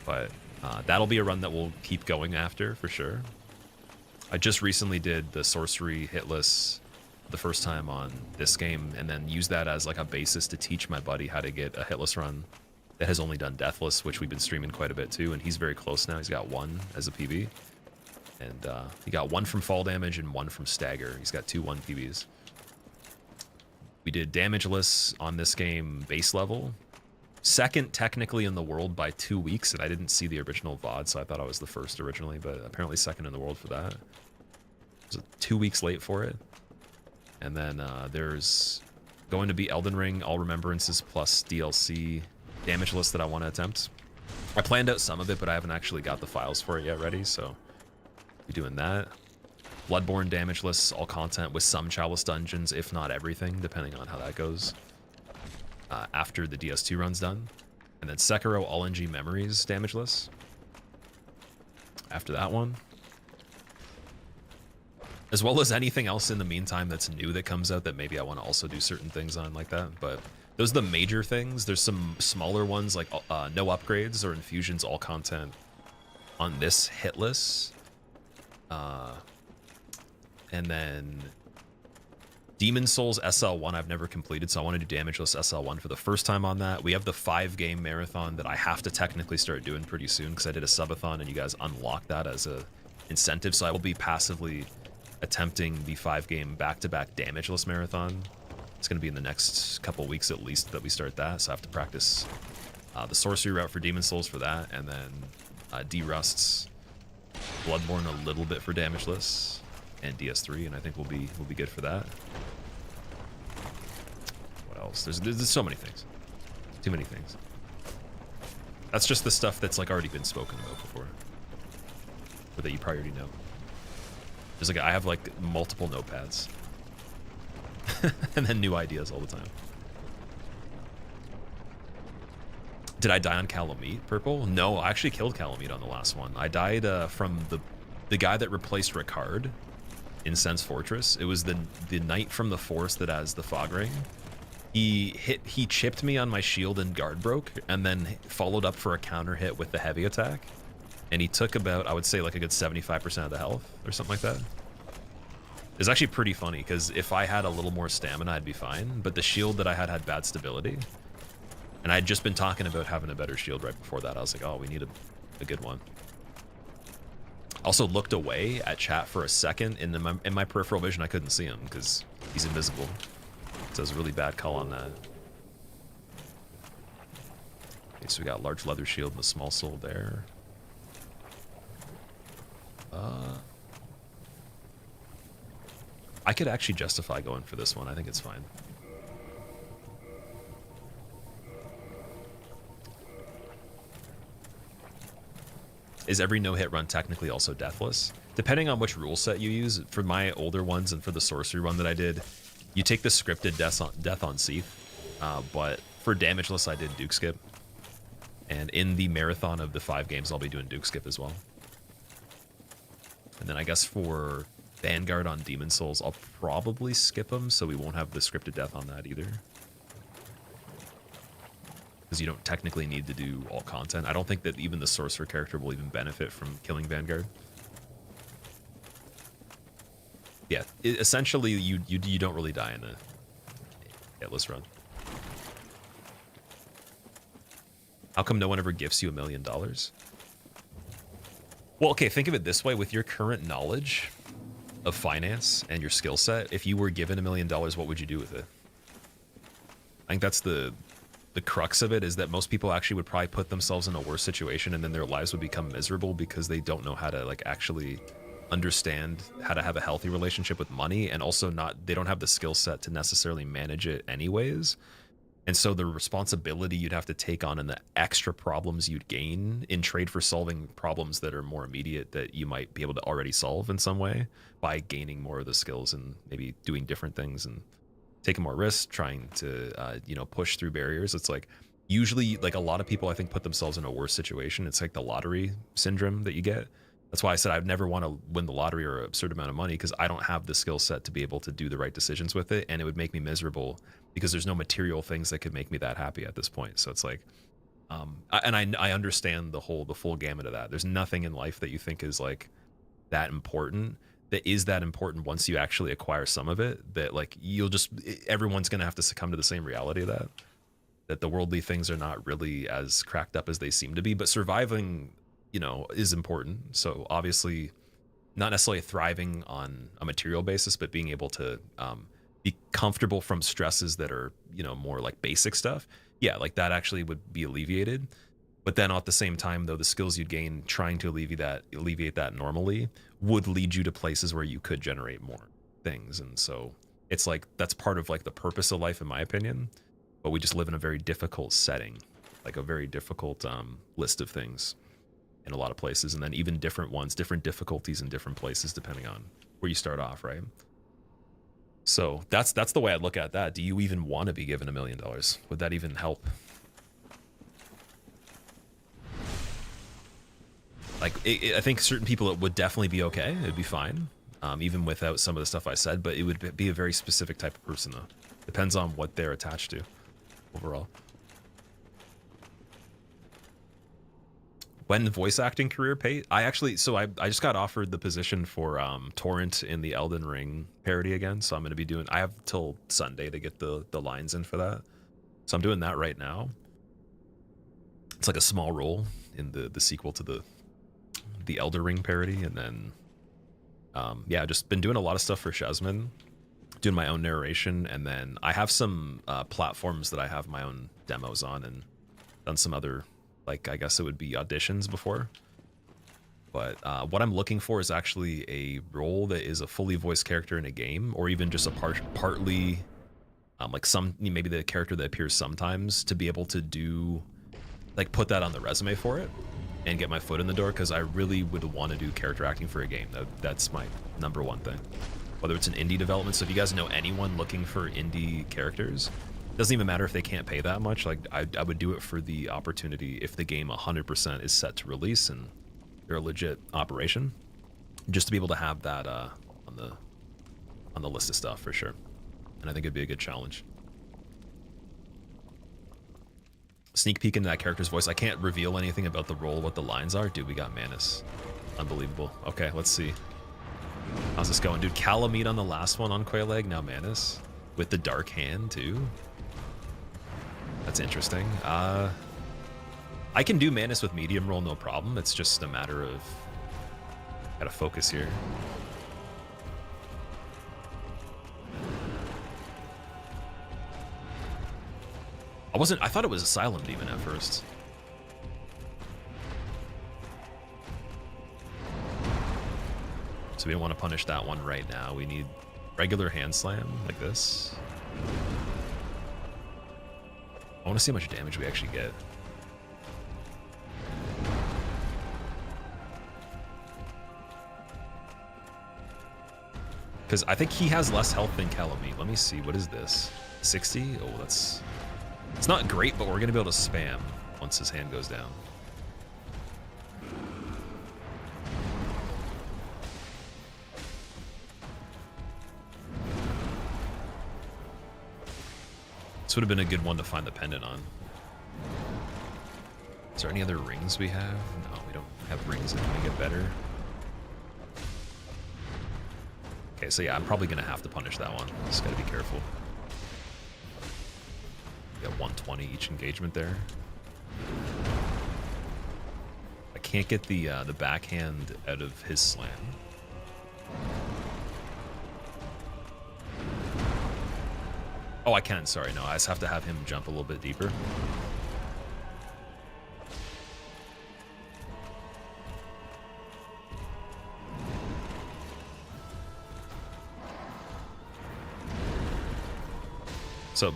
But That'll be a run that we'll keep going after for sure. I just recently did the sorcery hitless the first time on this game, and then used that as like a basis to teach my buddy how to get a hitless run that has only done deathless, which we've been streaming quite a bit too, and he's very close now. He's got 1 as a PB, and he got 1 from fall damage and 1 from stagger. He's got 2 1 PBs. We did damageless on this game base level, second technically in the world by 2 weeks, and I didn't see the original VOD, so I thought I was the first originally, but apparently second in the world for that. I was 2 weeks late for it. And then there's going to be Elden Ring All Remembrances plus DLC damageless that I want to attempt. I planned out some of it, but I haven't actually got the files for it yet ready, so we're doing that. Bloodborne damageless, all content with some chalice dungeons, if not everything, depending on how that goes. After the DS2 run's done. And then Sekiro All NG Memories damageless. After that one. As well as anything else in the meantime that's new that comes out that maybe I want to also do certain things on like that. But those are the major things. There's some smaller ones like no upgrades or infusions, all content on this hitless. And then Demon Souls SL1 I've never completed, so I want to do damageless SL1 for the first time on that. We have the 5-game marathon that I have to technically start doing pretty soon because I did a subathon and you guys unlocked that as a incentive, so I will be passively attempting the 5-game back-to-back damageless marathon. It's going to be in the next couple weeks at least that we start that, so I have to practice the sorcery route for Demon Souls for that, and then D-Rust's Bloodborne a little bit for damageless, and DS3, and I think we'll be good for that. What else? There's so many things. Too many things. That's just the stuff that's like already been spoken about before, or that you probably already know. There's like I have like multiple notepads, and then new ideas all the time. Did I die on Calamity, Purple? No, I actually killed Calamity on the last one. I died from the guy that replaced Ricard in Sense Fortress. It was the knight from the forest that has the fog ring. He chipped me on my shield and guard broke, and then followed up for a counter hit with the heavy attack. And he took about, I would say, like a good 75% of the health or something like that. It's actually pretty funny because if I had a little more stamina, I'd be fine. But the shield that I had bad stability. And I'd just been talking about having a better shield right before that. I was like, oh, we need a good one. Also looked away at chat for a second. In my peripheral vision, I couldn't see him because he's invisible. So it was a really bad call on that. Okay, so we got large leather shield and the small soul there. I could actually justify going for this one. I think it's fine. Is every no-hit run technically also deathless? Depending on which rule set you use, for my older ones and for the sorcery run that I did, you take the scripted death on Seath, but for damageless I did Duke Skip. And in the marathon of the 5 games, I'll be doing Duke Skip as well. And then I guess for Vanguard on Demon Souls, I'll probably skip them, so we won't have the scripted death on that either. Because you don't technically need to do all content. I don't think that even the sorcerer character will even benefit from killing Vanguard. Yeah, essentially you don't really die in a hitless run. How come no one ever gifts you $1 million? Well, okay, think of it this way. With your current knowledge of finance and your skill set, if you were given $1 million, what would you do with it? I think that's the crux of it, is that most people actually would probably put themselves in a worse situation, and then their lives would become miserable because they don't know how to like actually understand how to have a healthy relationship with money, and also they don't have the skill set to necessarily manage it anyways. And so the responsibility you'd have to take on and the extra problems you'd gain in trade for solving problems that are more immediate that you might be able to already solve in some way by gaining more of the skills and maybe doing different things and taking more risks, trying to push through barriers. It's like usually like a lot of people I think put themselves in a worse situation. It's like the lottery syndrome that you get. That's why I said I'd never want to win the lottery or an absurd amount of money, because I don't have the skill set to be able to do the right decisions with it, and it would make me miserable because there's no material things that could make me that happy at this point. So it's like And I understand the full gamut of that. There's nothing in life that you think is like that important that is that important once you actually acquire some of it, that like everyone's gonna have to succumb to the same reality of that the worldly things are not really as cracked up as they seem to be. But surviving, is important. So obviously not necessarily thriving on a material basis, but being able to be comfortable from stresses that are, more like basic stuff. Yeah, like that actually would be alleviated. But then at the same time, though, the skills you'd gain trying to alleviate that normally would lead you to places where you could generate more things. And so it's like that's part of like the purpose of life, in my opinion. But we just live in a very difficult setting, like a very difficult list of things in a lot of places. And then even different ones, different difficulties in different places, depending on where you start off, right? So that's the way I look at that. Do you even want to be given $1 million? Would that even help? Like, I think certain people, it would definitely be okay. It'd be fine, even without some of the stuff I said. But it would be a very specific type of person, though. Depends on what they're attached to overall. When voice acting career pay, I just got offered the position for Torrent in the Elden Ring parody again. So I'm going to be I have till Sunday to get the lines in for that. So I'm doing that right now. It's like a small role in the sequel to the Elden Ring parody. And then, yeah, just been doing a lot of stuff for Shazman, doing my own narration. And then I have some platforms that I have my own demos on, and done some other, like, I guess it would be auditions before. But what I'm looking for is actually a role that is a fully voiced character in a game, or even just a partly, like maybe the character that appears sometimes, to be able to do, like, put that on the resume for it and get my foot in the door, because I really would want to do character acting for a game. That's my #1 thing. Whether it's an indie development, so if you guys know anyone looking for indie characters, it doesn't even matter if they can't pay that much. Like, I would do it for the opportunity if the game 100% is set to release and they're a legit operation, just to be able to have that on the list of stuff for sure. And I think it'd be a good challenge. Sneak peek into that character's voice. I can't reveal anything about the role, what the lines are. Dude, we got Manus. Unbelievable. Okay, let's see. How's this going? Dude, Calamity on the last one on Quailag, now Manus. With the dark hand, too. That's interesting. I can do Manus with medium roll, no problem. It's just a matter of... gotta focus here. I thought it was Asylum Demon at first. So we don't want to punish that one right now. We need regular hand slam like this. I want to see how much damage we actually get. Because I think he has less health than Calamity. Let me see. What is this? 60? Oh, that's... It's not great, but we're going to be able to spam once his hand goes down. This would have been a good one to find the pendant on. Is there any other rings we have? No, we don't have rings that can make it better. Okay, so yeah, I'm probably going to have to punish that one. Just got to be careful. We got 120 each engagement there. I can't get the backhand out of his slam. Oh, I can. Sorry, no. I just have to have him jump a little bit deeper. So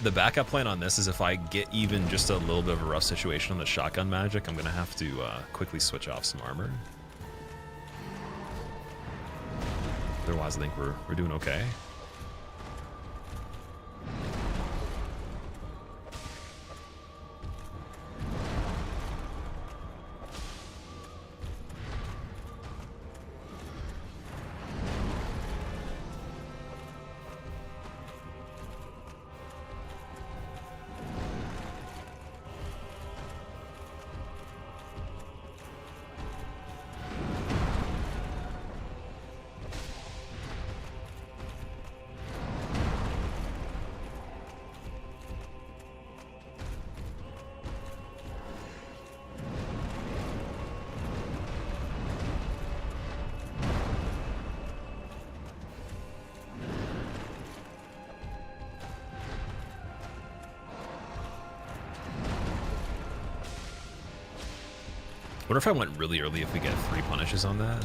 the backup plan on this is if I get even just a little bit of a rough situation on the shotgun magic, I'm going to have to quickly switch off some armor. Otherwise, I think we're doing okay. What if I went really early if we get 3 punishes on that?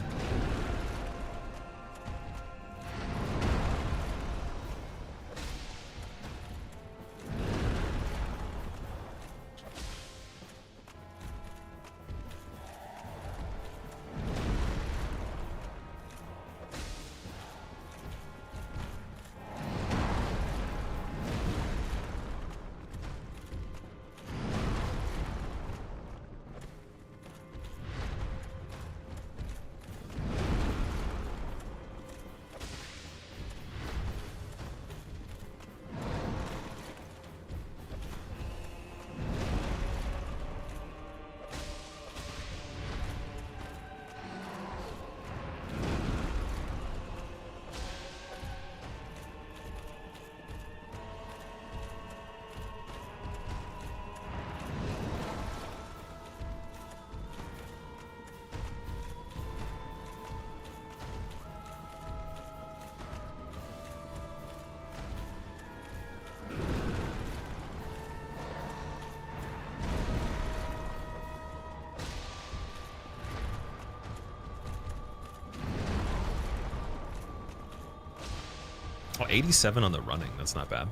Oh, 87 on the running. That's not bad.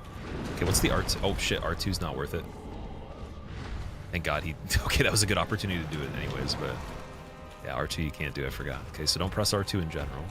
Okay, what's the R2? Oh, shit. R2's not worth it. Thank God he... Okay, that was a good opportunity to do it anyways, but... Yeah, R2 you can't do. I forgot. Okay, so don't press R2 in general.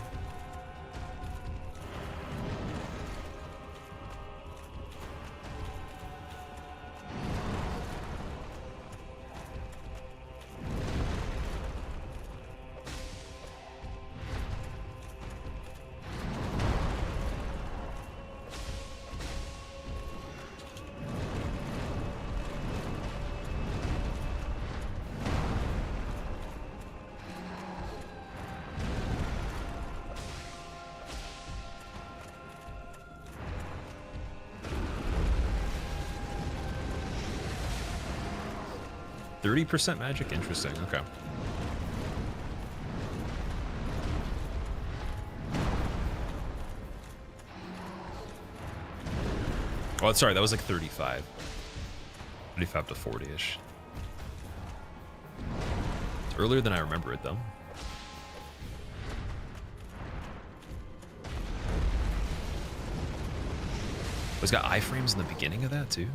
%, magic? Interesting, okay. Oh, sorry, that was like 35. 35 to 40-ish. It's earlier than I remember it, though. Oh, it's got iframes in the beginning of that, too?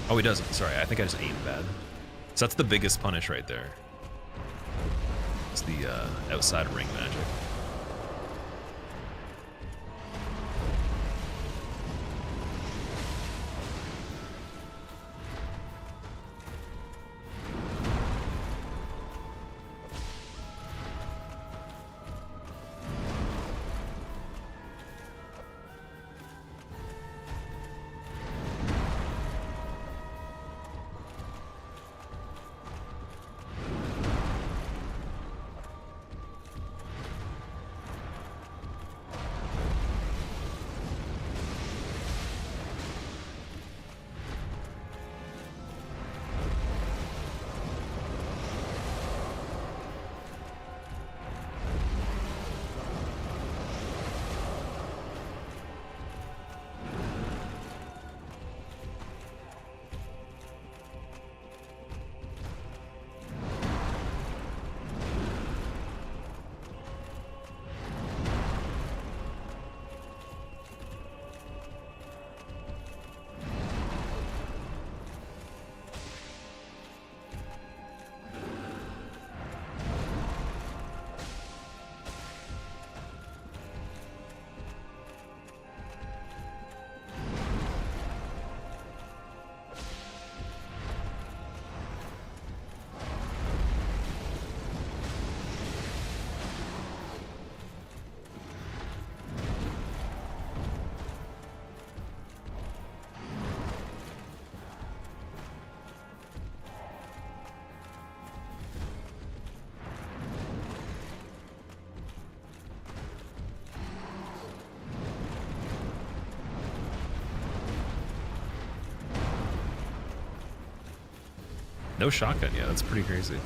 Oh, he doesn't. Sorry, I think I just aimed bad. So that's the biggest punish right there. It's the outside ring magic. No shotgun, yeah, that's pretty crazy.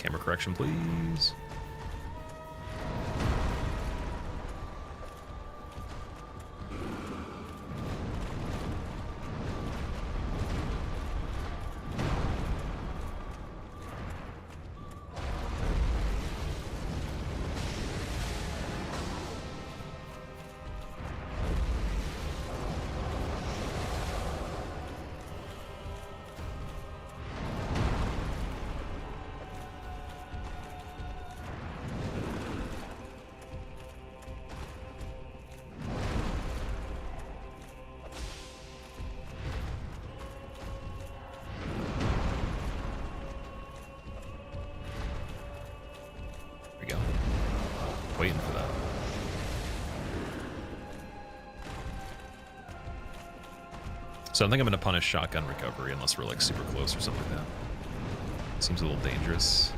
Camera correction, please. Waiting for that. So I think I'm gonna punish shotgun recovery unless we're like super close or something like that. Seems a little dangerous.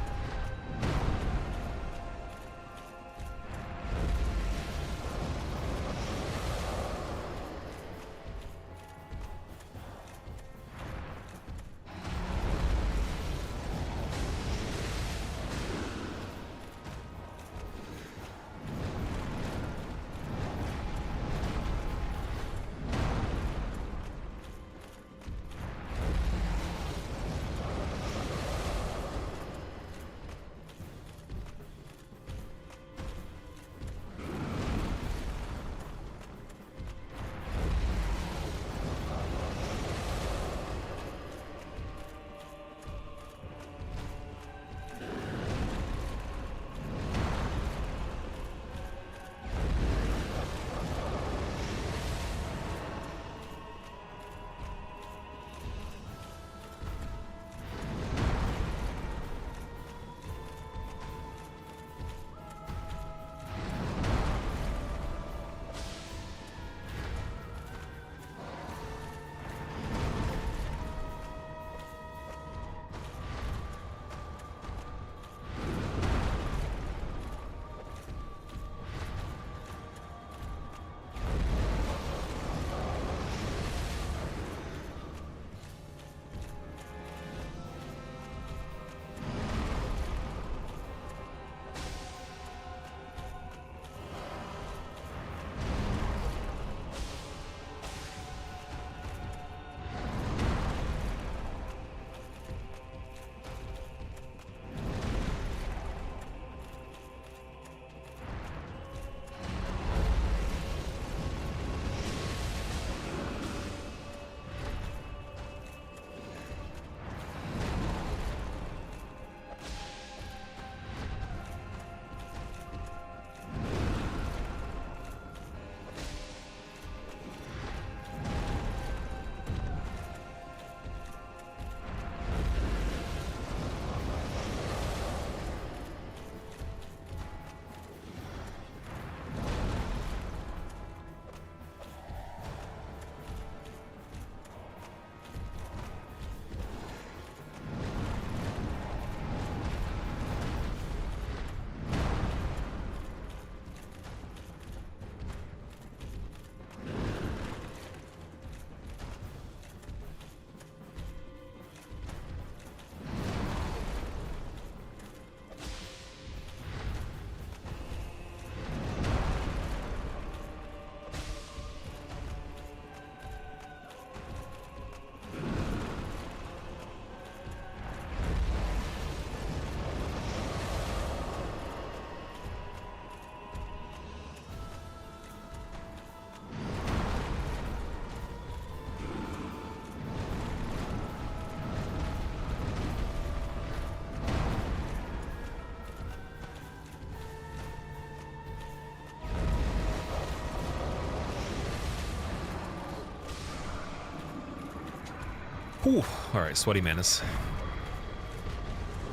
Whew. Alright, Sweaty Manus.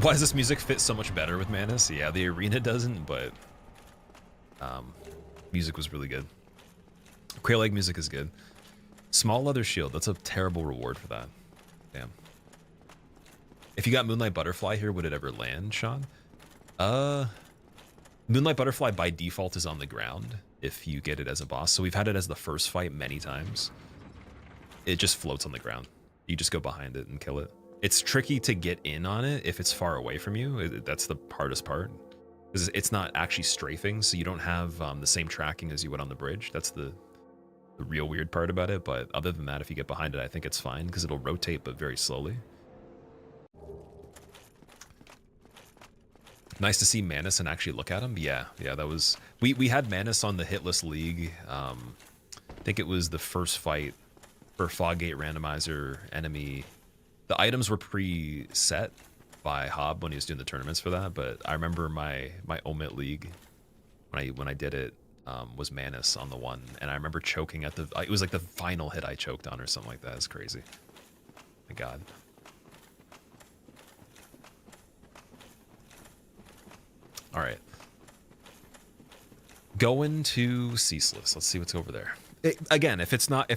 Why does this music fit so much better with Manus? Yeah, the arena doesn't, but music was really good. Quail Egg music is good. Small leather shield, that's a terrible reward for that. Damn. If you got Moonlight Butterfly here, would it ever land, Sean? Moonlight Butterfly by default is on the ground if you get it as a boss. So we've had it as the first fight many times. It just floats on the ground. You just go behind it and kill it. It's tricky to get in on it if it's far away from you. That's the hardest part. Because it's not actually strafing, so you don't have the same tracking as you would on the bridge. That's the real weird part about it. But other than that, if you get behind it, I think it's fine because it'll rotate, but very slowly. Nice to see Manus and actually look at him. Yeah, that was... We had Manus on the hitless league. I think it was the first fight for Foggate Randomizer enemy. The items were pre-set by Hob when he was doing the tournaments for that, but I remember my Omit league when I did it was Manus on the one, and I remember choking at it was like the final hit I choked on or something like that. It's crazy. My God. All right. Going to Ceaseless. Let's see what's over there. Again, if it's not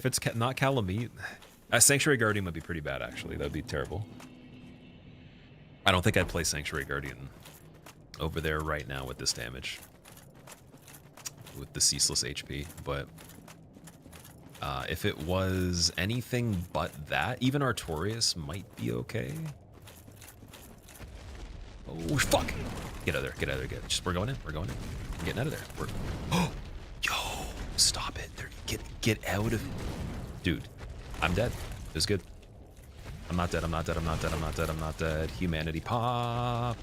Calamity, Sanctuary Guardian would be pretty bad actually. That would be terrible. I don't think I'd play Sanctuary Guardian over there right now with this damage. With the Ceaseless HP, but if it was anything but that, even Artorias might be okay. Oh, fuck! Get out of there, get out of there, we're going in, we're getting out of there. Oh, yo, stop it. Get out of... Dude, I'm dead. It was good. I'm not dead. Humanity pop.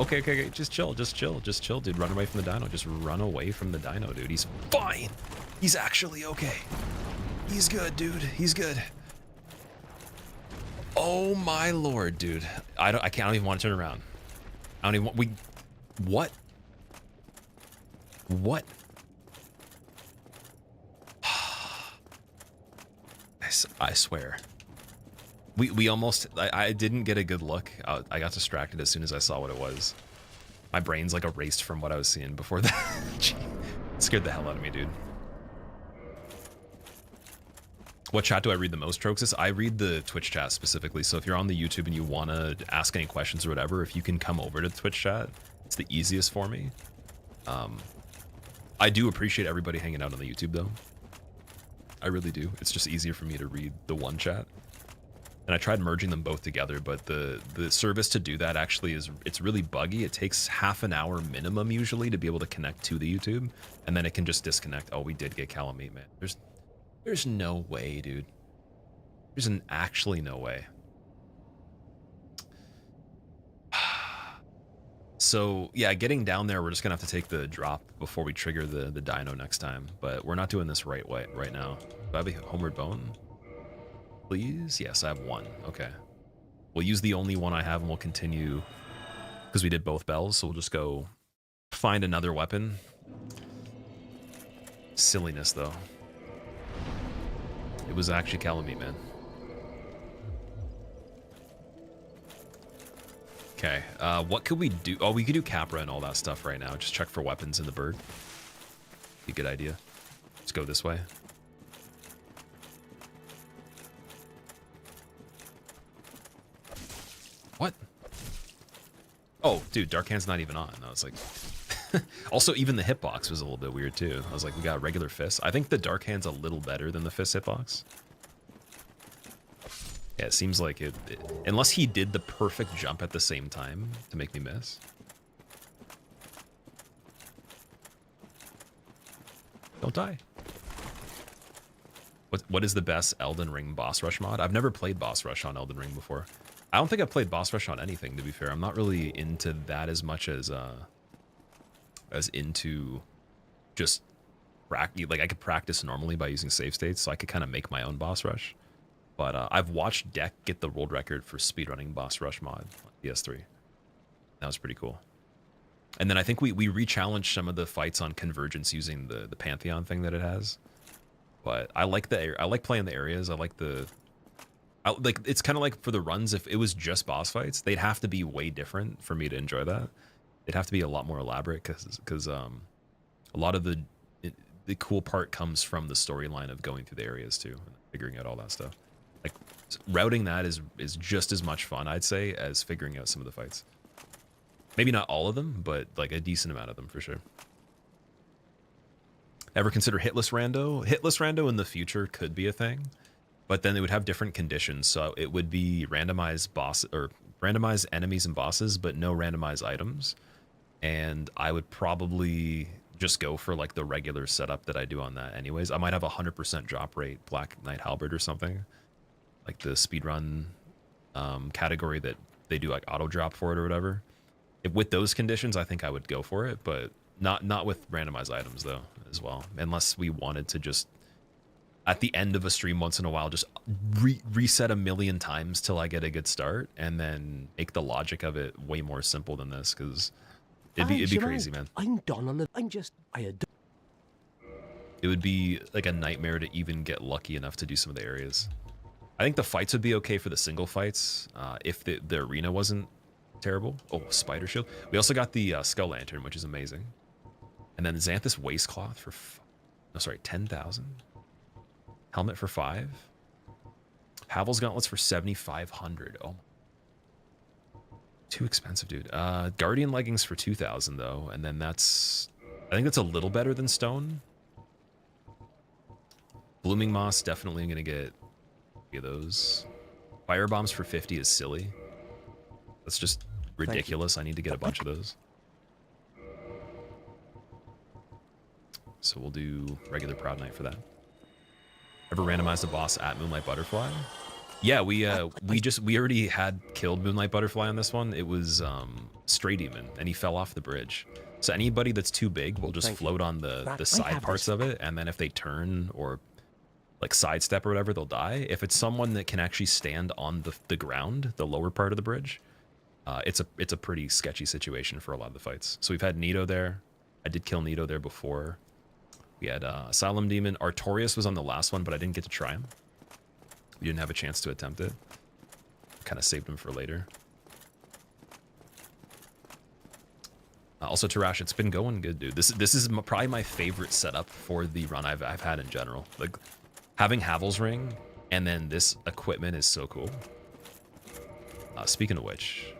Okay. Just chill, dude. Run away from the dino. Just run away from the dino, dude. He's fine. He's actually okay. He's good, dude. He's good. Oh my lord, dude. I can't even want to turn around. I don't even want... What? I swear. We almost... I didn't get a good look. I got distracted as soon as I saw what it was. My brain's like erased from what I was seeing before that. It scared the hell out of me, dude. What chat do I read the most, Troxus? I read the Twitch chat specifically. So if you're on the YouTube and you want to ask any questions or whatever, if you can come over to the Twitch chat, it's the easiest for me. I do appreciate everybody hanging out on the YouTube, though. I really do. It's just easier for me to read the one chat. And I tried merging them both together, but the service to do that actually it's really buggy. It takes half an hour minimum usually to be able to connect to the YouTube, and then it can just disconnect. Oh, we did get Calamity, man. There's no way, dude. There's actually no way. So yeah, getting down there, we're just gonna have to take the drop before we trigger the dino next time. But we're not doing this right now. Do I have a homeward bone? Please? Yes, I have one. Okay. We'll use the only one I have and we'll continue because we did both bells, so we'll just go find another weapon. Silliness though. It was actually Calamity, man. Okay, what could we do? Oh, we could do Capra and all that stuff right now. Just check for weapons in the bird. Be a good idea. Let's go this way. What? Oh, dude, Dark Hand's not even on. I was like... Also, even the hitbox was a little bit weird, too. I was like, we got regular fists. I think the Dark Hand's a little better than the fist hitbox. Yeah, it seems like it... Unless he did the perfect jump at the same time to make me miss. Don't die. What is the best Elden Ring boss rush mod? I've never played boss rush on Elden Ring before. I don't think I've played boss rush on anything, to be fair. I'm not really into that as much as into just like I could practice normally by using save states, so I could kind of make my own boss rush. But I've watched Deck get the world record for speedrunning boss rush mod on PS3. That was pretty cool. And then I think we re-challenged some of the fights on Convergence using the Pantheon thing that it has. But I like playing the areas. I like it's kind of like for the runs, if it was just boss fights, they'd have to be way different for me to enjoy that. It'd have to be a lot more elaborate because a lot of the cool part comes from the storyline of going through the areas too, and figuring out all that stuff. Like routing that is just as much fun, I'd say, as figuring out some of the fights. Maybe not all of them, but like a decent amount of them for sure. Ever consider hitless rando? Hitless rando in the future could be a thing, but then it would have different conditions. So it would be randomized boss or randomized enemies and bosses, but no randomized items. And I would probably just go for like the regular setup that I do on that anyways. I might have 100% drop rate Black Knight Halberd or something, like the speedrun category that they do like auto drop for it or whatever. With those conditions, I think I would go for it, but not with randomized items though as well, unless we wanted to just at the end of a stream once in a while just reset a million times till I get a good start, and then make the logic of it way more simple than this, because it'd be crazy, man. I'm done on it. It would be like a nightmare to even get lucky enough to do some of the areas. I think the fights would be okay for the single fights if the arena wasn't terrible. Oh, spider shield. We also got the skull lantern, which is amazing. And then Xanthus waistcloth for 10,000. Helmet for 5. Havel's gauntlets for 7,500. Oh, too expensive, dude. Guardian leggings for 2,000 though, and then I think that's a little better than stone. Blooming moss, definitely gonna get those. Fire bombs for 50 is silly. That's just ridiculous. I need to get a bunch of those. So we'll do regular Proud Knight for that. Ever randomized a boss at Moonlight Butterfly? Yeah, we already had killed Moonlight Butterfly on this one. It was Stray Demon, and he fell off the bridge. So anybody that's too big will just float on the side parts of it, and then if they turn or like sidestep or whatever, they'll die. If it's someone that can actually stand on the ground, the lower part of the bridge, it's a pretty sketchy situation for a lot of the fights. So we've had Nito there. I did kill Nito there before. We had Asylum Demon. Artorias was on the last one, but I didn't get to try him. We didn't have a chance to attempt it. Kind of saved him for later. Also, Tarash, it's been going good, dude. This is probably my favorite setup for the run I've had in general. Like, having Havel's Ring and then this equipment is so cool. Speaking of which,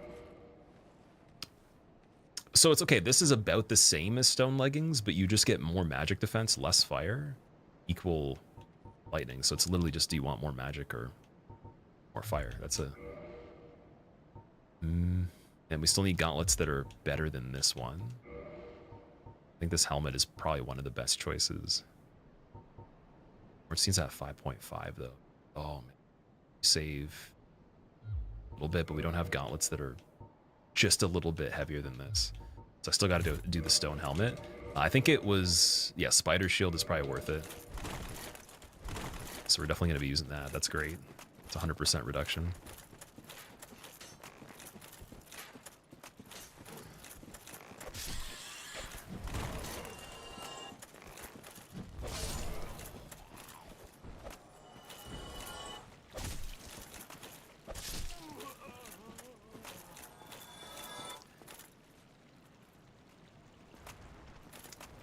so it's okay. This is about the same as stone leggings, but you just get more magic defense, less fire, equal lightning. So it's literally just, do you want more magic or more fire? That's a... And we still need gauntlets that are better than this one. I think this helmet is probably one of the best choices. Ornstein's at 5.5 though. Oh man. Save a little bit, but we don't have gauntlets that are just a little bit heavier than this. So I still got to do the stone helmet. I think it was, yeah, spider shield is probably worth it. So we're definitely going to be using that. That's great. It's 100% reduction.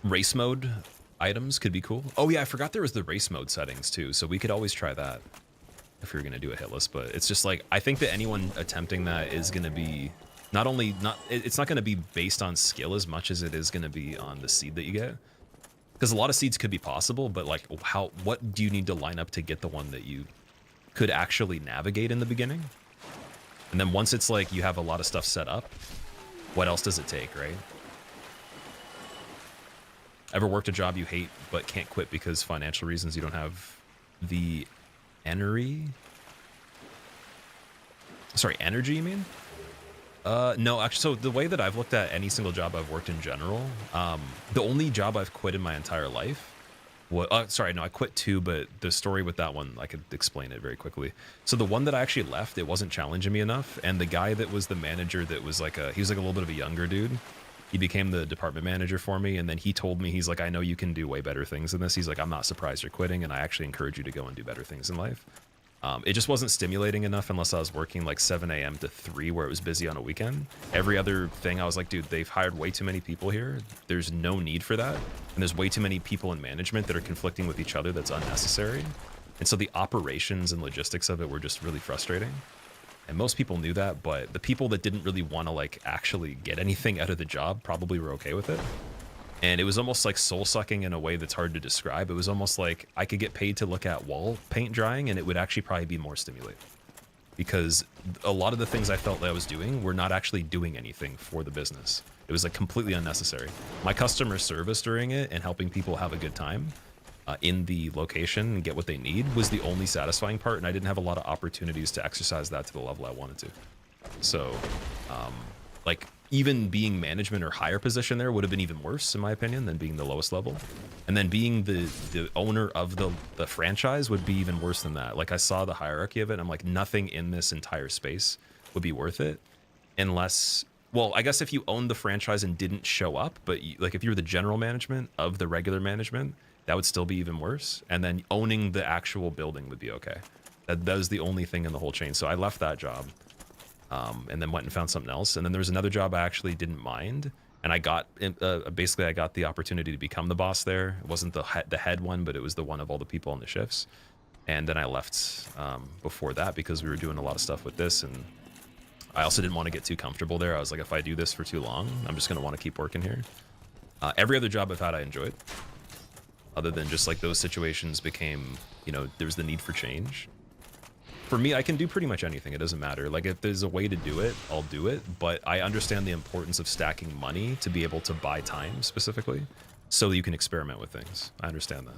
Race mode items could be cool. Oh yeah, I forgot there was the race mode settings too, so we could always try that if we were gonna do a hitless. But it's just like, I think that anyone attempting that is gonna be it's not gonna be based on skill as much as it is gonna be on the seed that you get, because a lot of seeds could be possible, but like what do you need to line up to get the one that you could actually navigate in the beginning? And then once it's like you have a lot of stuff set up, what else does it take, right? Ever worked a job you hate but can't quit because financial reasons? You don't have the energy? Sorry, energy, you mean? No, actually, so the way that I've looked at any single job I've worked in general, the only job I've quit in my entire life was, sorry, no, I quit 2, but the story with that one, I could explain it very quickly. So the one that I actually left, it wasn't challenging me enough, and the guy that was the manager that was like he was like a little bit of a younger dude. He became the department manager for me, and then he told me, he's like, I know you can do way better things than this. He's like, I'm not surprised you're quitting, and I actually encourage you to go and do better things in life. It just wasn't stimulating enough unless I was working like 7 a.m. to 3 where it was busy on a weekend. Every other thing, I was like, dude, they've hired way too many people here. There's no need for that. And there's way too many people in management that are conflicting with each other that's unnecessary. And so the operations and logistics of it were just really frustrating. And most people knew that, but the people that didn't really want to like actually get anything out of the job probably were okay with it. And it was almost like soul sucking in a way that's hard to describe. It was almost like I could get paid to look at wall paint drying and it would actually probably be more stimulating. Because a lot of the things I felt that I was doing were not actually doing anything for the business. It was like completely unnecessary. My customer service during it and helping people have a good time in the location and get what they need was the only satisfying part, and I didn't have a lot of opportunities to exercise that to the level I wanted to. So, like, even being management or higher position there would have been even worse, in my opinion, than being the lowest level. And then being the owner of the franchise would be even worse than that. Like, I saw the hierarchy of it, and I'm like, nothing in this entire space would be worth it unless... Well, I guess if you owned the franchise and didn't show up, but like if you were the general management of the regular management, that would still be even worse. And then owning the actual building would be okay. That was the only thing in the whole chain. So I left that job and then went and found something else. And then there was another job I actually didn't mind. And I got, basically I got the opportunity to become the boss there. It wasn't the head one, but it was the one of all the people on the shifts. And then I left before that because we were doing a lot of stuff with this, and I also didn't want to get too comfortable there. I was like, if I do this for too long, I'm just going to want to keep working here. Every other job I've had, I enjoyed. Other than just like those situations became, you know, there's the need for change. For me, I can do pretty much anything. It doesn't matter. Like if there's a way to do it, I'll do it. But I understand the importance of stacking money to be able to buy time specifically so that you can experiment with things. I understand that.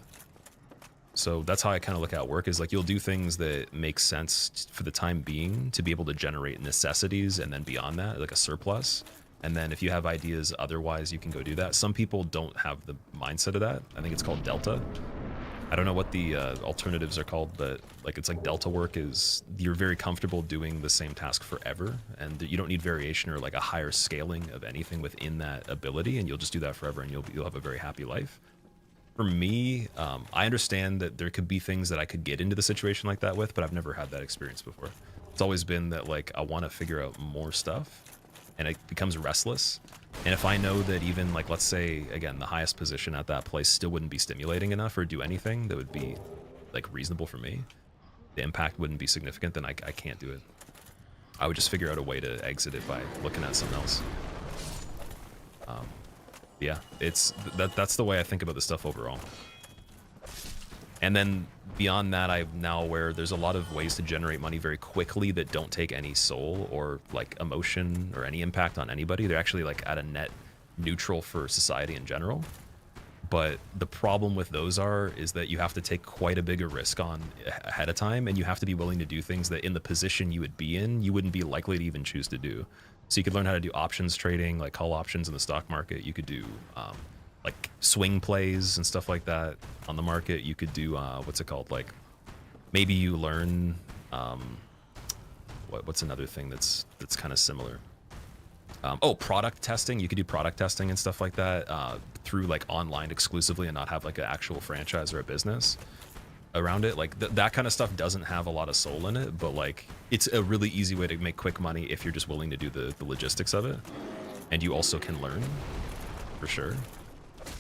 So that's how I kind of look at work, is like you'll do things that make sense for the time being to be able to generate necessities, and then beyond that, like a surplus. And then if you have ideas otherwise, you can go do that. Some people don't have the mindset of that. I think it's called Delta. I don't know what the alternatives are called, but like it's like Delta work is you're very comfortable doing the same task forever, and you don't need variation or like a higher scaling of anything within that ability, and you'll just do that forever, and you'll have a very happy life. For me, I understand that there could be things that I could get into the situation like that with, but I've never had that experience before. It's always been that like I want to figure out more stuff, and it becomes restless. And if I know that even like, let's say again, the highest position at that place still wouldn't be stimulating enough or do anything that would be like reasonable for me, the impact wouldn't be significant, then I can't do it. I would just figure out a way to exit it by looking at something else. Yeah, it's that's the way I think about this stuff overall. And then beyond that, I'm now aware there's a lot of ways to generate money very quickly that don't take any soul or like emotion or any impact on anybody. They're actually like at a net neutral for society in general. But the problem with those is that you have to take quite a bigger risk on ahead of time, and you have to be willing to do things that in the position you would be in, you wouldn't be likely to even choose to do. So you could learn how to do options trading, like call options in the stock market. You could do like swing plays and stuff like that on the market. You could do, what's it called? Like maybe you learn, what's another thing that's kind of similar? Oh, product testing. You could do product testing and stuff like that through like online exclusively and not have like an actual franchise or a business around it. Like that kind of stuff doesn't have a lot of soul in it, but like it's a really easy way to make quick money if you're just willing to do the logistics of it. And you also can learn for sure,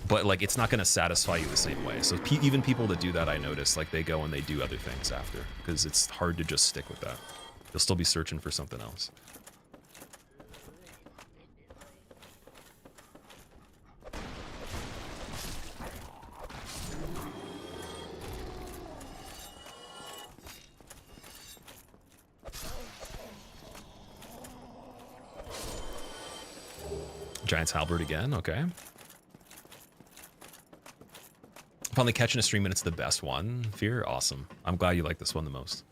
but like it's not going to satisfy you the same way. So even people that do that, I notice like they go and they do other things after, because it's hard to just stick with that. You'll still be searching for something else. Giant's Halberd again, okay. Finally catching a stream and it's the best one. Fear, awesome. I'm glad you like this one the most.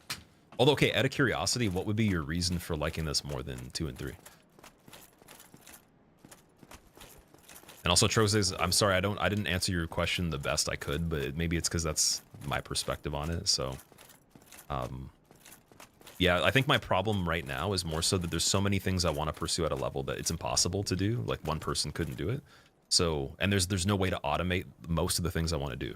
Although, okay, out of curiosity, what would be your reason for liking this more than 2 and 3? And also, Trozes, I'm sorry, I didn't answer your question the best I could, but maybe it's because that's my perspective on it. So, yeah, I think my problem right now is more so that there's so many things I want to pursue at a level that it's impossible to do. Like one person couldn't do it. So, and there's no way to automate most of the things I want to do.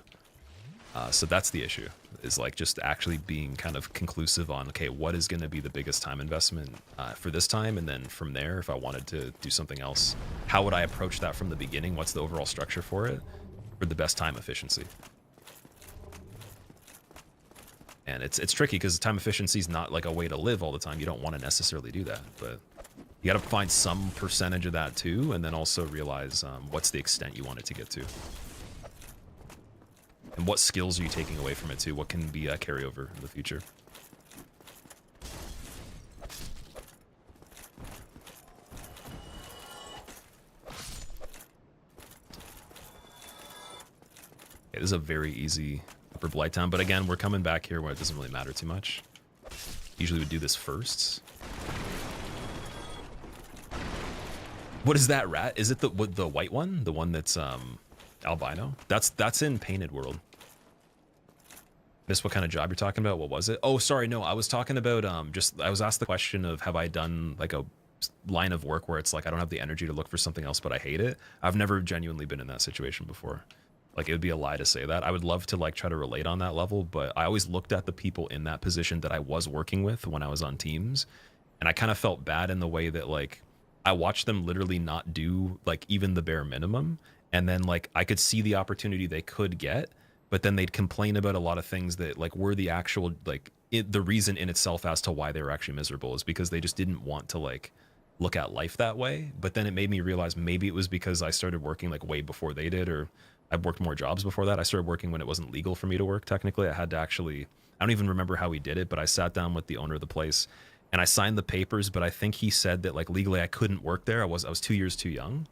So that's the issue, is like just actually being kind of conclusive on, okay, what is going to be the biggest time investment for this time? And then from there, if I wanted to do something else, how would I approach that from the beginning? What's the overall structure for it for the best time efficiency? And it's tricky because time efficiency is not like a way to live all the time. You don't want to necessarily do that, but You got to find some percentage of that too, and then also realize what's the extent you want it to get to. And what skills are you taking away from it too? What can be a carryover in the future? Okay, this is a very easy Upper Blighttown, but again, we're coming back here where it doesn't really matter too much. Usually we do this first. What is that rat? Is it the white one? The one that's albino? That's in Painted World. Missed what kind of job you're talking about? What was it? Oh, sorry, no, I was talking about I was asked the question of have I done like a line of work where it's like I don't have the energy to look for something else, but I hate it. I've never genuinely been in that situation before. Like, it would be a lie to say that. I would love to like try to relate on that level, but I always looked at the people in that position that I was working with when I was on teams, and I kind of felt bad in the way that like I watched them literally not do like even the bare minimum, and then like I could see the opportunity they could get, but then they'd complain about a lot of things that like were the actual like the reason in itself as to why they were actually miserable is because they just didn't want to like look at life that way. But then it made me realize maybe it was because I started working like way before they did, or I've worked more jobs before that. I started working when it wasn't legal for me to work. Technically, I had to actually, I don't even remember how we did it, but I sat down with the owner of the place and I signed the papers, but I think he said that like legally I couldn't work there. I was 2 years too young.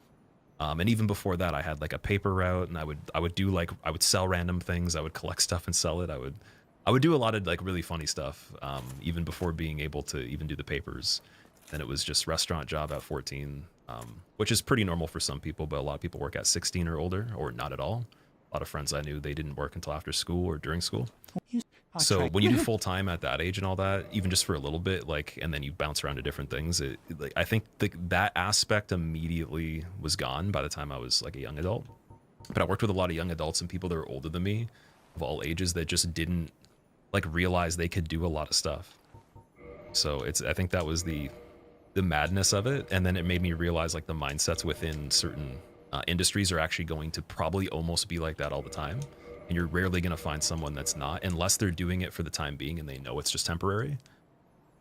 And even before that, I had like a paper route, and I would do like, I would sell random things. I would collect stuff and sell it. I would do a lot of like really funny stuff, even before being able to even do the papers. Then it was just restaurant job at 14, which is pretty normal for some people, but a lot of people work at 16 or older, or not at all. A lot of friends I knew, they didn't work until after school or during school. So when you do full time at that age and all that, even just for a little bit, like, and then you bounce around to different things, like, I think that aspect immediately was gone by the time I was like a young adult. But I worked with a lot of young adults and people that were older than me of all ages that just didn't like realize they could do a lot of stuff. So I think that was the madness of it. And then it made me realize like the mindsets within certain industries are actually going to probably almost be like that all the time. And you're rarely going to find someone that's not, unless they're doing it for the time being and they know it's just temporary.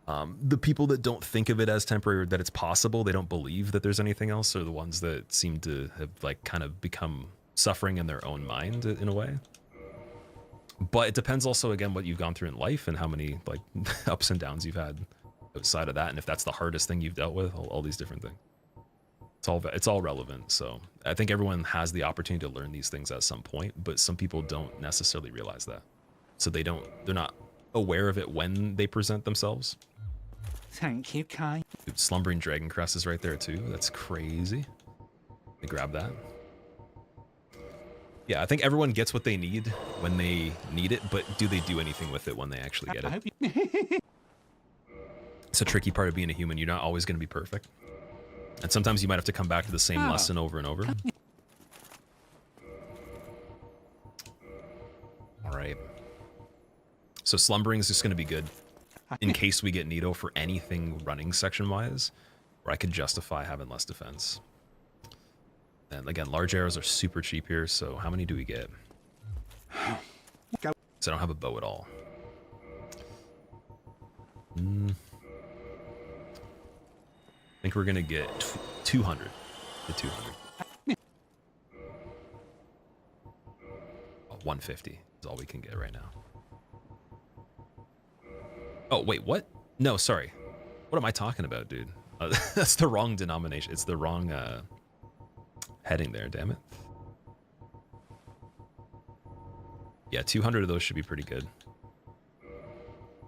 The people that don't think of it as temporary, that it's possible, they don't believe that there's anything else, are the ones that seem to have like kind of become suffering in their own mind in a way. But it depends also, again, what you've gone through in life and how many like ups and downs you've had outside of that. And if that's the hardest thing you've dealt with, all these different things. It's all relevant. So I think everyone has the opportunity to learn these things at some point, but some people don't necessarily realize that. So they're not aware of it when they present themselves. Thank you, Kai. Dude, Slumbering Dragon Crest is right there too. That's crazy. Let me grab that. Yeah, I think everyone gets what they need when they need it, but do they do anything with it when they actually get it? It's a tricky part of being a human. You're not always going to be perfect. And sometimes you might have to come back to the same lesson over and over. All right. So Slumbering is just going to be good in case we get Nito for anything running section-wise, where I could justify having less defense. And again, large arrows are super cheap here, so how many do we get? So I don't have a bow at all. I think we're gonna get 200 to 200. 150 is all we can get right now. Oh, wait, what? No, sorry. What am I talking about, dude? That's the wrong denomination. It's the wrong heading there, damn it. Yeah, 200 of those should be pretty good.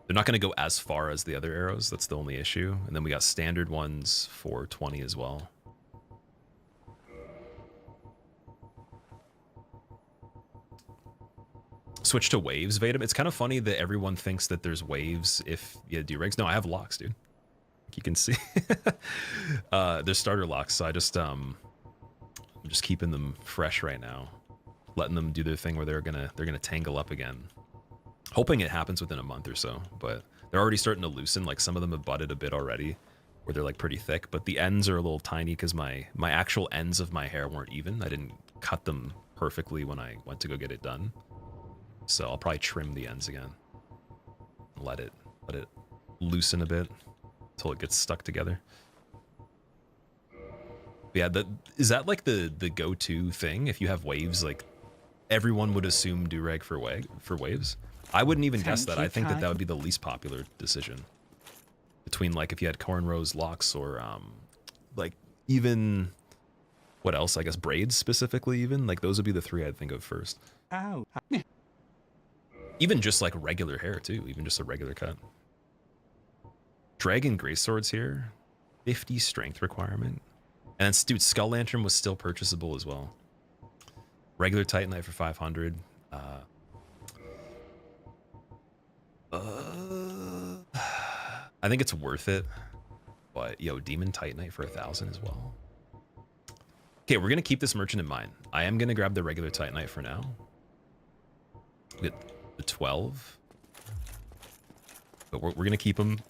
They're not going to go as far as the other arrows. That's the only issue. And then we got standard ones for 20 as well. Switch to waves, Vadim. It's kind of funny that everyone thinks that there's waves if you do rigs. No, I have locks, dude. You can see. There's starter locks, so I'm just keeping them fresh right now. Letting them do their thing where they're gonna tangle up again. Hoping it happens within a month or so, but they're already starting to loosen. Like some of them have budded a bit already, where they're like pretty thick, but the ends are a little tiny because my actual ends of my hair weren't even. I didn't cut them perfectly when I went to go get it done. So I'll probably trim the ends again. Let it loosen a bit until it gets stuck together. Yeah, is that like the go-to thing? If you have waves, like everyone would assume Durag for waves. I wouldn't even guess that. I think that would be the least popular decision. Between like if you had cornrows, locks, or like even what else? I guess braids specifically. Even like those would be the three I'd think of first. Ow. Even just like regular hair too. Even just a regular cut. Dragon Grey Swords here, 50 strength requirement, and then, dude, Skull Lantern was still purchasable as well. Regular Titanite for 500. I think it's worth it, but yo, Demon Titanite for 1,000 as well. Okay, we're gonna keep this merchant in mind. I am gonna grab the regular Titanite for now. Get the 12, but we're gonna keep them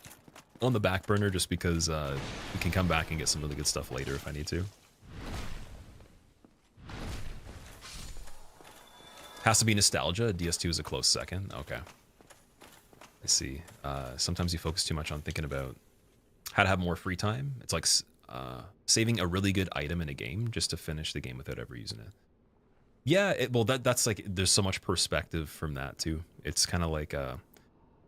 on the back burner just because we can come back and get some really good stuff later if I need to. Has to be nostalgia. DS2 is a close second. Okay. I see. Sometimes you focus too much on thinking about how to have more free time. It's like saving a really good item in a game just to finish the game without ever using it. Yeah, well, that's like, there's so much perspective from that too. It's kind of like,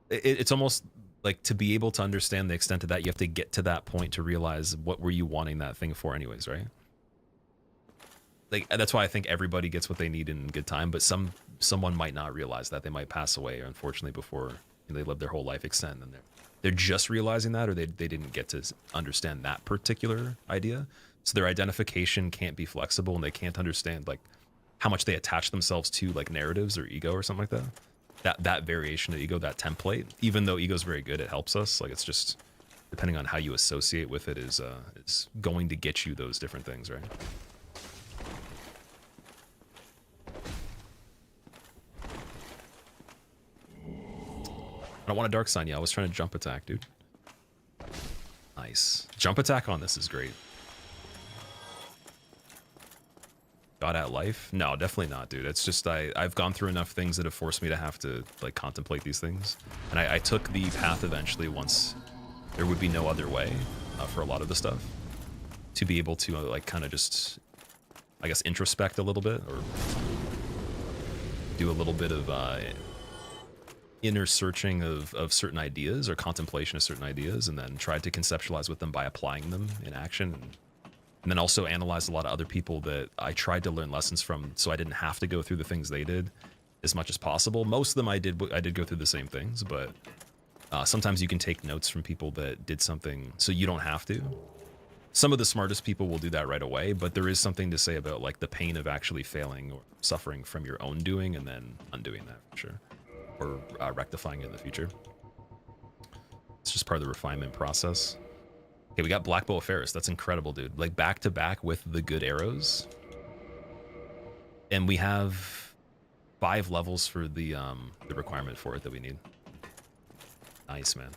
it's almost like to be able to understand the extent of that, you have to get to that point to realize what were you wanting that thing for anyways, right? Like, that's why I think everybody gets what they need in good time, but someone might not realize that. They might pass away, unfortunately, before they live their whole life extent, and they're just realizing that, or they didn't get to understand that particular idea. So their identification can't be flexible, and they can't understand like how much they attach themselves to like narratives or ego or something like that. That variation of ego, that template, even though ego's very good, it helps us. Like, it's just depending on how you associate with it is going to get you those different things, right? I don't want a dark sign yet. I was trying to jump attack, dude. Nice. Jump attack on this is great. Got at life? No, definitely not, dude. It's just I've gone through enough things that have forced me to have to like contemplate these things. And I took the path eventually once there would be no other way for a lot of the stuff to be able to like kind of just, I guess, introspect a little bit or do a little bit of inner searching of certain ideas or contemplation of certain ideas, and then tried to conceptualize with them by applying them in action, and then also analyzed a lot of other people that I tried to learn lessons from, so I didn't have to go through the things they did as much as possible. Most of them I did go through the same things, but sometimes you can take notes from people that did something so you don't have to. Some of the smartest people will do that right away, but there is something to say about like the pain of actually failing or suffering from your own doing and then undoing that, for sure. Or rectifying it in the future. It's just part of the refinement process. Okay, we got Black Bow of Ferris. That's incredible, dude. Like back to back with the good arrows. And we have 5 levels for the requirement for it that we need. Nice, man.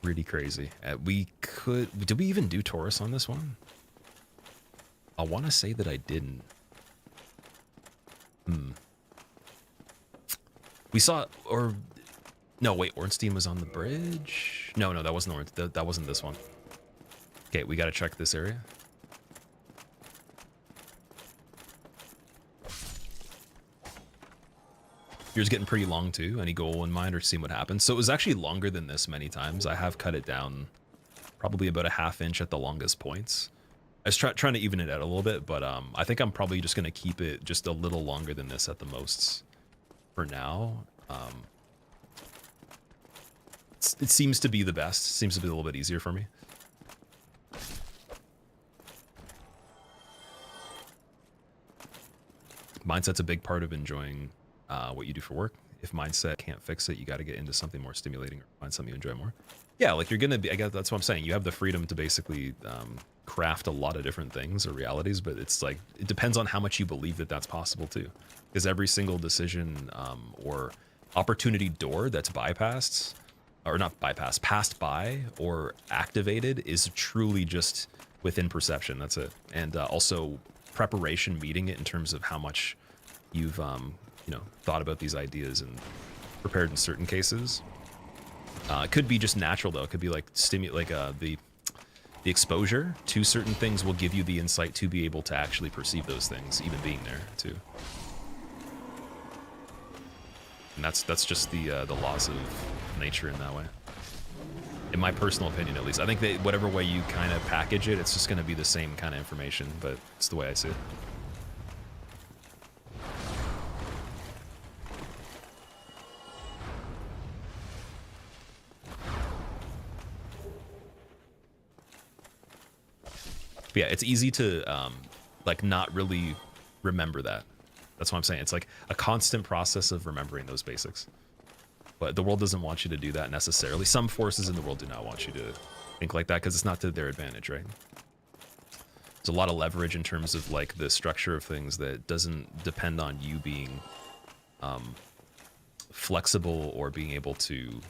Pretty crazy. We could... Did we even do Taurus on this one? I want to say that I didn't. We saw, or no, wait, Ornstein was on the bridge. No, that wasn't Ornstein. That wasn't this one. Okay, we got to check this area. Yours getting pretty long too. Any goal in mind or seeing what happens? So it was actually longer than this many times. I have cut it down probably about a ½ inch at the longest points. I was trying to even it out a little bit, but I think I'm probably just going to keep it just a little longer than this at the most for now. It seems to be the best. It seems to be a little bit easier for me. Mindset's a big part of enjoying what you do for work. If mindset can't fix it, you got to get into something more stimulating or find something you enjoy more. Yeah, like you're going to be, I guess that's what I'm saying. You have the freedom to basically craft a lot of different things or realities, but it's like, it depends on how much you believe that that's possible too. Because every single decision or opportunity door that's bypassed, or not bypassed, passed by or activated is truly just within perception. That's it. And also preparation meeting it in terms of how much you've, thought about these ideas and prepared in certain cases. It could be just natural though. It could be like the exposure to certain things will give you the insight to be able to actually perceive those things, even being there too. And that's just the laws of nature in that way. In my personal opinion, at least. I think that whatever way you kind of package it, it's just going to be the same kind of information, but it's the way I see it. But yeah, it's easy to like not really remember that. That's what I'm saying. It's like a constant process of remembering those basics. But the world doesn't want you to do that necessarily. Some forces in the world do not want you to think like that because it's not to their advantage, right? There's a lot of leverage in terms of like the structure of things that doesn't depend on you being flexible or being able to,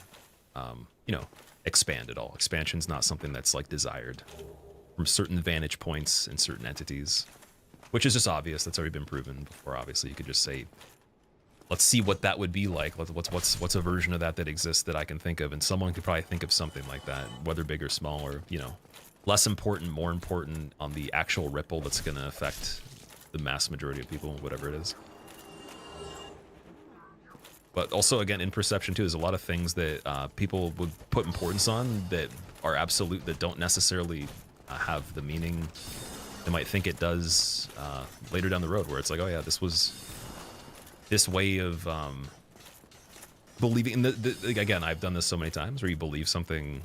you know, expand at all. Expansion's not something that's like desired from certain vantage points and certain entities, which is just obvious. That's already been proven before. Obviously, you could just say, let's see what that would be like. What's a version of that exists that I can think of, and someone could probably think of something like that, whether big or small, or, you know, less important, more important on the actual ripple that's going to affect the mass majority of people, whatever it is. But also, again, in perception too, there's a lot of things that people would put importance on that are absolute, that don't necessarily have the meaning they might think it does later down the road, where it's like, oh yeah, this was this way of believing. Again, I've done this so many times where you believe something,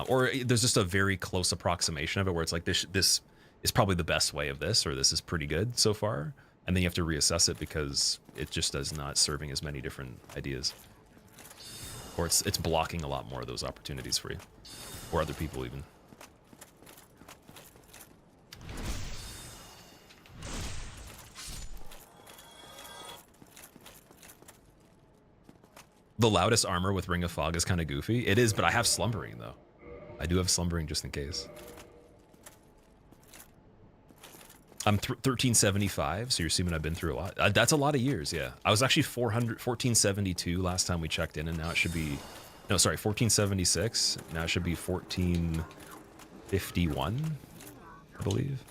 or there's just a very close approximation of it where it's like, this is probably the best way of this, or this is pretty good so far, and then you have to reassess it because it just is not serving as many different ideas, or it's blocking a lot more of those opportunities for you or other people even. The loudest armor with Ring of Fog is kind of goofy. It is, but I have Slumbering, though. I do have Slumbering just in case. I'm 1375, so you're assuming I've been through a lot. That's a lot of years, yeah. I was actually 1472 last time we checked in, and now it should be... No, sorry, 1476. Now it should be 1451, I believe.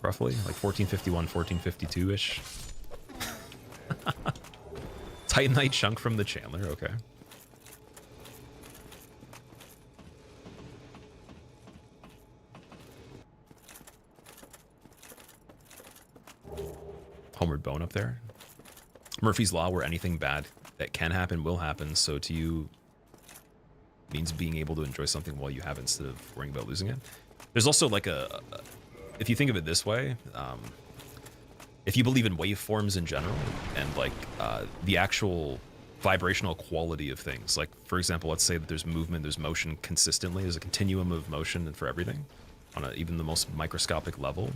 Roughly, like 1451, 1452-ish. Titanite chunk from the Chandler, okay. Homeward Bone up there. Murphy's Law, where anything bad that can happen will happen, so to you means being able to enjoy something while you have instead of worrying about losing it. There's also like if you think of it this way, if you believe in waveforms in general and like the actual vibrational quality of things, like for example, let's say that there's movement, there's motion consistently, there's a continuum of motion for everything on even the most microscopic level,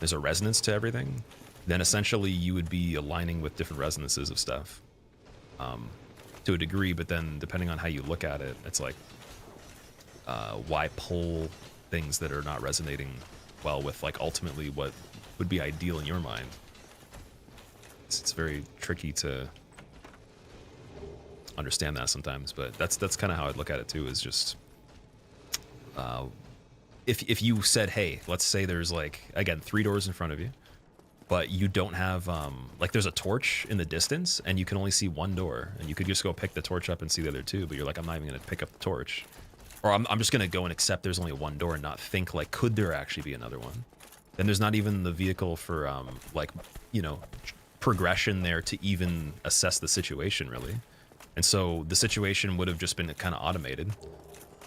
there's a resonance to everything, then essentially you would be aligning with different resonances of stuff to a degree, but then depending on how you look at it, it's like why pull things that are not resonating well with like ultimately what would be ideal in your mind. It's very tricky to understand that sometimes, but that's kind of how I'd look at it too, is just if you said, hey, let's say there's like, again, 3 doors in front of you, but you don't have like there's a torch in the distance and you can only see 1 door, and you could just go pick the torch up and see the other 2, but you're like, I'm not even gonna pick up the torch, or I'm just gonna go and accept there's only 1 door and not think like, could there actually be another one? Then there's not even the vehicle for like, you know, progression there to even assess the situation really. And so the situation would have just been kind of automated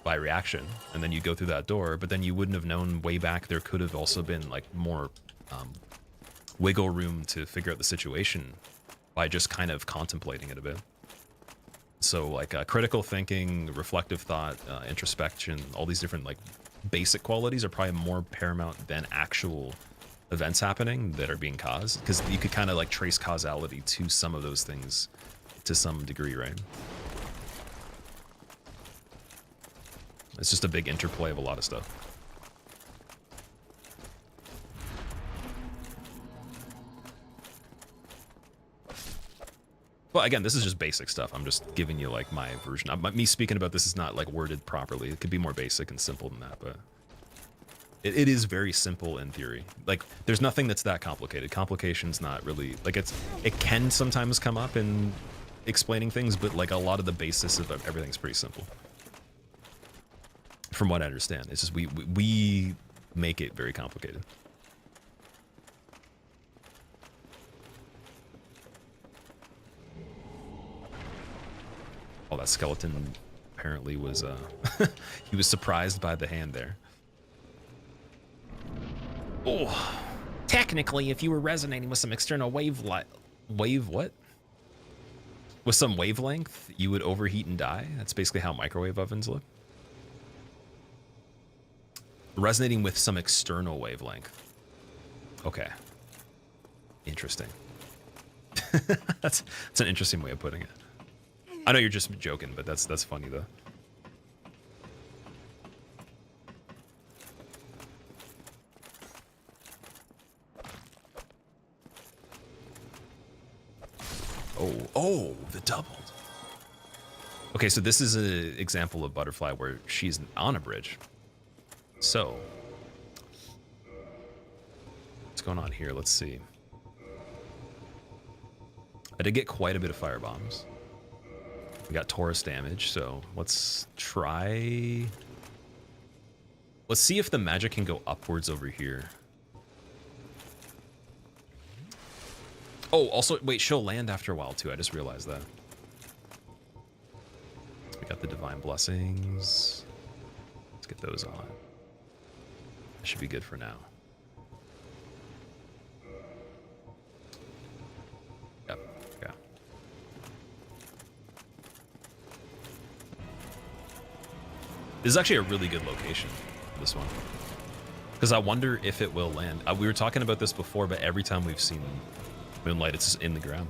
by reaction, and then you go through that door, but then you wouldn't have known way back there could have also been like more wiggle room to figure out the situation by just kind of contemplating it a bit. So like critical thinking, reflective thought, introspection, all these different like basic qualities are probably more paramount than actual events happening that are being caused, because you could kind of like trace causality to some of those things to some degree, right? It's just a big interplay of a lot of stuff. Well, again, this is just basic stuff. I'm just giving you like my version. Me speaking about this is not like worded properly. It could be more basic and simple than that, but it is very simple in theory. Like, there's nothing that's that complicated. Complication's not really like it can sometimes come up in explaining things, but like a lot of the basis of everything's pretty simple. From what I understand, it's just we make it very complicated. Oh, that skeleton apparently was he was surprised by the hand there. Oh, technically, if you were resonating with some external wave what? With some wavelength, you would overheat and die. That's basically how microwave ovens look. Resonating with some external wavelength. Okay. Interesting. That's an interesting way of putting it. I know you're just joking, but that's funny though. Oh, the doubled. Okay, so this is an example of butterfly where she's on a bridge. So, what's going on here? Let's see. I did get quite a bit of fire bombs. We got Taurus damage, so let's try. Let's see if the magic can go upwards over here. Oh, also, wait, she'll land after a while too. I just realized that. We got the divine blessings. Let's get those on. That should be good for now. Yep. Okay. This is actually a really good location, this one. Because I wonder if it will land. We were talking about this before, but every time we've seen moonlight, it's just in the ground.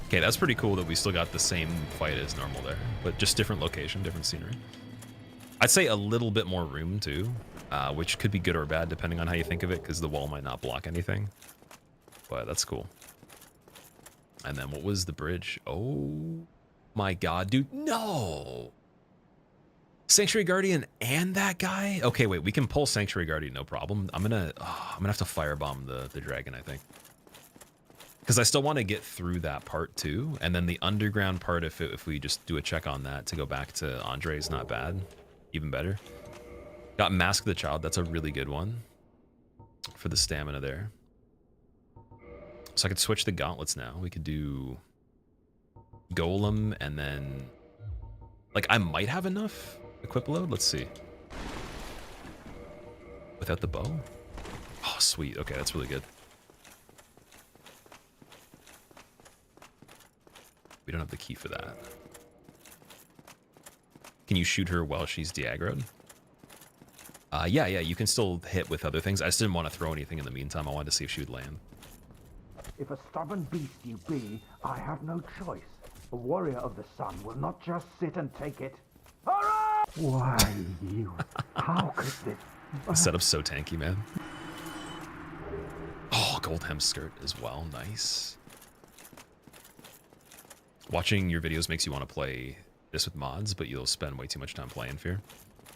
Okay, that's pretty cool that we still got the same fight as normal there, but just different location, different scenery. I'd say a little bit more room too, which could be good or bad depending on how you think of it, because the wall might not block anything. But that's cool. And then what was the bridge? Oh my god, dude, no! Sanctuary Guardian and that guy? Okay, wait, we can pull Sanctuary Guardian, no problem. I'm gonna have to firebomb the dragon, I think. Because I still want to get through that part too, and then the underground part, if we just do a check on that to go back to Andre, is not bad, even better. Got Mask the Child, that's a really good one for the stamina there. So I could switch the gauntlets now. We could do Golem, and then like I might have enough equip load. Let's see. Without the bow? Oh, sweet. Okay, that's really good. We don't have the key for that. Can you shoot her while she's de-aggroed? Yeah, you can still hit with other things. I just didn't want to throw anything in the meantime. I wanted to see if she would land. If a stubborn beast you be, I have no choice. A warrior of the sun will not just sit and take it. Hurrah! Why, you? How could this? The setup's so tanky, man. Oh, gold hem skirt as well. Nice. Watching your videos makes you want to play this with mods, but you'll spend way too much time playing Fear.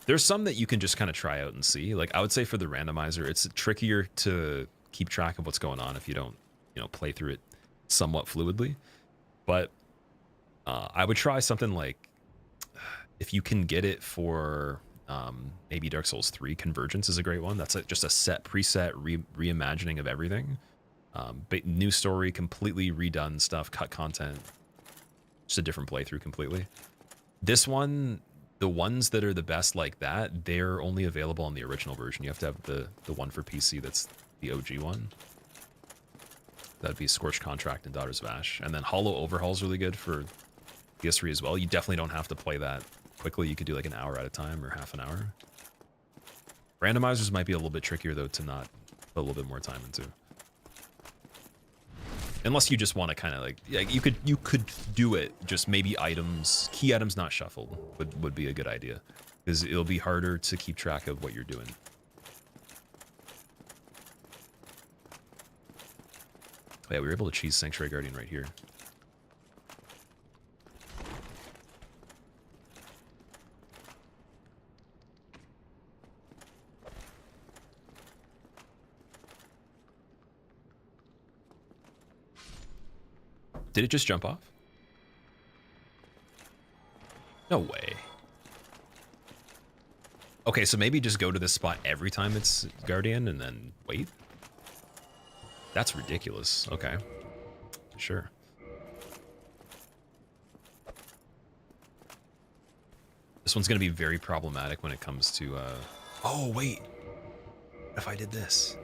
There's some that you can just kind of try out and see. Like, I would say for the randomizer, it's trickier to keep track of what's going on if you don't, you know, play through it somewhat fluidly. But I would try something like, if you can get it for maybe Dark Souls 3, Convergence is a great one. That's like just a preset reimagining of everything. But new story, completely redone stuff, cut content, just a different playthrough completely. This one, the ones that are the best like that, they're only available on the original version. You have to have the one for PC that's the OG one. That'd be Scorched Contract and Daughters of Ash. And then Hollow Overhaul is really good for PS3 as well. You definitely don't have to play that quickly. You could do like an hour at a time or half an hour. Randomizers might be a little bit trickier though to not put a little bit more time into. Unless you just want to kind of like, yeah, you could do it. Just maybe items, key items not shuffled would be a good idea, because it'll be harder to keep track of what you're doing. Oh, yeah, we were able to cheese Sanctuary Guardian right here. Did it just jump off? No way. Okay, so maybe just go to this spot every time it's Guardian and then wait? That's ridiculous. Okay. Sure. This one's going to be very problematic when it comes to... Oh, wait. What if I did this?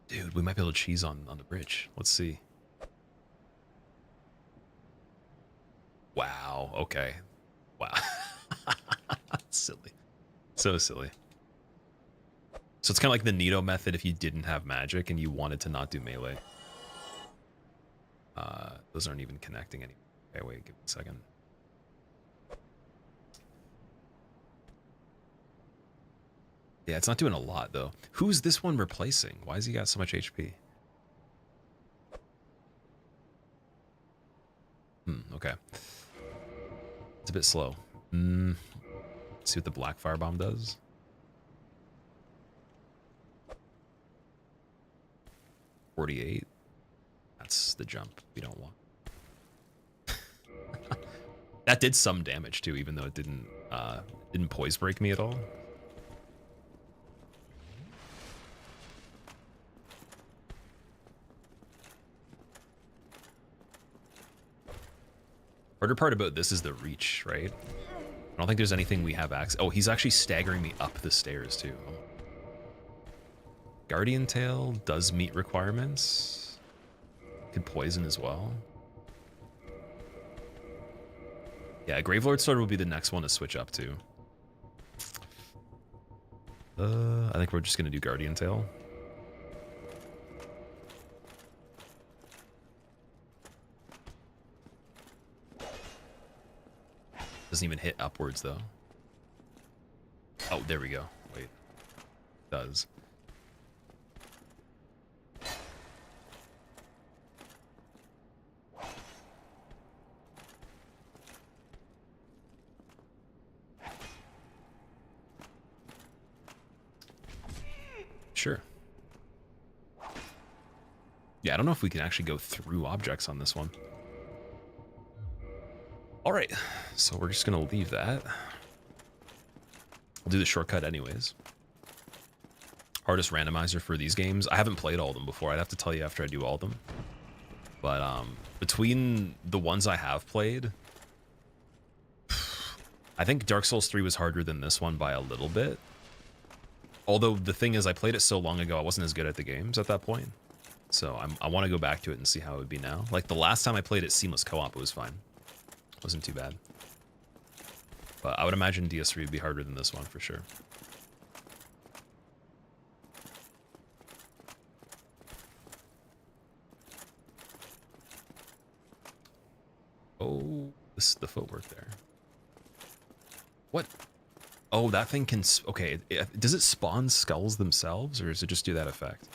Dude, we might be able to cheese on the bridge. Let's see. Wow. Okay. Wow. Silly. So silly. So it's kind of like the Nito method if you didn't have magic and you wanted to not do melee. Those aren't even connecting anymore. Okay, wait, give me a second. Yeah, it's not doing a lot, though. Who's this one replacing? Why has he got so much HP? Okay. It's a bit slow. Let's see what the Black Firebomb does. $48. That's the jump we don't want. That did some damage, too, even though it didn't poise break me at all. Harder part about this is the reach, right? I don't think there's anything we have access. Oh, he's actually staggering me up the stairs too. Guardian Tail does meet requirements. Could poison as well. Yeah, Gravelord Sword will be the next one to switch up to. I think we're just gonna do Guardian Tail. Doesn't even hit upwards though. Oh, there we go. Wait. It does. Sure. Yeah, I don't know if we can actually go through objects on this one. All right, so we're just gonna leave that. We'll do the shortcut anyways. Hardest randomizer for these games. I haven't played all of them before. I'd have to tell you after I do all of them. But between the ones I have played, I think Dark Souls 3 was harder than this one by a little bit. Although the thing is, I played it so long ago, I wasn't as good at the games at that point. So I want to go back to it and see how it would be now. Like the last time I played it seamless co-op, it was fine. Wasn't too bad. But I would imagine DS3 would be harder than this one for sure. Oh, this is the footwork there. What? Oh, that thing can... Okay, does it spawn skulls themselves, or does it just do that effect?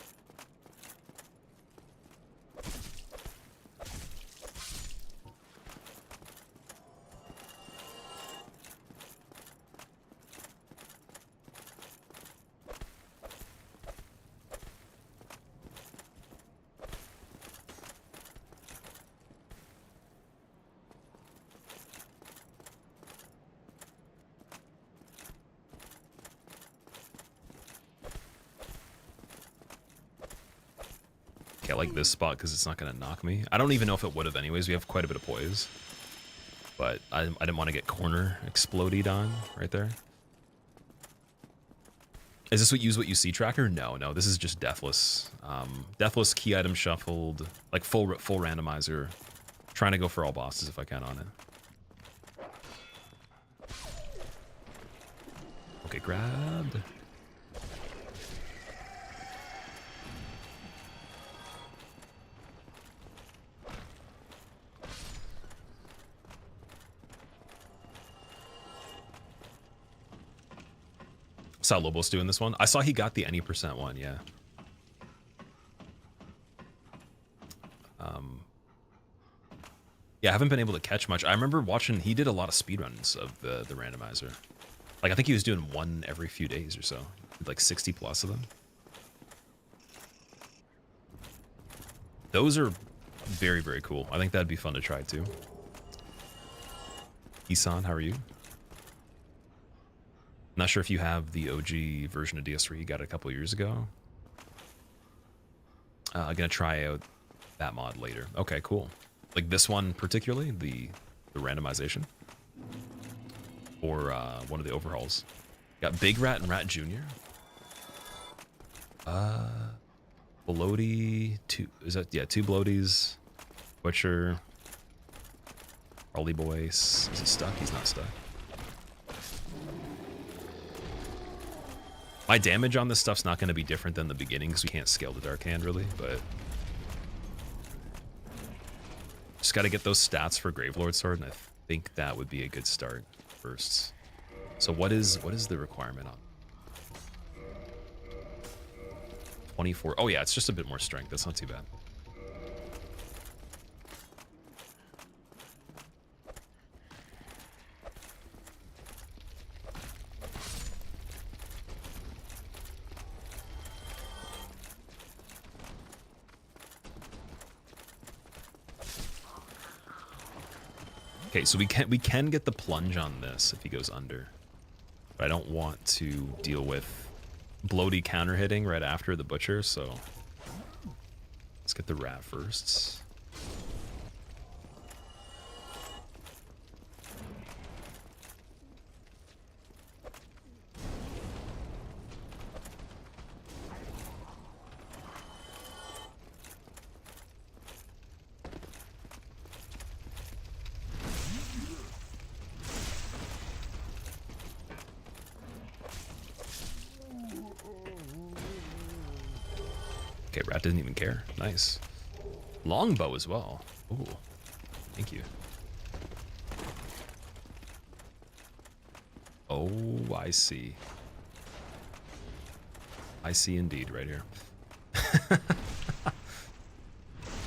I like this spot because it's not going to knock me. I don't even know if it would have anyways. We have quite a bit of poise. But I didn't want to get corner exploded on right there. Is this what use what you see tracker? No, no, this is just deathless. Deathless key item shuffled, like full randomizer. Trying to go for all bosses if I can on it. Okay, grabbed. Saw Lobos doing this one. I saw he got the any % one, yeah. Yeah, I haven't been able to catch much. I remember watching, he did a lot of speedruns of the randomizer. Like, I think he was doing one every few days or so. Like 60 plus of them. Those are very, very cool. I think that'd be fun to try too. Isan, how are you? Not sure if you have the OG version of DS3 you got a couple years ago. I'm gonna try out that mod later. Okay, cool. Like this one particularly, the randomization, or one of the overhauls. Got Big Rat and Rat Jr. Bloaty, two is that, yeah, two Bloaties, Butcher, Harley Boy. Is he stuck? He's not stuck. My damage on this stuff's not going to be different than the beginning because we can't scale the Dark Hand really, but just got to get those stats for Gravelord Sword, and I think that would be a good start first. So what is the requirement on 24? Oh yeah, it's just a bit more strength. That's not too bad. Okay, so we can get the plunge on this if he goes under. But I don't want to deal with bloaty counter hitting right after the butcher, so let's get the rat first. Okay, rat didn't even care. Nice. Longbow as well. Ooh, thank you. Oh, I see. I see indeed right here.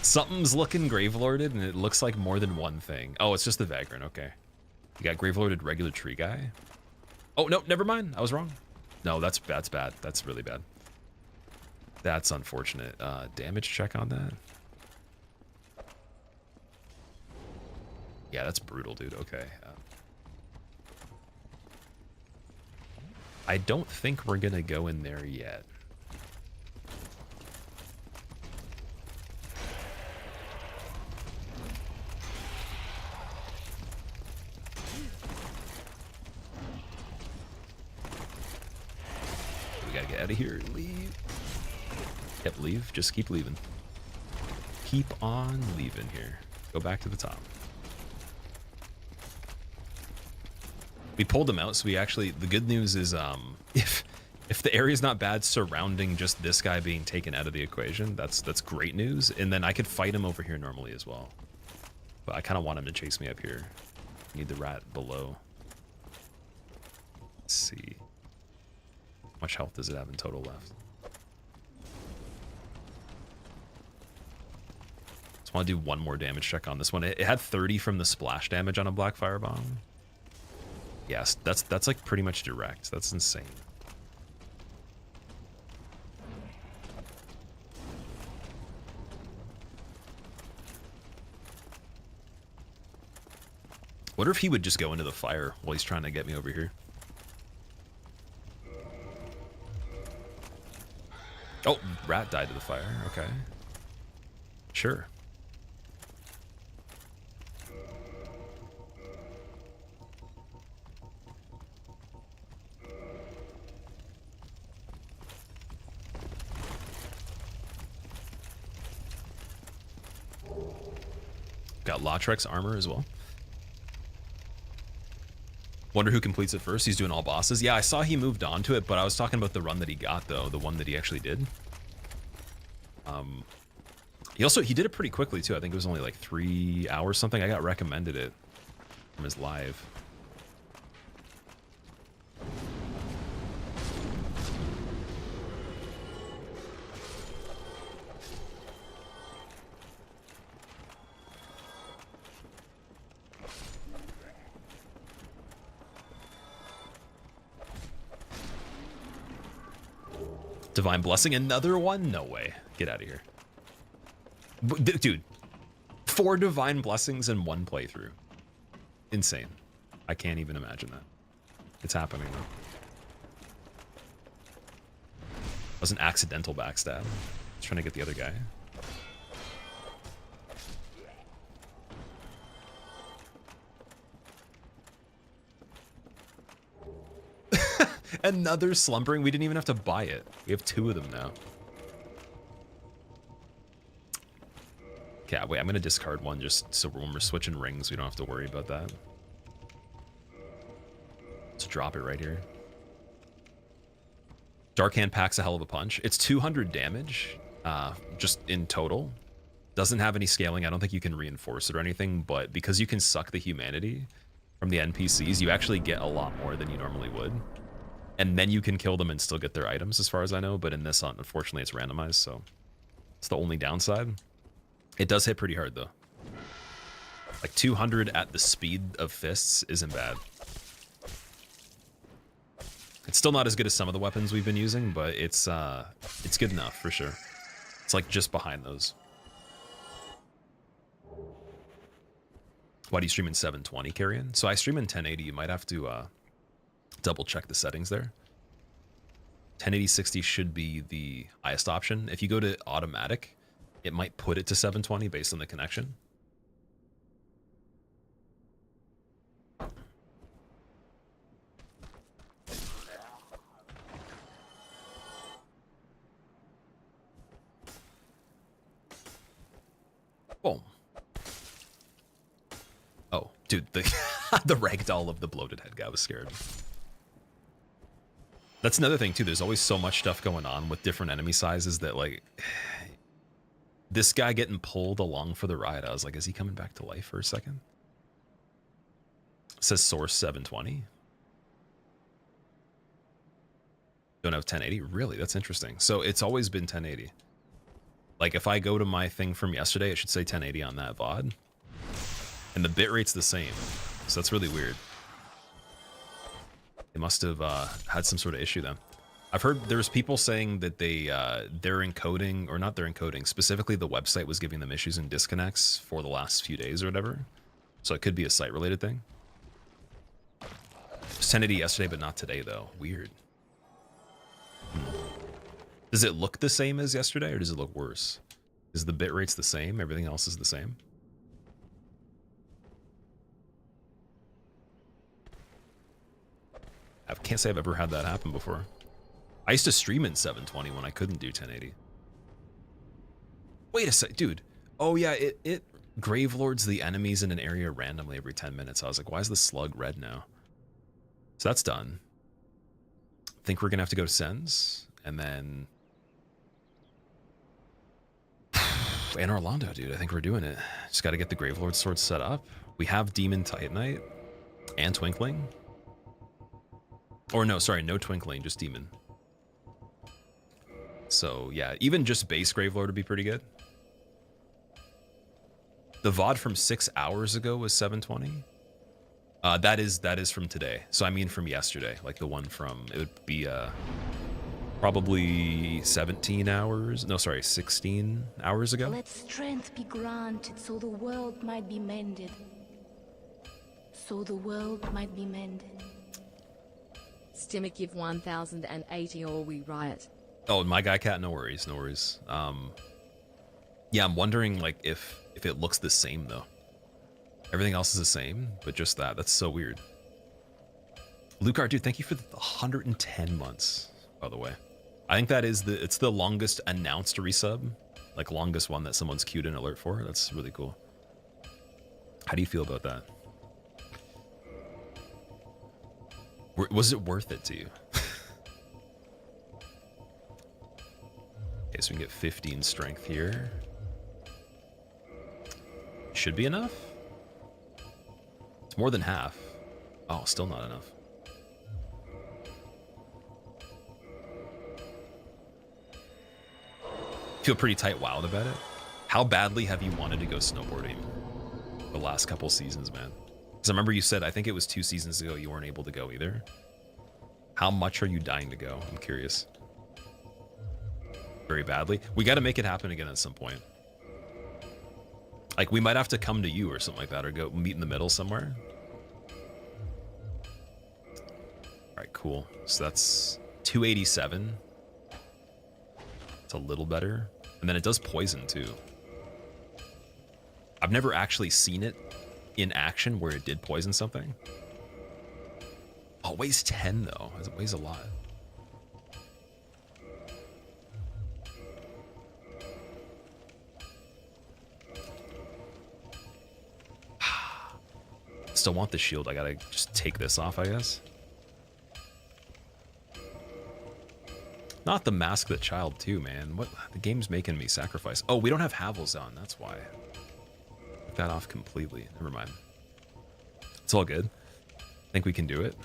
Something's looking Gravelorded, and it looks like more than one thing. Oh, it's just the Vagrant, okay. You got Gravelorded regular tree guy. Oh, no, never mind. I was wrong. No, that's bad. That's really bad. That's unfortunate. Damage check on that. Yeah, that's brutal, dude. Okay. I don't think we're gonna go in there yet. We gotta get out of here and leave. Yep, leave. Just keep leaving. Keep on leaving here. Go back to the top. We pulled them out, so we actually, the good news is if the area's not bad surrounding just this guy being taken out of the equation, that's great news. And then I could fight him over here normally as well. But I kind of want him to chase me up here. Need the rat below. Let's see. How much health does it have in total left? Just want to do one more damage check on this one. It had 30 from the splash damage on a black firebomb. Yes, that's like pretty much direct. That's insane. Wonder if he would just go into the fire while he's trying to get me over here. Oh, rat died to the fire. Okay. Sure. Got Lautrec's armor as well. Wonder who completes it first. He's doing all bosses. Yeah, I saw he moved on to it, but I was talking about the run that he got, though. The one that he actually did. He did it pretty quickly, too. I think it was only like 3 hours something. I got recommended it from his live. Divine Blessing, another one? No way. Get out of here. Dude, 4 Divine Blessings in 1 playthrough. Insane. I can't even imagine that. It's happening, though. It was an accidental backstab. I was trying to get the other guy. Another slumbering. We didn't even have to buy it. We have 2 of them now. Okay, wait, I'm gonna discard one just so when we're switching rings, we don't have to worry about that. Let's drop it right here. Dark Hand packs a hell of a punch. It's 200 damage, just in total. Doesn't have any scaling. I don't think you can reinforce it or anything, but because you can suck the humanity from the NPCs, you actually get a lot more than you normally would. And then you can kill them and still get their items, as far as I know. But in this, unfortunately, it's randomized, so it's the only downside. It does hit pretty hard, though. Like 200 at the speed of fists isn't bad. It's still not as good as some of the weapons we've been using, but it's good enough for sure. It's like just behind those. Why do you stream in 720, Carrion? So I stream in 1080. You might have to double check the settings there. 1080 60 should be the highest option. If you go to automatic, it might put it to 720 based on the connection. Boom. Oh, dude, the the ragdoll of the bloated head guy was scared. That's another thing too. There's always so much stuff going on with different enemy sizes that, like, this guy getting pulled along for the ride. I was like, is he coming back to life for a second? It says source 720. Don't have 1080. Really? That's interesting. So it's always been 1080. Like if I go to my thing from yesterday, it should say 1080 on that VOD. And the bitrate's the same. So that's really weird. They must have had some sort of issue then. I've heard there's people saying that they're encoding, or not they're encoding, specifically the website was giving them issues and disconnects for the last few days or whatever. So it could be a site related thing. It was 1080 yesterday, but not today though. Weird. Does it look the same as yesterday or does it look worse? Is the bitrates the same? Everything else is the same? I can't say I've ever had that happen before. I used to stream in 720 when I couldn't do 1080. Wait a sec, dude. Oh yeah, it gravelords the enemies in an area randomly every 10 minutes. I was like, why is the slug red now? So that's done. I think we're gonna have to go to Sens and then in Orlando, dude. I think we're doing it. Just got to get the Gravelord sword set up. We have Demon Titanite and Twinkling. Or no, sorry, no Twinkling, just Demon. So yeah, even just base Gravelord would be pretty good. The VOD from 6 hours ago was 720. That is from today. So I mean from yesterday, like the one from, it would be probably 17 hours. No, sorry, 16 hours ago. Let strength be granted so the world might be mended. So the world might be mended. Stimmick give 1080 or we riot. Oh, my guy cat, no worries, no worries. Yeah, I'm wondering like if it looks the same though. Everything else is the same, but just that. That's so weird. Lucar, dude, thank you for the 110 months, by the way. I think that is it's the longest announced resub, like longest one that someone's queued an alert for. That's really cool. How do you feel about that? Was it worth it to you? Okay, so we can get 15 strength here. Should be enough. It's more than half. Oh, still not enough. Feel pretty tight wowed about it. How badly have you wanted to go snowboarding the last couple seasons, man? Because I remember you said, I think it was 2 seasons ago, you weren't able to go either. How much are you dying to go? I'm curious. Very badly. We got to make it happen again at some point. Like, we might have to come to you or something like that, or go meet in the middle somewhere. All right, cool. So that's 287. It's a little better. And then it does poison too. I've never actually seen it in action where it did poison something. Oh, it weighs 10 though. It weighs a lot. Still want the shield. I gotta just take this off, I guess. Not the mask the child too, man. What? The game's making me sacrifice. Oh, we don't have Havels on. That's why. Took that off completely. Never mind. It's all good. I think we can do it.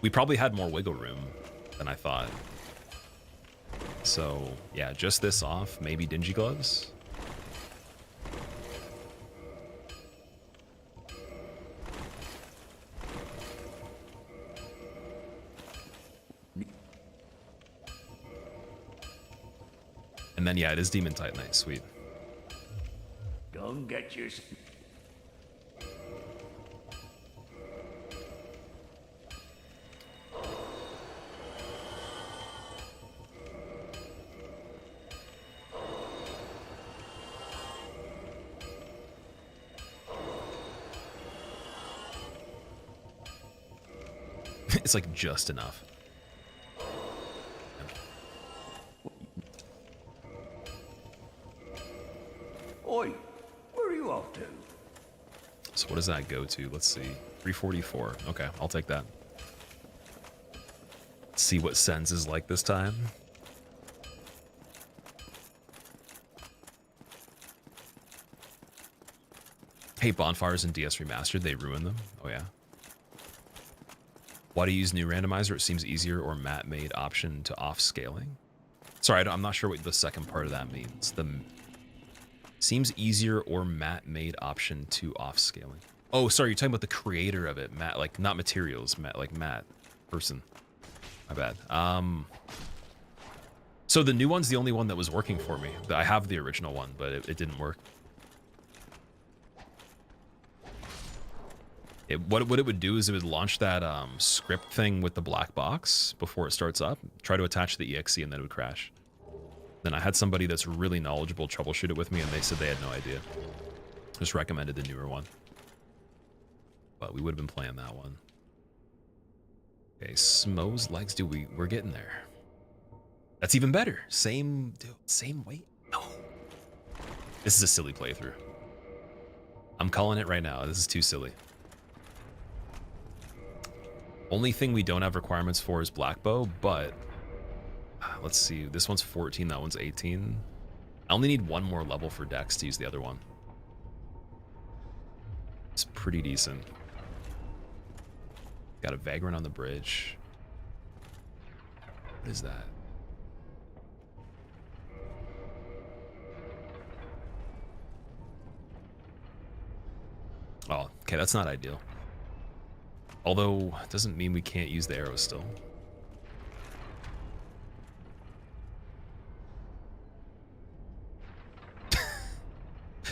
We probably had more wiggle room than I thought. So yeah, just this off. Maybe dingy gloves. And then, yeah, it is Demon Titanite. Sweet. Don't get your... It's like just enough. Oi, where are you off to? So what does that go to? Let's see. 344. Okay, I'll take that. Let's see what Sens is like this time. Hey, bonfires in DS Remastered, they ruin them. Oh yeah. Why do you use new randomizer? It seems easier, or Matt made option to off scaling. Sorry, I'm not sure what the second part of that means. The seems easier, or Matt made option to off scaling. Oh, sorry, you're talking about the creator of it, Matt, like not materials, Matt, like Matt, person. My bad. So the new one's the only one that was working for me. I have the original one, but it didn't work. What it would do is it would launch that script thing with the black box before it starts up, try to attach the EXE, and then it would crash. Then I had somebody that's really knowledgeable troubleshoot it with me, and they said they had no idea. Just recommended the newer one. But we would have been playing that one. Okay, Smo's legs, dude, we're getting there. That's even better. Same, dude, same weight. No. This is a silly playthrough. I'm calling it right now. This is too silly. Only thing we don't have requirements for is black bow, but let's see. This one's 14, that one's 18. I only need one more level for Dex to use the other one. It's pretty decent. Got a Vagrant on the bridge. What is that? Oh, okay, that's not ideal. Although, it doesn't mean we can't use the arrows still.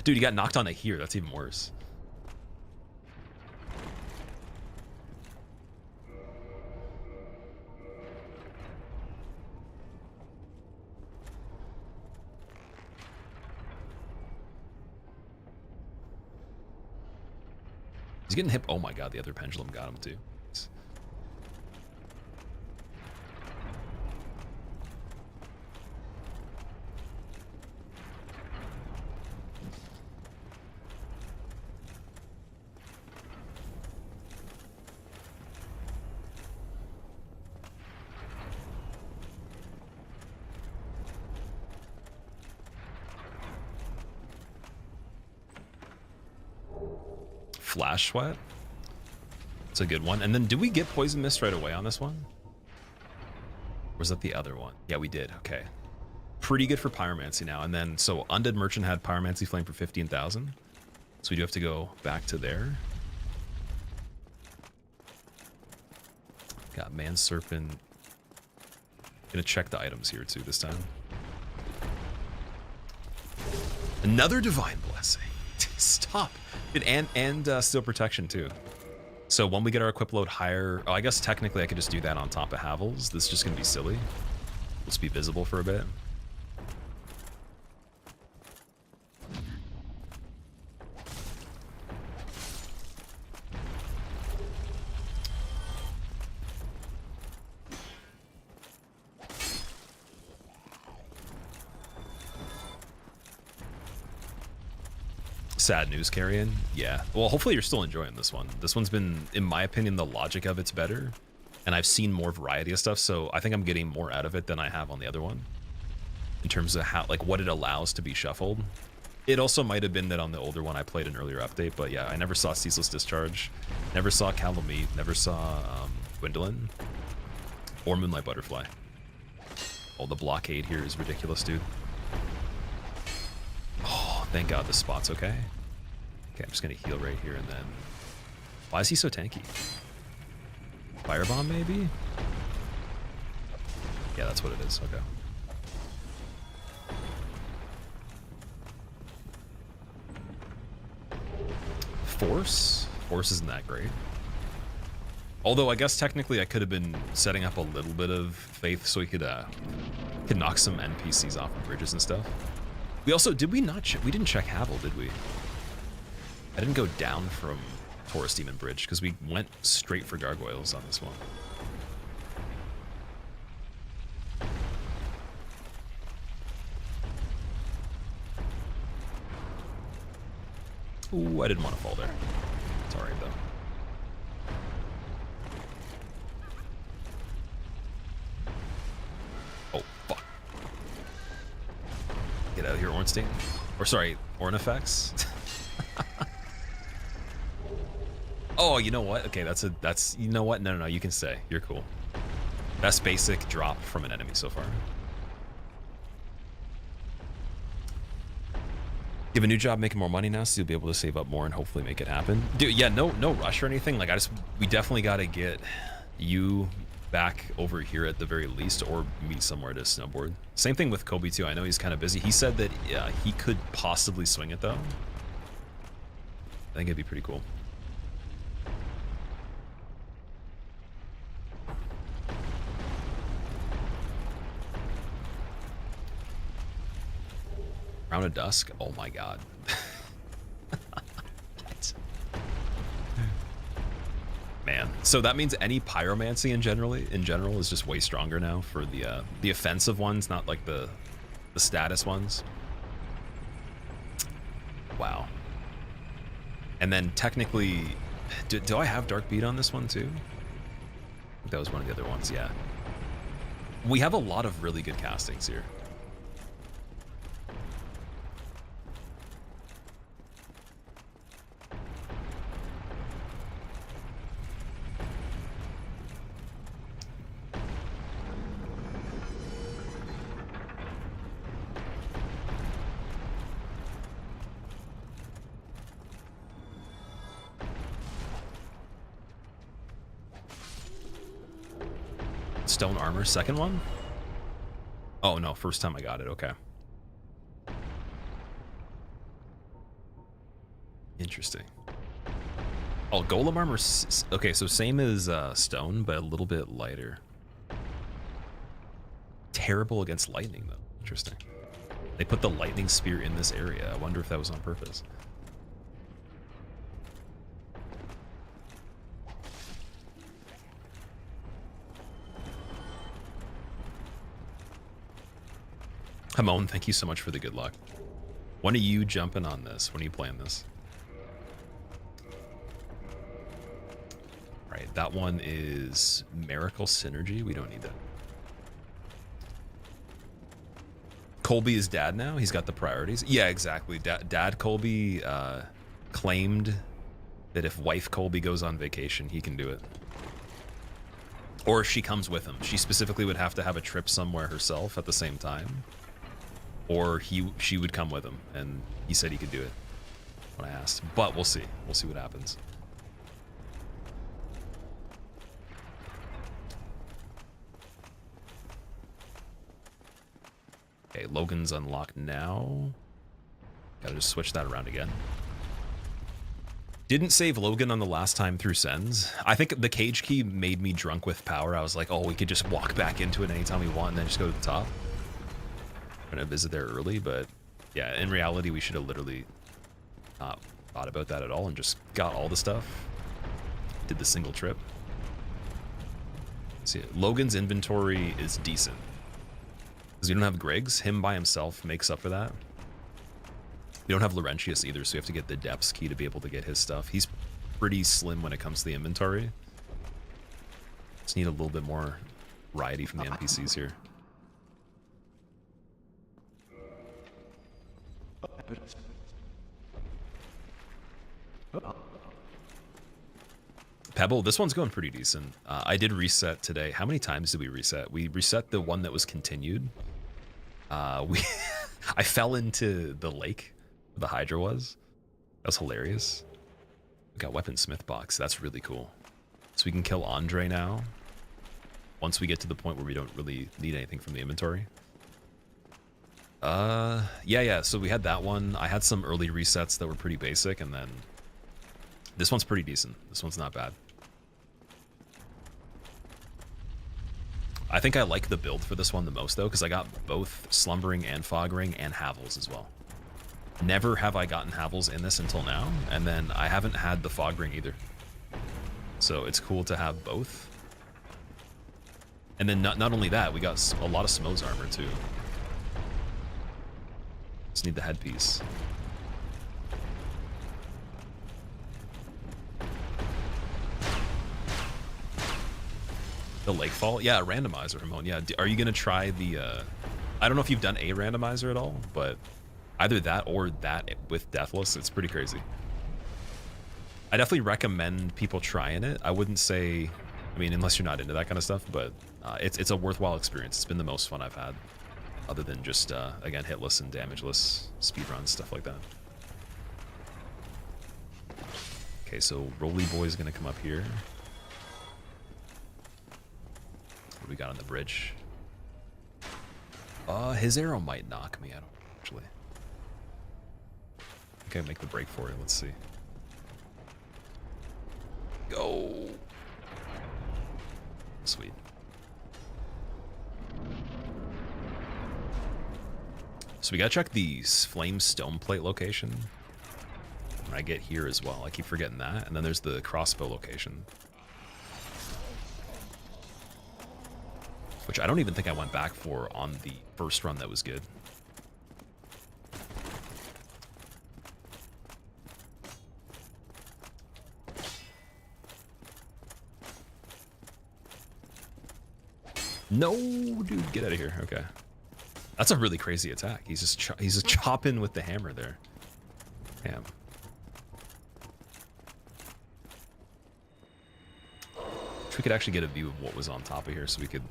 Dude, you got knocked onto here. That's even worse. He's getting hit. Oh my god, the other pendulum got him too. Flash Sweat. It's a good one. And then did we get Poison Mist right away on this one? Or was that the other one? Yeah, we did. Okay. Pretty good for Pyromancy now. And then, so Undead Merchant had Pyromancy Flame for 15,000. So we do have to go back to there. Got Man Serpent. Gonna check the items here too this time. Another Divine Blessing. Stop. And Steel Protection too. So when we get our equip load higher, oh, I guess technically I could just do that on top of Havel's. This is just gonna be silly. Let's be visible for a bit. Sad news, Carrion. Yeah. Well, hopefully you're still enjoying this one. This one's been, in my opinion, the logic of it's better. And I've seen more variety of stuff, so I think I'm getting more out of it than I have on the other one. In terms of how, like, what it allows to be shuffled. It also might have been that on the older one I played an earlier update, but yeah, I never saw Ceaseless Discharge. Never saw Calamity. Never saw Gwendolyn. Or Moonlight Butterfly. Oh, the blockade here is ridiculous, dude. Oh, thank God this spot's okay. Okay, I'm just gonna heal right here and then... Why is he so tanky? Firebomb, maybe? Yeah, that's what it is. Okay. Force? Force isn't that great. Although I guess technically I could have been setting up a little bit of faith so we could knock some NPCs off of bridges and stuff. We also, did we not we didn't check Havel, did we? I didn't go down from Taurus Demon Bridge because we went straight for gargoyles on this one. Ooh, I didn't want to fall there. It's alright though. Oh, fuck. Get out of here, Ornstein. Or sorry, Ornifex. Oh, you know what? Okay, that's you know what? No, you can stay. You're cool. Best basic drop from an enemy so far. You have a new job making more money now, so you'll be able to save up more and hopefully make it happen. Dude, yeah, no rush or anything. Like we definitely got to get you back over here at the very least, or meet somewhere to snowboard. Same thing with Kobe too. I know he's kind of busy. He said that he could possibly swing it though. I think it'd be pretty cool. Round of Dusk? Oh my god. Man. So that means any pyromancy in general is just way stronger now for the offensive ones, not like the status ones. Wow. And then technically, do I have Dark Beat on this one too? I think that was one of the other ones, yeah. We have a lot of really good castings here. Stone armor, second one? Oh no, first time I got it, okay. Interesting. Oh, golem armor, okay, so same as stone, but a little bit lighter. Terrible against lightning though, interesting. They put the lightning spear in this area. I wonder if that was on purpose. Hamon, thank you so much for the good luck. When are you jumping on this? When are you playing this? Right, that one is Miracle Synergy. We don't need that. Colby is dad now. He's got the priorities. Yeah, exactly. Dad Colby claimed that if wife Colby goes on vacation, he can do it. Or if she comes with him. She specifically would have to have a trip somewhere herself at the same time. Or she would come with him, and he said he could do it when I asked. But we'll see. We'll see what happens. Okay, Logan's unlocked now. Gotta just switch that around again. Didn't save Logan on the last time through Sens. I think the cage key made me drunk with power. I was like, oh, we could just walk back into it anytime we want and then just go to the top. I'm gonna visit there early, but yeah, in reality, we should have literally not thought about that at all and just got all the stuff. Did the single trip. See, Logan's inventory is decent. Because we don't have Griggs. Him by himself makes up for that. We don't have Laurentius either, so we have to get the depths key to be able to get his stuff. He's pretty slim when it comes to the inventory. Just need a little bit more variety from the NPCs here. Pebble, this one's going pretty decent. I did reset today. How many times did we reset? We reset the one that was continued. I fell into the lake where the Hydra was. That was hilarious. We got weaponsmith box. That's really cool. So we can kill Andre now. Once we get to the point where we don't really need anything from the inventory. Yeah, so we had that one. I had some early resets that were pretty basic, and then this one's pretty decent. This one's not bad. I think I like the build for this one the most, though, because I got both Slumbering and Foggering and Havels as well. Never have I gotten Havels in this until now, and then I haven't had the Foggering either. So it's cool to have both. And then not only that, we got a lot of Smo's armor, too. Just need the headpiece. The Lakefall? Yeah, randomizer, Ramon. Yeah, are you going to try the... I don't know if you've done a randomizer at all, but either that or that with Deathless, it's pretty crazy. I definitely recommend people trying it. I wouldn't say... I mean, unless you're not into that kind of stuff, but it's a worthwhile experience. It's been the most fun I've had. Other than just, again, hitless and damageless speedruns, stuff like that. Okay, so Roly Boy's gonna come up here. What do we got on the bridge? His arrow might knock me. I don't actually. Okay, make the break for it. Let's see. Go. Sweet. So we gotta check the flame stone plate location. When I get here as well. I keep forgetting that. And then there's the crossbow location. Which I don't even think I went back for on the first run that was good. No, dude, get out of here. Okay. That's a really crazy attack. He's just chopping with the hammer there. Damn. Wish we could actually get a view of what was on top of here so we could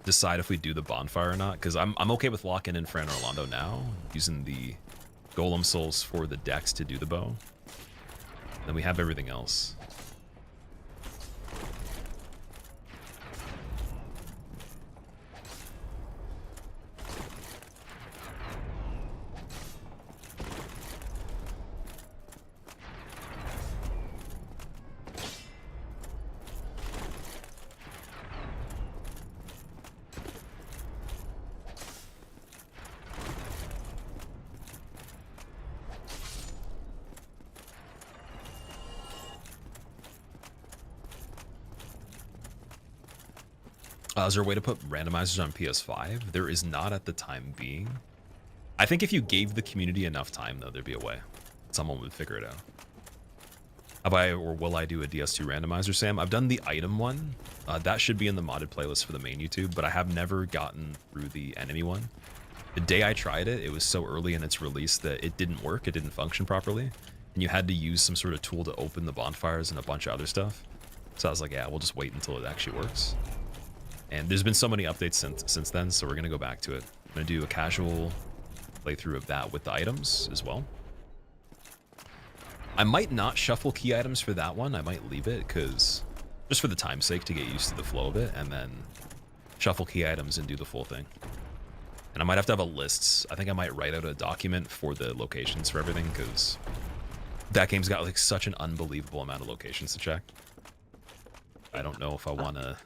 decide if we do the bonfire or not. Because I'm okay with locking in Fran Orlando now, using the golem souls for the dex to do the bow. Then we have everything else. Is there a way to put randomizers on PS5? There is not at the time being. I think if you gave the community enough time, though, there'd be a way. Someone would figure it out. Have I or will I do a DS2 randomizer, Sam? I've done the item one. That should be in the modded playlist for the main YouTube, but I have never gotten through the enemy one. The day I tried it, it was so early in its release that it didn't work. It didn't function properly. And you had to use some sort of tool to open the bonfires and a bunch of other stuff. So I was like, yeah, we'll just wait until it actually works. And there's been so many updates since then, so we're going to go back to it. I'm going to do a casual playthrough of that with the items as well. I might not shuffle key items for that one. I might leave it because just for the time's sake to get used to the flow of it, and then shuffle key items and do the full thing. And I might have to have a list. I think I might write out a document for the locations for everything because that game's got like such an unbelievable amount of locations to check. I don't know if I want to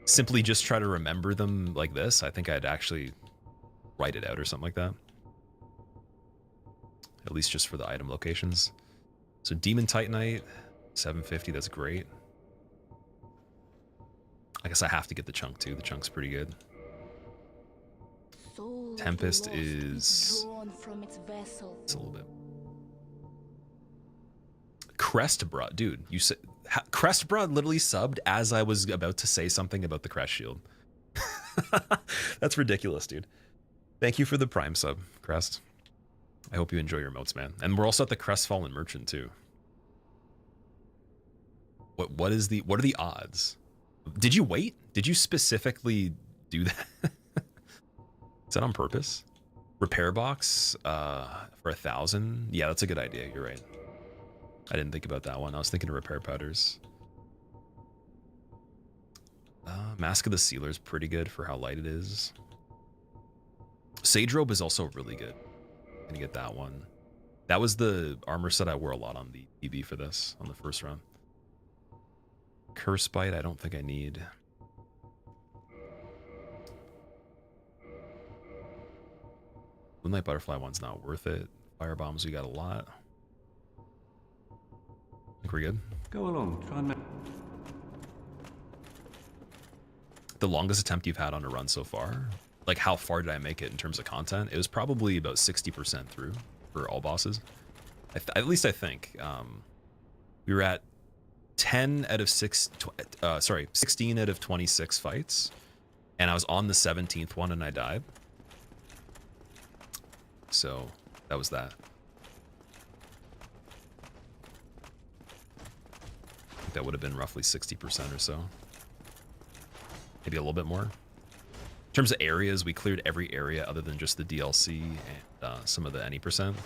simply just try to remember them like this. I think I'd actually write it out or something like that. At least just for the item locations. So Demon Titanite, 750, that's great. I guess I have to get the chunk too. The chunk's pretty good. Tempest is it's a little bit. Crestbra, dude, you said Crestbra literally subbed as I was about to say something about the Crest Shield. That's ridiculous, dude. Thank you for the Prime sub, Crest. I hope you enjoy your emotes, man. And we're also at the Crestfallen Merchant too. What are the odds? Did you wait? Did you specifically do that? Is that on purpose? Repair box for 1,000? Yeah, that's a good idea. You're right. I didn't think about that one. I was thinking of repair powders. Mask of the Sealer is pretty good for how light it is. Sage Robe is also really good. I'm gonna get that one. That was the armor set I wore a lot on the EB for this, on the first run. Curse Bite, I don't think I need. Moonlight Butterfly one's not worth it. Fire Bombs, we got a lot. I think we're good. Go along, try and make... The longest attempt you've had on a run so far? Like, how far did I make it in terms of content? It was probably about 60% through for all bosses. At least I think. We were at 16 out of 26 fights. And I was on the 17th one and I died. So, that was that. I think that would have been roughly 60% or so. Maybe a little bit more. In terms of areas, we cleared every area other than just the DLC and some of the any percent.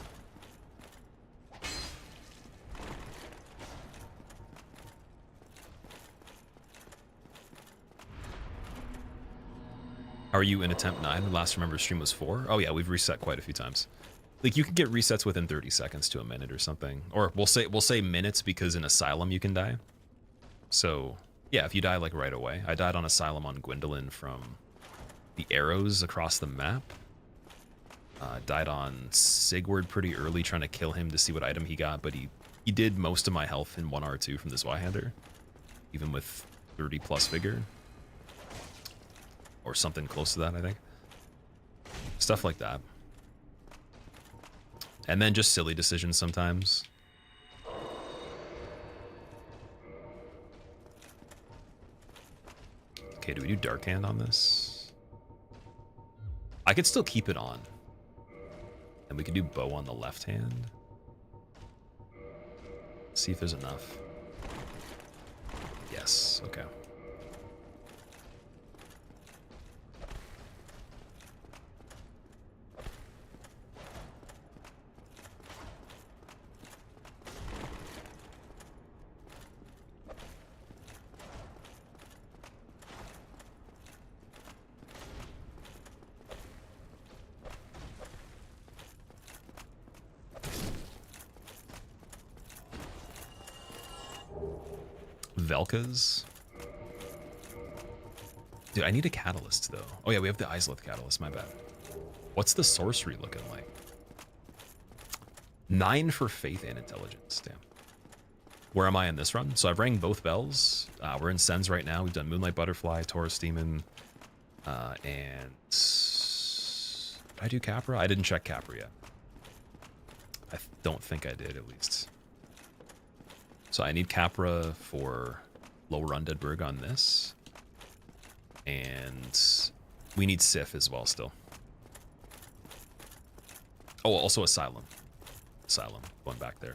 How are you in attempt 9? The last remember stream was 4. Oh yeah, we've reset quite a few times. Like you can get resets within 30 seconds to a minute or something. Or we'll say minutes because in Asylum you can die. So yeah, if you die like right away. I died on Asylum on Gwendolyn from the arrows across the map. Died on Sigurd pretty early trying to kill him to see what item he got, but he did most of my health in 1R2 from this Zweihander, even with 30 plus vigor. Or something close to that, I think. Stuff like that. And then just silly decisions sometimes. Okay, do we do Dark Hand on this? I could still keep it on. And we could do Bow on the left hand. See if there's enough. Yes, okay. Velkas. Dude, I need a catalyst though. Oh yeah, we have the Islith catalyst, my bad. What's the sorcery looking like? 9 for faith and intelligence, damn. Where am I in this run? So I've rang both bells. We're in Sens right now. We've done Moonlight Butterfly, Taurus Demon, and did I do Capra? I didn't check Capra yet. I don't think I did, at least. So I need Capra for Lower Undead Burg on this. And we need Sif as well still. Oh, also Asylum. Asylum, going back there.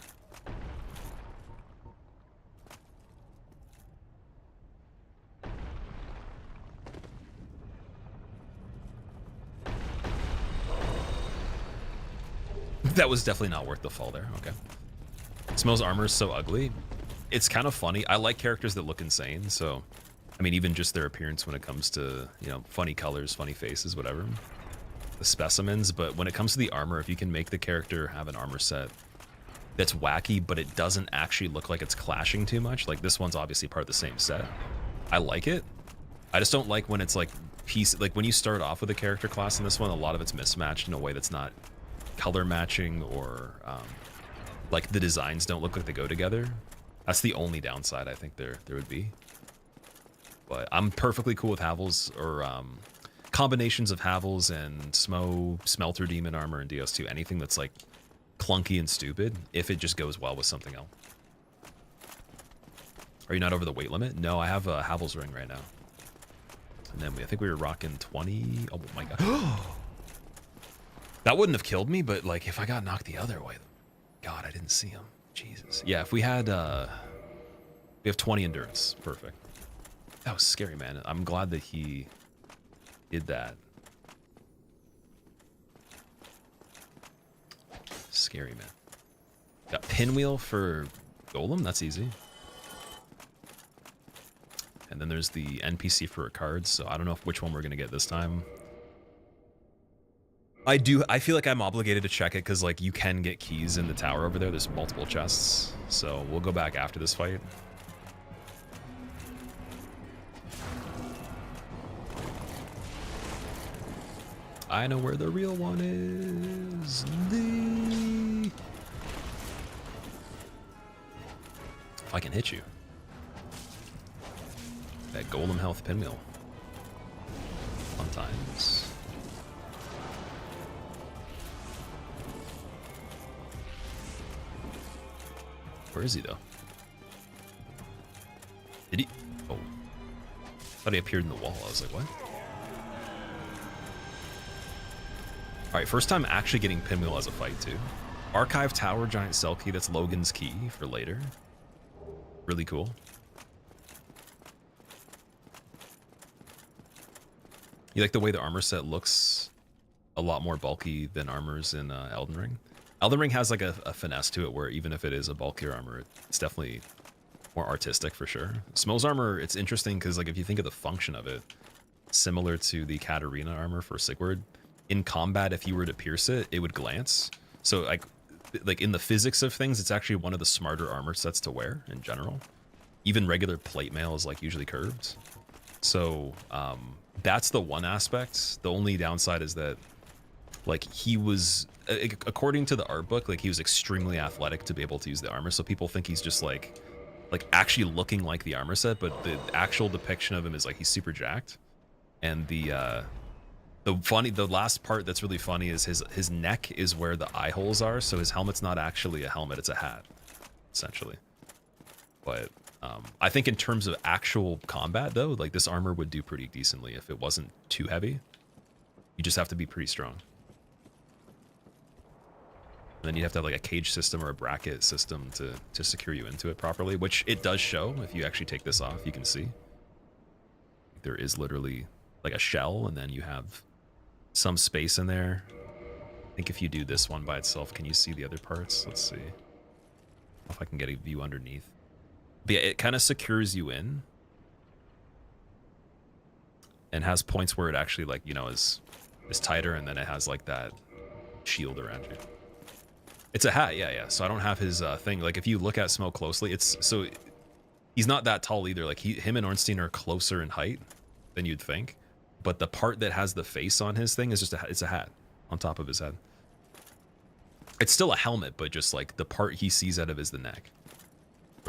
That was definitely not worth the fall there. Okay. Smel's armor is so ugly. It's kind of funny. I like characters that look insane, so I mean, even just their appearance when it comes to, you know, funny colors, funny faces, whatever. The specimens, but when it comes to the armor, if you can make the character have an armor set that's wacky, but it doesn't actually look like it's clashing too much, like this one's obviously part of the same set. I like it. I just don't like when it's like like when you start off with a character class in this one, a lot of it's mismatched in a way that's not color matching, or like the designs don't look like they go together. That's the only downside I think there would be. But I'm perfectly cool with Havels, or combinations of Havels and Smo, Smelter Demon Armor, and DS2. Anything that's like clunky and stupid, if it just goes well with something else. Are you not over the weight limit? No, I have a Havels ring right now. And then I think we were rocking 20. Oh my god. That wouldn't have killed me, but like if I got knocked the other way. God, I didn't see him. Jesus. Yeah, if we had we have 20 endurance. Perfect. That was scary, man. I'm glad that he did that. Scary, man. Got pinwheel for Golem. That's easy. And then there's the NPC for a card, so I don't know which one we're gonna get this time. I feel like I'm obligated to check it because like you can get keys in the tower over there. There's multiple chests, so we'll go back after this fight. I know where the real one is. If I can hit you. That golem health pinwheel. Fun times. Where is he though? Did he? Oh. I thought he appeared in the wall. I was like, what? Alright, first time actually getting pinwheel as a fight too. Archive Tower Giant Cell Key, that's Logan's key for later. Really cool. You like the way the armor set looks a lot more bulky than armors in Elden Ring? Elden Ring has like a finesse to it where even if it is a bulkier armor, it's definitely more artistic for sure. Smo's armor, it's interesting because like if you think of the function of it, similar to the Katarina armor for Sigurd, in combat if you were to pierce it, it would glance. So like in the physics of things, it's actually one of the smarter armor sets to wear in general. Even regular plate mail is like usually curved. So that's the one aspect. The only downside is that like he was, according to the art book, like he was extremely athletic to be able to use the armor. So people think he's just like actually looking like the armor set, but the actual depiction of him is like he's super jacked. And the last part that's really funny is his neck is where the eye holes are. So his helmet's not actually a helmet, it's a hat, essentially. But I think in terms of actual combat though, like this armor would do pretty decently if it wasn't too heavy. You just have to be pretty strong. And then you'd have to have like a cage system or a bracket system to secure you into it properly, which it does show. If you actually take this off, you can see there is literally like a shell, and then you have some space in there. I think if you do this one by itself, can you see the other parts? Let's see if I can get a view underneath. But yeah, it kind of secures you in and has points where it actually like, you know, is tighter, and then it has like that shield around you. It's a hat, yeah. So I don't have his thing. Like if you look at Smo closely, so he's not that tall either. Like him and Ornstein are closer in height than you'd think. But the part that has the face on his thing is just it's a hat on top of his head. It's still a helmet, but just like the part he sees out of is the neck,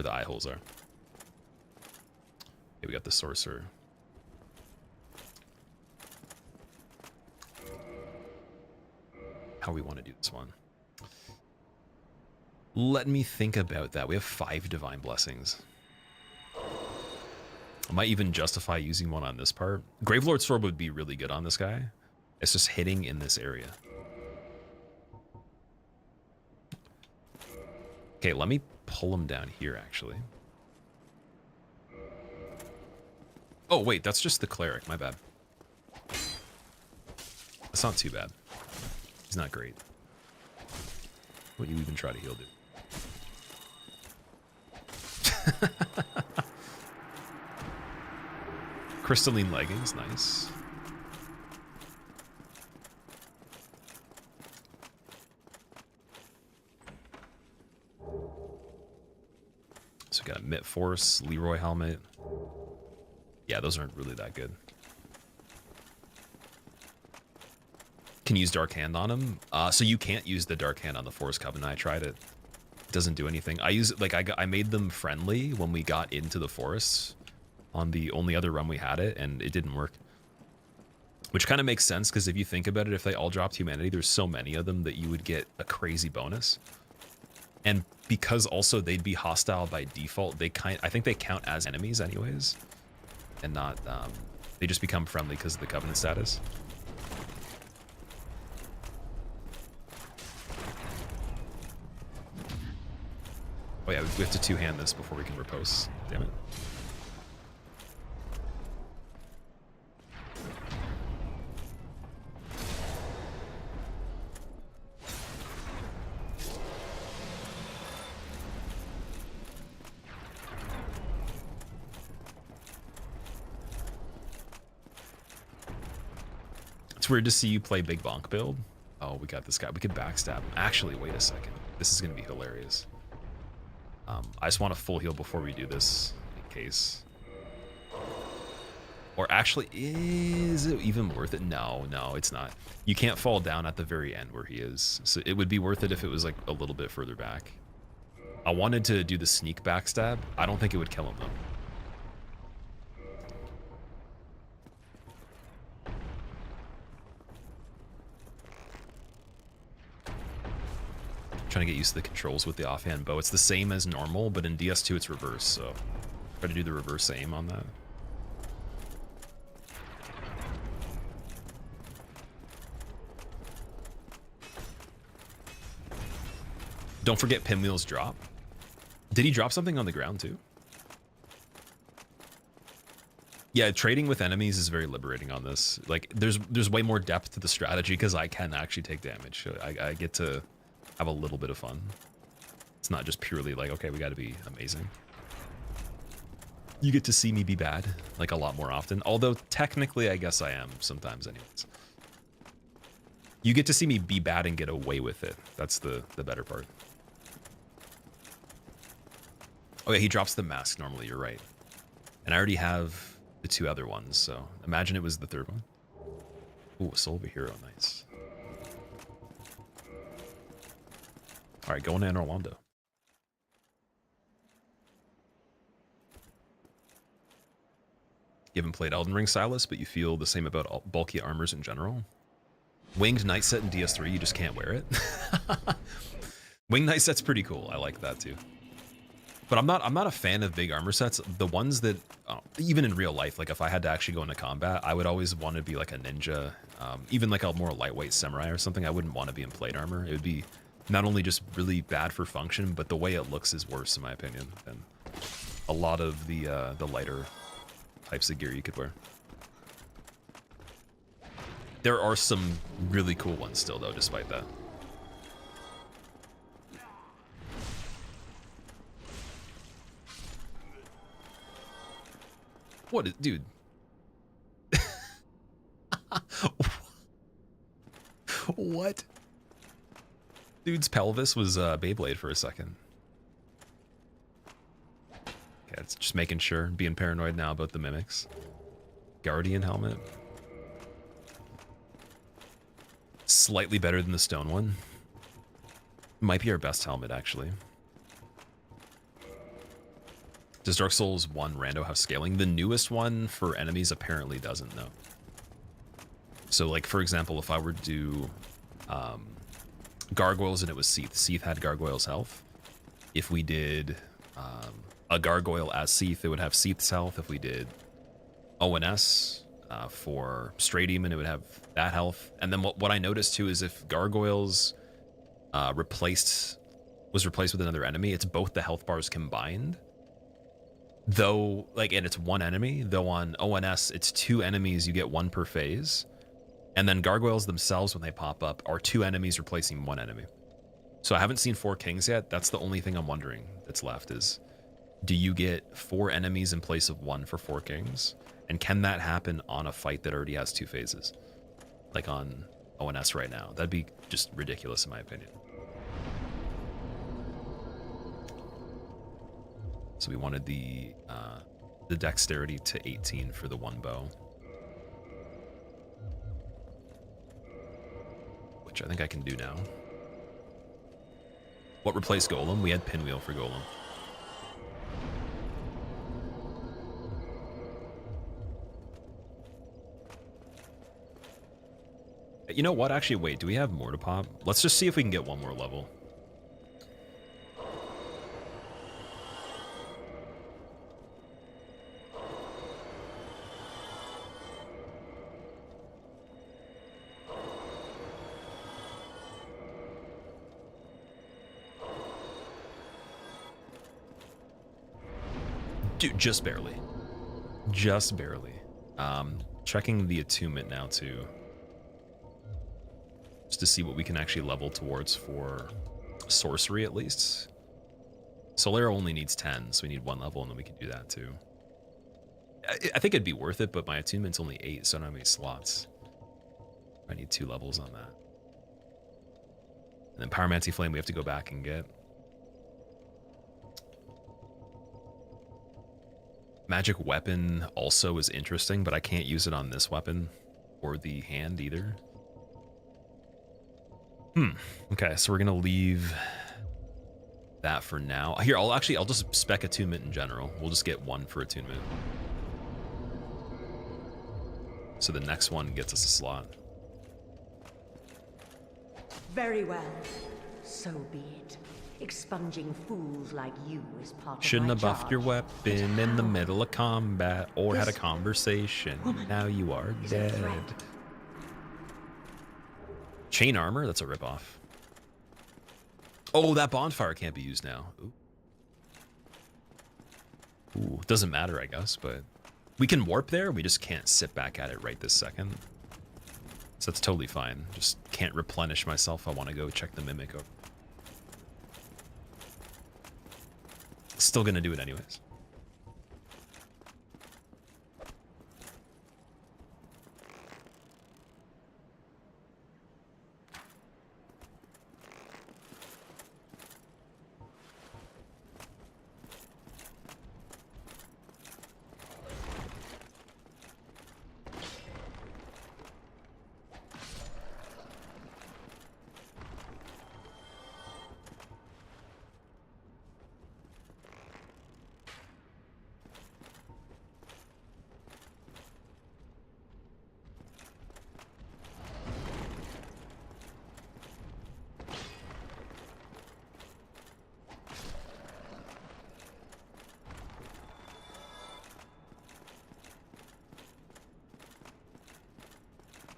where the eye holes are. Okay, we got the sorcerer. How we want to do this one. Let me think about that. We have 5 divine blessings. I might even justify using one on this part. Gravelord Sword would be really good on this guy. It's just hitting in this area. Okay, let me pull him down here, actually. Oh, wait, that's just the cleric. My bad. That's not too bad. He's not great. What do you even try to heal, dude? Crystalline leggings, nice. So we got a Mitt Force, Leroy helmet. Yeah, those aren't really that good. Can use Dark Hand on him. So you can't use the Dark Hand on the Forest Covenant. I tried it. It doesn't do anything. I use like I made them friendly when we got into the forests on the only other run we had it, and it didn't work. Which kind of makes sense, because if you think about it, if they all dropped humanity, there's so many of them that you would get a crazy bonus. And because also they'd be hostile by default, I think they count as enemies anyways, and not they just become friendly because of the covenant status. Oh yeah, we have to two-hand this before we can repose. Damn it. It's weird to see you play Big Bonk build. Oh, we got this guy. We could backstab him. Actually, wait a second. This is going to be hilarious. I just want a full heal before we do this, in case. Or actually, is it even worth it? No, it's not. You can't fall down at the very end where he is. So it would be worth it if it was like a little bit further back. I wanted to do the sneak backstab. I don't think it would kill him though. Trying to get used to the controls with the offhand bow. It's the same as normal, but in DS2 it's reverse, so try to do the reverse aim on that. Don't forget Pinwheel's drop. Did he drop something on the ground too? Yeah, trading with enemies is very liberating on this. Like, there's way more depth to the strategy because I can actually take damage. I get to have a little bit of fun. It's not just purely like, okay, we got to be amazing. You get to see me be bad, like, a lot more often. Although, technically, I guess I am sometimes anyways. You get to see me be bad and get away with it. That's the better part. Oh yeah, he drops the mask normally, you're right. And I already have the 2 other ones, so imagine it was the 3rd one. Ooh, a Soul of a Hero, nice. All right, going to Anor Londo. You haven't played Elden Ring, Silas, but you feel the same about bulky armors in general. Winged Knight Set in DS3, you just can't wear it. Winged Knight Set's pretty cool. I like that too. But I'm not a fan of big armor sets. The ones that, even in real life, like if I had to actually go into combat, I would always want to be like a ninja, even like a more lightweight samurai or something. I wouldn't want to be in plate armor. It would be not only just really bad for function, but the way it looks is worse, in my opinion, than a lot of the lighter types of gear you could wear. There are some really cool ones still, though, despite that. What is, dude? What? Dude's pelvis was Beyblade for a second. Okay, it's just making sure, being paranoid now about the mimics. Guardian helmet. Slightly better than the stone one. Might be our best helmet, actually. Does Dark Souls 1 rando have scaling? The newest one for enemies apparently doesn't, no. So like, for example, if I were to do gargoyles and it was Seath, Seath had gargoyles health. If we did a gargoyle as Seath, it would have Seath's health. If we did ONS for Stray Demon, it would have that health. And then what I noticed too is if gargoyles was replaced with another enemy, it's both the health bars combined. Though, like, and it's one enemy, though on ONS, it's 2 enemies, you get 1 per phase. And then gargoyles themselves, when they pop up, are 2 enemies replacing 1 enemy. So I haven't seen 4 kings yet. That's the only thing I'm wondering that's left is, do you get 4 enemies in place of 1 for 4 kings? And can that happen on a fight that already has 2 phases? Like on ONS right now. That'd be just ridiculous in my opinion. So we wanted the dexterity to 18 for the 1 bow. Which I think I can do now. What replaced Golem? We had Pinwheel for Golem. You know what? Actually, wait. Do we have more to pop? Let's just see if we can get 1 more level. Dude, just barely. Just barely. Checking the attunement now too. Just to see what we can actually level towards for sorcery at least. Solera only needs 10, so we need 1 level and then we can do that too. I think it'd be worth it, but my attunement's only 8, so I don't have any slots. I need 2 levels on that. And then Pyromancy Flame we have to go back and get. Magic Weapon also is interesting, but I can't use it on this weapon or the hand either. Okay, so we're gonna leave that for now. Here, I'll just spec attunement in general. We'll just get 1 for attunement. So the next one gets us a slot. Very well. So be it. Expunging fools like you is part Shouldn't of my have buffed your charge. weapon in the middle of combat or had a This conversation. woman Now you are is a dead. threat. Chain armor? That's a ripoff. Oh, that bonfire can't be used now. Ooh, doesn't matter, I guess, but we can warp there. We just can't sit back at it right this second. So that's totally fine. Just can't replenish myself. I want to go check the mimic over. Still gonna do it anyways.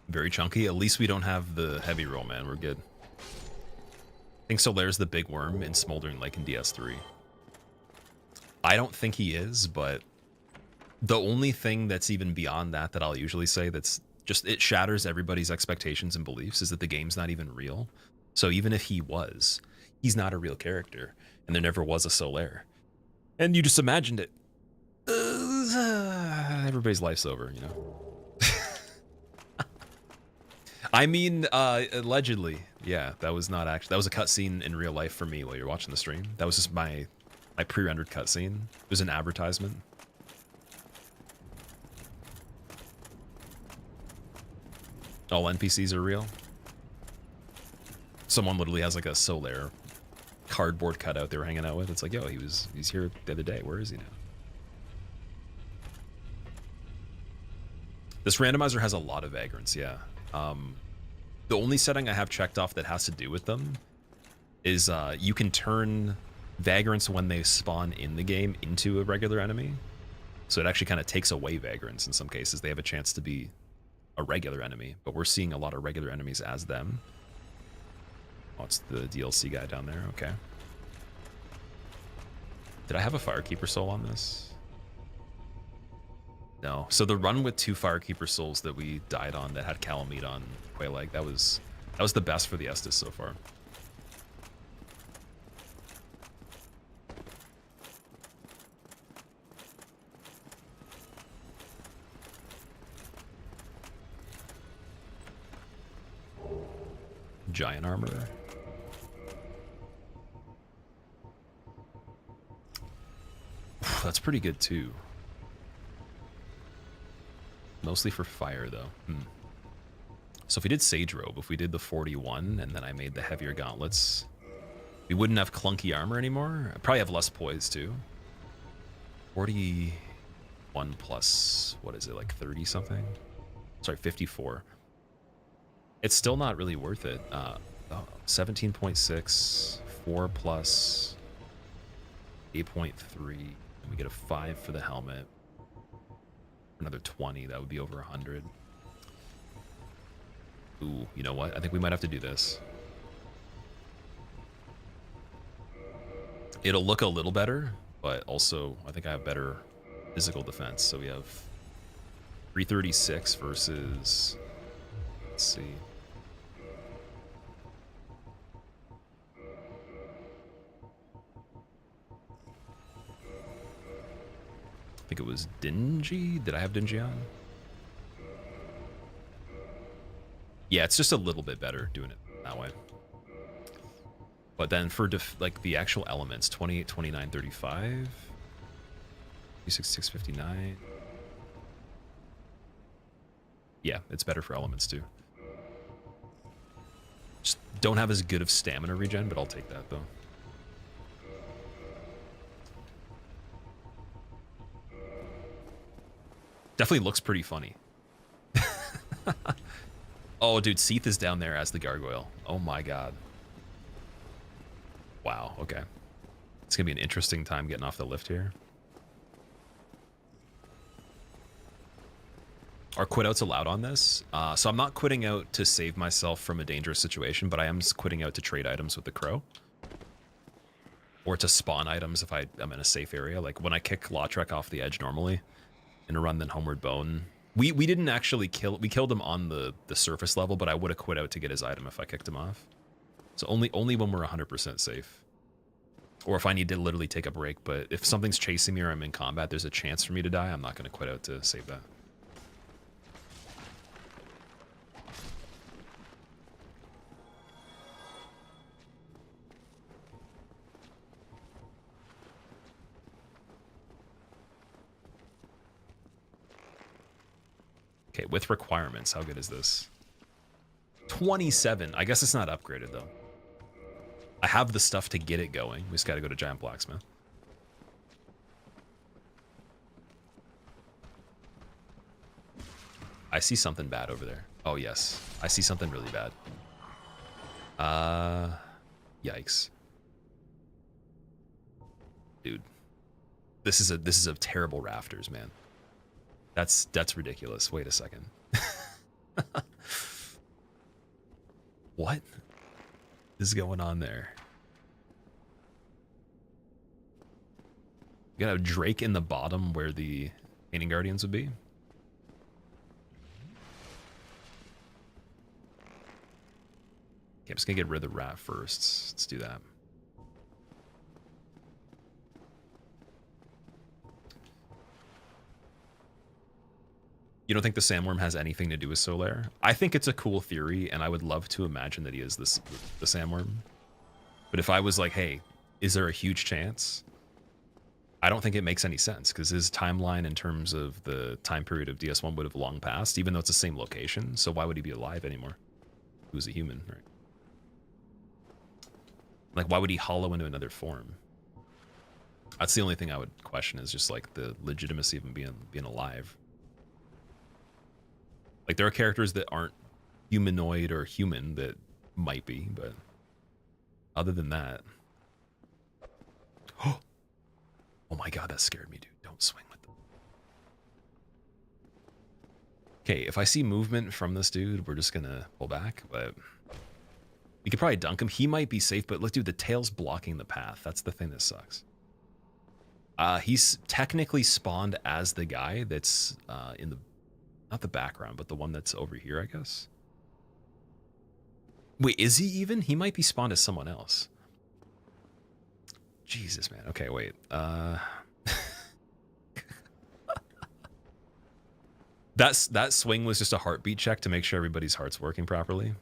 Very chunky. At least we don't have the heavy roll, man. We're good. I think Solaire's the big worm in Smoldering Lake in DS3. I don't think he is, but the only thing that's even beyond that that I'll usually say that's just, it shatters everybody's expectations and beliefs is that the game's not even real. So even if he was, he's not a real character, and there never was a Solaire. And you just imagined it. Everybody's life's over, you know? I mean, allegedly, yeah, that was not actually, that was a cutscene in real life for me while you're watching the stream. That was just my pre-rendered cutscene. It was an advertisement. All NPCs are real. Someone literally has like a Solaire cardboard cutout they were hanging out with. It's like, yo, he's here the other day. Where is he now? This randomizer has a lot of vagrants, yeah. The only setting I have checked off that has to do with them is you can turn vagrants when they spawn in the game into a regular enemy. So it actually kind of takes away vagrants in some cases. They have a chance to be a regular enemy, but we're seeing a lot of regular enemies as them. Oh, it's the DLC guy down there, okay. Did I have a Firekeeper soul on this? No. So the run with 2 Firekeeper souls that we died on that had Calamity on Quayleg, that was the best for the Estus so far. Giant armor. That's pretty good too. Mostly for fire though. So if we did Sage Robe, if we did the 41 and then I made the heavier gauntlets, we wouldn't have clunky armor anymore. I'd probably have less poise too. 41 plus, what is it, like 30 something? Sorry, 54. It's still not really worth it. 17.6, 4 plus 8.3. We get a 5 for the helmet. Another 20, that would be over 100. Ooh, you know what? I think we might have to do this. It'll look a little better, but also I think I have better physical defense. So we have 336 versus, let's see. I think it was Dingy. Did I have Dingy on? Yeah, it's just a little bit better doing it that way. But then for like the actual elements, 28, 29, 35, 36, 59. Yeah, it's better for elements too. Just don't have as good of stamina regen, but I'll take that though. Definitely looks pretty funny. Oh, dude, Seath is down there as the gargoyle. Oh my god. Wow, okay. It's gonna be an interesting time getting off the lift here. Are quit outs allowed on this? So I'm not quitting out to save myself from a dangerous situation, but I am quitting out to trade items with the crow. Or to spawn items if I'm in a safe area. Like when I kick Lautrec off the edge normally, in a run then Homeward Bone. We didn't actually kill, we killed him on the surface level, but I would have quit out to get his item if I kicked him off. So only when we're 100% safe. Or if I need to literally take a break, but if something's chasing me or I'm in combat, there's a chance for me to die, I'm not going to quit out to save that. Okay, with requirements, how good is this? 27. I guess it's not upgraded, though. I have the stuff to get it going. We just got to go to Giant Blacksmith. I see something bad over there. Oh, yes. I see something really bad. Yikes. Dude. This is a terrible rafters, man. That's ridiculous. Wait a second. What is going on there? You got a Drake in the bottom where the Painting Guardians would be. Okay, I'm just gonna get rid of the rat first. Let's do that. You don't think the Sandworm has anything to do with Solaire? I think it's a cool theory, and I would love to imagine that he is the Sandworm. But if I was like, hey, is there a huge chance? I don't think it makes any sense, because his timeline in terms of the time period of DS1 would have long passed, even though it's the same location. So why would he be alive anymore? He was a human, right? Like, why would he hollow into another form? That's the only thing I would question, is just like the legitimacy of him being alive. Like, there are characters that aren't humanoid or human that might be, but other than that... Oh my god, that scared me, dude. Don't swing with them. Okay, if I see movement from this dude, we're just gonna pull back, but... We could probably dunk him. He might be safe, but look, dude, the tail's blocking the path. That's the thing that sucks. He's technically spawned as the guy that's in the... Not the background, but the one that's over here, I guess. Wait, is he even? He might be spawned as someone else. Jesus, man. Okay, wait. That swing was just a heartbeat check to make sure everybody's heart's working properly.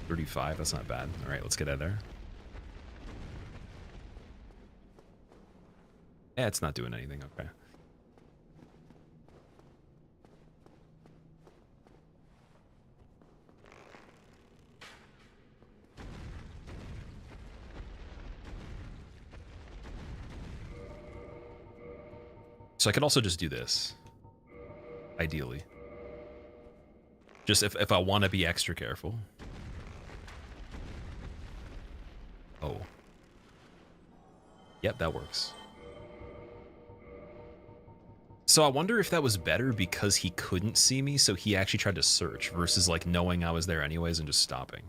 35, that's not bad. All right, let's get out of there. Yeah, it's not doing anything. Okay. So I could also just do this, ideally. Just if I want to be extra careful. Oh. Yep, that works. So I wonder if that was better because he couldn't see me, so he actually tried to search, versus like knowing I was there anyways and just stopping.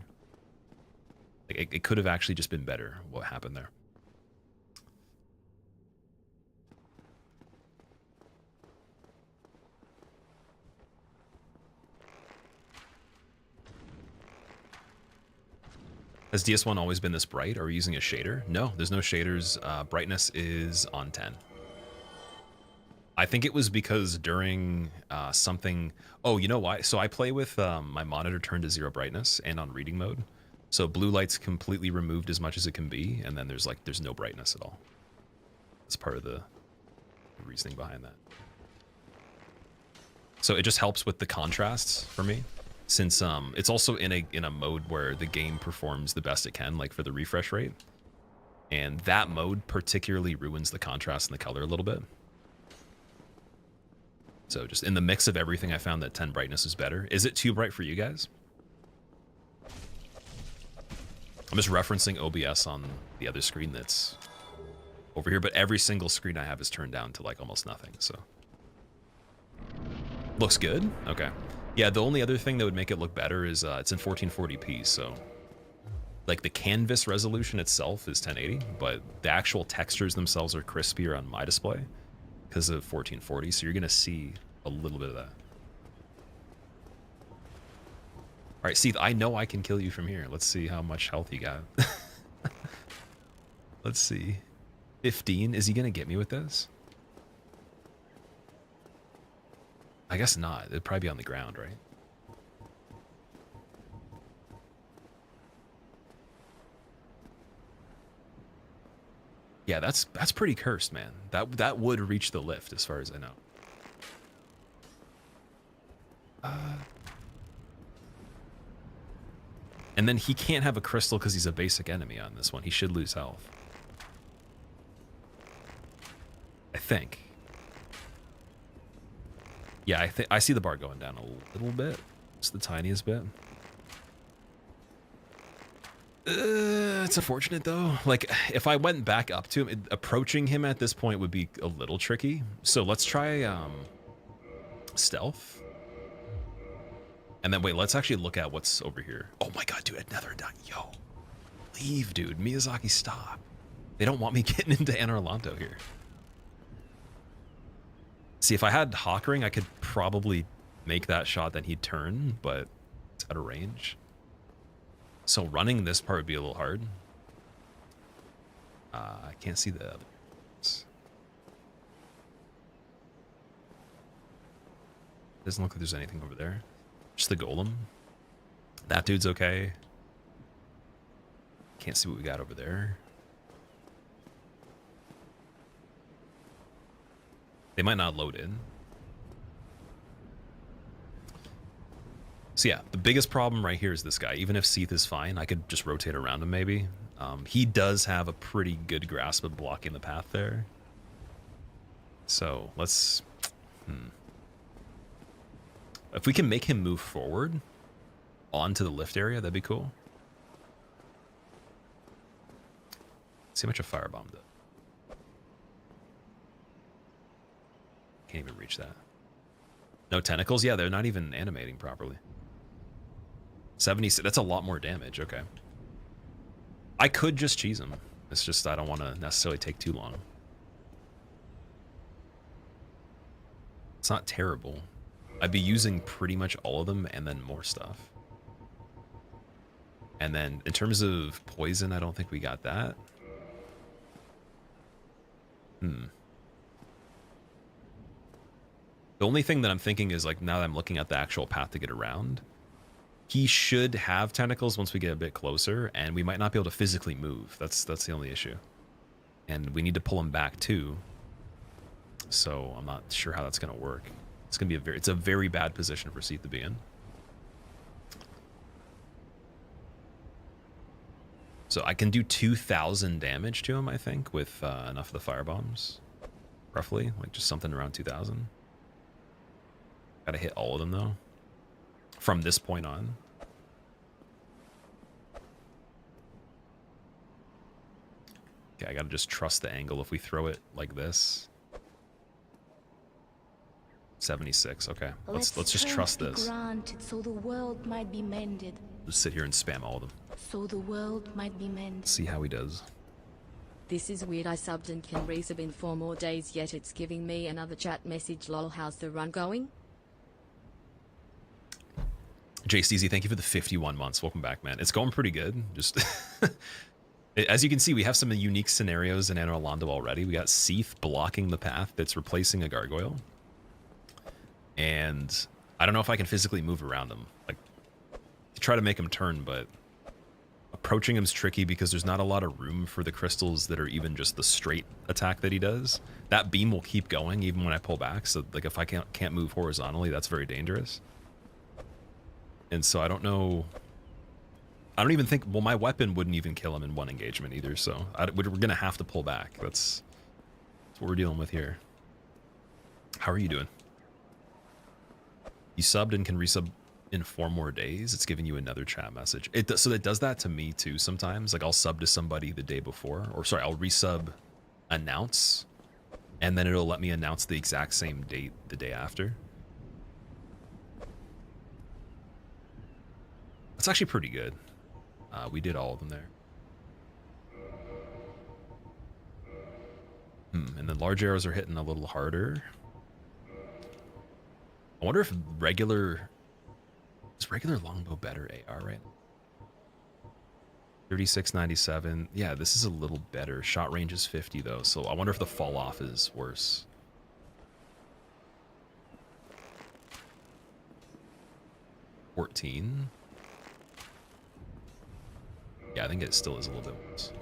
Like, it could have actually just been better what happened there. Has DS1 always been this bright? Are we using a shader? No, there's no shaders. Brightness is on 10. I think it was because during something... Oh, you know why? So I play with my monitor turned to 0 brightness and on reading mode. So blue light's completely removed as much as it can be, and then there's no brightness at all. That's part of the reasoning behind that. So it just helps with the contrasts for me. Since it's also in a mode where the game performs the best it can, like for the refresh rate. And that mode particularly ruins the contrast and the color a little bit. So just in the mix of everything, I found that 10 brightness is better. Is it too bright for you guys? I'm just referencing OBS on the other screen that's over here, but every single screen I have is turned down to like almost nothing, so. Looks good? Okay. Yeah, the only other thing that would make it look better is it's in 1440p, so like the canvas resolution itself is 1080, but the actual textures themselves are crispier on my display because of 1440, so you're gonna see a little bit of that. All right, Seath, I know I can kill you from here. Let's see how much health you got. Let's see. 15, is he gonna get me with this? I guess not. It'd probably be on the ground, right? Yeah, that's pretty cursed, man. That would reach the lift, as far as I know. And then he can't have a crystal because he's a basic enemy on this one. He should lose health. I think. Yeah, I see the bar going down a little bit. Just the tiniest bit. It's unfortunate, though. Like, if I went back up to him, approaching him at this point would be a little tricky. So let's try stealth. And then, wait, let's actually look at what's over here. Oh my god, dude, another dot. Yo. Leave, dude. Miyazaki, stop. They don't want me getting into Anarlanto here. See, if I had Hawk Ring, I could probably make that shot, then he'd turn, but it's out of range. So running this part would be a little hard. I can't see the others. Doesn't look like there's anything over there. Just the golem. That dude's okay. Can't see what we got over there. They might not load in. So yeah, the biggest problem right here is this guy. Even if Seath is fine, I could just rotate around him maybe. He does have a pretty good grasp of blocking the path there. So let's If we can make him move forward onto the lift area, that'd be cool. See how much a firebomb does. Can't even reach that. No tentacles? Yeah, they're not even animating properly. 76, that's a lot more damage, okay. I could just cheese him. It's just I don't want to necessarily take too long. It's not terrible. I'd be using pretty much all of them and then more stuff. And then in terms of poison, I don't think we got that. The only thing that I'm thinking is, like, now that I'm looking at the actual path to get around, he should have tentacles once we get a bit closer, and we might not be able to physically move. That's the only issue. And we need to pull him back too. So I'm not sure how that's going to work. It's going to be it's a very bad position for Seath to be in. So I can do 2,000 damage to him, I think, with enough of the fire bombs. Roughly, like just something around 2,000. Gotta hit all of them though. From this point on. Okay, I gotta just trust the angle if we throw it like this. 76, okay. Let's just trust this. Granted, so the world might be mended. Just sit here and spam all of them. So the world might be mended. See how he does. This is weird. I subbed and can resub in 4 more days, yet it's giving me another chat message. Lol, how's the run going? Jay Steezy, thank you for the 51 months. Welcome back, man. It's going pretty good. Just as you can see, we have some unique scenarios in Anor Londo already. We got Seath blocking the path that's replacing a gargoyle. And I don't know if I can physically move around him. Like, try to make him turn, but approaching him's tricky because there's not a lot of room for the crystals that are even just the straight attack that he does. That beam will keep going even when I pull back. So, like, if I can't move horizontally, that's very dangerous. And so I don't know. I don't even think. Well, my weapon wouldn't even kill him in one engagement either. So we're gonna have to pull back. That's what we're dealing with here. How are you doing? You subbed and can resub in 4 more days. It's giving you another chat message. So it does that to me too sometimes. Like, I'll sub to somebody the day before, or sorry, I'll resub, announce, and then it'll let me announce the exact same date the day after. That's actually pretty good. We did all of them there. And then large arrows are hitting a little harder. I wonder if is regular longbow better AR right now? 3697. Yeah, this is a little better. Shot range is 50 though, so I wonder if the fall off is worse. $14. Yeah, I think it still is a little bit worse.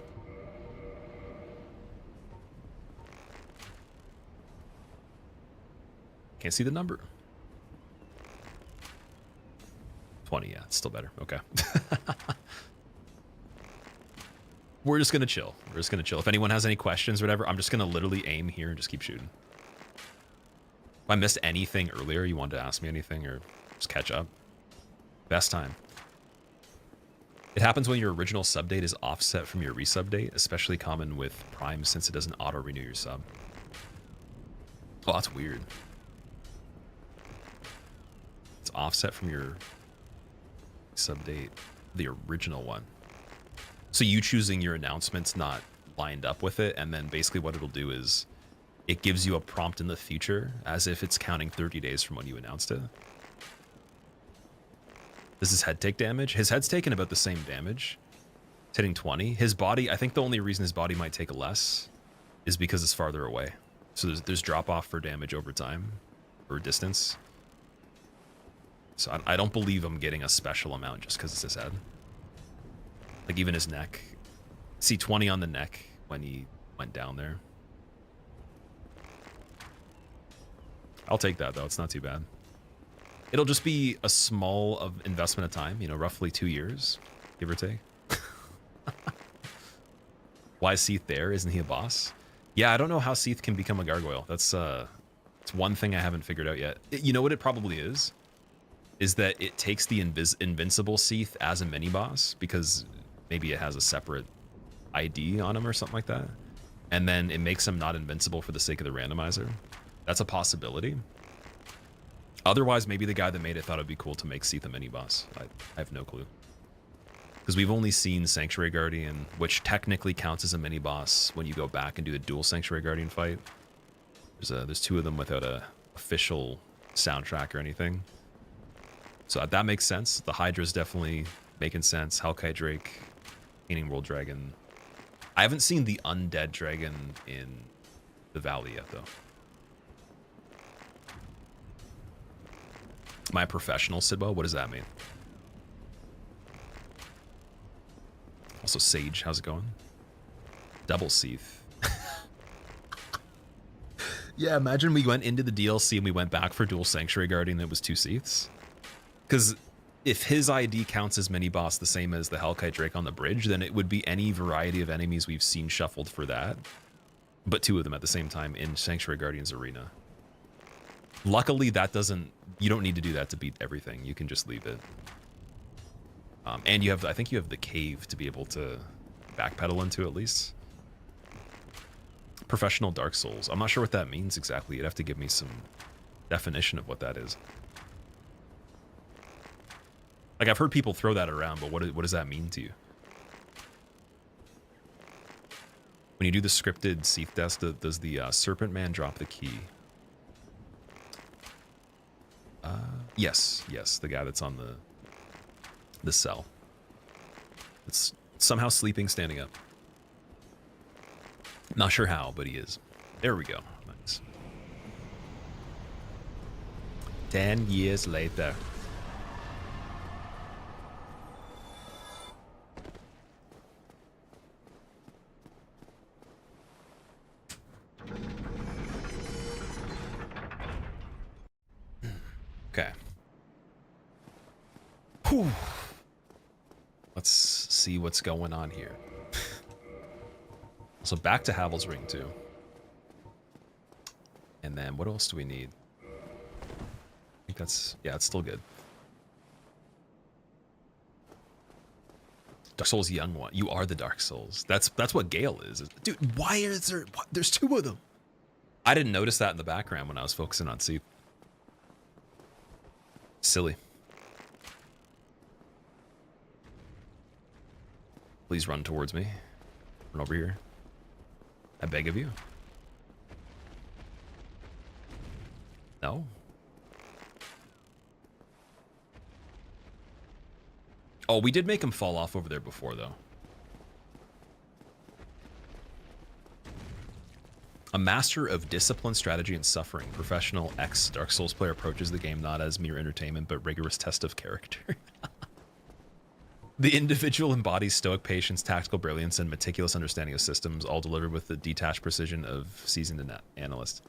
Can't see the number. 20, yeah, it's still better. Okay. We're just gonna chill. We're just gonna chill. If anyone has any questions or whatever, I'm just gonna literally aim here and just keep shooting. If I missed anything earlier, you wanted to ask me anything or just catch up, best time. It happens when your original sub date is offset from your resub date, especially common with Prime since it doesn't auto-renew your sub. Oh, that's weird. It's offset from your sub date, the original one. So you choosing your announcements not lined up with it, and then basically what it'll do is it gives you a prompt in the future as if it's counting 30 days from when you announced it. Does his head take damage? His head's taking about the same damage. It's hitting 20. His body, I think the only reason his body might take less is because it's farther away. So there's drop off for damage over time or distance. So I don't believe I'm getting a special amount just because it's his head. Like even his neck. See 20 on the neck when he went down there. I'll take that though, it's not too bad. It'll just be a small of investment of time, you know, roughly 2 years, give or take. Why is Seath there? Isn't he a boss? Yeah, I don't know how Seath can become a gargoyle. That's It's one thing I haven't figured out yet. You know what it probably is? Is that it takes the invincible Seath as a mini-boss, because maybe it has a separate ID on him or something like that. And then it makes him not invincible for the sake of the randomizer. That's a possibility. Otherwise, maybe the guy that made it thought it'd be cool to make Seath a mini-boss. I have no clue. Because we've only seen Sanctuary Guardian, which technically counts as a mini-boss when you go back and do a dual Sanctuary Guardian fight. There's two of them without a official soundtrack or anything. So that makes sense. The Hydra is definitely making sense. Hellkite Drake, Painting World Dragon. I haven't seen the Undead Dragon in the Valley yet, though. Am I a professional, Sidwell? What does that mean? Also, Sage, how's it going? Double Seath. Yeah, imagine we went into the DLC and we went back for dual Sanctuary Guardian and it was 2 Seaths. Because if his ID counts as mini-boss the same as the Hellkite Drake on the bridge, then it would be any variety of enemies we've seen shuffled for that. But 2 of them at the same time in Sanctuary Guardian's arena. Luckily, that doesn't... You don't need to do that to beat everything. You can just leave it. And you have... I think you have the cave to be able to backpedal into at least. Professional Dark Souls. I'm not sure what that means exactly. You'd have to give me some definition of what that is. Like, I've heard people throw that around, but what does that mean to you? When you do the scripted Seath death, does the Serpent Man drop the key? Yes, the guy that's on the cell. It's somehow sleeping, standing up. Not sure how, but he is. There we go. Nice. 10 years later. Okay. Whew. Let's see what's going on here. So back to Havel's Ring too. And then what else do we need? I think that's... Yeah, it's still good. Dark Souls Young One. You are the Dark Souls. That's what Gale is. Dude, why is there... There's 2 of them. I didn't notice that in the background when I was focusing on Seath. Silly. Please run towards me. Run over here. I beg of you. No? Oh, we did make him fall off over there before, though. A master of discipline, strategy, and suffering. Professional ex-Dark Souls player approaches the game not as mere entertainment, but rigorous test of character. The individual embodies stoic patience, tactical brilliance, and meticulous understanding of systems, all delivered with the detached precision of seasoned analyst.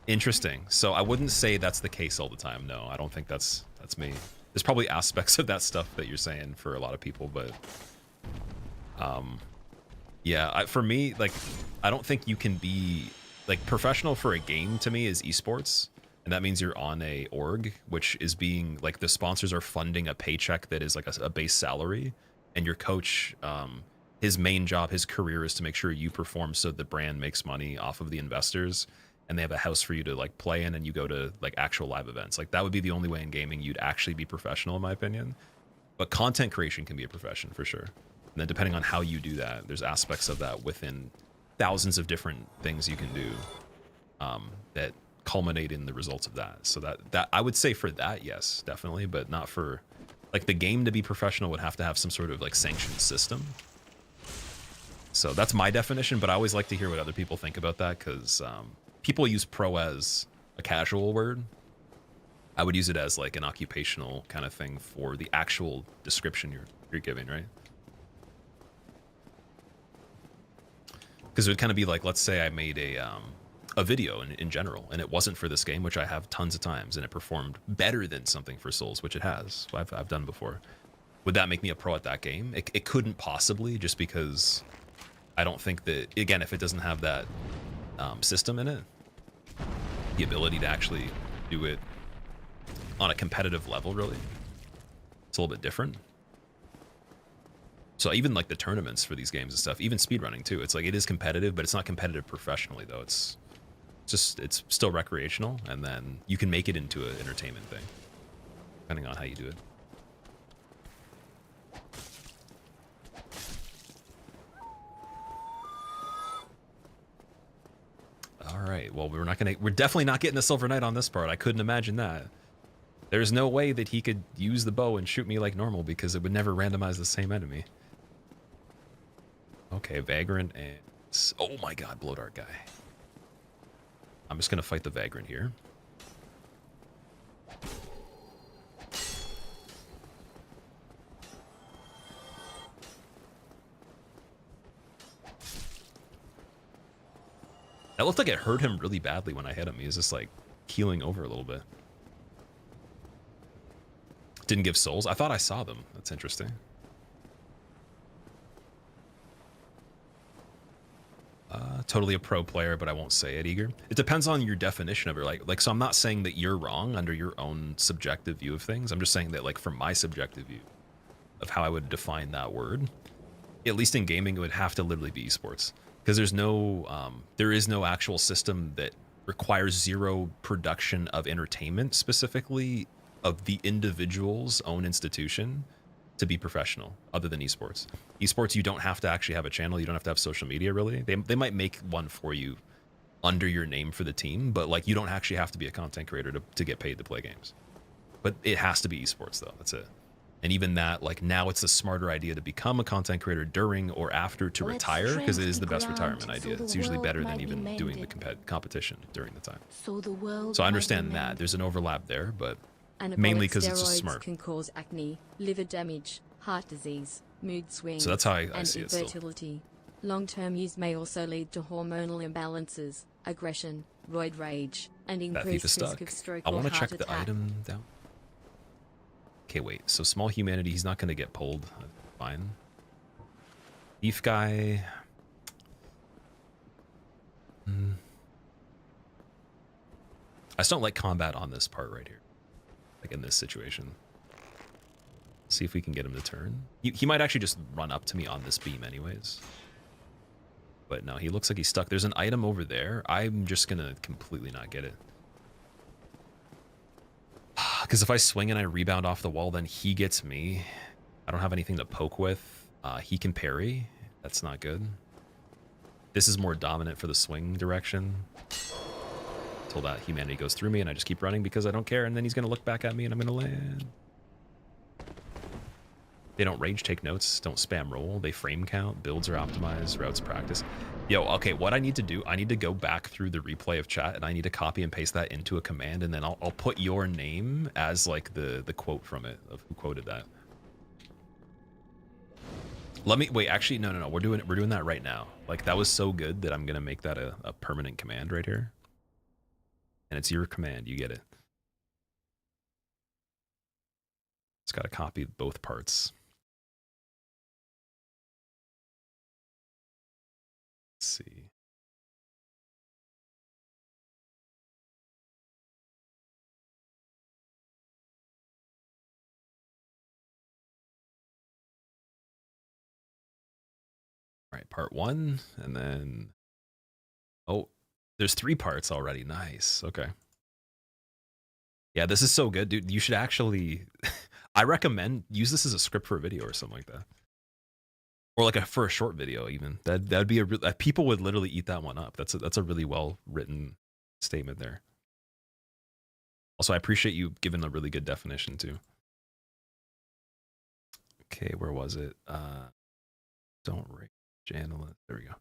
Interesting. So I wouldn't say that's the case all the time. No, I don't think that's me. There's probably aspects of that stuff that you're saying for a lot of people, but yeah, for me, like, I don't think you can be like professional for a game. To me, is esports. And that means you're on a org, which is being like the sponsors are funding a paycheck that is like a base salary, and your coach, his main job, his career is to make sure you perform so the brand makes money off of the investors, and they have a house for you to like play in, and you go to like actual live events. Like that would be the only way in gaming you'd actually be professional, in my opinion. But content creation can be a profession for sure. And then depending on how you do that, there's aspects of that within thousands of different things you can do that culminate in the results of that. So that I would say for that, yes, definitely, but not for like the game to be professional would have to have some sort of like sanctioned system. So that's my definition, but I always like to hear what other people think about that, because people use pro as a casual word. I would use it as like an occupational kind of thing for the actual description you're giving, right? Because it would kind of be like, let's say I made a video in general, and it wasn't for this game, which I have tons of times, and it performed better than something for Souls, which it has. I've done before. Would that make me a pro at that game? It couldn't possibly, just because I don't think that, again, if it doesn't have that system in it. The ability to actually do it on a competitive level, really. It's a little bit different. So even like the tournaments for these games and stuff, even speedrunning too, it's like it is competitive, but it's not competitive professionally though. It's still recreational, and then you can make it into an entertainment thing, depending on how you do it. All right, well, we're definitely not getting a Silver Knight on this part. I couldn't imagine that. There's no way that he could use the bow and shoot me like normal because it would never randomize the same enemy. Okay, Vagrant and... Oh my god, Blow Dart guy. I'm just gonna fight the Vagrant here. That looked like it hurt him really badly when I hit him. He was just like healing over a little bit. Didn't give souls. I thought I saw them. That's interesting. Totally a pro player, but I won't say it, Eager. It depends on your definition of it. Like, so I'm not saying that you're wrong under your own subjective view of things. I'm just saying that, like, from my subjective view of how I would define that word, at least in gaming, it would have to literally be esports. Because there is no actual system that requires zero production of entertainment, specifically of the individual's own institution, to be professional, other than esports. Esports, you don't have to actually have a channel. You don't have to have social media, really. They might make one for you under your name for the team, but like you don't actually have to be a content creator to get paid to play games. But it has to be esports, though. That's it. And even that, like now it's a smarter idea to become a content creator during or after to retire, because it is the best retirement idea. It's usually better than even doing the competition during the time. So I understand that. There's an overlap there, but mainly because it's just smart. Can cause acne, liver damage, heart disease, mood swings, so that's how I and see it infertility. Long-term use may also lead to hormonal imbalances, aggression, roid rage, and increased risk of stroke I or want to heart check the attack. item down. Okay, wait. So small humanity, he's not going to get pulled. Fine. Thief guy. I just don't like combat on this part right here. Like in this situation. See if we can get him to turn. He might actually just run up to me on this beam anyways. But no, he looks like he's stuck. There's an item over there. I'm just going to completely not get it. Because if I swing and I rebound off the wall, then he gets me. I don't have anything to poke with. He can parry. That's not good. This is more dominant for the swing direction. Until that humanity goes through me and I just keep running because I don't care. And then he's going to look back at me and I'm going to land. They don't rage take notes. Don't spam roll. They frame count. Builds are optimized. Routes practice. Yo, okay, what I need to do, I need to go back through the replay of chat and I need to copy and paste that into a command, and then I'll put your name as like the quote from it of who quoted that. Let me wait, actually no, we're doing that right now. Like that was so good that I'm gonna make that a permanent command right here. And it's your command, you get it. It's gotta copy both parts. Let's see. All right, part 1, and then oh, there's 3 parts already. Nice. Okay. Yeah, this is so good, dude. You should actually I recommend use this as a script for a video or something like that. Or like for a short video, even that'd be people would literally eat that one up. That's a really well written statement there. Also, I appreciate you giving a really good definition too. Okay, where was it? Don't rage analyst. There we go.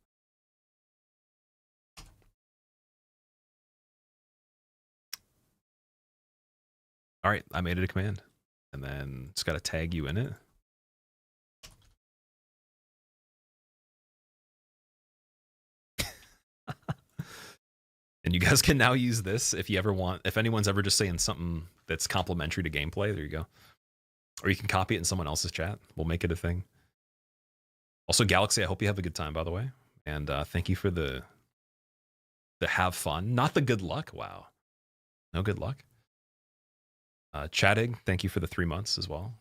All right, I made it a command, and then it's got to tag you in it. And you guys can now use this if you ever want, if anyone's ever just saying something that's complimentary to gameplay, there you go. Or you can copy it in someone else's chat. We'll make it a thing. Also, Galaxy, I hope you have a good time, by the way. And thank you for the The have fun, not the good luck. Wow. No good luck. Chatting, thank you for the 3 months as well.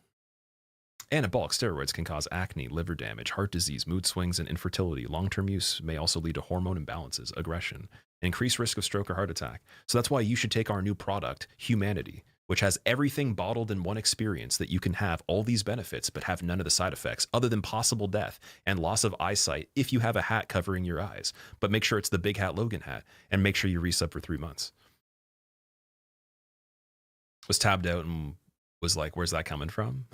Anabolic steroids can cause acne, liver damage, heart disease, mood swings, and infertility. Long-term use may also lead to hormone imbalances, aggression, and increased risk of stroke or heart attack. So that's why you should take our new product, Humanity, which has everything bottled in one experience that you can have all these benefits but have none of the side effects other than possible death and loss of eyesight if you have a hat covering your eyes. But make sure it's the Big Hat Logan hat and make sure you resub for 3 months. Was tabbed out and was like, where's that coming from?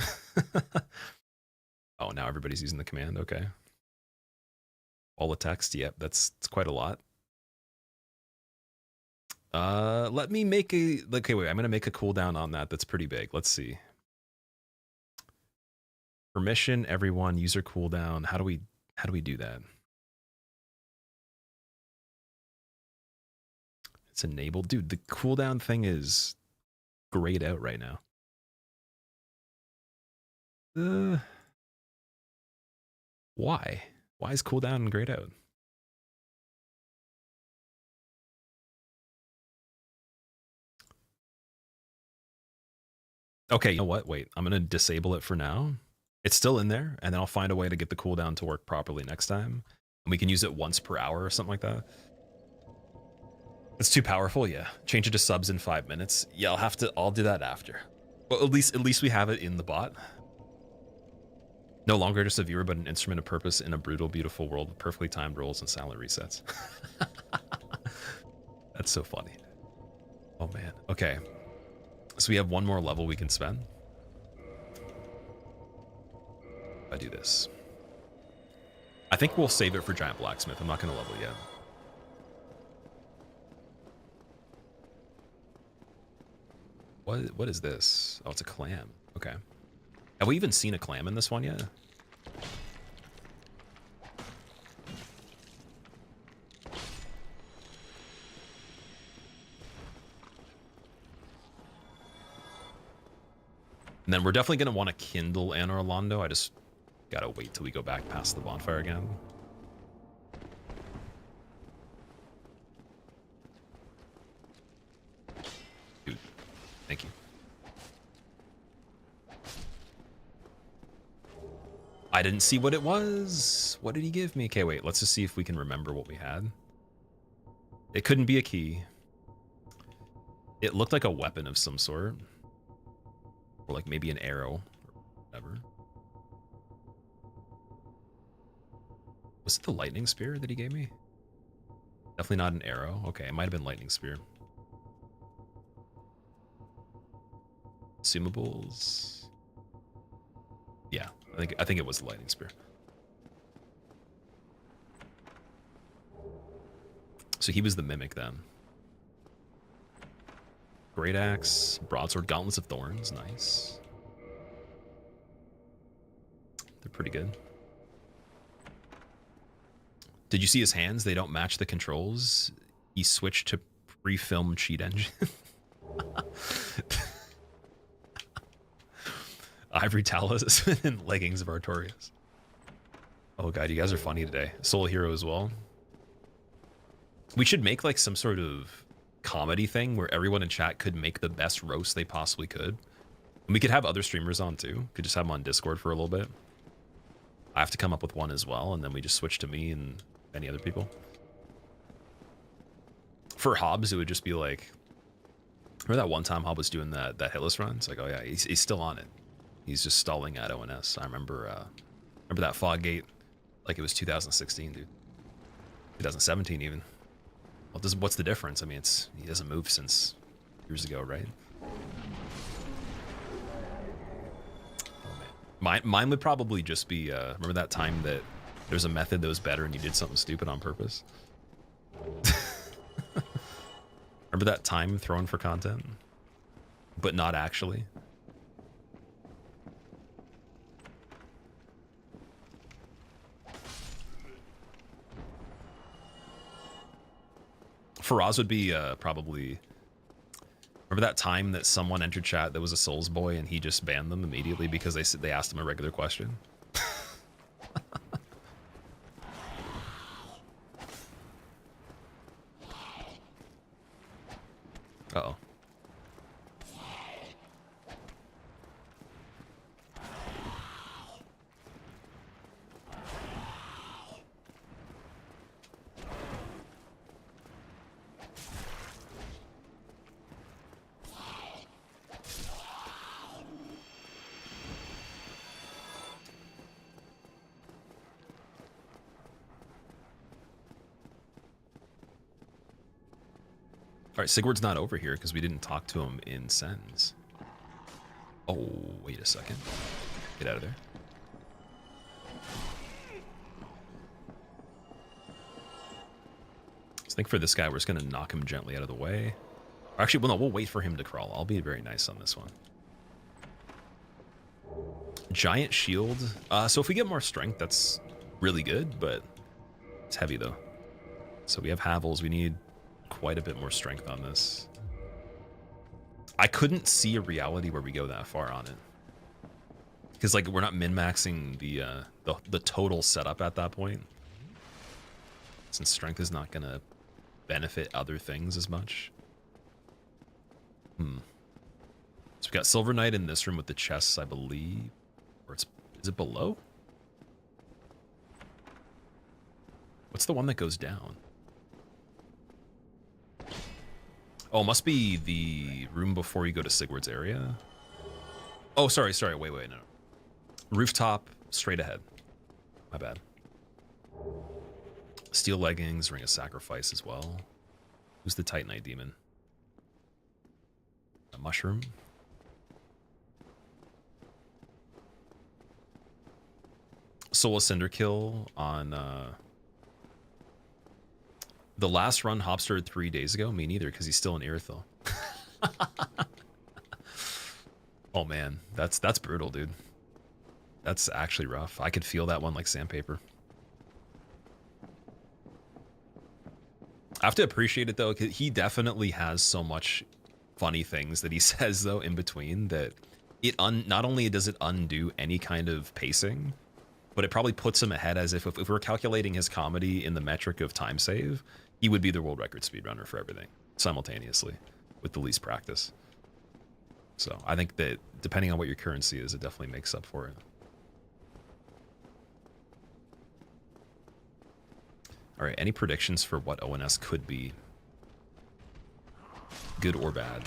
Oh, now everybody's using the command. Okay. All the text. Yep, that's quite a lot. Let me make a, okay, wait, I'm going to make a cooldown on that. That's pretty big. Let's see. Permission, everyone, user cooldown. How do we do that? It's enabled. Dude, the cooldown thing is grayed out right now. Why? Why is cooldown grayed out? Okay, you know what? Wait, I'm going to disable it for now. It's still in there, and then I'll find a way to get the cooldown to work properly next time. And we can use it once per hour or something like that. It's too powerful, yeah. Change it to subs in 5 minutes. Yeah, I'll do that after. Well, at least we have it in the bot. No longer just a viewer, but an instrument of purpose in a brutal, beautiful world with perfectly timed rolls and silent resets. That's so funny. Oh man. Okay. So we have one more level we can spend. If I do this. I think we'll save it for Giant Blacksmith. I'm not going to level yet. What is this? Oh, it's a clam. Okay. Have we even seen a clam in this one yet? And then we're definitely going to want to kindle Anor Londo. I just got to wait till we go back past the bonfire again. Dude, thank you. I didn't see what it was. What did he give me? Okay, wait, let's just see if we can remember what we had. It couldn't be a key. It looked like a weapon of some sort. Or like maybe an arrow or whatever. Was it the lightning spear that he gave me? Definitely not an arrow. Okay, it might have been lightning spear. Consumables. Yeah, I think it was the lightning spear. So he was the mimic then. Great axe, broadsword, gauntlets of thorns, nice. They're pretty good. Did you see his hands? They don't match the controls. He switched to pre-film cheat engine. Ivory talus and leggings of Artorias. Oh god, you guys are funny today. Soul Hero as well. We should make like some sort of comedy thing where everyone in chat could make the best roast they possibly could. And we could have other streamers on too. Could just have them on Discord for a little bit. I have to come up with one as well, and then we just switch to me and any other people. For Hobbs, it would just be like, remember that one time Hobbs was doing that hitless run? It's like, oh yeah, he's still on it. He's just stalling at ONS. I remember that fog gate, like it was 2016, dude. 2017 even. Well, what's the difference? I mean, he hasn't moved since years ago, right? Oh man, mine would probably just be remember that time that there's a method that was better and you did something stupid on purpose. Remember that time thrown for content, but not actually. Faraz would be probably, remember that time that someone entered chat that was a Souls boy and he just banned them immediately because they asked him a regular question? Uh-oh. All right, Sigurd's not over here because we didn't talk to him in Sens. Oh, wait a second. Get out of there. I think for this guy, we're just going to knock him gently out of the way. Actually, well, no, we'll wait for him to crawl. I'll be very nice on this one. Giant shield. So if we get more strength, that's really good, but it's heavy, though. So we have Havels. We need quite a bit more strength on this. I couldn't see a reality where we go that far on it, because like we're not min-maxing the total setup at that point, since strength is not gonna benefit other things as much. So we got Silver Knight in this room with the chests, I believe, or is it below? What's the one that goes down? Oh, must be the room before you go to Sigurd's area. Oh, sorry, wait, no. Rooftop, straight ahead. My bad. Steel leggings, Ring of Sacrifice as well. Who's the Titanite demon? A mushroom. Soul of Cinderkill on the last run Hop started 3 days ago. Me neither, because he's still in Irithyll. Oh man, that's brutal, dude. That's actually rough. I could feel that one like sandpaper. I have to appreciate it though, because he definitely has so much funny things that he says though in between that it not only does it undo any kind of pacing, but it probably puts him ahead, as if we're calculating his comedy in the metric of time save, he would be the world record speedrunner for everything simultaneously with the least practice. So I think that depending on what your currency is, it definitely makes up for it. All right, any predictions for what ONS could be? Good or bad?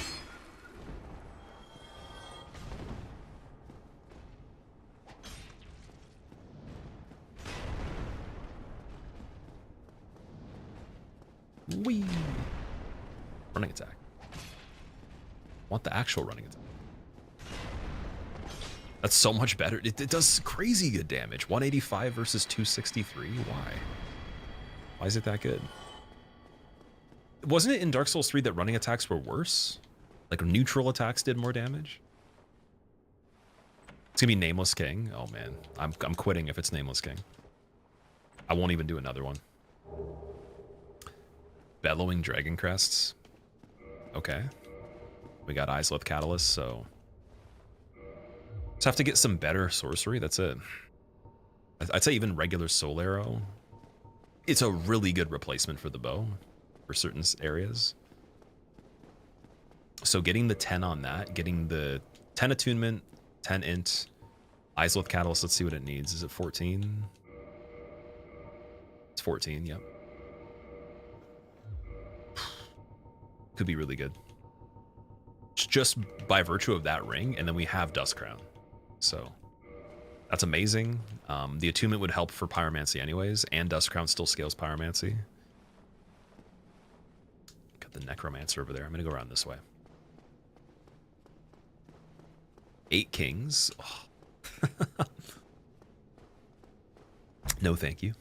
Whee! Running attack. Want the actual running attack. That's so much better. It does crazy good damage. 185 versus 263. Why? Why is it that good? Wasn't it in Dark Souls 3 that running attacks were worse? Like neutral attacks did more damage? It's gonna be Nameless King. Oh man, I'm quitting if it's Nameless King. I won't even do another one. Bellowing Dragon Crests. Okay. We got Izalith Catalyst, so just have to get some better sorcery. That's it. I'd say even regular Soul Arrow. It's a really good replacement for the bow for certain areas. So getting the 10 on that, getting the 10 attunement, 10 int, Izalith Catalyst, let's see what it needs. Is it 14? It's 14, yep. Could be really good. Just by virtue of that ring, and then we have Dust Crown. So that's amazing. The attunement would help for Pyromancy anyways, and Dust Crown still scales Pyromancy. Got the Necromancer over there. I'm gonna go around this way. 8 Kings. Oh. No thank you.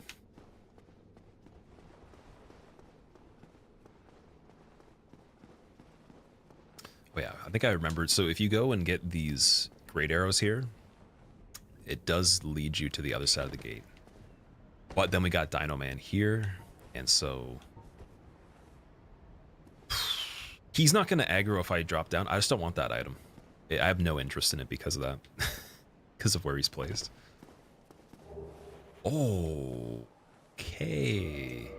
Oh yeah, I think I remembered. So if you go and get these great arrows here, it does lead you to the other side of the gate. But then we got Dino Man here, and so he's not going to aggro if I drop down. I just don't want that item. I have no interest in it because of that. Because of where he's placed. Oh, okay.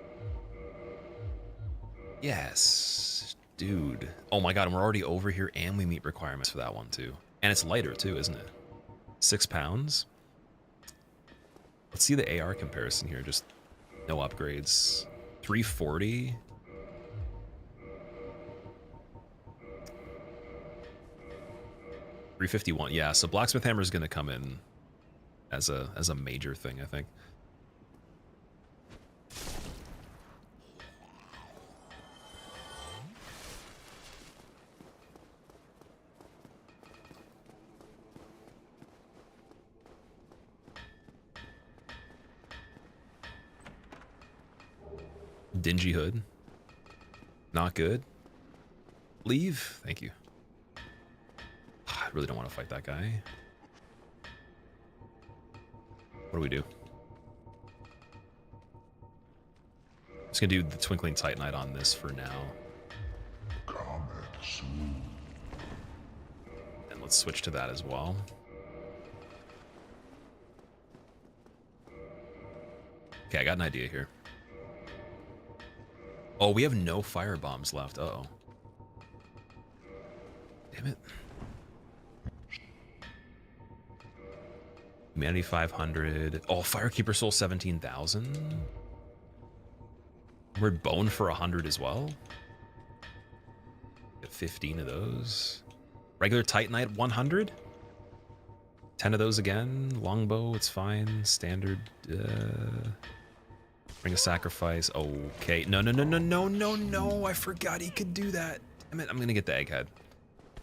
Yes. Dude. Oh my god, and we're already over here and we meet requirements for that one too. And it's lighter too, isn't it? 6 pounds. Let's see the AR comparison here. Just no upgrades. 340. $351. Yeah, so Blacksmith Hammer is going to come in as a major thing, I think. Dingy hood. Not good. Leave. Thank you. I really don't want to fight that guy. What do we do? Just gonna do the Twinkling Titanite on this for now. And let's switch to that as well. Okay, I got an idea here. Oh, we have no fire bombs left. Uh-oh. Damn it. Humanity 500. Oh, Firekeeper Soul 17,000. We're bone for 100 as well. Get 15 of those. Regular Titanite 100. 10 of those again. Longbow, it's fine. Standard. Bring a sacrifice. Okay. No. I forgot he could do that. Damn it. I'm going to get the egghead.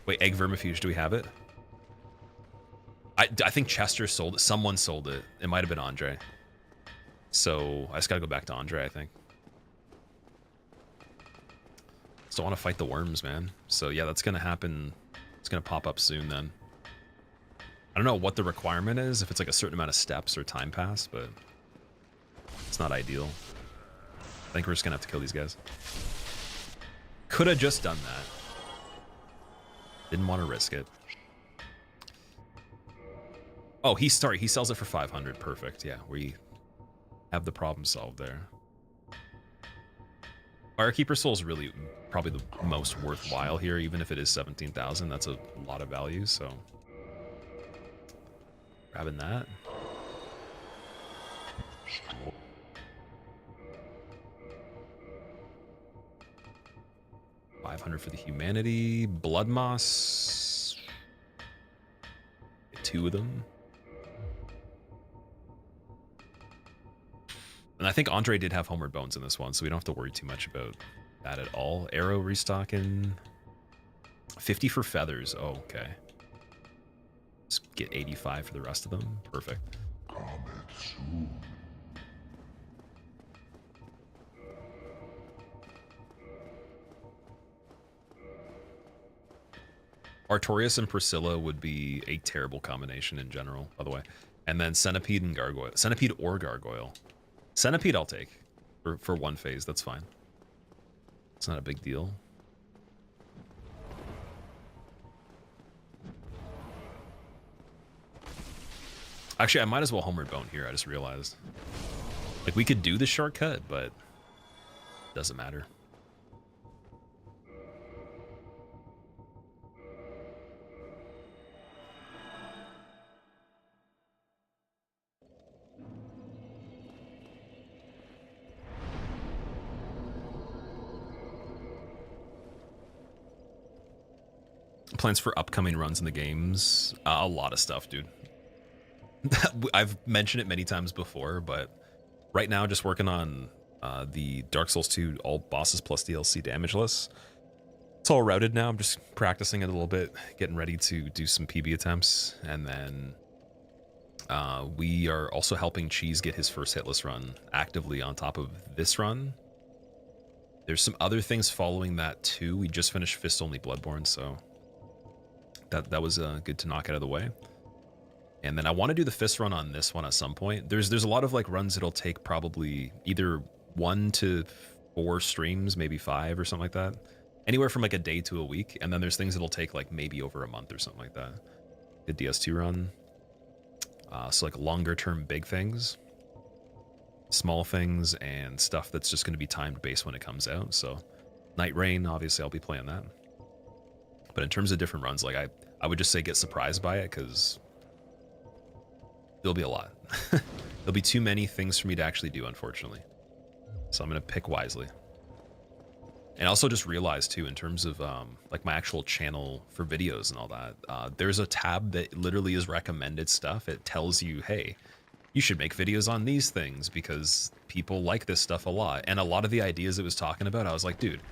Wait, egg vermifuge. Do we have it? I think Chester sold it. Someone sold it. It might have been Andre. So I just got to go back to Andre, I think. Still want to fight the worms, man. So yeah, that's going to happen. It's going to pop up soon then. I don't know what the requirement is, if it's like a certain amount of steps or time pass, but it's not ideal. I think we're just going to have to kill these guys. Could have just done that. Didn't want to risk it. Oh, he sells it for 500. Perfect. Yeah, we have the problem solved there. Firekeeper Soul is really probably the most worthwhile here, even if it is 17,000. That's a lot of value, so grabbing that. $500 for the humanity. Blood moss. Get 2 of them. And I think Andre did have Homeward Bones in this one, so we don't have to worry too much about that at all. Arrow restocking. 50 for feathers. Oh, okay. Let's get 85 for the rest of them. Perfect. Artorias and Priscilla would be a terrible combination in general, by the way. And then Centipede and Gargoyle. Centipede or Gargoyle. Centipede I'll take for one phase, that's fine. It's not a big deal. Actually, I might as well Homeward Bone here, I just realized. Like, we could do the shortcut, but it doesn't matter. Plans for upcoming runs in the games. A lot of stuff, dude. I've mentioned it many times before, but right now just working on the Dark Souls 2 all bosses plus DLC damage list. It's all routed now. I'm just practicing it a little bit, getting ready to do some PB attempts, and then we are also helping Cheese get his first hitless run actively on top of this run. There's some other things following that too. We just finished Fist Only Bloodborne, so that was good to knock out of the way. And then I want to do the fist run on this one at some point. There's a lot of like runs that'll take probably either 1 to 4 streams, maybe 5 or something like that. Anywhere from like a day to a week. And then there's things that'll take like maybe over a month or something like that. The DS2 run. So like longer term big things, small things, and stuff that's just going to be timed based when it comes out. So Night Rain, obviously I'll be playing that. But in terms of different runs, like I would just say get surprised by it, because there'll be a lot. There'll be too many things for me to actually do, unfortunately. So I'm going to pick wisely. And also just realize too, in terms of like my actual channel for videos and all that, there's a tab that literally is recommended stuff. It tells you, hey, you should make videos on these things because people like this stuff a lot. And a lot of the ideas it was talking about, I was like, dude,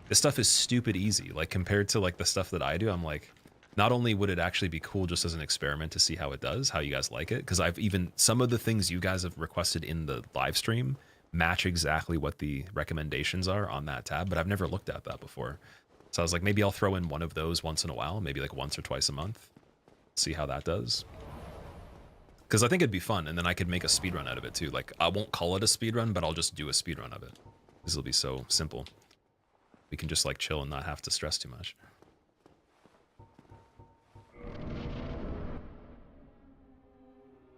this stuff is stupid easy. Like compared to like the stuff that I do, I'm like, not only would it actually be cool just as an experiment to see how it does, how you guys like it, because I've even, some of the things you guys have requested in the live stream match exactly what the recommendations are on that tab, but I've never looked at that before. So I was like, maybe I'll throw in one of those once in a while, maybe like once or twice a month, see how that does. Because I think it'd be fun, and then I could make a speedrun out of it too. Like, I won't call it a speedrun, but I'll just do a speedrun of it. This will be so simple. We can just like chill and not have to stress too much.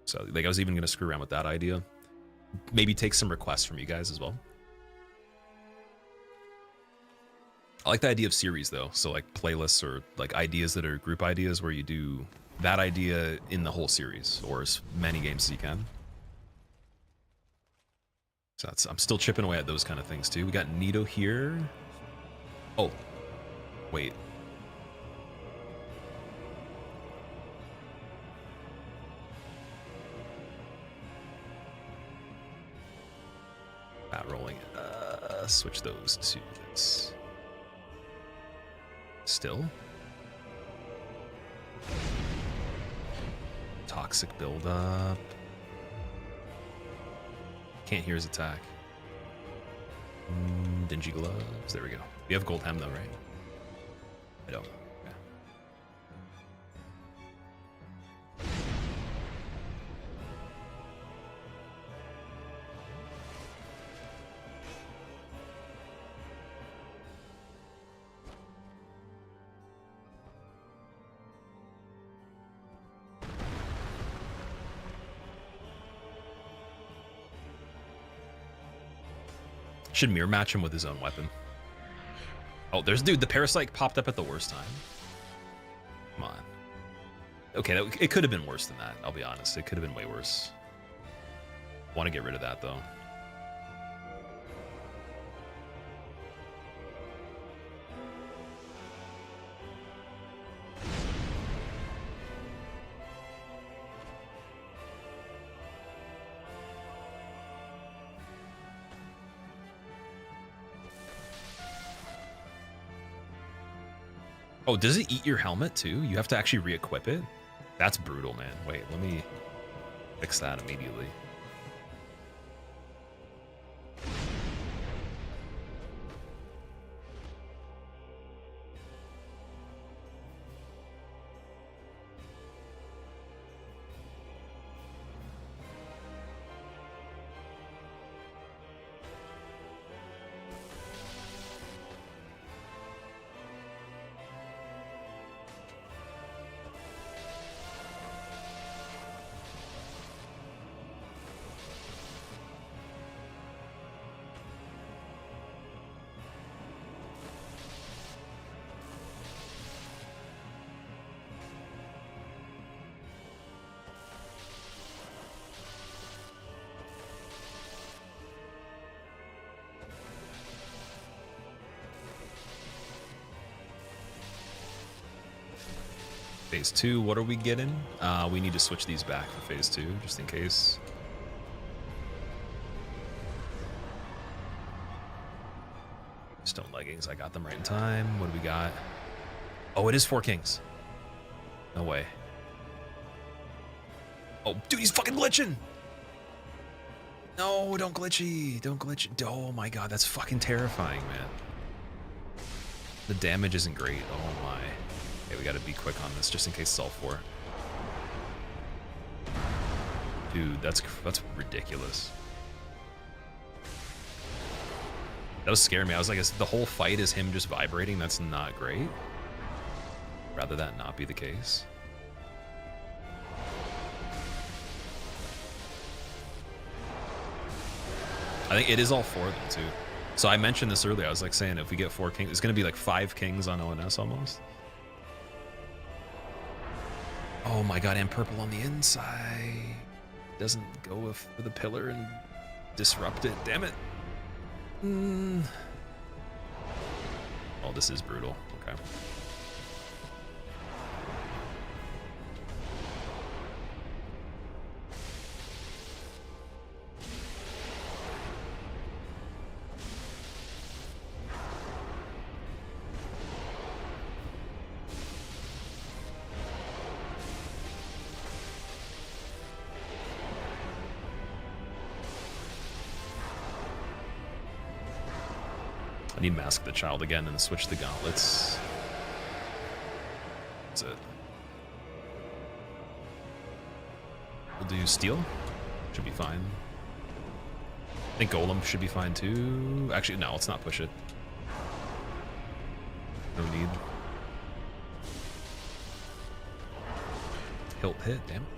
So like I was even going to screw around with that idea. Maybe take some requests from you guys as well. I like the idea of series though. So like playlists or like ideas that are group ideas where you do that idea in the whole series or as many games as you can. So that's, I'm still chipping away at those kind of things too. We got Nito here. Oh, wait. Bat rolling. Switch those to this. Still. Toxic buildup. Can't hear his attack. Dingy gloves. There we go. We have gold hem though, right? I don't. Okay. Should mirror match him with his own weapon. Oh, there's dude. The parasite popped up at the worst time. Come on. Okay, it could have been worse than that. I'll be honest. It could have been way worse. Want to get rid of that though. Oh, does it eat your helmet too? You have to actually re-equip it? That's brutal, man. Wait, let me fix that immediately. Phase 2, what are we getting? We need to switch these back for phase 2, just in case. Stone leggings, I got them right in time. What do we got? Oh, it is 4 kings. No way. Oh, dude, he's fucking glitching! No, don't glitchy. Don't glitch. Oh my god, that's fucking terrifying, man. The damage isn't great. Oh my. Okay, we gotta be quick on this just in case it's all 4. Dude, that's ridiculous. That was scaring me. I was like, the whole fight is him just vibrating. That's not great. Rather that not be the case. I think it is all 4 of them too. So I mentioned this earlier. I was like saying if we get 4 kings, it's going to be like 5 kings on ONS almost. Oh my god, and purple on the inside. Doesn't go with the pillar and disrupt it. Damn it. Oh, this is brutal. Okay. I need Mask the Child again and switch the gauntlets. That's it. We'll do Steel. Should be fine. I think Golem should be fine too. Actually, no, let's not push it. No need. Hilt hit, damn it.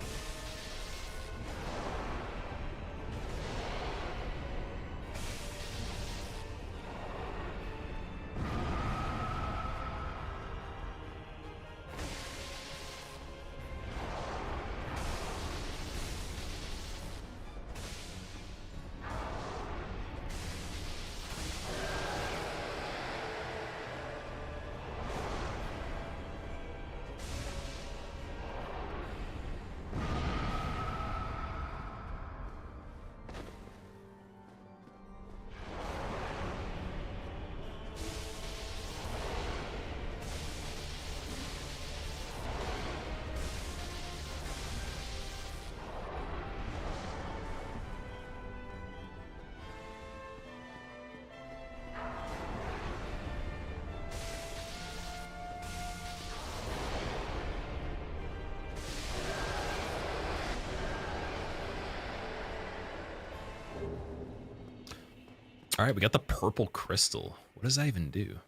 All right, we got the purple crystal. What does that even do?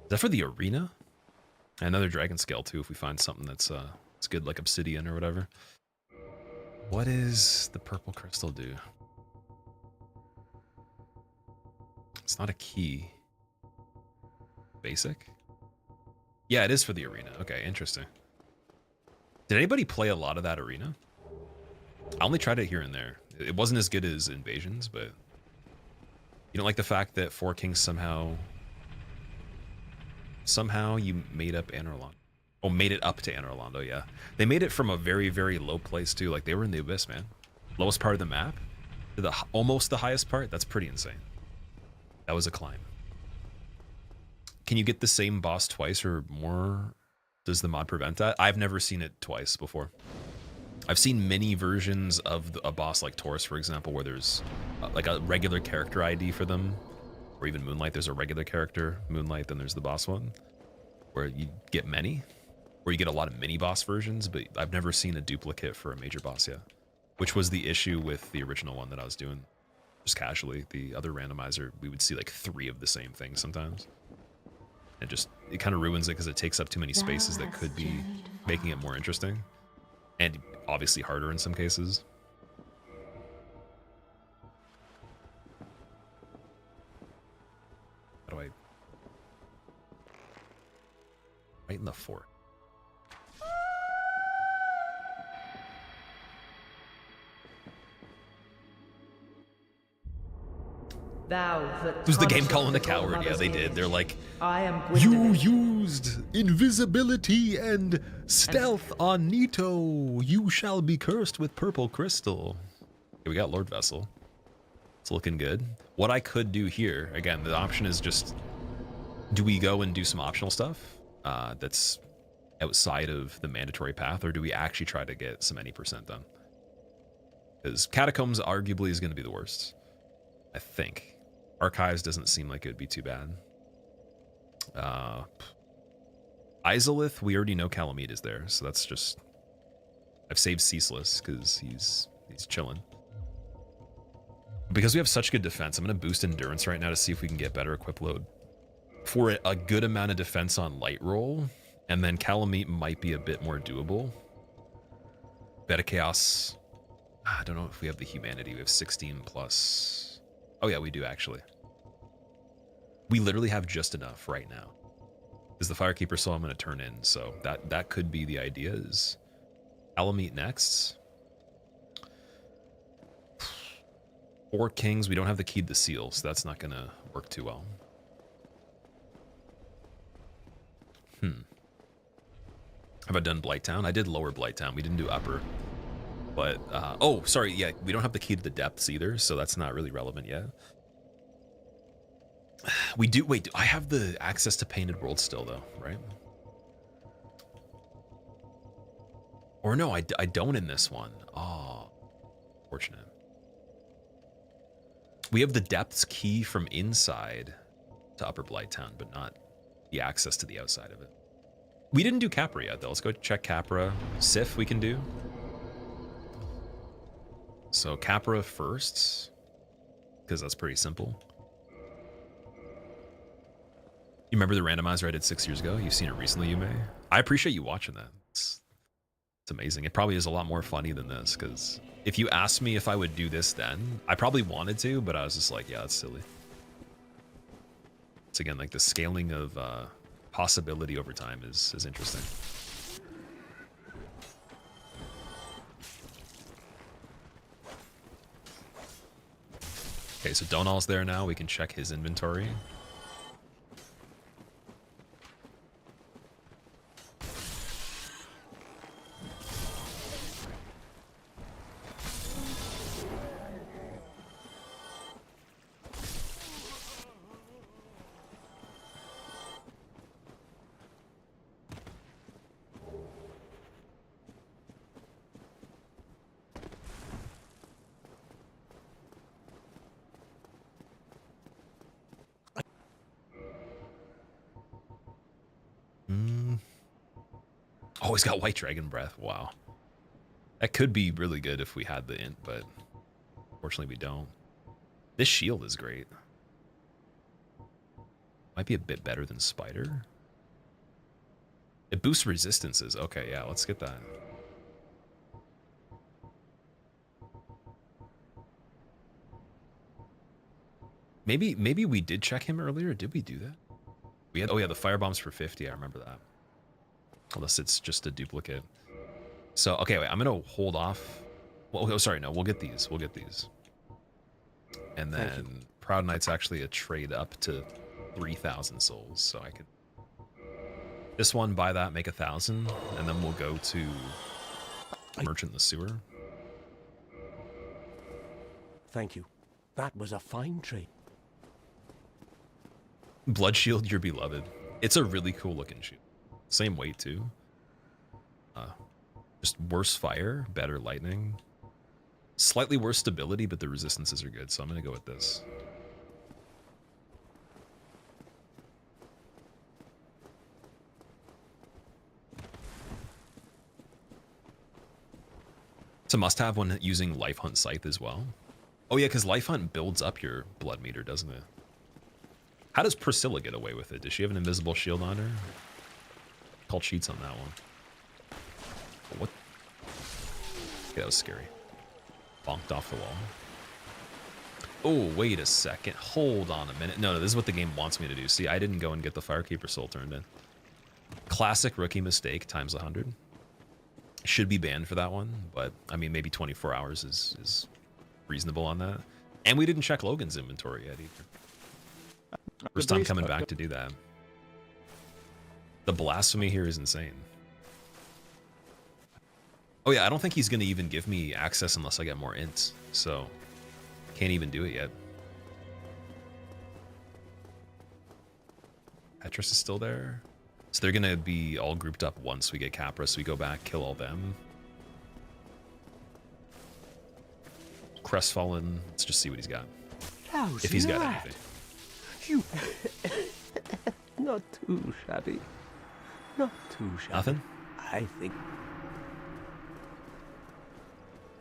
Is that for the arena? Another dragon scale too, if we find something that's it's good, like obsidian or whatever. What does the purple crystal do? It's not a key. Basic? Yeah, it is for the arena. Okay, interesting. Did anybody play a lot of that arena? I only tried it here and there. It wasn't as good as Invasions, but you don't like the fact that 4 Kings somehow you made up Anor Londo. Oh, made it up to Anor Londo, yeah. They made it from a very, very low place too. Like they were in the Abyss, man. Lowest part of the map to the almost the highest part. That's pretty insane. That was a climb. Can you get the same boss twice or more? Does the mod prevent that? I've never seen it twice before. I've seen many versions of a boss like Taurus, for example, where there's like a regular character ID for them, or even Moonlight, there's a regular character, Moonlight, then there's the boss one, where you get many, or you get a lot of mini boss versions, but I've never seen a duplicate for a major boss yet, which was the issue with the original one that I was doing just casually. The other randomizer, we would see like 3 of the same thing sometimes. It kind of ruins it because it takes up too many spaces that could be making it more interesting. And obviously harder in some cases. How do I... Right in the fort. Who's the game calling the coward? Yeah, they did. They're like, I am you used invisibility and stealth on Nito. You shall be cursed with purple crystal. Okay, we got Lord Vessel. It's looking good. What I could do here, again, the option is just, do we go and do some optional stuff that's outside of the mandatory path, or do we actually try to get some any % done? Because Catacombs arguably is going to be the worst, I think. Archives doesn't seem like it would be too bad. Izalith, we already know Calamity is there, so that's just... I've saved Ceaseless because he's chilling. Because we have such good defense, I'm going to boost endurance right now to see if we can get better equip load for a good amount of defense on light roll, and then Calamity might be a bit more doable. Beta Chaos, I don't know if we have the humanity. We have 16 plus. Oh yeah, we do actually. We literally have just enough right now. Is the Firekeeper Soul I'm going to turn in, so that could be the idea. Is Calamity next? 4 kings. We don't have the key to the seal, so that's not going to work too well. Have I done Blighttown? I did lower Blighttown. We didn't do upper. But, oh, sorry, yeah, we don't have the key to the depths either, so that's not really relevant yet. We do, wait, I have the access to Painted World still, though, right? Or no, I don't in this one. Oh, fortunate. We have the depths key from inside to Upper Blighttown, but not the access to the outside of it. We didn't do Capra yet, though. Let's go check Capra. Sif we can do. So Capra first, because that's pretty simple. You remember the randomizer I did 6 years ago? You've seen it recently, you may. I appreciate you watching that. It's amazing. It probably is a lot more funny than this, because if you asked me if I would do this then, I probably wanted to, but I was just like, yeah, that's silly. It's again like the scaling of possibility over time is interesting. Okay, so Donal's there now. We can check his inventory. Oh, he's got White Dragon Breath. Wow. That could be really good if we had the int, but unfortunately we don't. This shield is great. Might be a bit better than Spider. It boosts resistances. Okay, yeah, let's get that. Maybe we did check him earlier. Did we do that? We had, oh yeah, the firebombs for 50. I remember that. Unless it's just a duplicate. So, okay, wait, I'm going to hold off. Well, oh, sorry, no, we'll get these. We'll get these. And then Proud Knight's actually a trade up to 3,000 souls. So I could... This one, buy that, make 1,000. And then we'll go to Merchant in the Sewer. Thank you. That was a fine trade. Blood Shield, your beloved. It's a really cool looking shield. Same weight too. Just worse fire, better lightning. Slightly worse stability, but the resistances are good, so I'm gonna go with this. It's a must-have when using Life Hunt Scythe as well. Oh yeah, because Life Hunt builds up your blood meter, doesn't it? How does Priscilla get away with it? Does she have an invisible shield on her? Call cheats on that one. What? Okay, that was scary. Bonked off the wall. Oh, wait a second. Hold on a minute. No, this is what the game wants me to do. See, I didn't go and get the Firekeeper Soul turned in. Classic rookie mistake times 100. Should be banned for that one, but I mean, maybe 24 hours is reasonable on that. And we didn't check Logan's inventory yet either. First time coming back to do that. The blasphemy here is insane. Oh yeah, I don't think he's going to even give me access unless I get more ints. So, can't even do it yet. Petrus is still there. So they're going to be all grouped up once we get Capra, so we go back, kill all them. Crestfallen, let's just see what he's got. If he's got anything. You... Not too shabby. Not too shabby. Nothing? I think...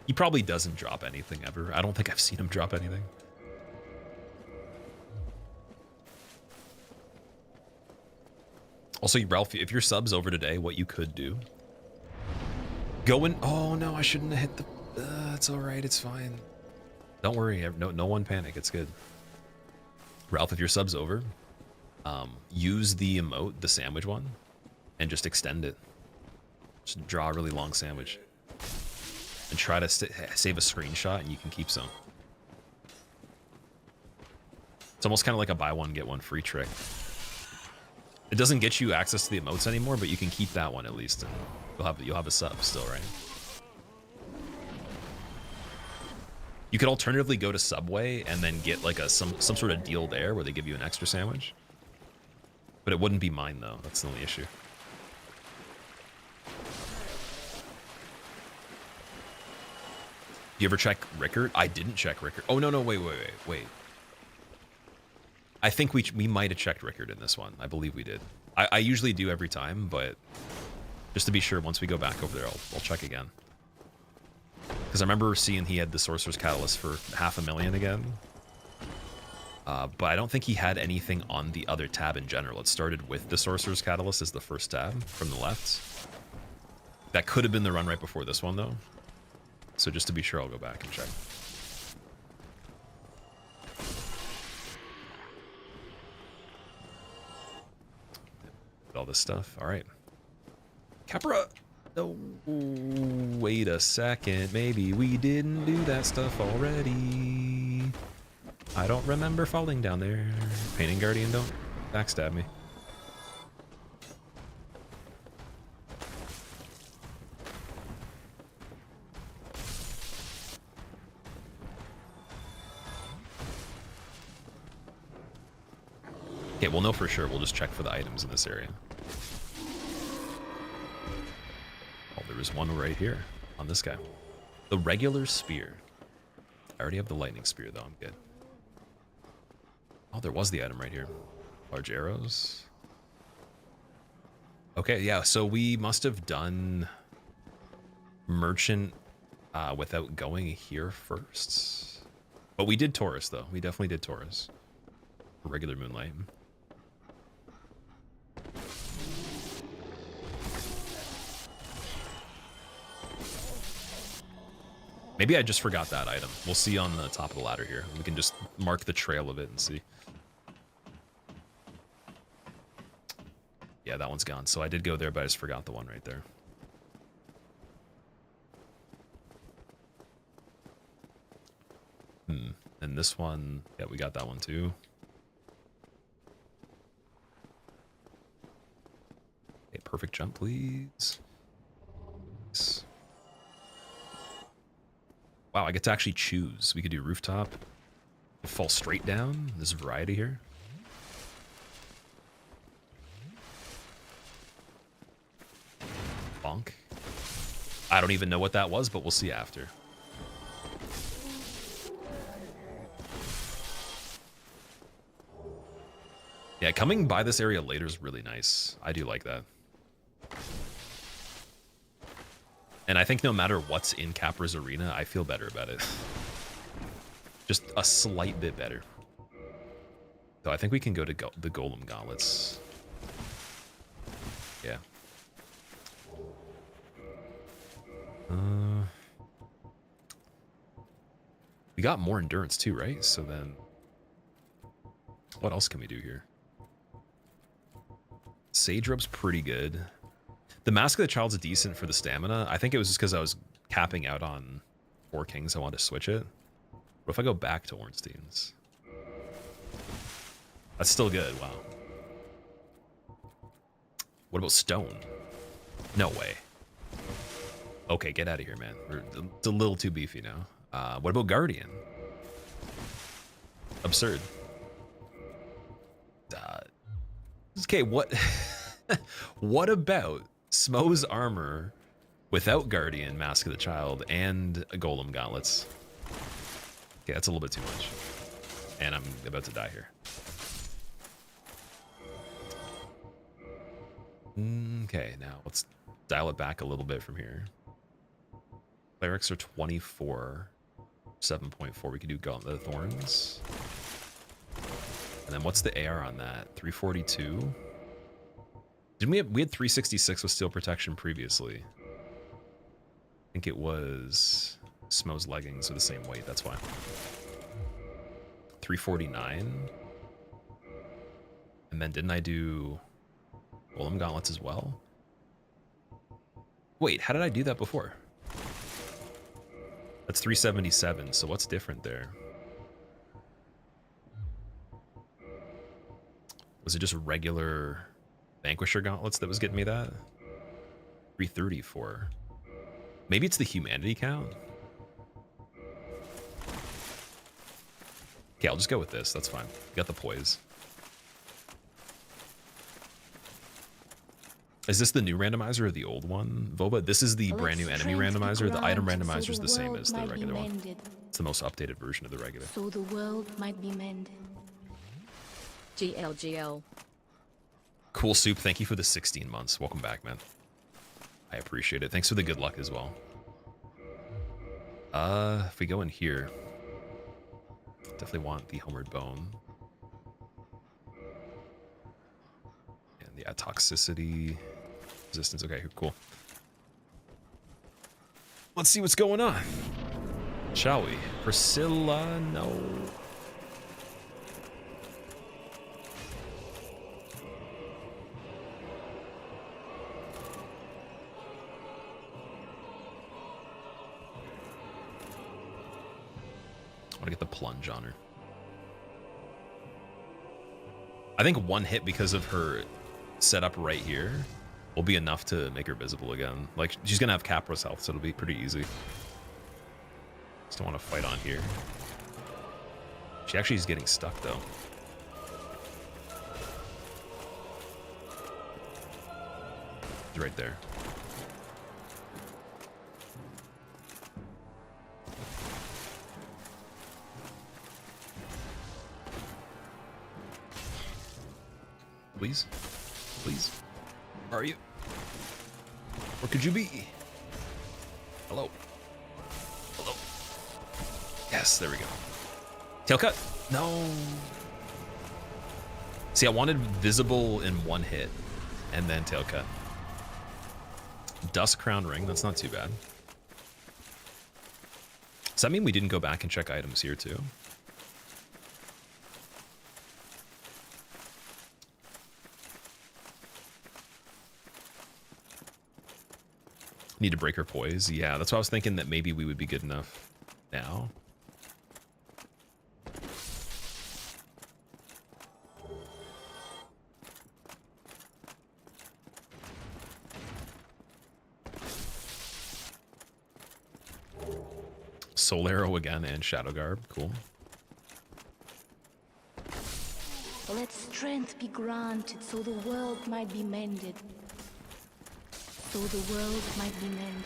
He probably doesn't drop anything ever. I don't think I've seen him drop anything. Also, Ralph, if your sub's over today, what you could do... Go in... Oh, no, I shouldn't have hit the... it's alright, it's fine. Don't worry, no one panic, it's good. Ralph, if your sub's over, use the emote, the sandwich one, and just extend it. Just draw a really long sandwich. And try to save a screenshot, and you can keep some. It's almost kind of like a buy one, get one free trick. It doesn't get you access to the emotes anymore, but you can keep that one at least. And you'll have a sub still, right? You could alternatively go to Subway and then get like some sort of deal there where they give you an extra sandwich. But it wouldn't be mine though. That's the only issue. You ever check Rickard? I didn't check Rickard. Oh no, wait. I think we might have checked Rickard in this one. I believe we did. I usually do every time, but just to be sure, once we go back over there, I'll check again. Because I remember seeing he had the Sorcerer's Catalyst for 500,000 again. But I don't think he had anything on the other tab in general. It started with the Sorcerer's Catalyst as the first tab from the left. That could have been the run right before this one, though. So just to be sure, I'll go back and check. All this stuff. All right. Capra. Oh, wait a second. Maybe we didn't do that stuff already. I don't remember falling down there. Painting Guardian, don't backstab me. Okay, we'll know for sure. We'll just check for the items in this area. Oh, there is one right here on this guy. The regular spear. I already have the lightning spear, though. I'm good. Oh, there was the item right here. Large arrows. Okay, yeah, so we must have done merchant without going here first. But we did Taurus, though. We definitely did Taurus. Regular Moonlight. Maybe I just forgot that item. We'll see on the top of the ladder here. We can just mark the trail of it and see. Yeah, that one's gone. So I did go there, but I just forgot the one right there. And this one, yeah, we got that one too. Okay, perfect jump, please. Wow, I get to actually choose. We could do rooftop. Fall straight down. There's variety here. Bonk. I don't even know what that was, but we'll see after. Yeah, coming by this area later is really nice. I do like that. And I think no matter what's in Capra's arena, I feel better about it. Just a slight bit better. So I think we can go to the Golem Gauntlets. Yeah. We got more endurance too, right? So then, what else can we do here? Sage Rub's pretty good. The Mask of the Child's decent for the stamina. I think it was just because I was capping out on 4 Kings. I wanted to switch it. What if I go back to Ornstein's? That's still good. Wow. What about Stone? No way. Okay, get out of here, man. It's a little too beefy now. What about Guardian? Absurd. Okay, what? What about Smo's armor without Guardian, Mask of the Child, and a Golem Gauntlets? Okay, that's a little bit too much. And I'm about to die here. Okay, now let's dial it back a little bit from here. Clerics are 24. 7.4. We could do Gauntlet of Thorns. And then what's the AR on that? 342. Didn't we had 366 with steel protection previously? I think it was Smo's leggings are the same weight, that's why. 349. And And then didn't I do Golem Gauntlets as well? Wait, how did I do that before? That's 377, so what's different there? Was it just regular Vanquisher Gauntlets that was getting me that? 334. Maybe it's the humanity count? Okay, I'll just go with this. That's fine. Got the poise. Is this the new randomizer or the old one, Voba? This is the brand new enemy randomizer. The item randomizer is the same as the regular one. It's the most updated version of the regular. So the world might be mended. GLGL. Cool Soup, thank you for the 16 months. Welcome back, man. I appreciate it. Thanks for the good luck as well. If we go in here, definitely want the Homeward Bone. And the toxicity, resistance. Okay, cool. Let's see what's going on. Shall we? Priscilla, no. I want to get the plunge on her. I think one hit because of her setup right here will be enough to make her visible again. Like, she's going to have Capra's health, so it'll be pretty easy. Just don't want to fight on here. She actually is getting stuck, though. She's right there. Please? Please? Where are you? Where could you be? Hello? Hello? Yes, there we go. Tail cut? No. See, I wanted visible in one hit, and then tail cut. Dust Crown Ring, that's not too bad. Does that mean we didn't go back and check items here, too? Need to break her poise. Yeah, that's why I was thinking that maybe we would be good enough now. Soul Arrow again and Shadow Garb. Cool. Let strength be granted so the world might be mended. So the world might be mended.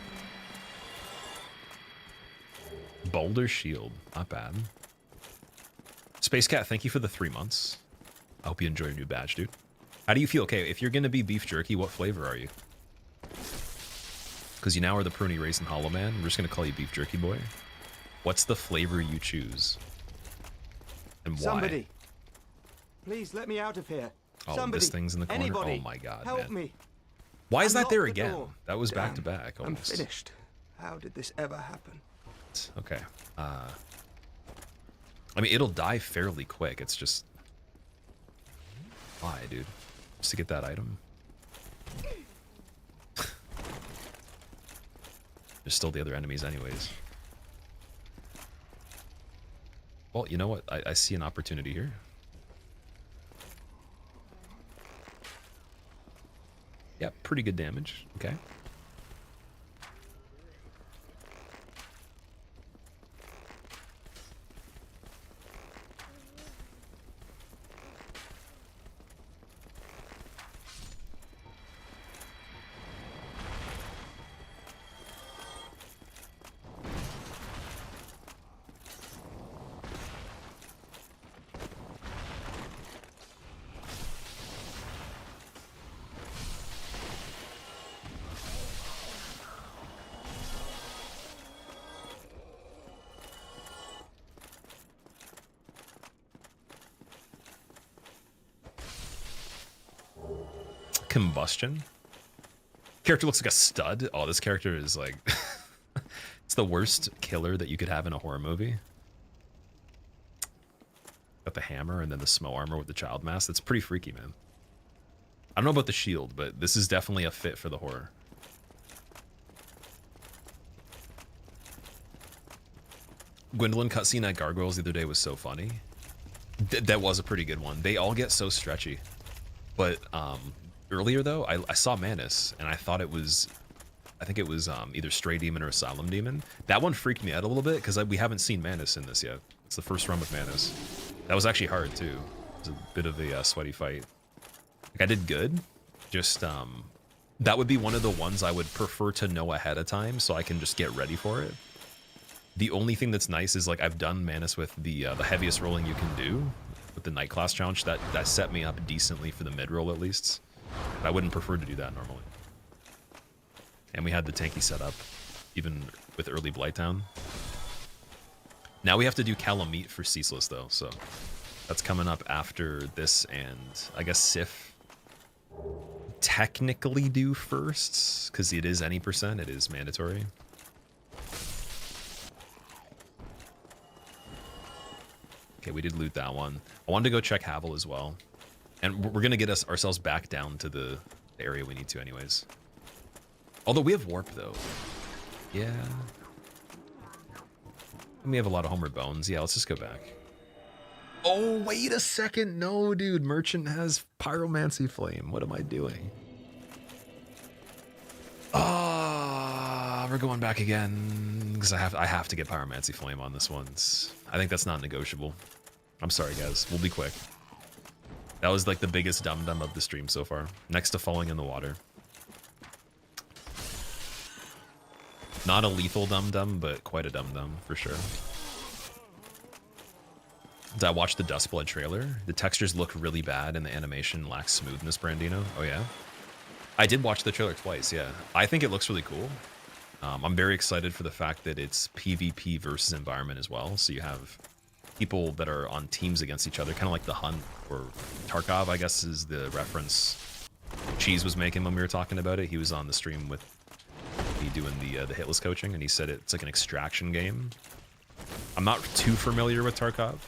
Boulder Shield. Not bad. Space Cat, thank you for the 3 months. I hope you enjoy your new badge, dude. How do you feel? Okay, if you're going to be beef jerky, what flavor are you? Because you now are the Pruny Racing Hollow Man. We're just going to call you Beef Jerky Boy. What's the flavor you choose? And why? Somebody, please let me out of here. Oh, Somebody, this thing's in the corner? anybody, Oh my god, help man. me. Why is that Unlock there the again? door. That was back to Damn, back I'm almost. finished. How did this ever happen? Okay. I mean, it'll die fairly quick. It's just... Why, dude? Just to get that item? There's still the other enemies anyways. Well, you know what? I see an opportunity here. Yeah, pretty good damage. Okay. Combustion. Character looks like a stud. Oh, this character is like... it's the worst killer that you could have in a horror movie. with the hammer and then the Smo armor with the child mask. That's pretty freaky, man. I don't know about the shield, but this is definitely a fit for the horror. Gwendolyn cutscene at Gargoyles the other day was so funny. That was a pretty good one. They all get so stretchy. But earlier though, I saw Manus and I thought it was, I think it was either Stray Demon or Asylum Demon. That one freaked me out a little bit because we haven't seen Manus in this yet. It's the first run with Manus. That was actually hard too. It was a bit of a sweaty fight. Like I did good. Just that would be one of the ones I would prefer to know ahead of time so I can just get ready for it. The only thing that's nice is like I've done Manus with the heaviest rolling you can do with the night class challenge. That set me up decently for the mid roll at least. But I wouldn't prefer to do that normally. And we had the tanky setup even with early Blighttown. Now we have to do Calamity for Ceaseless though, so that's coming up after this, and I guess Sif technically do first because it is any percent, it is mandatory. Okay, we did loot that one. I wanted to go check Havel as well. And we're going to get ourselves back down to the area we need to anyways. Although we have Warp, though. Yeah. And we have a lot of Homeward Bones. Yeah, let's just go back. Oh, wait a second. No, dude. Merchant has Pyromancy Flame. What am I doing? Ah, we're going back again. Because I have to get Pyromancy Flame on this one. I think that's not negotiable. I'm sorry, guys. We'll be quick. That was like the biggest dum-dum of the stream so far. Next to Falling in the Water. Not a lethal dum-dum, but quite a dum-dum for sure. Did I watch the Dustblood trailer? The textures look really bad and the animation lacks smoothness, Brandino. Oh yeah? I did watch the trailer twice, yeah. I think it looks really cool. I'm very excited for the fact that it's PvP versus environment as well. So you have people that are on teams against each other, kind of like the Hunt or Tarkov, I guess is the reference Cheese was making when we were talking about it. He was on the stream with me doing the hitless coaching, and he said it's like an extraction game. I'm not too familiar with Tarkov.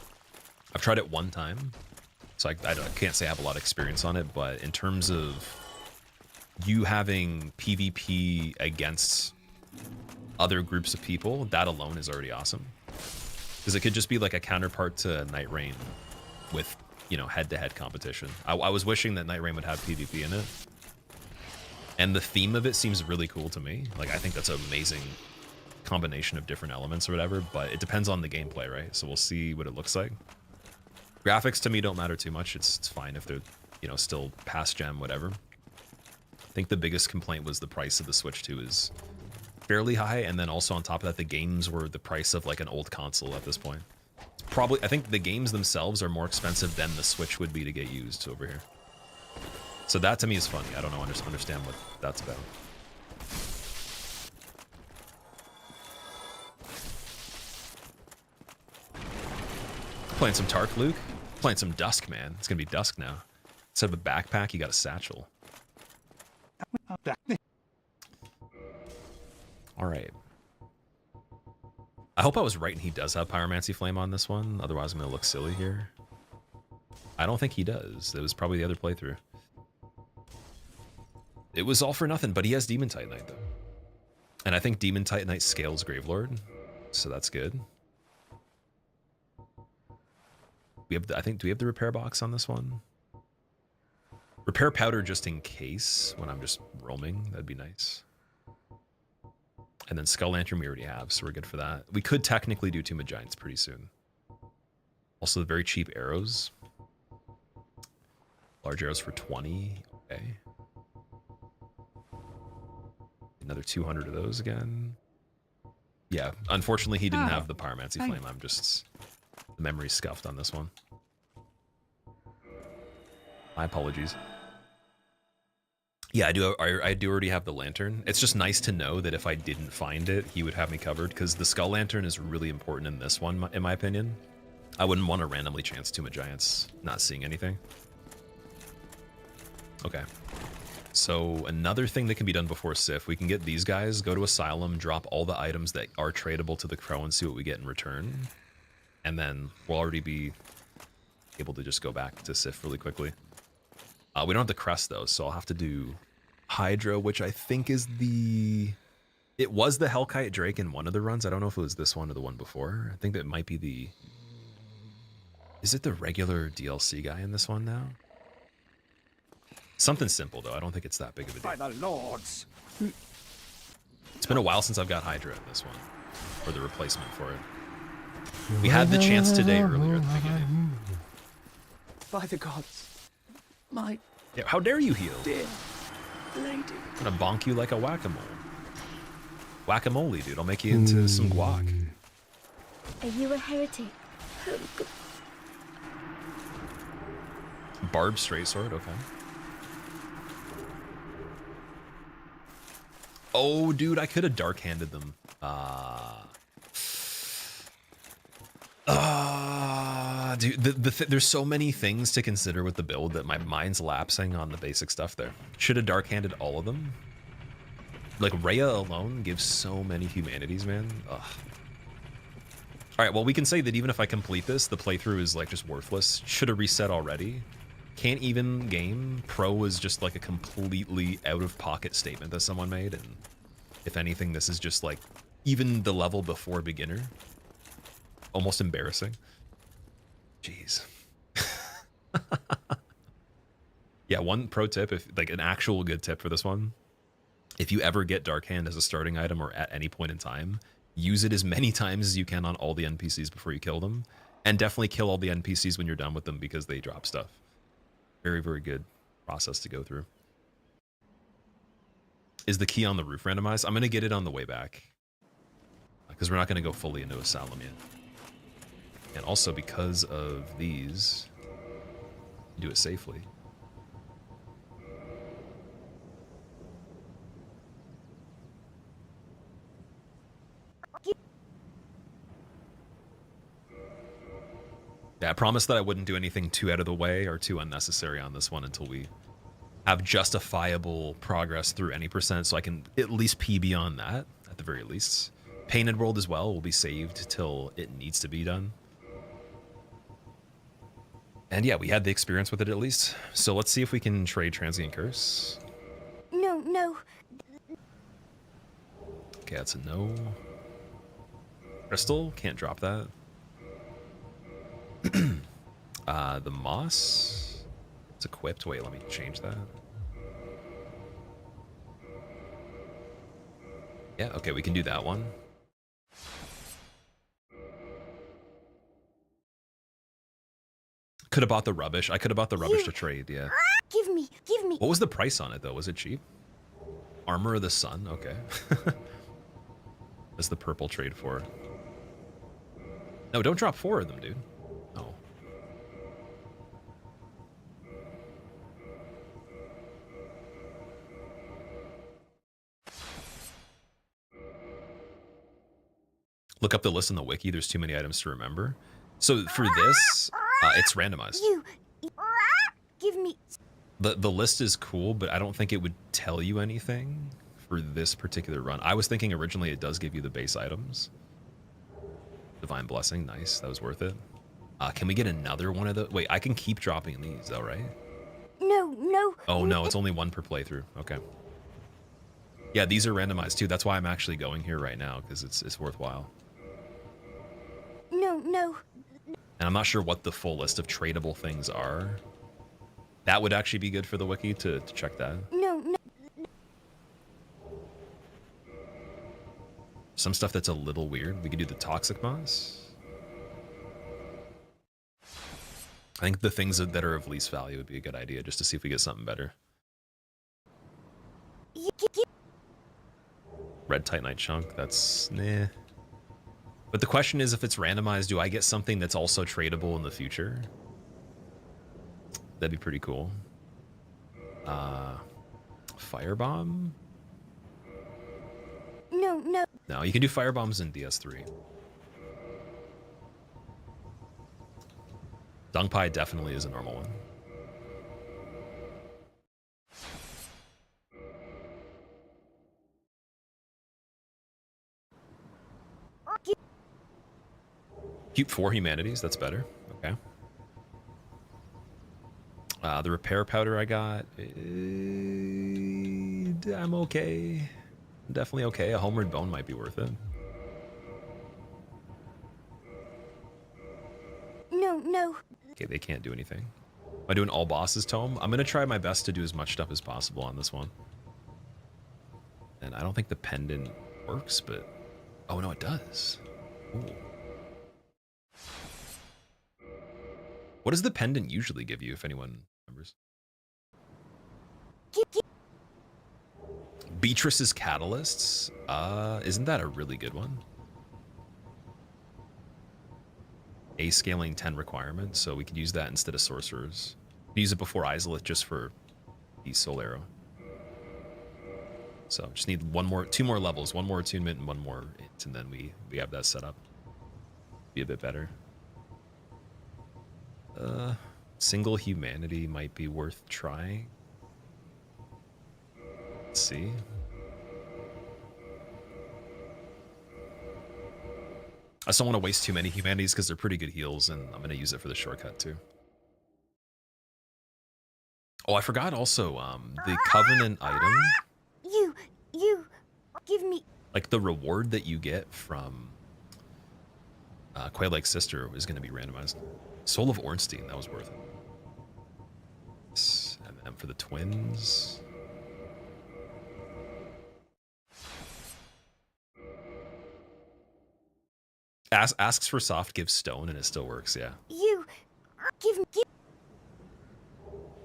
I've tried it one time, so I can't say I have a lot of experience on it, but in terms of you having PvP against other groups of people, that alone is already awesome. Because it could just be like a counterpart to Night Rain with, you know, head-to-head competition. I was wishing that Night Rain would have PvP in it. And the theme of it seems really cool to me. Like, I think that's an amazing combination of different elements or whatever, but it depends on the gameplay, right? So we'll see what it looks like. Graphics to me don't matter too much. It's fine if they're, you know, still past gen, whatever. I think the biggest complaint was the price of the Switch 2 is fairly high, and then also on top of that, the games were the price of like an old console at this point. It's probably, I think the games themselves are more expensive than the Switch would be to get used over here. So that to me is funny. I don't know, understand what that's about. Playing some Tark, Luke. Playing some Dusk, man. It's gonna be Dusk now. Instead of a backpack, you got a satchel. All right. I hope I was right and he does have Pyromancy Flame on this one. Otherwise, I'm going to look silly here. I don't think he does. It was probably the other playthrough. It was all for nothing, but he has Demon Titanite, though. And I think Demon Titanite scales Gravelord, so that's good. We have, do we have the repair box on this one? Repair powder just in case when I'm just roaming. That'd be nice. And then Skull Lantern we already have, so we're good for that. We could technically do Tomb of Giants pretty soon. Also, the very cheap arrows. Large arrows for 20. Okay. Another 200 of those again. Yeah, unfortunately he didn't have the Pyromancy Flame. I'm just... The memory scuffed on this one. My apologies. Yeah, I do already have the lantern. It's just nice to know that if I didn't find it, he would have me covered, because the Skull Lantern is really important in this one, in my opinion. I wouldn't want to randomly chance Tomb of Giants not seeing anything. Okay. So another thing that can be done before Sif, we can get these guys, go to Asylum, drop all the items that are tradable to the Crow and see what we get in return. And then we'll already be able to just go back to Sif really quickly. We don't have the crest though, so I'll have to do Hydra, which I think is the... It was the Hellkite Drake in one of the runs. I don't know if it was this one or the one before. I think that might be the... Is it the regular DLC guy in this one now? Something simple though. I don't think it's that big of a deal. By the lords. It's been a while since I've got Hydra in this one, or the replacement for it. We had the chance today earlier at the beginning. By the gods. My... Yeah, how dare you heal? Dear lady. I'm gonna bonk you like a whack-a-mole. Whack-a-mole, dude. I'll make you into some guac. Are you a heretic? Barbed straight sword, okay. Oh, dude, I could have dark-handed them. Dude, there's so many things to consider with the build that my mind's lapsing on the basic stuff there. Should have dark-handed all of them. Like, Rhea alone gives so many humanities, man. Ugh. Alright, well, we can say that even if I complete this, the playthrough is, like, just worthless. Should have reset already. Can't even game. Pro was just, like, a completely out-of-pocket statement that someone made, and if anything, this is just, like, even the level before beginner. Almost embarrassing. Jeez. Yeah, one pro tip, if like an actual good tip for this one, if you ever get Dark Hand as a starting item or at any point in time, use it as many times as you can on all the NPCs before you kill them, and definitely kill all the NPCs when you're done with them because they drop stuff. Very, very good process to go through. Is the key on the roof randomized? I'm going to get it on the way back because we're not going to go fully into Asylum yet. And also because of these, do it safely. Yeah, I promised that I wouldn't do anything too out of the way or too unnecessary on this one until we have justifiable progress through any percent, so I can at least PB on that, at the very least. Painted World as well will be saved till it needs to be done. And yeah, we had the experience with it at least. So let's see if we can trade Transient Curse. No. Okay, that's a no. Crystal, can't drop that. The Moss, it's equipped. Wait, let me change that. Yeah, okay, we can do that one. Could have bought the rubbish. I could have bought the rubbish to trade, yeah. Give me. What was the price on it, though? Was it cheap? Armor of the Sun, okay. That's the purple trade for. No, don't drop 4 of them, dude. No. Look up the list on the wiki. There's too many items to remember. So for this, it's randomized. Give me. The list is cool, but I don't think it would tell you anything for this particular run. I was thinking originally it does give you the base items. Divine Blessing, nice. That was worth it. Can we get another one of the... Wait, I can keep dropping these though, right? No. Oh no, it's only one per playthrough. Okay. Yeah, these are randomized too. That's why I'm actually going here right now, because it's worthwhile. No. And I'm not sure what the full list of tradable things are. That would actually be good for the wiki to check that. No. Some stuff that's a little weird. We could do the Toxic Moss. I think the things that are of least value would be a good idea, just to see if we get something better. Red Titanite Chunk, that's nah. But the question is, if it's randomized, do I get something that's also tradable in the future? That'd be pretty cool. Firebomb? No. No, you can do firebombs in DS3. Dung Pie definitely is a normal one. Keep 4 humanities, that's better. Okay. The repair powder I got, I'm okay. Definitely okay. A homeward bone might be worth it. No. Okay, they can't do anything. Am I doing all bosses tome? I'm gonna try my best to do as much stuff as possible on this one. And I don't think the pendant works, but oh no, it does. Ooh. What does the pendant usually give you, if anyone remembers? Beatrice's catalysts? Isn't that a really good one? A scaling 10 requirement, so we could use that instead of sorcerers. Use it before Isolith just for the soul arrow. So just need two more levels, one more attunement and one more int, and then we have that set up. Be a bit better. Single humanity might be worth trying. Let's see. I just don't want to waste too many humanities because they're pretty good heals, and I'm going to use it for the shortcut too. Oh, I forgot also the Covenant item. You, give me... Like the reward that you get from Quail-like Sister is going to be randomized. Soul of Ornstein, that was worth it. And then for the twins... Asks for soft, gives stone, and it still works, yeah. You, give...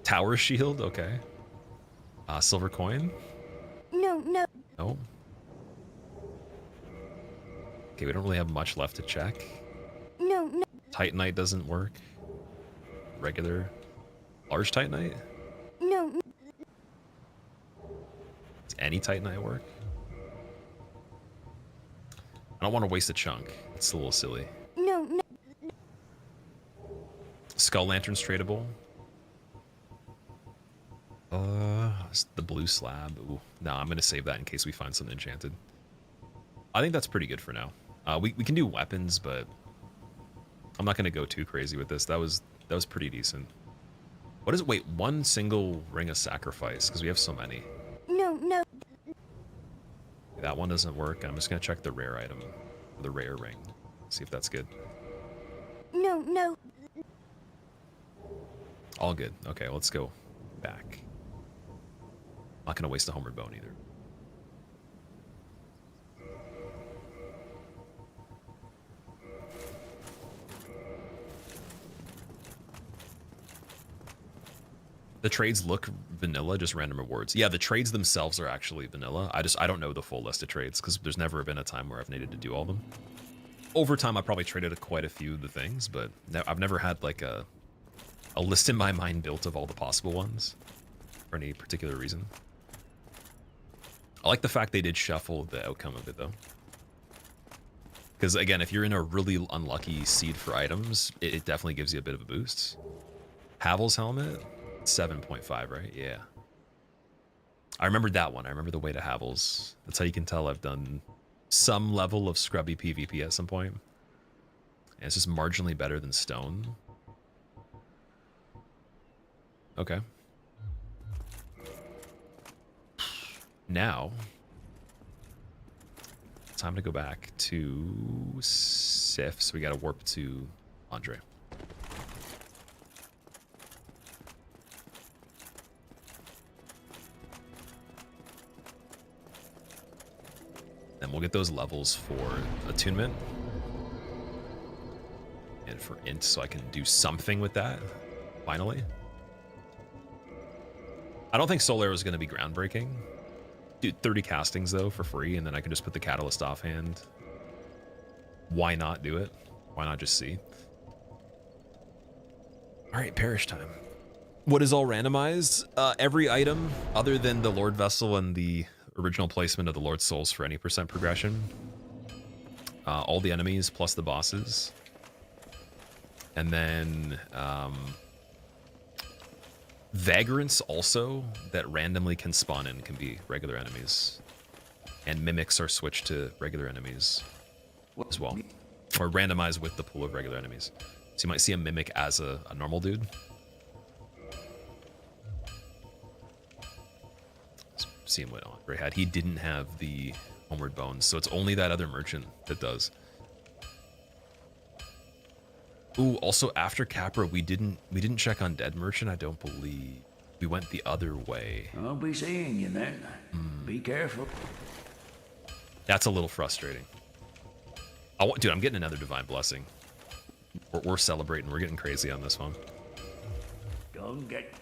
Tower shield, okay. Silver coin? No. No. Okay, we don't really have much left to check. No. Titanite doesn't work. Regular. Large Titanite? No. Does any Titanite work? I don't want to waste a chunk. It's a little silly. No. Skull Lantern's tradable. The blue slab. Ooh. No, I'm gonna save that in case we find something enchanted. I think that's pretty good for now. We can do weapons, but I'm not gonna go too crazy with this. That was pretty decent. What is it? Wait, one single ring of sacrifice because we have so many. No. That one doesn't work. I'm just gonna check the rare item, the rare ring, see if that's good. No. All good. Okay, let's go back. Not gonna waste a homeward bone either. The trades look vanilla, just random rewards. Yeah, the trades themselves are actually vanilla. I don't know the full list of trades because there's never been a time where I've needed to do all of them. Over time, I probably traded quite a few of the things, but I've never had like a list in my mind built of all the possible ones for any particular reason. I like the fact they did shuffle the outcome of it though. Because again, if you're in a really unlucky seed for items, it definitely gives you a bit of a boost. Havel's helmet, 7.5, right? Yeah. I remembered that one. I remember the way to Havel's. That's how you can tell I've done some level of scrubby PvP at some point. And it's just marginally better than stone. Okay. Now, time to go back to Sif, so we gotta warp to Andre. Then we'll get those levels for attunement. And for int, so I can do something with that, finally. I don't think Soul Arrow is going to be groundbreaking. Do 30 castings, though, for free, and then I can just put the Catalyst offhand. Why not do it? Why not just see? All right, Parish time. What is all randomized? Every item, other than the Lord Vessel and the original placement of the Lord Souls for any % progression. All the enemies, plus the bosses. And then... Vagrants also that randomly can spawn in can be regular enemies. And mimics are switched to regular enemies as well. Or randomized with the pool of regular enemies. So you might see a mimic as a normal dude. seeing what Andre had. He didn't have the Homeward Bones, so it's only that other merchant that does. Ooh, also after Capra, we didn't check on Dead Merchant, I don't believe. We went the other way. I'll be seeing you then. Be careful. That's a little frustrating. Dude, I'm getting another Divine Blessing. We're celebrating. We're getting crazy on this one. Don't get...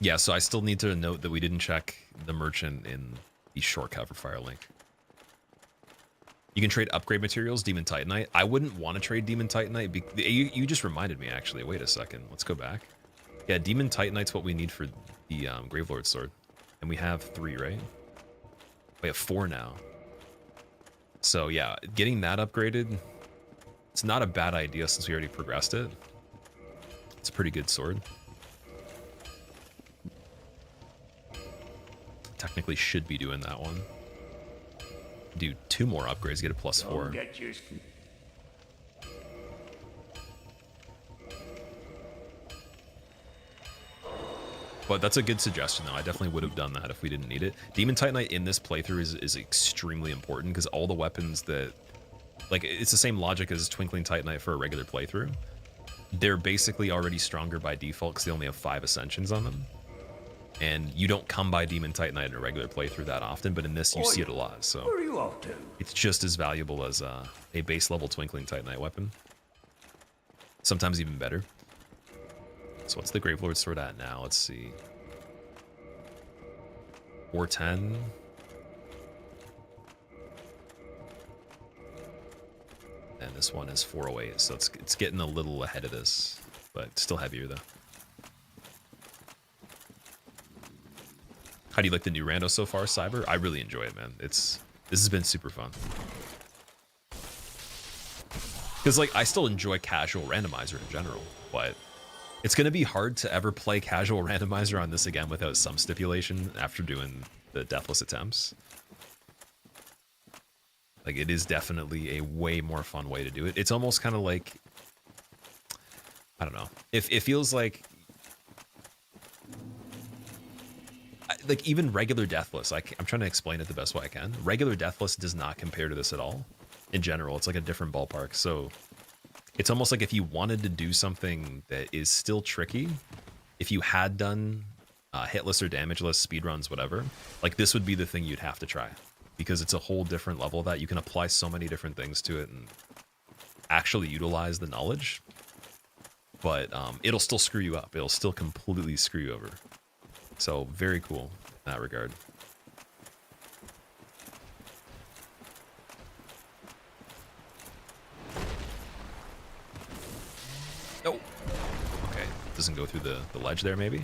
Yeah, so I still need to note that we didn't check the merchant in the shortcut for Firelink. You can trade upgrade materials, Demon Titanite. I wouldn't want to trade Demon Titanite. You just reminded me, actually. Wait a second. Let's go back. Yeah, Demon Titanite's what we need for the Gravelord Sword. And we have 3, right? We have 4 now. So yeah, getting that upgraded, it's not a bad idea since we already progressed it. It's a pretty good sword. Technically should be doing that one. Do 2 more upgrades, get a +4. Get your... But that's a good suggestion, though. I definitely would have done that if we didn't need it. Demon Titanite in this playthrough is extremely important because all the weapons that... Like, it's the same logic as Twinkling Titanite for a regular playthrough. They're basically already stronger by default because they only have 5 Ascensions on them. And you don't come by Demon Titanite in a regular playthrough that often, but in this you see it a lot, so... Where are you off to? It's just as valuable as a base level Twinkling Titanite weapon. Sometimes even better. So what's the Gravelord Sword at now? Let's see. 410. And this one is 408, so it's getting a little ahead of this, but still heavier though. How do you like the new rando so far, Cyber? I really enjoy it, man. This has been super fun. Because like I still enjoy casual randomizer in general, but it's gonna be hard to ever play casual randomizer on this again without some stipulation after doing the deathless attempts. Like it is definitely a way more fun way to do it. It's almost kind of like, I don't know. It feels like even regular deathless, I'm trying to explain it the best way I can. Regular deathless does not compare to this at all. In general, it's like a different ballpark. So it's almost like if you wanted to do something that is still tricky, if you had done hitless or damageless speedruns, whatever, like this would be the thing you'd have to try. Because it's a whole different level of that. You can apply so many different things to it and actually utilize the knowledge. But it'll still screw you up. It'll still completely screw you over. So very cool in that regard. Oh, okay. Doesn't go through the ledge there, maybe?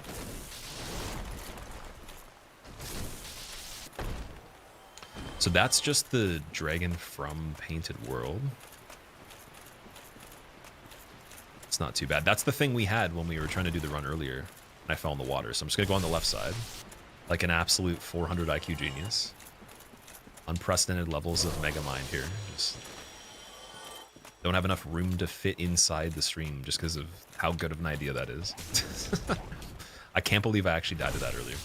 So that's just the dragon from Painted World. It's not too bad. That's the thing we had when we were trying to do the run earlier, and I fell in the water. So I'm just going to go on the left side, like an absolute 400 IQ genius. Unprecedented levels of Mega Mind here. Just don't have enough room to fit inside the stream just because of how good of an idea that is. I can't believe I actually died to that earlier.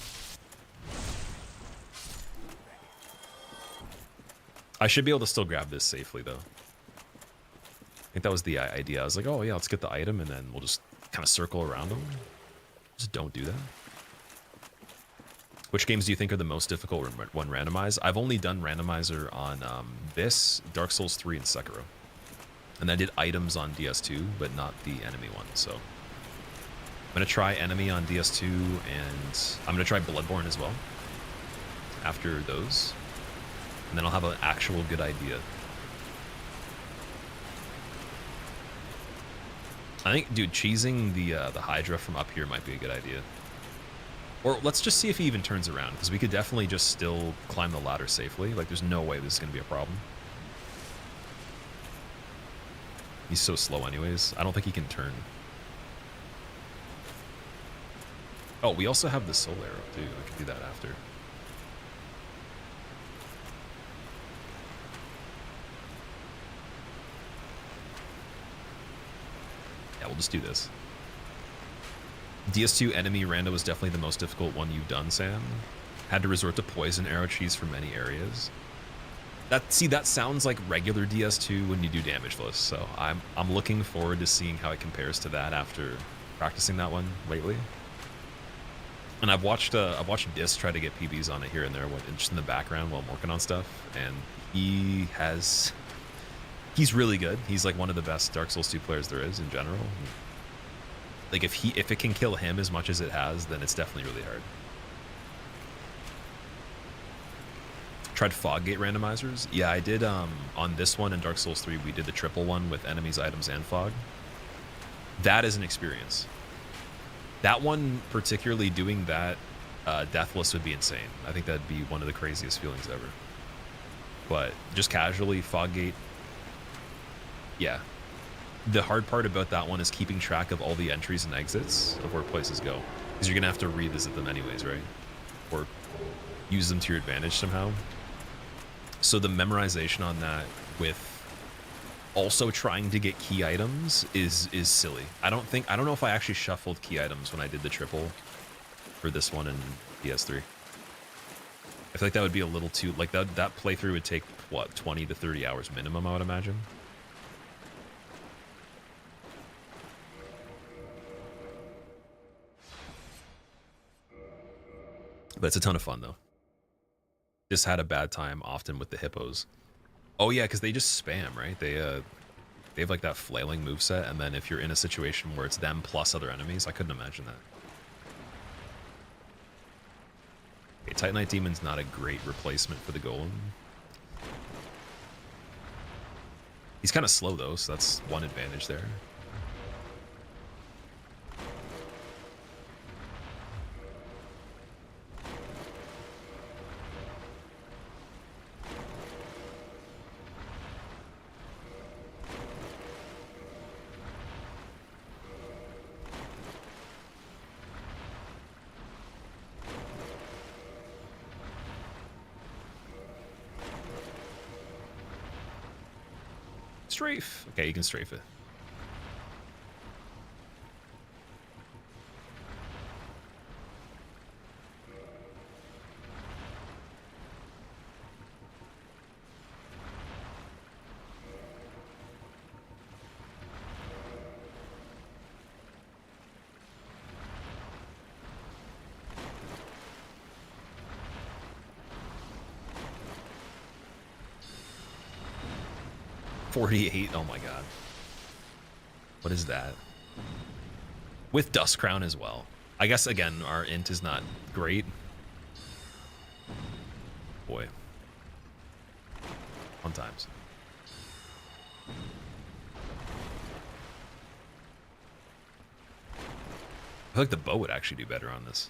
I should be able to still grab this safely, though. I think that was the idea. I was like, oh, yeah, let's get the item, and then we'll just kind of circle around them. Just don't do that. Which games do you think are the most difficult when randomized? I've only done randomizer on this, Dark Souls 3, and Sekiro. And I did items on DS2, but not the enemy one, so... I'm going to try enemy on DS2, and I'm going to try Bloodborne as well. After those. And then I'll have an actual good idea. I think, dude, cheesing the Hydra from up here might be a good idea. Or let's just see if he even turns around, because we could definitely just still climb the ladder safely. Like, there's no way this is going to be a problem. He's so slow anyways. I don't think he can turn. Oh, we also have the soul arrow, too. I can do that after. Yeah, we'll just do this. DS2 enemy rando was definitely the most difficult one you've done, Sam. Had to resort to poison arrow cheese for many areas. That sounds like regular DS2 when you do damageless, so I'm looking forward to seeing how it compares to that after practicing that one lately. And I've watched Dis try to get PBs on it here and there, just in the background while I'm working on stuff, and he's really good. He's like one of the best Dark Souls 2 players there is in general. Like if it can kill him as much as it has, then it's definitely really hard. Tried fog gate randomizers? Yeah, I did on this one in Dark Souls 3, we did the triple one with enemies, items, and fog. That is an experience. That one, particularly doing that deathless would be insane. I think that'd be one of the craziest feelings ever. But just casually, fog gate, yeah. The hard part about that one is keeping track of all the entries and exits of where places go. Because you're going to have to revisit them anyways, right? Or use them to your advantage somehow. So the memorization on that with also trying to get key items is silly. I don't know if I actually shuffled key items when I did the triple for this one in PS3. I feel like that would be a little too, like that playthrough would take, what, 20 to 30 hours minimum, I would imagine. But it's a ton of fun, though. Just had a bad time often with the hippos. Oh, yeah, because they just spam, right? They have, like, that flailing moveset, and then if you're in a situation where it's them plus other enemies, I couldn't imagine that. Okay, Titanite Demon's not a great replacement for the Golem. He's kind of slow, though, so that's one advantage there. Strafe. Okay, you can strafe it. $48. Oh my god. What is that? With Dust Crown as well. I guess, again, our int is not great. Boy. Fun times. I feel like the bow would actually do better on this.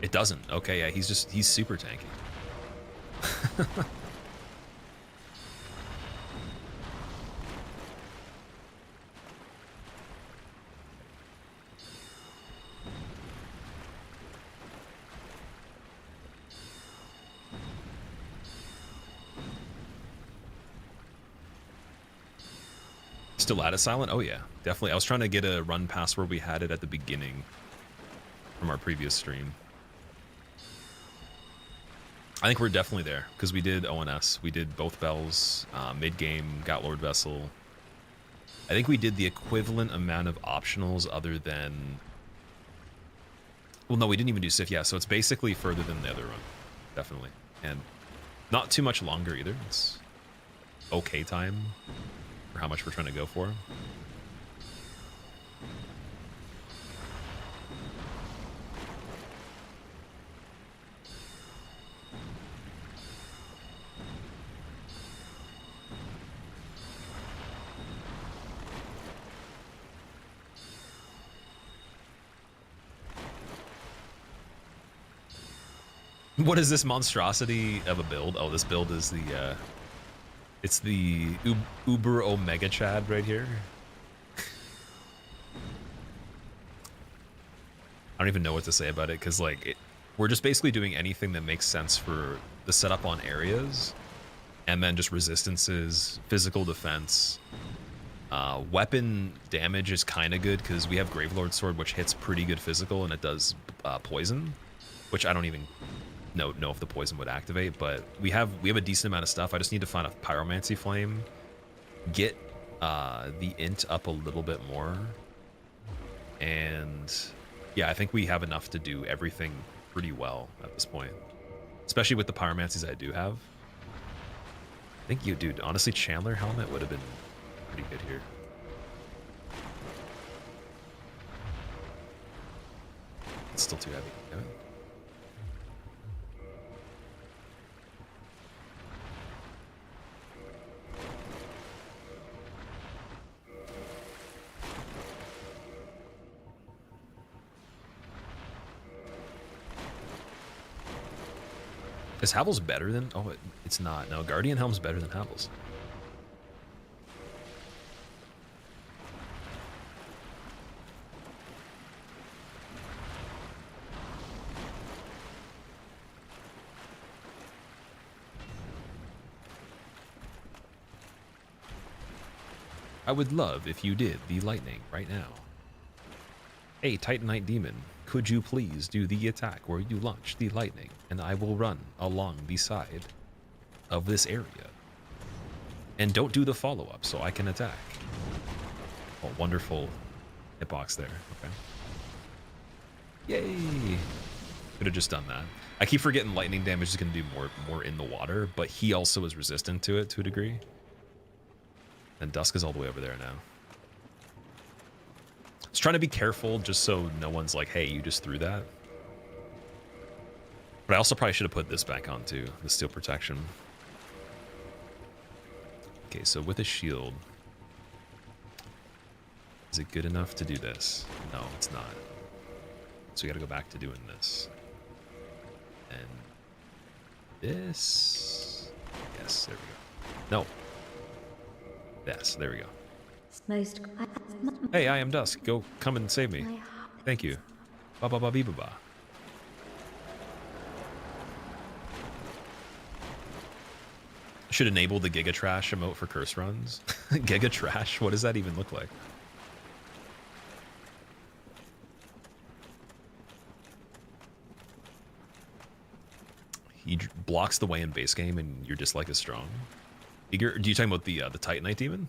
It doesn't. Okay, yeah, he's super tanky. Still at a silent? Oh yeah, definitely. I was trying to get a run past where we had it at the beginning from our previous stream. I think we're definitely there, because we did ONS. We did both bells, mid-game, got Lord Vessel. I think we did the equivalent amount of optionals other than... Well, no, we didn't even do Sif. Yeah, so it's basically further than the other run. Definitely. And not too much longer either. It's okay time for how much we're trying to go for. What is this monstrosity of a build? Oh, this build is the, it's the Uber Omega Chad right here. I don't even know what to say about it, because, like, We're just basically doing anything that makes sense for the setup on areas, and then just resistances, physical defense. Weapon damage is kind of good because we have Gravelord Sword, which hits pretty good physical, and it does poison, which I don't even know if the poison would activate. But we have a decent amount of stuff. I just need to find a Pyromancy Flame, get the int up a little bit more, and yeah, I think we have enough to do everything pretty well at this point, especially with the Pyromancies I do have. Thank you, dude. Honestly, Chandler Helmet would have been pretty good here. It's still too heavy. Damn it. Is Havel's better than... Oh, it's not. No, Guardian Helm's better than Havel's. I would love if you did the lightning right now. Hey, Titanite Demon, could you please do the attack where you launch the lightning, and I will run along the side of this area. And don't do the follow-up so I can attack. Oh, wonderful hitbox there. Okay. Yay! Could have just done that. I keep forgetting lightning damage is going to do more in the water, but he also is resistant to it to a degree. And Dusk is all the way over there now. I was trying to be careful just so no one's like, hey, you just threw that. But I also probably should have put this back on too, the steel protection. Okay, so with a shield, is it good enough to do this? No, it's not. So we gotta go back to doing this. And this. Yes, there we go. No. Yes, there we go. Hey, I am Dusk. Go come and save me. Thank you. Ba ba ba bee ba ba. Should enable the Giga Trash emote for curse runs. Giga Trash? What does that even look like? He blocks the way in base game and your dislike is strong. Eager, do you talking about the Titanite Demon?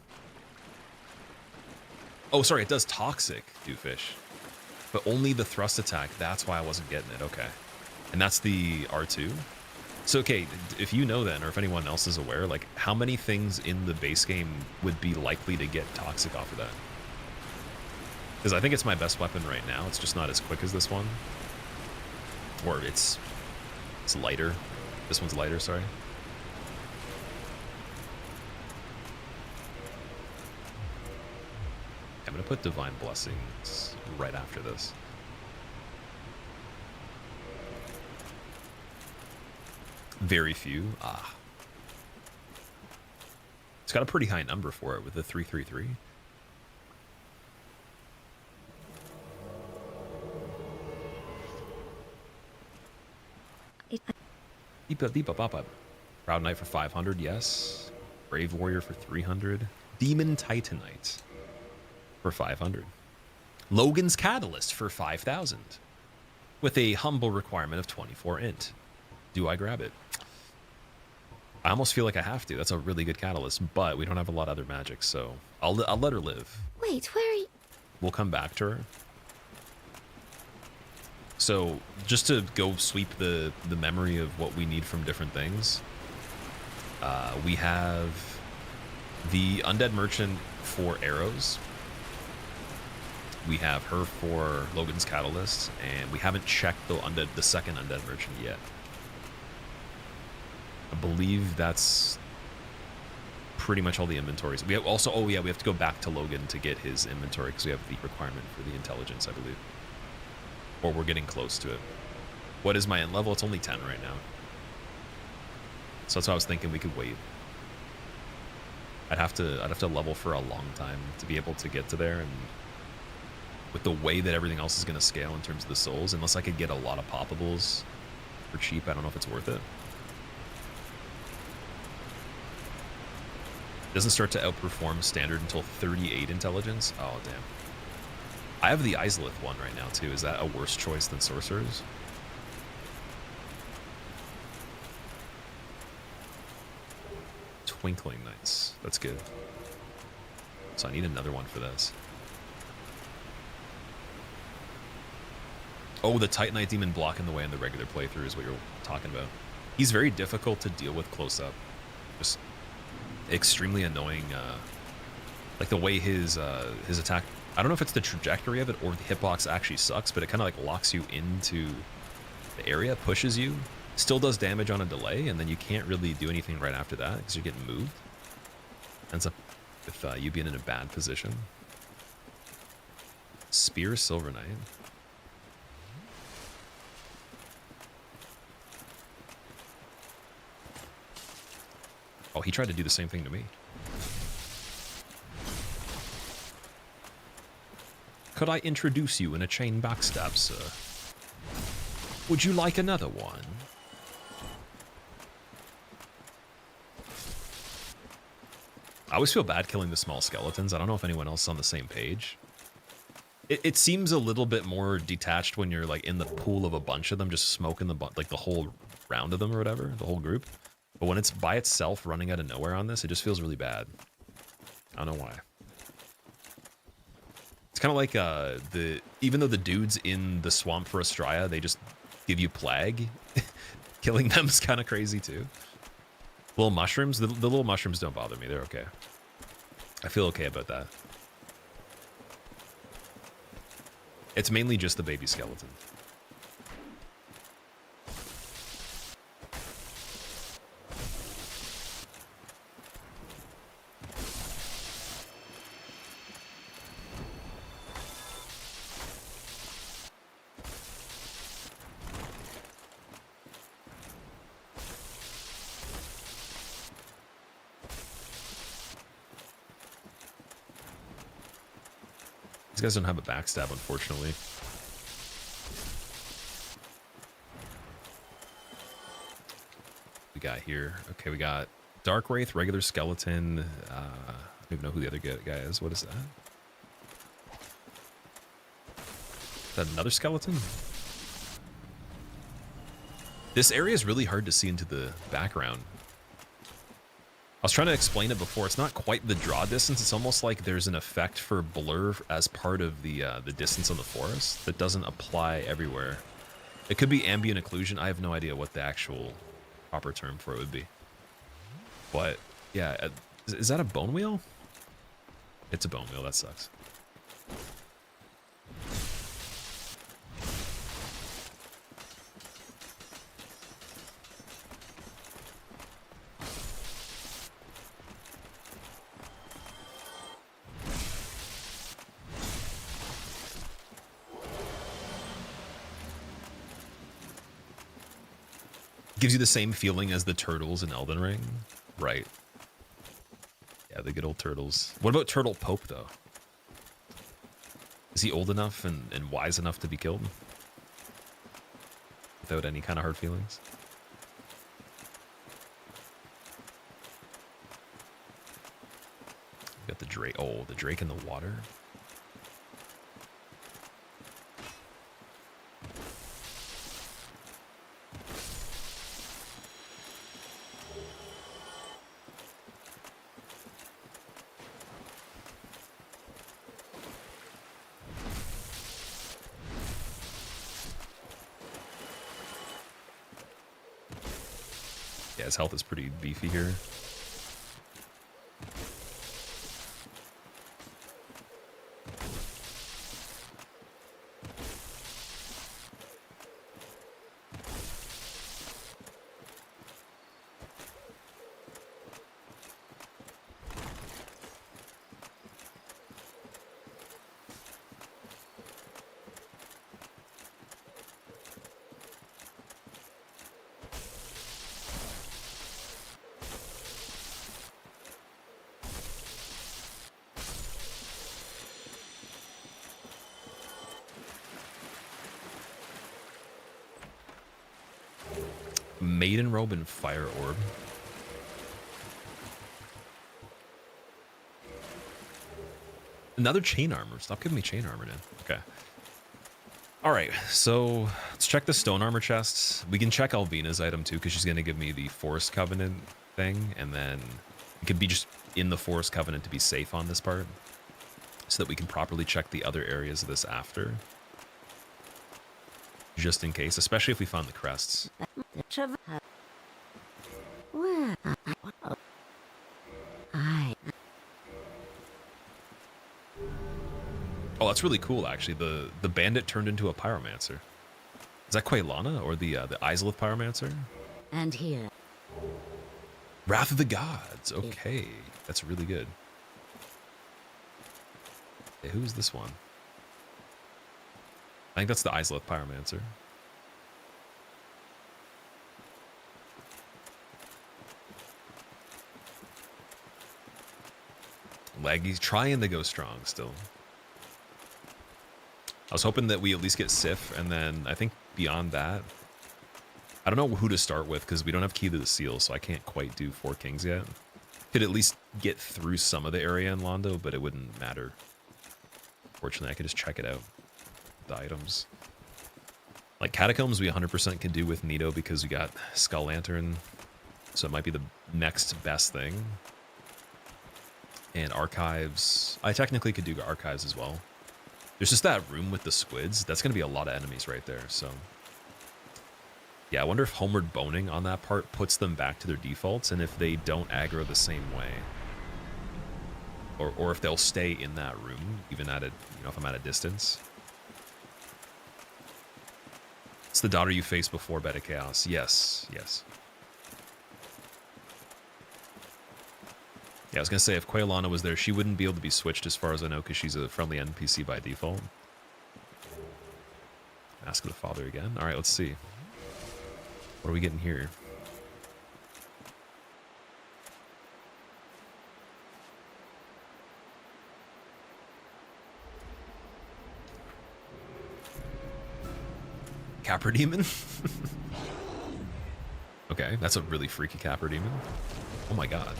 Oh, sorry, it does toxic, Dooffish. But only the thrust attack, that's why I wasn't getting it, okay. And that's the R2? So, okay, if you know then, or if anyone else is aware, like, how many things in the base game would be likely to get toxic off of that? Because I think it's my best weapon right now, it's just not as quick as this one. Or it's lighter. This one's lighter, sorry. I'm going to put Divine Blessings right after this. Very few. Ah. It's got a pretty high number for it with the 333. Deepa Deepa Papa. Proud Knight for 500, yes. Brave Warrior for 300. Demon Titanite for 500. Logan's Catalyst for 5,000. With a humble requirement of 24 int. Do I grab it? I almost feel like I have to. That's a really good catalyst, but we don't have a lot of other magic, so I'll let her live. Wait, where are you? We'll come back to her. So just to go sweep the memory of what we need from different things, we have the Undead Merchant for arrows. We have her for Logan's Catalyst, and we haven't checked the second Undead Merchant yet. I believe that's pretty much all the inventories. We have also, oh yeah, we have to go back to Logan to get his inventory because we have the requirement for the intelligence, I believe. Or we're getting close to it. What is my end level? It's only 10 right now. So that's why I was thinking we could wait. I'd have to level for a long time to be able to get to there, and with the way that everything else is going to scale in terms of the souls, unless I could get a lot of poppables for cheap. I don't know if it's worth it. Doesn't start to outperform standard until 38 intelligence. Oh, damn. I have the Islith one right now, too. Is that a worse choice than Sorcerers? Twinkling Knights. That's good. So I need another one for this. Oh, the Titanite Demon blocking the way in the regular playthrough is what you're talking about. He's very difficult to deal with close up. Just extremely annoying. Like the way his attack, I don't know if it's the trajectory of it or the hitbox actually sucks, but it kind of like locks you into the area, pushes you, still does damage on a delay, and then you can't really do anything right after that because you're getting moved. Ends up with you being in a bad position. Spear Silver Knight. Oh, he tried to do the same thing to me. Could I introduce you in a chain backstab, sir? Would you like another one? I always feel bad killing the small skeletons. I don't know if anyone else is on the same page. It seems a little bit more detached when you're like in the pool of a bunch of them, just smoking the whole round of them or whatever, the whole group. But when it's by itself running out of nowhere on this, it just feels really bad. I don't know why. It's kind of like even though the dudes in the swamp for Astraea, they just give you plague, killing them is kind of crazy too. Little mushrooms, the little mushrooms don't bother me. They're okay. I feel okay about that. It's mainly just the baby skeleton. These guys don't have a backstab, unfortunately. We got here. Okay, we got Dark Wraith, regular skeleton. I don't even know who the other guy is. What is that? Is that another skeleton? This area is really hard to see into the background. I was trying to explain it before. It's not quite the draw distance. It's almost like there's an effect for blur as part of the distance on the forest that doesn't apply everywhere. It could be ambient occlusion. I have no idea what the actual proper term for it would be. But yeah, is that a bone wheel? It's a bone wheel. That sucks. Gives you the same feeling as the turtles in Elden Ring. Right. Yeah, the good old turtles. What about Turtle Pope, though? Is he old enough and wise enough to be killed? Without any kind of hard feelings? We got the Drake. Oh, the Drake in the water. Yeah, his health is pretty beefy here. Maiden robe and fire orb. Another chain armor. Stop giving me chain armor, dude. Okay. All right, so let's check the stone armor chests. We can check Alvina's item too, because she's going to give me the Forest Covenant thing, and then it could be just in the Forest Covenant to be safe on this part, so that we can properly check the other areas of this after. Just in case, especially if we found the crests. Oh, that's really cool, actually. The bandit turned into a pyromancer. Is that Squillakilla or the Islith pyromancer? And here. Wrath of the Gods. Okay, that's really good. Okay, who's this one? I think that's the Islith pyromancer. Laggy's trying to go strong still. I was hoping that we at least get Sif, and then I think beyond that, I don't know who to start with because we don't have Key to the Seal, so I can't quite do 4 Kings yet. Could at least get through some of the area in Londo, but it wouldn't matter. Fortunately, I could just check it out. The items. Like Catacombs, we 100% could do with Nito because we got Skull Lantern, so it might be the next best thing. And Archives, I technically could do Archives as well. There's just that room with the squids. That's going to be a lot of enemies right there, so... Yeah, I wonder if Homeward Boning on that part puts them back to their defaults, and if they don't aggro the same way. Or if they'll stay in that room, even at a, you know, if I'm at a distance. It's the daughter you faced before Beta Chaos. Yes, yes. Yeah, I was going to say, if Squillakilla was there, she wouldn't be able to be switched as far as I know, because she's a friendly NPC by default. Ask of the Father again. Alright, let's see. What are we getting here? Capra Demon? Okay, that's a really freaky Capra Demon. Oh my god.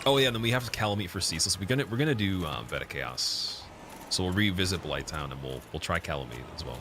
Oh yeah, and then we have Calamity for Ceaseless. We're gonna do Veta Chaos, so we'll revisit Blighttown and we'll try Calamity as well.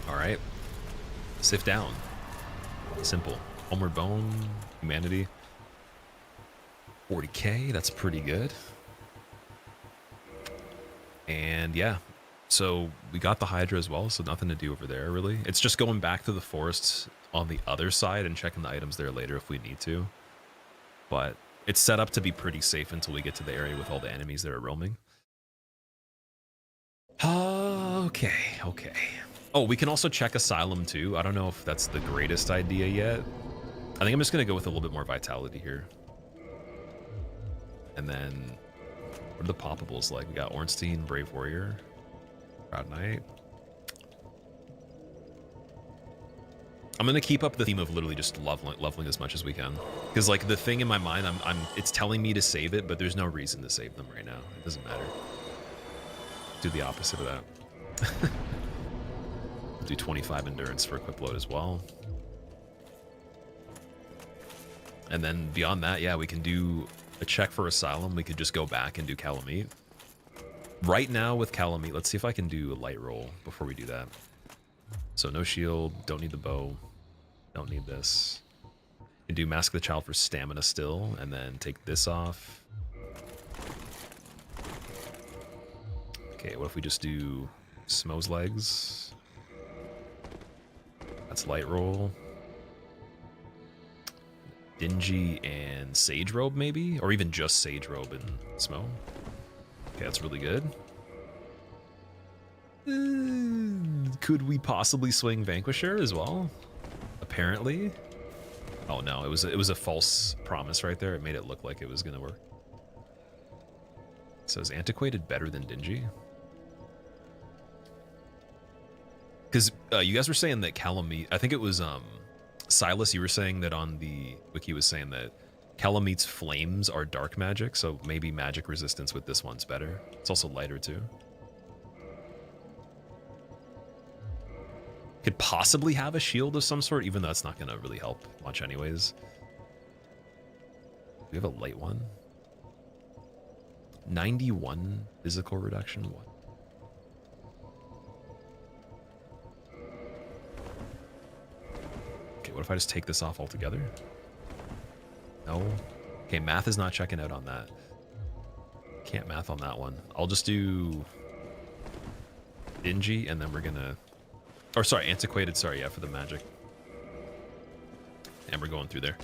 Alright. Sift down. Simple. Homeward Bone, Humanity. 40k, that's pretty good. And yeah, so we got the Hydra as well, so nothing to do over there really. It's just going back to the forests on the other side and checking the items there later if we need to. But it's set up to be pretty safe until we get to the area with all the enemies that are roaming. Okay. Oh, we can also check Asylum too. I don't know if that's the greatest idea yet. I think I'm just going to go with a little bit more vitality here. And then, what are the poppables like? We got Ornstein, Brave Warrior, Proud Knight. I'm going to keep up the theme of literally just leveling as much as we can. Because like the thing in my mind, it's telling me to save it, but there's no reason to save them right now. It doesn't matter. Do the opposite of that. Do 25 endurance for equip load as well. And then beyond that, yeah, we can do a check for Asylum. We could just go back and do Calamity. Right now with Calamity, let's see if I can do a light roll before we do that. So no shield, don't need the bow, don't need this. You can do Mask of the Child for stamina still, and then take this off. Okay, what if we just do Smo's legs? That's light roll. Dingy and Sage Robe, maybe? Or even just Sage Robe and Smo. Okay, that's really good. Could we possibly swing Vanquisher as well? Apparently. Oh no, it was a false promise right there. It made it look like it was gonna work. It says Antiquated better than Dingy. Because you guys were saying that Calamity, I think it was Silas, you were saying that on the wiki was saying that Calamite's flames are dark magic, so maybe magic resistance with this one's better. It's also lighter too. Could possibly have a shield of some sort, even though that's not going to really help much anyways. Do we have a light one? 91 physical reduction? What? Okay, what if I just take this off altogether? No. Okay, math is not checking out on that. Can't math on that one. I'll just do Dingy, and then we're gonna... Or sorry, Antiquated, sorry, yeah, for the magic. And we're going through there.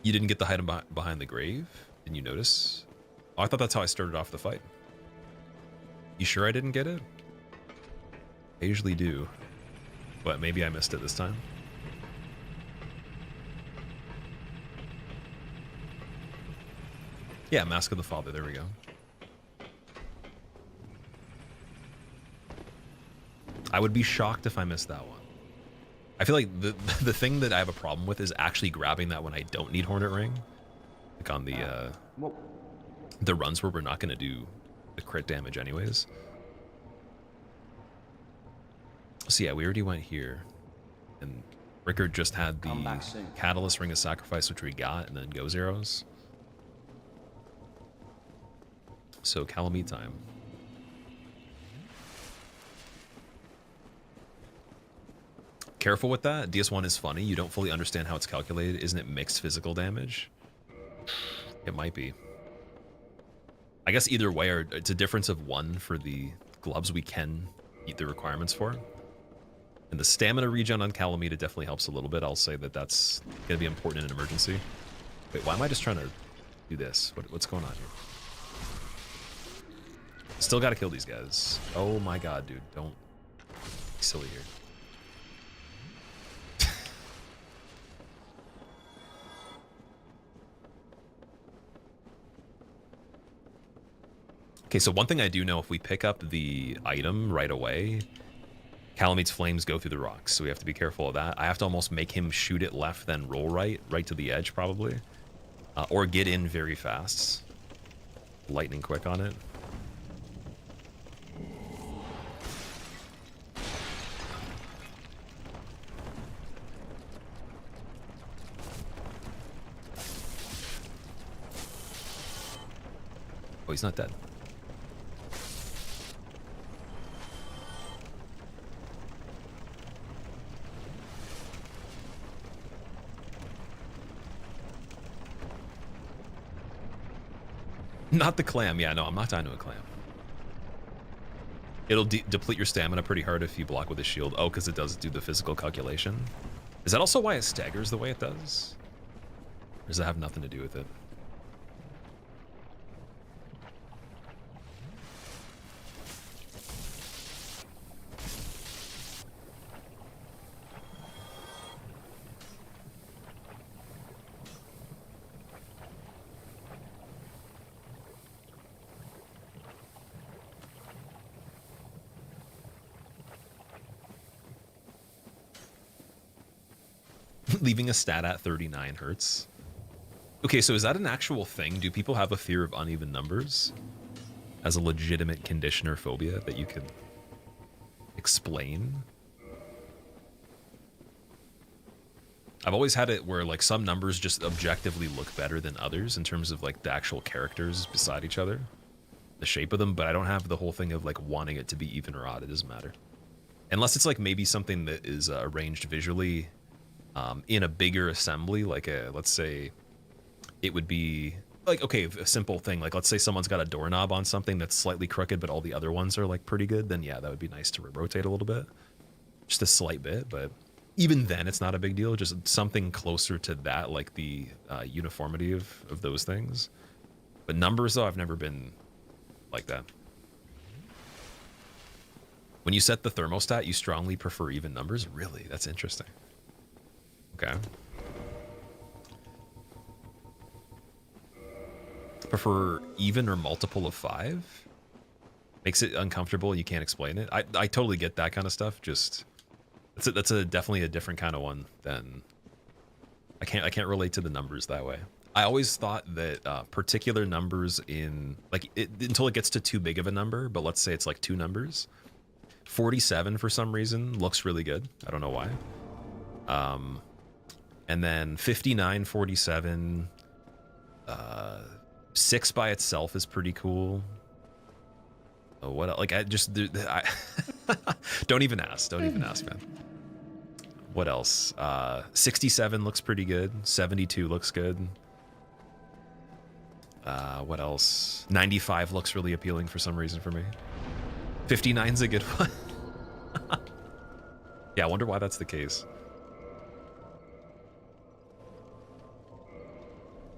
You didn't get the item behind the grave? Didn't you notice? Oh, I thought that's how I started off the fight. You sure I didn't get it? I usually do. But maybe I missed it this time. Yeah, Mask of the Father, there we go. I would be shocked if I missed that one. I feel like the thing that I have a problem with is actually grabbing that when I don't need Hornet Ring. Like on the runs where we're not going to do the crit damage anyways. So yeah, we already went here. And Rickard just had the Catalyst Ring of Sacrifice, which we got, and then Ghost Arrows. So Calamity time. Careful with that. DS1 is funny. You don't fully understand how it's calculated. Isn't it mixed physical damage? It might be. I guess either way, it's a difference of 1 for the gloves we can meet the requirements for. And the stamina regen on Calamity definitely helps a little bit. I'll say that that's going to be important in an emergency. Wait, why am I just trying to do this? What's going on here? Still got to kill these guys. Oh my god, dude. Don't be silly here. Okay, so one thing I do know, if we pick up the item right away, Calamity's flames go through the rocks, so we have to be careful of that. I have to almost make him shoot it left, then roll right to the edge, probably. Or get in very fast. Lightning quick on it. Oh, he's not dead. Not the clam. Yeah, no, I'm not dying to a clam. It'll deplete your stamina pretty hard if you block with a shield. Oh, because it does do the physical calculation. Is that also why it staggers the way it does? Or does that have nothing to do with it? Leaving a stat at 39 hurts. Okay, so is that an actual thing? Do people have a fear of uneven numbers as a legitimate condition or phobia that you could explain? I've always had it where like some numbers just objectively look better than others in terms of like the actual characters beside each other. the shape of them, but I don't have the whole thing of like wanting it to be even or odd. It doesn't matter. Unless it's like maybe something that is arranged visually in a bigger assembly, like let's say it would be like, okay, a simple thing, like let's say someone's got a doorknob on something that's slightly crooked, but all the other ones are like pretty good, then yeah, that would be nice to rotate a little bit. Just a slight bit, but even then it's not a big deal. Just something closer to that, like the uniformity of those things. But numbers, though, I've never been like that. When you set the thermostat, you strongly prefer even numbers? Really? That's interesting. Okay. Prefer even or multiple of 5? Makes it uncomfortable. You can't explain it. I totally get that kind of stuff. Just that's definitely a different kind of one than I can't relate to the numbers that way. I always thought that particular numbers in like until it gets to too big of a number, but let's say it's like 2 numbers. 47 for some reason looks really good. I don't know why. And then 59, 47, 6 by itself is pretty cool. Oh, what else? Like I don't even ask. Don't even ask, man. What else? 67 looks pretty good. 72 looks good. What else? 95 looks really appealing for some reason for me. 59's a good one. Yeah, I wonder why that's the case.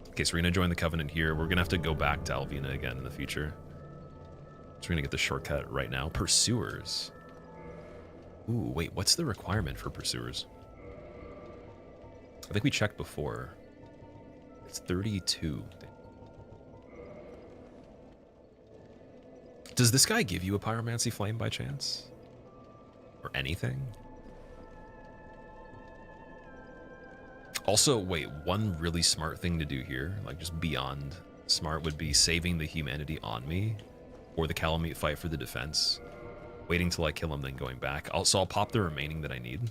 Okay, so we're gonna join the Covenant here. We're gonna have to go back to Alvina again in the future. So we're gonna get the shortcut right now. Pursuers. Ooh, wait, what's the requirement for pursuers? I think we checked before. It's 32. Does this guy give you a pyromancy flame by chance? Or anything? Also, wait, one really smart thing to do here, like just beyond smart, would be saving the humanity on me or the Calamity fight for the defense. Waiting till I kill him, then going back. So I'll pop the remaining that I need.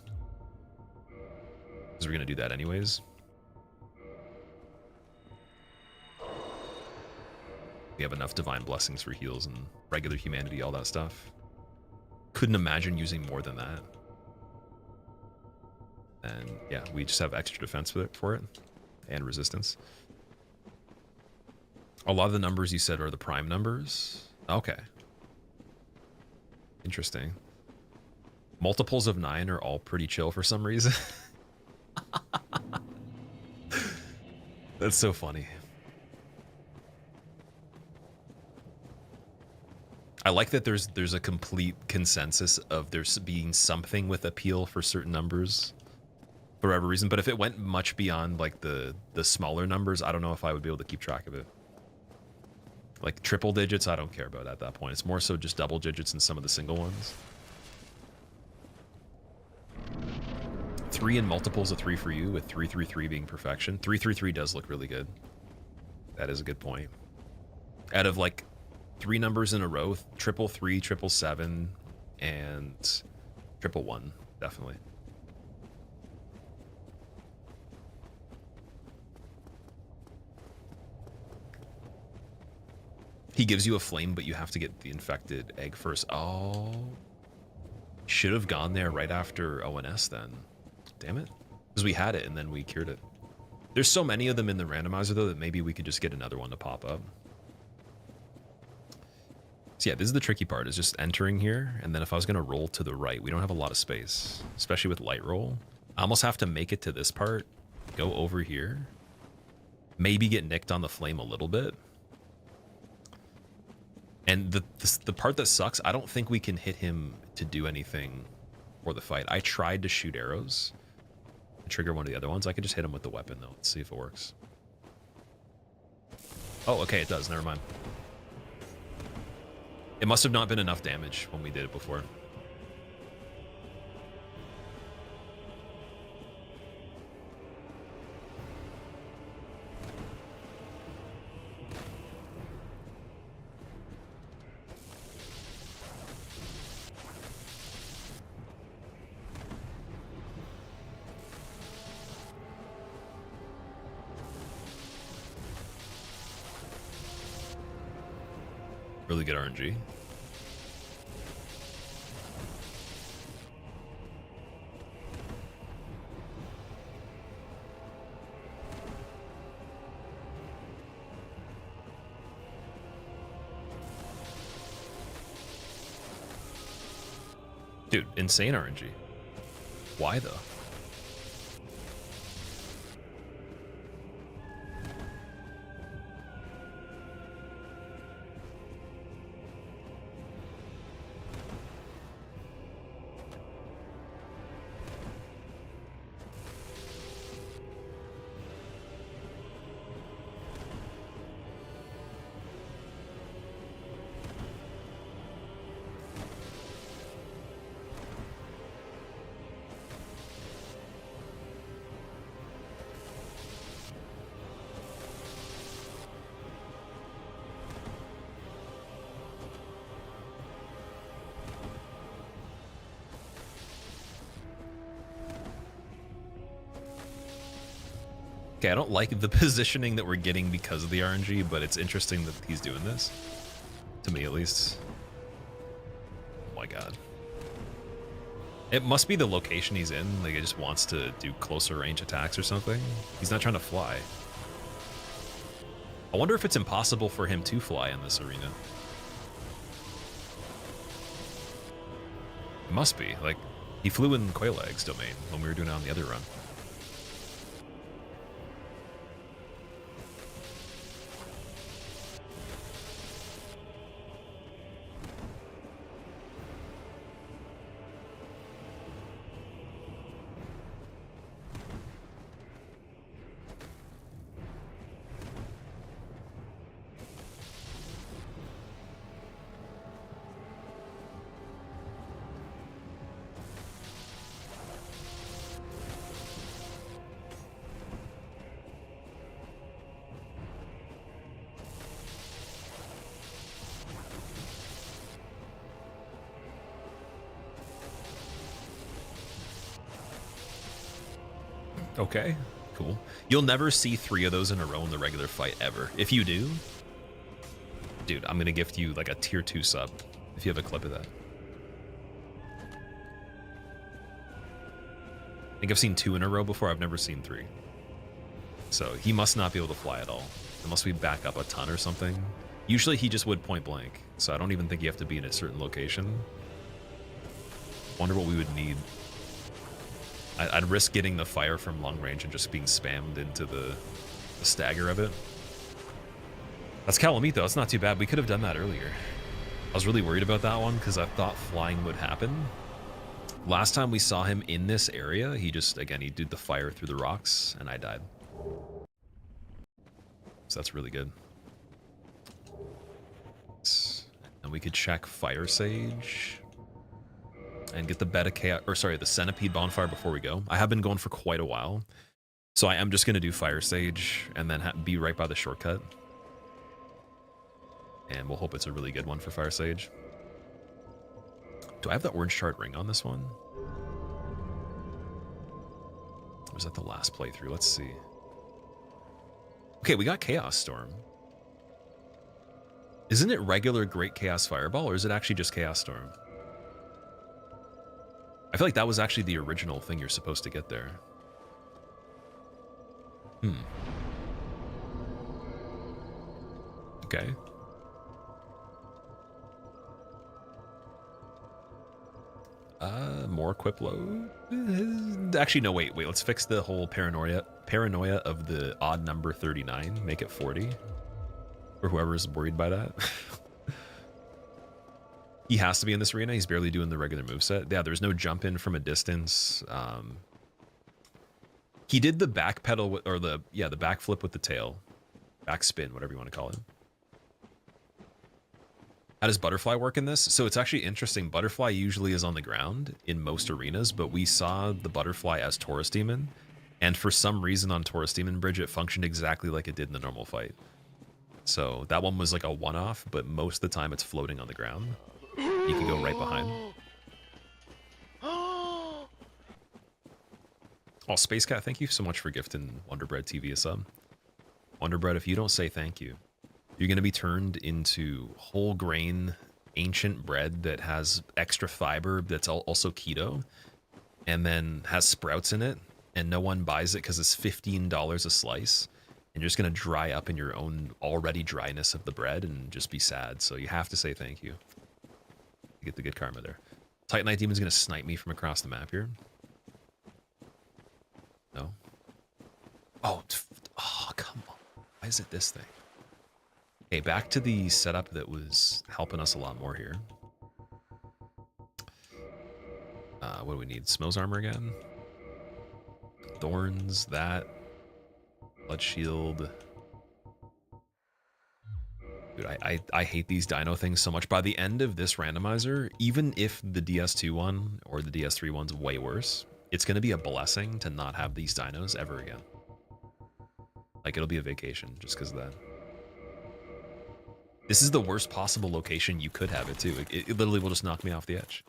Because we're going to do that anyways. We have enough divine blessings for heals and regular humanity, all that stuff. Couldn't imagine using more than that. And yeah, we just have extra defense for it and resistance. A lot of the numbers you said are the prime numbers. Okay. Interesting. Multiples of 9 are all pretty chill for some reason. That's so funny. I like that there's a complete consensus of there being something with appeal for certain numbers for whatever reason, but if it went much beyond like the smaller numbers, I don't know if I would be able to keep track of it. Like triple digits, I don't care about at that point. It's more so just double digits and some of the single ones. 3 and multiples of 3 for you, with 333 being perfection. 333 does look really good. That is a good point. Out of like 3 numbers in a row, 333, 777, and 111, definitely. He gives you a flame, but you have to get the infected egg first. Oh. Should have gone there right after ONS then. Damn it. Because we had it and then we cured it. There's so many of them in the randomizer though that maybe we could just get another one to pop up. So yeah, this is the tricky part, is just entering here, and then if I was going to roll to the right, we don't have a lot of space, especially with light roll. I almost have to make it to this part, go over here, maybe get nicked on the flame a little bit. And the part that sucks, I don't think we can hit him to do anything for the fight. I tried to shoot arrows and trigger one of the other ones. I could just hit him with the weapon though. Let's see if it works. Oh, okay, it does. Never mind. It must have not been enough damage when we did it before. Really good RNG. Dude, insane RNG. Why though? Okay, I don't like the positioning that we're getting because of the RNG, but it's interesting that he's doing this. To me, at least. Oh my god. It must be the location he's in. Like, he just wants to do closer range attacks or something. He's not trying to fly. I wonder if it's impossible for him to fly in this arena. It must be. Like, he flew in Quailag's domain when we were doing it on the other run. Okay, cool. You'll never see 3 of those in a row in the regular fight ever. If you do, dude, I'm gonna gift you like a tier 2 sub if you have a clip of that. I think I've seen 2 in a row before. I've never seen 3. So he must not be able to fly at all. Unless we back up a ton or something. Usually he just would point blank. So I don't even think you have to be in a certain location. Wonder what we would need. I'd risk getting the fire from long range and just being spammed into the stagger of it. That's Calamity though, it's not too bad. We could have done that earlier. I was really worried about that one because I thought flying would happen. Last time we saw him in this area, he just, again, he did the fire through the rocks and I died. So that's really good. And we could check Fire Sage. And get the Beta Chaos, or sorry, the Centipede Bonfire before we go. I have been going for quite a while. So I am just going to do Fire Sage and then be right by the shortcut. And we'll hope it's a really good one for Fire Sage. Do I have the orange chart ring on this one? Or was that the last playthrough? Let's see. Okay, we got Chaos Storm. Isn't it regular Great Chaos Fireball, or is it actually just Chaos Storm? I feel like that was actually the original thing you're supposed to get there. Okay. More equip load? Actually, no, wait. Let's fix the whole paranoia of the odd number 39. Make it 40. For whoever's worried by that. He has to be in this arena. He's barely doing the regular moveset. Yeah, there's no jump in from a distance. He did the back pedal, or the backflip with the tail. Back spin, whatever you want to call it. How does Butterfly work in this? So it's actually interesting. Butterfly usually is on the ground in most arenas, but we saw the Butterfly as Taurus Demon. And for some reason on Taurus Demon Bridge, it functioned exactly like it did in the normal fight. So that one was like a one-off, but most of the time it's floating on the ground. You can go right behind. Oh, Space Cat, thank you so much for gifting Wonderbread TV a sub. Wonderbread, if you don't say thank you, You're going to be turned into whole grain ancient bread that has extra fiber that's also keto and then has sprouts in it, and no one buys it because it's $15 a slice, and you're just going to dry up in your own already dryness of the bread and just be sad. So you have to say thank you. You get the good karma there. Titanite Demon's going to snipe me from across the map here. No. Oh, come on. Why is it this thing? Okay, back to the setup that was helping us a lot more here. What do we need? Smo's armor again? Thorns, that. Blood shield. Dude, I hate these dino things so much. By the end of this randomizer, even if the DS2 one or the DS3 one's way worse, it's going to be a blessing to not have these dinos ever again. Like, it'll be a vacation just because of that. This is the worst possible location you could have it, too. It literally will just knock me off the edge.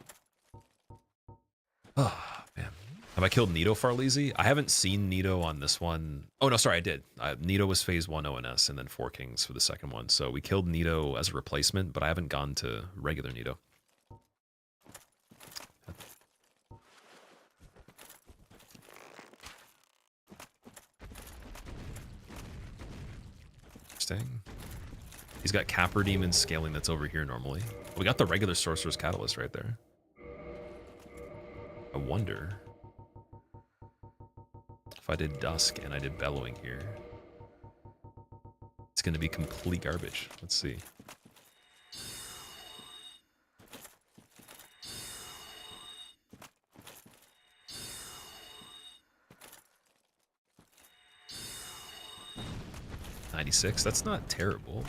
Oh, man. Have I killed Nito Farleezy? I haven't seen Nito on this one. Oh, no, sorry, I did. Nito was phase 1 ONS and then 4 Kings for the second one. So we killed Nito as a replacement, but I haven't gone to regular Nito. Interesting. He's got Capper Demon scaling that's over here normally. We got the regular Sorcerer's Catalyst right there. I wonder if I did Dusk and I did Bellowing here, it's going to be complete garbage. Let's see. $96. That's not terrible.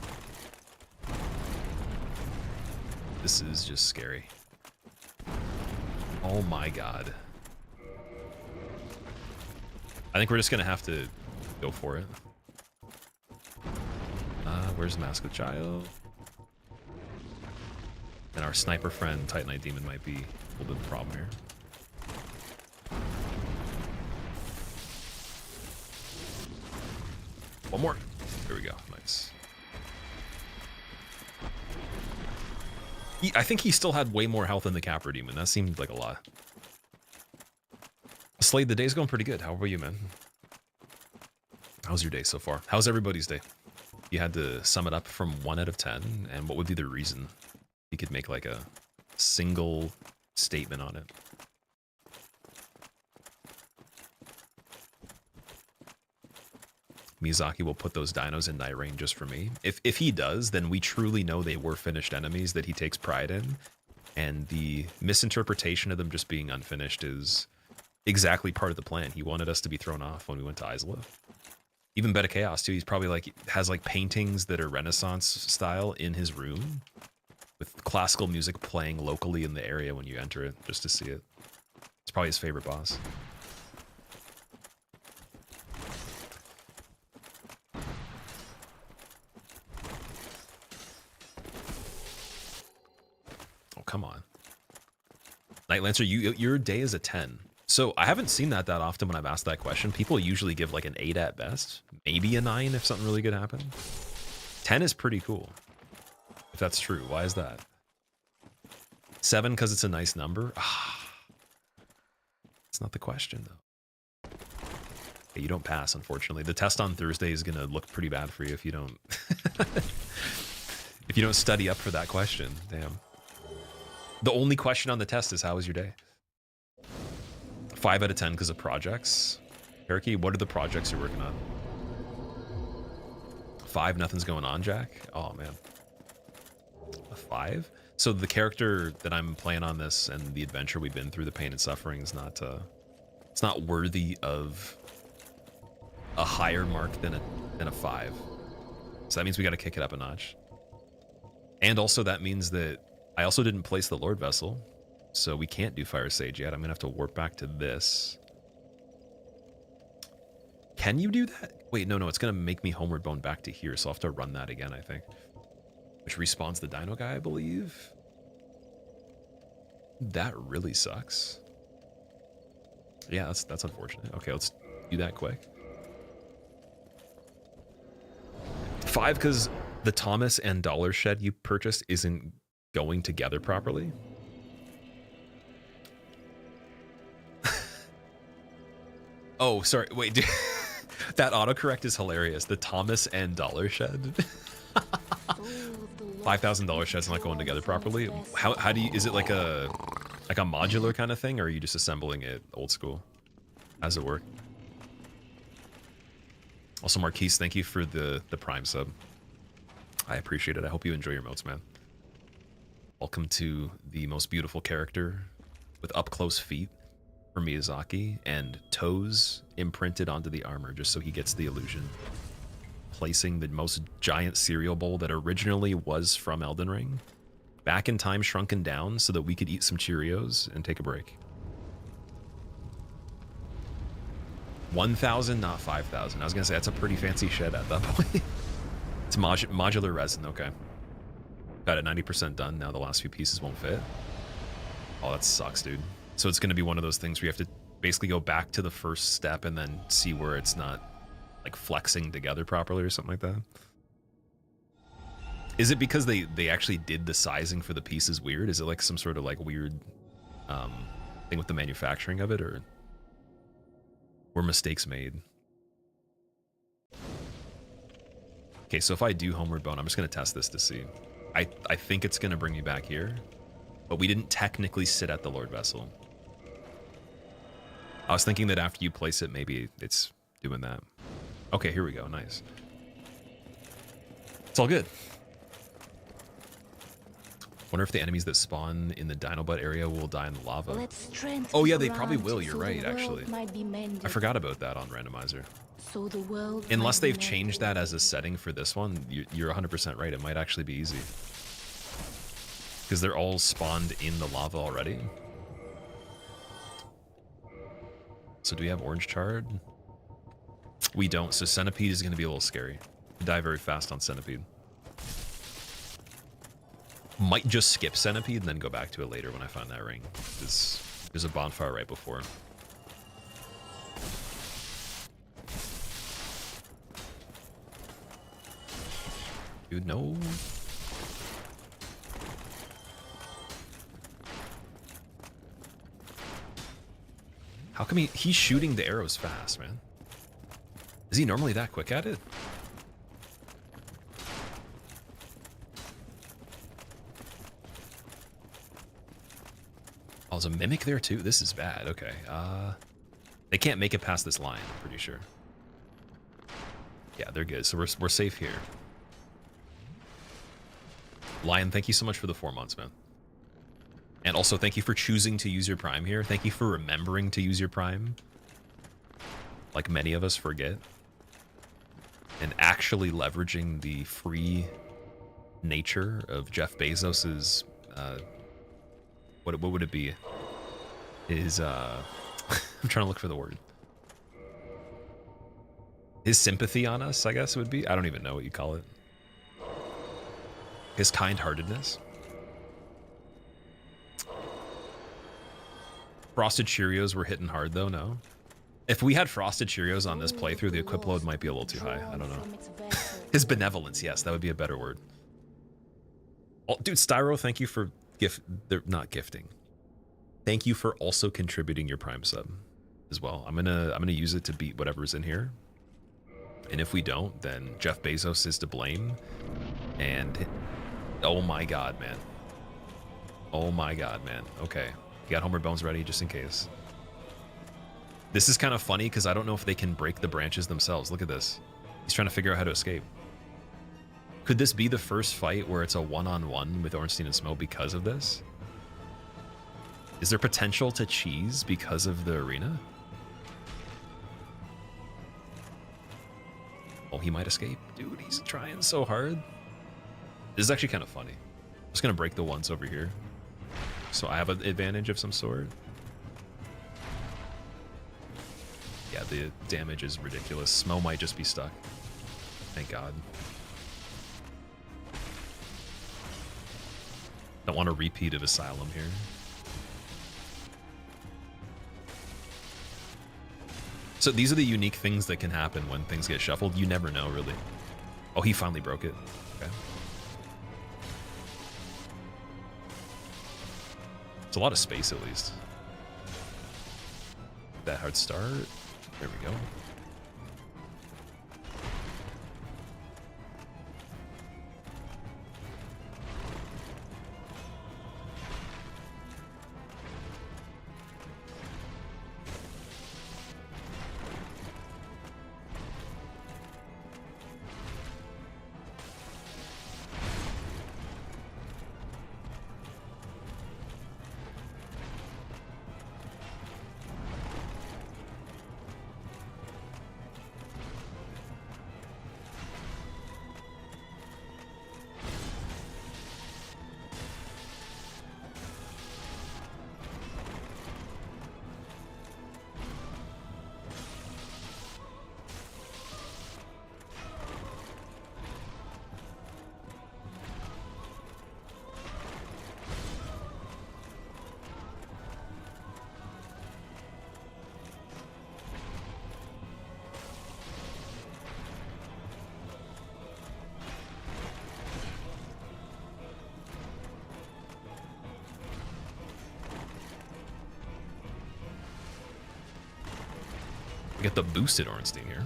This is just scary. Oh my god. I think we're just gonna have to go for it. Where's Mask of Child? And our sniper friend, Titanite Demon, might be a little bit of a problem here. One more. There we go. Nice. I think he still had way more health than the Capper Demon. That seemed like a lot. Slade, the day's going pretty good. How about you, man? How's your day so far? How's everybody's day? You had to sum it up from 1 out of 10, and what would be the reason? You could make like a single statement on it. Miyazaki will put those dinos in night rain just for me. If he does, then we truly know they were finished enemies that he takes pride in, and the misinterpretation of them just being unfinished is exactly part of the plan. He wanted us to be thrown off when we went to Isola. Even Beta Chaos too. He's probably like has like paintings that are Renaissance style in his room with classical music playing locally in the area when you enter it, just to see it. It's probably his favorite boss. Oh, come on. Night Lancer, your day is a 10. So I haven't seen that often when I've asked that question. People usually give like an 8 at best, maybe a 9 if something really good happened. 10 is pretty cool, if that's true. Why is that? 7 because it's a nice number? It's not the question, though. Okay, you don't pass, unfortunately. The test on Thursday is going to look pretty bad for you if you don't... if you don't study up for that question. Damn. The only question on the test is, how was your day? 5 out of 10 because of projects. Cherokee, what are the projects you're working on? 5, nothing's going on, Jack? Oh, man. A 5? So the character that I'm playing on this and the adventure we've been through, the pain and suffering, is not it's not worthy of a higher mark than a 5. So that means we got to kick it up a notch. And also that means that I also didn't place the Lord Vessel, so we can't do Fire Sage yet. I'm gonna have to warp back to this. Can you do that? Wait, no, it's gonna make me Homeward Bone back to here, so I'll have to run that again, I think. Which respawns the Dino guy, I believe. That really sucks. Yeah, that's unfortunate. Okay, let's do that quick. 5 because The Thomas and Dollar Shed you purchased isn't going together properly? Oh, sorry. Wait, dude. That autocorrect is hilarious. The Thomas and Dollar Shed. $5,000 shed's not going together properly. How do you, is it like a modular kind of thing, or are you just assembling it old school? How does it work? Also, Marquise, thank you for the Prime sub. I appreciate it. I hope you enjoy your motes, man. Welcome to the most beautiful character with up-close feet for Miyazaki and toes imprinted onto the armor just so he gets the illusion. Placing the most giant cereal bowl that originally was from Elden Ring back in time, shrunken down so that we could eat some Cheerios and take a break. 1,000, not 5,000. I was gonna say that's a pretty fancy shed at that point. It's modular resin, okay. Got it 90% done. Now the last few pieces won't fit. Oh, that sucks, dude. So it's gonna be one of those things where you have to basically go back to the first step and then see where it's not like flexing together properly or something like that. Is it because they actually did the sizing for the pieces weird? Is it like some sort of like weird thing with the manufacturing of it, or were mistakes made? Okay, so if I do Homeward Bone, I'm just gonna test this to see. I think it's gonna bring me back here, but we didn't technically sit at the Lord Vessel. I was thinking that after you place it, maybe it's doing that. Okay, here we go, nice. It's all good. Wonder if the enemies that spawn in the Dinobot area will die in the lava. Oh yeah, they probably will, you're right, actually. I forgot about that on Randomizer. So the world Unless they've changed that as a setting for this one, you're 100% right, it might actually be easy. Because they're all spawned in the lava already. So do we have orange chard? We don't, so Centipede is going to be a little scary. You die very fast on Centipede. Might just skip Centipede and then go back to it later when I find that ring. There's a bonfire right before. Dude, no. How come he's shooting the arrows fast, man? Is he normally that quick at it? Oh, there's a mimic there too? This is bad. Okay. They can't make it past this line, I'm pretty sure. Yeah, they're good. So we're safe here. Lion, thank you so much for the 4 months, man. And also thank you for choosing to use your Prime here. Thank you for remembering to use your Prime. Like many of us forget. And actually leveraging the free nature of Jeff Bezos's what would it be? His I'm trying to look for the word. His sympathy on us, I guess it would be. I don't even know what you call it. His kind-heartedness. Frosted Cheerios were hitting hard though, no? If we had Frosted Cheerios on this playthrough, the equip load might be a little too high. I don't know. His benevolence, yes, that would be a better word. Oh, dude, Styro, thank you for not gifting. Thank you for also contributing your Prime sub as well. I'm gonna use it to beat whatever's in here. And if we don't, then Jeff Bezos is to blame. And oh my god, man. Oh my god, man. Okay. You got Homer Bones ready just in case. This is kind of funny because I don't know if they can break the branches themselves. Look at this. He's trying to figure out how to escape. Could this be the first fight where it's a one-on-one with Ornstein and Smo because of this? Is there potential to cheese because of the arena? Oh, he might escape. Dude, he's trying so hard. This is actually kind of funny. I'm just going to break the ones over here. So I have an advantage of some sort. Yeah, the damage is ridiculous. Smo might just be stuck. Thank God. Don't want a repeat of Asylum here. So these are the unique things that can happen when things get shuffled. You never know, really. Oh, he finally broke it. Okay. It's a lot of space, at least. That hard start. There we go. Get the boosted Ornstein here.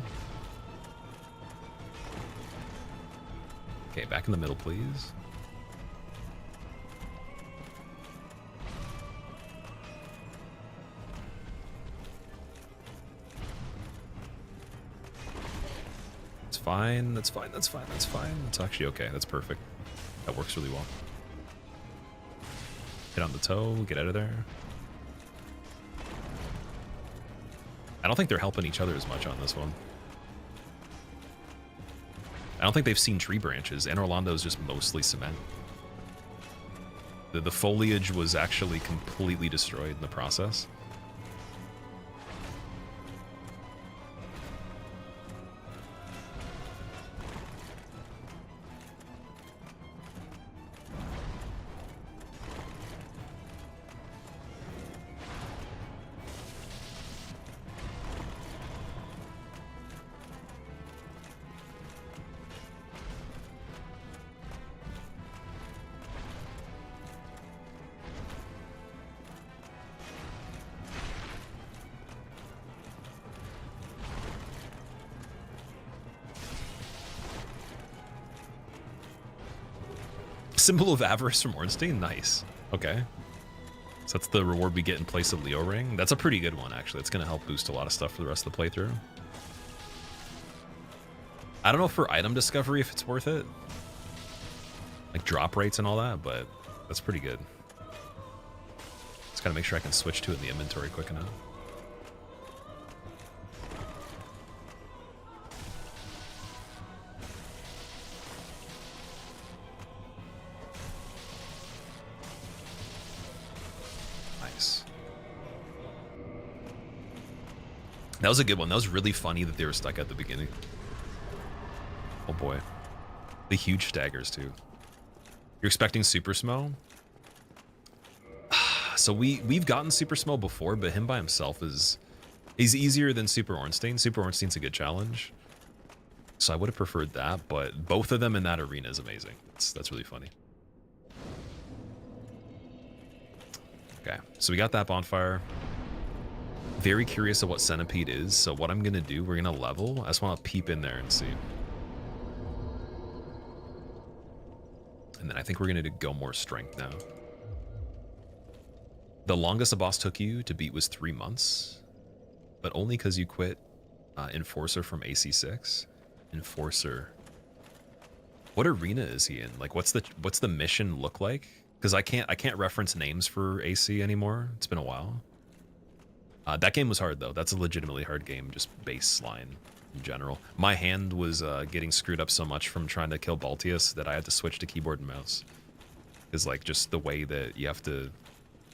Okay, back in the middle, please. It's fine, that's fine, that's fine, that's fine. It's actually okay, that's perfect. That works really well. Hit on the toe, get out of there. I don't think they're helping each other as much on this one. I don't think they've seen tree branches, and Orlando's just mostly cement. The foliage was actually completely destroyed in the process. Symbol of Avarice from Ornstein? Nice. Okay. So that's the reward we get in place of Leo Ring. That's a pretty good one, actually. It's going to help boost a lot of stuff for the rest of the playthrough. I don't know for item discovery if it's worth it. Like drop rates and all that, but that's pretty good. Just gotta make sure I can switch to it in the inventory quick enough. That was a good one. That was really funny that they were stuck at the beginning. Oh boy. The huge staggers too. You're expecting Super Smo? So we've gotten Super Smo before, but him by himself is easier than Super Ornstein. Super Ornstein's a good challenge. So I would have preferred that, but both of them in that arena is amazing. That's really funny. Okay, so we got that bonfire. Very curious of what Centipede is, so what I'm gonna do, we're gonna level. I just wanna peep in there and see. And then I think we're gonna go more strength now. The longest a boss took you to beat was 3 months, but only because you quit Enforcer from AC6. Enforcer. What arena is he in? Like, what's the mission look like? Because I can't reference names for AC anymore. It's been a while. That game was hard though. That's a legitimately hard game, just baseline in general. My hand was getting screwed up so much from trying to kill Baltius that I had to switch to keyboard and mouse. Because like just the way that you have to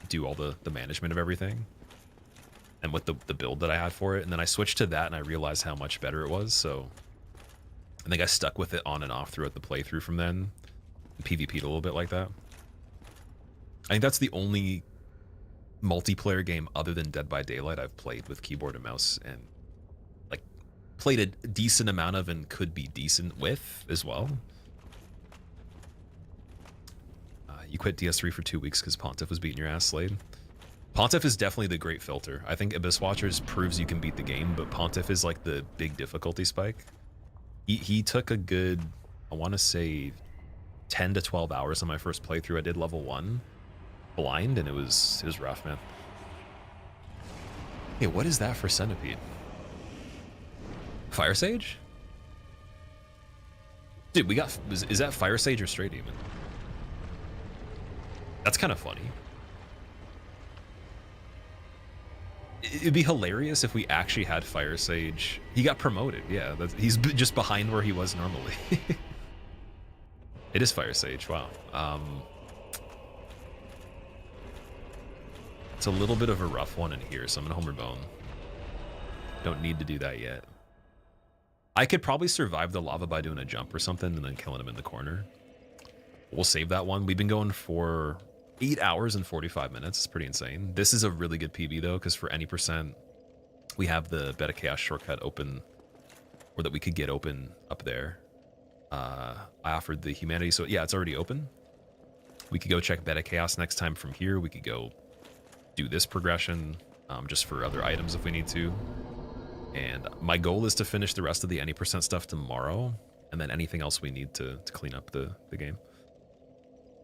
do all the management of everything. And with the build that I had for it. And then I switched to that and I realized how much better it was. So I think I stuck with it on and off throughout the playthrough from then. PvP'd a little bit like that. I think that's the only multiplayer game other than Dead by Daylight I've played with keyboard and mouse and like played a decent amount of and could be decent with as well. You quit DS3 for 2 weeks because Pontiff was beating your ass, Slade. Pontiff is definitely the great filter. I think Abyss Watchers proves you can beat the game, but Pontiff is like the big difficulty spike. He took a good, I want to say, 10 to 12 hours on my first playthrough. I did level 1 blind, and it was rough, man. Hey, what is that for Centipede? Fire Sage? Dude, we got, is that Fire Sage or Stray Demon? That's kind of funny. It'd be hilarious if we actually had Fire Sage. He got promoted, yeah. He's just behind where he was normally. It is Fire Sage, wow. It's a little bit of a rough one in here, so I'm gonna Homer Bone. Don't need to do that yet. I could probably survive the lava by doing a jump or something and then killing him in the corner. We'll save that one. We've been going for 8 hours and 45 minutes. It's pretty insane. This is a really good PB though, because for any percent, we have the Beta Chaos shortcut open, or that we could get open up there. I offered the humanity, so yeah, it's already open. We could go check Beta Chaos next time from here. We could go do this progression just for other items if we need to. And my goal is to finish the rest of the any percent stuff tomorrow, and then anything else we need to clean up the game.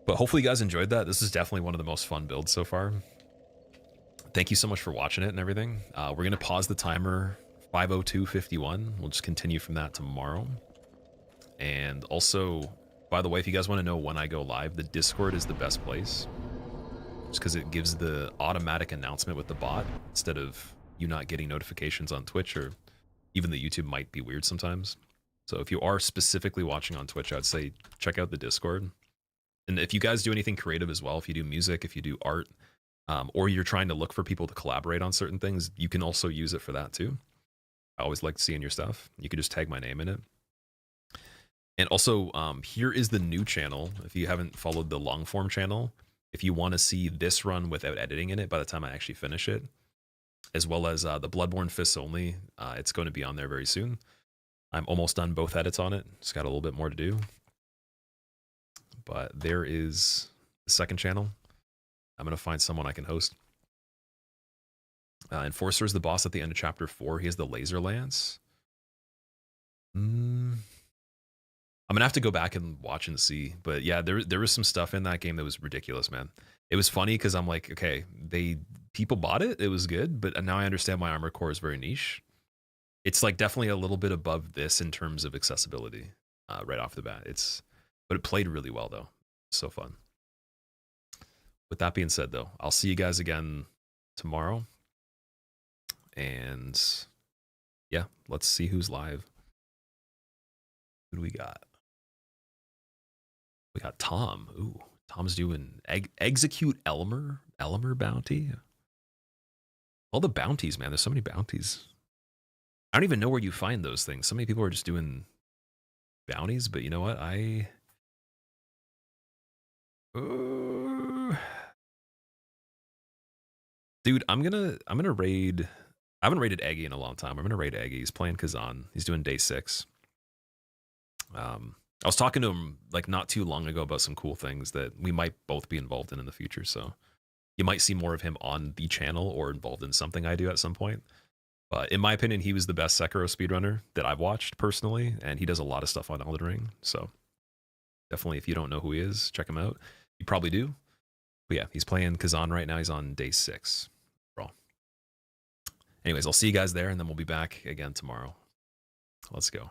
But hopefully you guys enjoyed that. This is definitely one of the most fun builds so far. Thank you so much for watching it and everything. We're going to pause the timer 5:02:51. We'll just continue from that tomorrow. And also, by the way, if you guys want to know when I go live, the Discord is the best place. Just because it gives the automatic announcement with the bot instead of you not getting notifications on Twitch, or even the YouTube might be weird sometimes. So if you are specifically watching on Twitch, I'd say check out the Discord. And if you guys do anything creative as well, if you do music, if you do art, or you're trying to look for people to collaborate on certain things, you can also use it for that too. I always like seeing your stuff. You can just tag my name in it. And also, here is the new channel. If you haven't followed the long form channel, if you want to see this run without editing in it by the time I actually finish it, as well as the Bloodborne Fists only, it's going to be on there very soon. I'm almost done both edits on it. Just got a little bit more to do. But there is the second channel. I'm going to find someone I can host. Enforcer is the boss at the end of chapter 4. He has the laser lance. I'm gonna have to go back and watch and see, but yeah, there was some stuff in that game that was ridiculous, man. It was funny because I'm like, okay, people bought it, it was good, but now I understand why Armored Core is very niche. It's like definitely a little bit above this in terms of accessibility, right off the bat. But it played really well though, so fun. With that being said, though, I'll see you guys again tomorrow, and yeah, let's see who's live. Who do we got? We got Tom. Ooh, Tom's doing execute Elmer bounty. All the bounties, man. There's so many bounties. I don't even know where you find those things. So many people are just doing bounties, but you know what? Dude, I'm gonna raid. I haven't raided Eggy in a long time. I'm gonna raid Eggy. He's playing Kazan. He's doing day 6. I was talking to him like not too long ago about some cool things that we might both be involved in the future. So you might see more of him on the channel or involved in something I do at some point. But in my opinion, he was the best Sekiro speedrunner that I've watched personally, and he does a lot of stuff on Elden Ring. So definitely, if you don't know who he is, check him out. You probably do. But yeah, he's playing Kazan right now. He's on day 6. Bro. Anyways, I'll see you guys there, and then we'll be back again tomorrow. Let's go.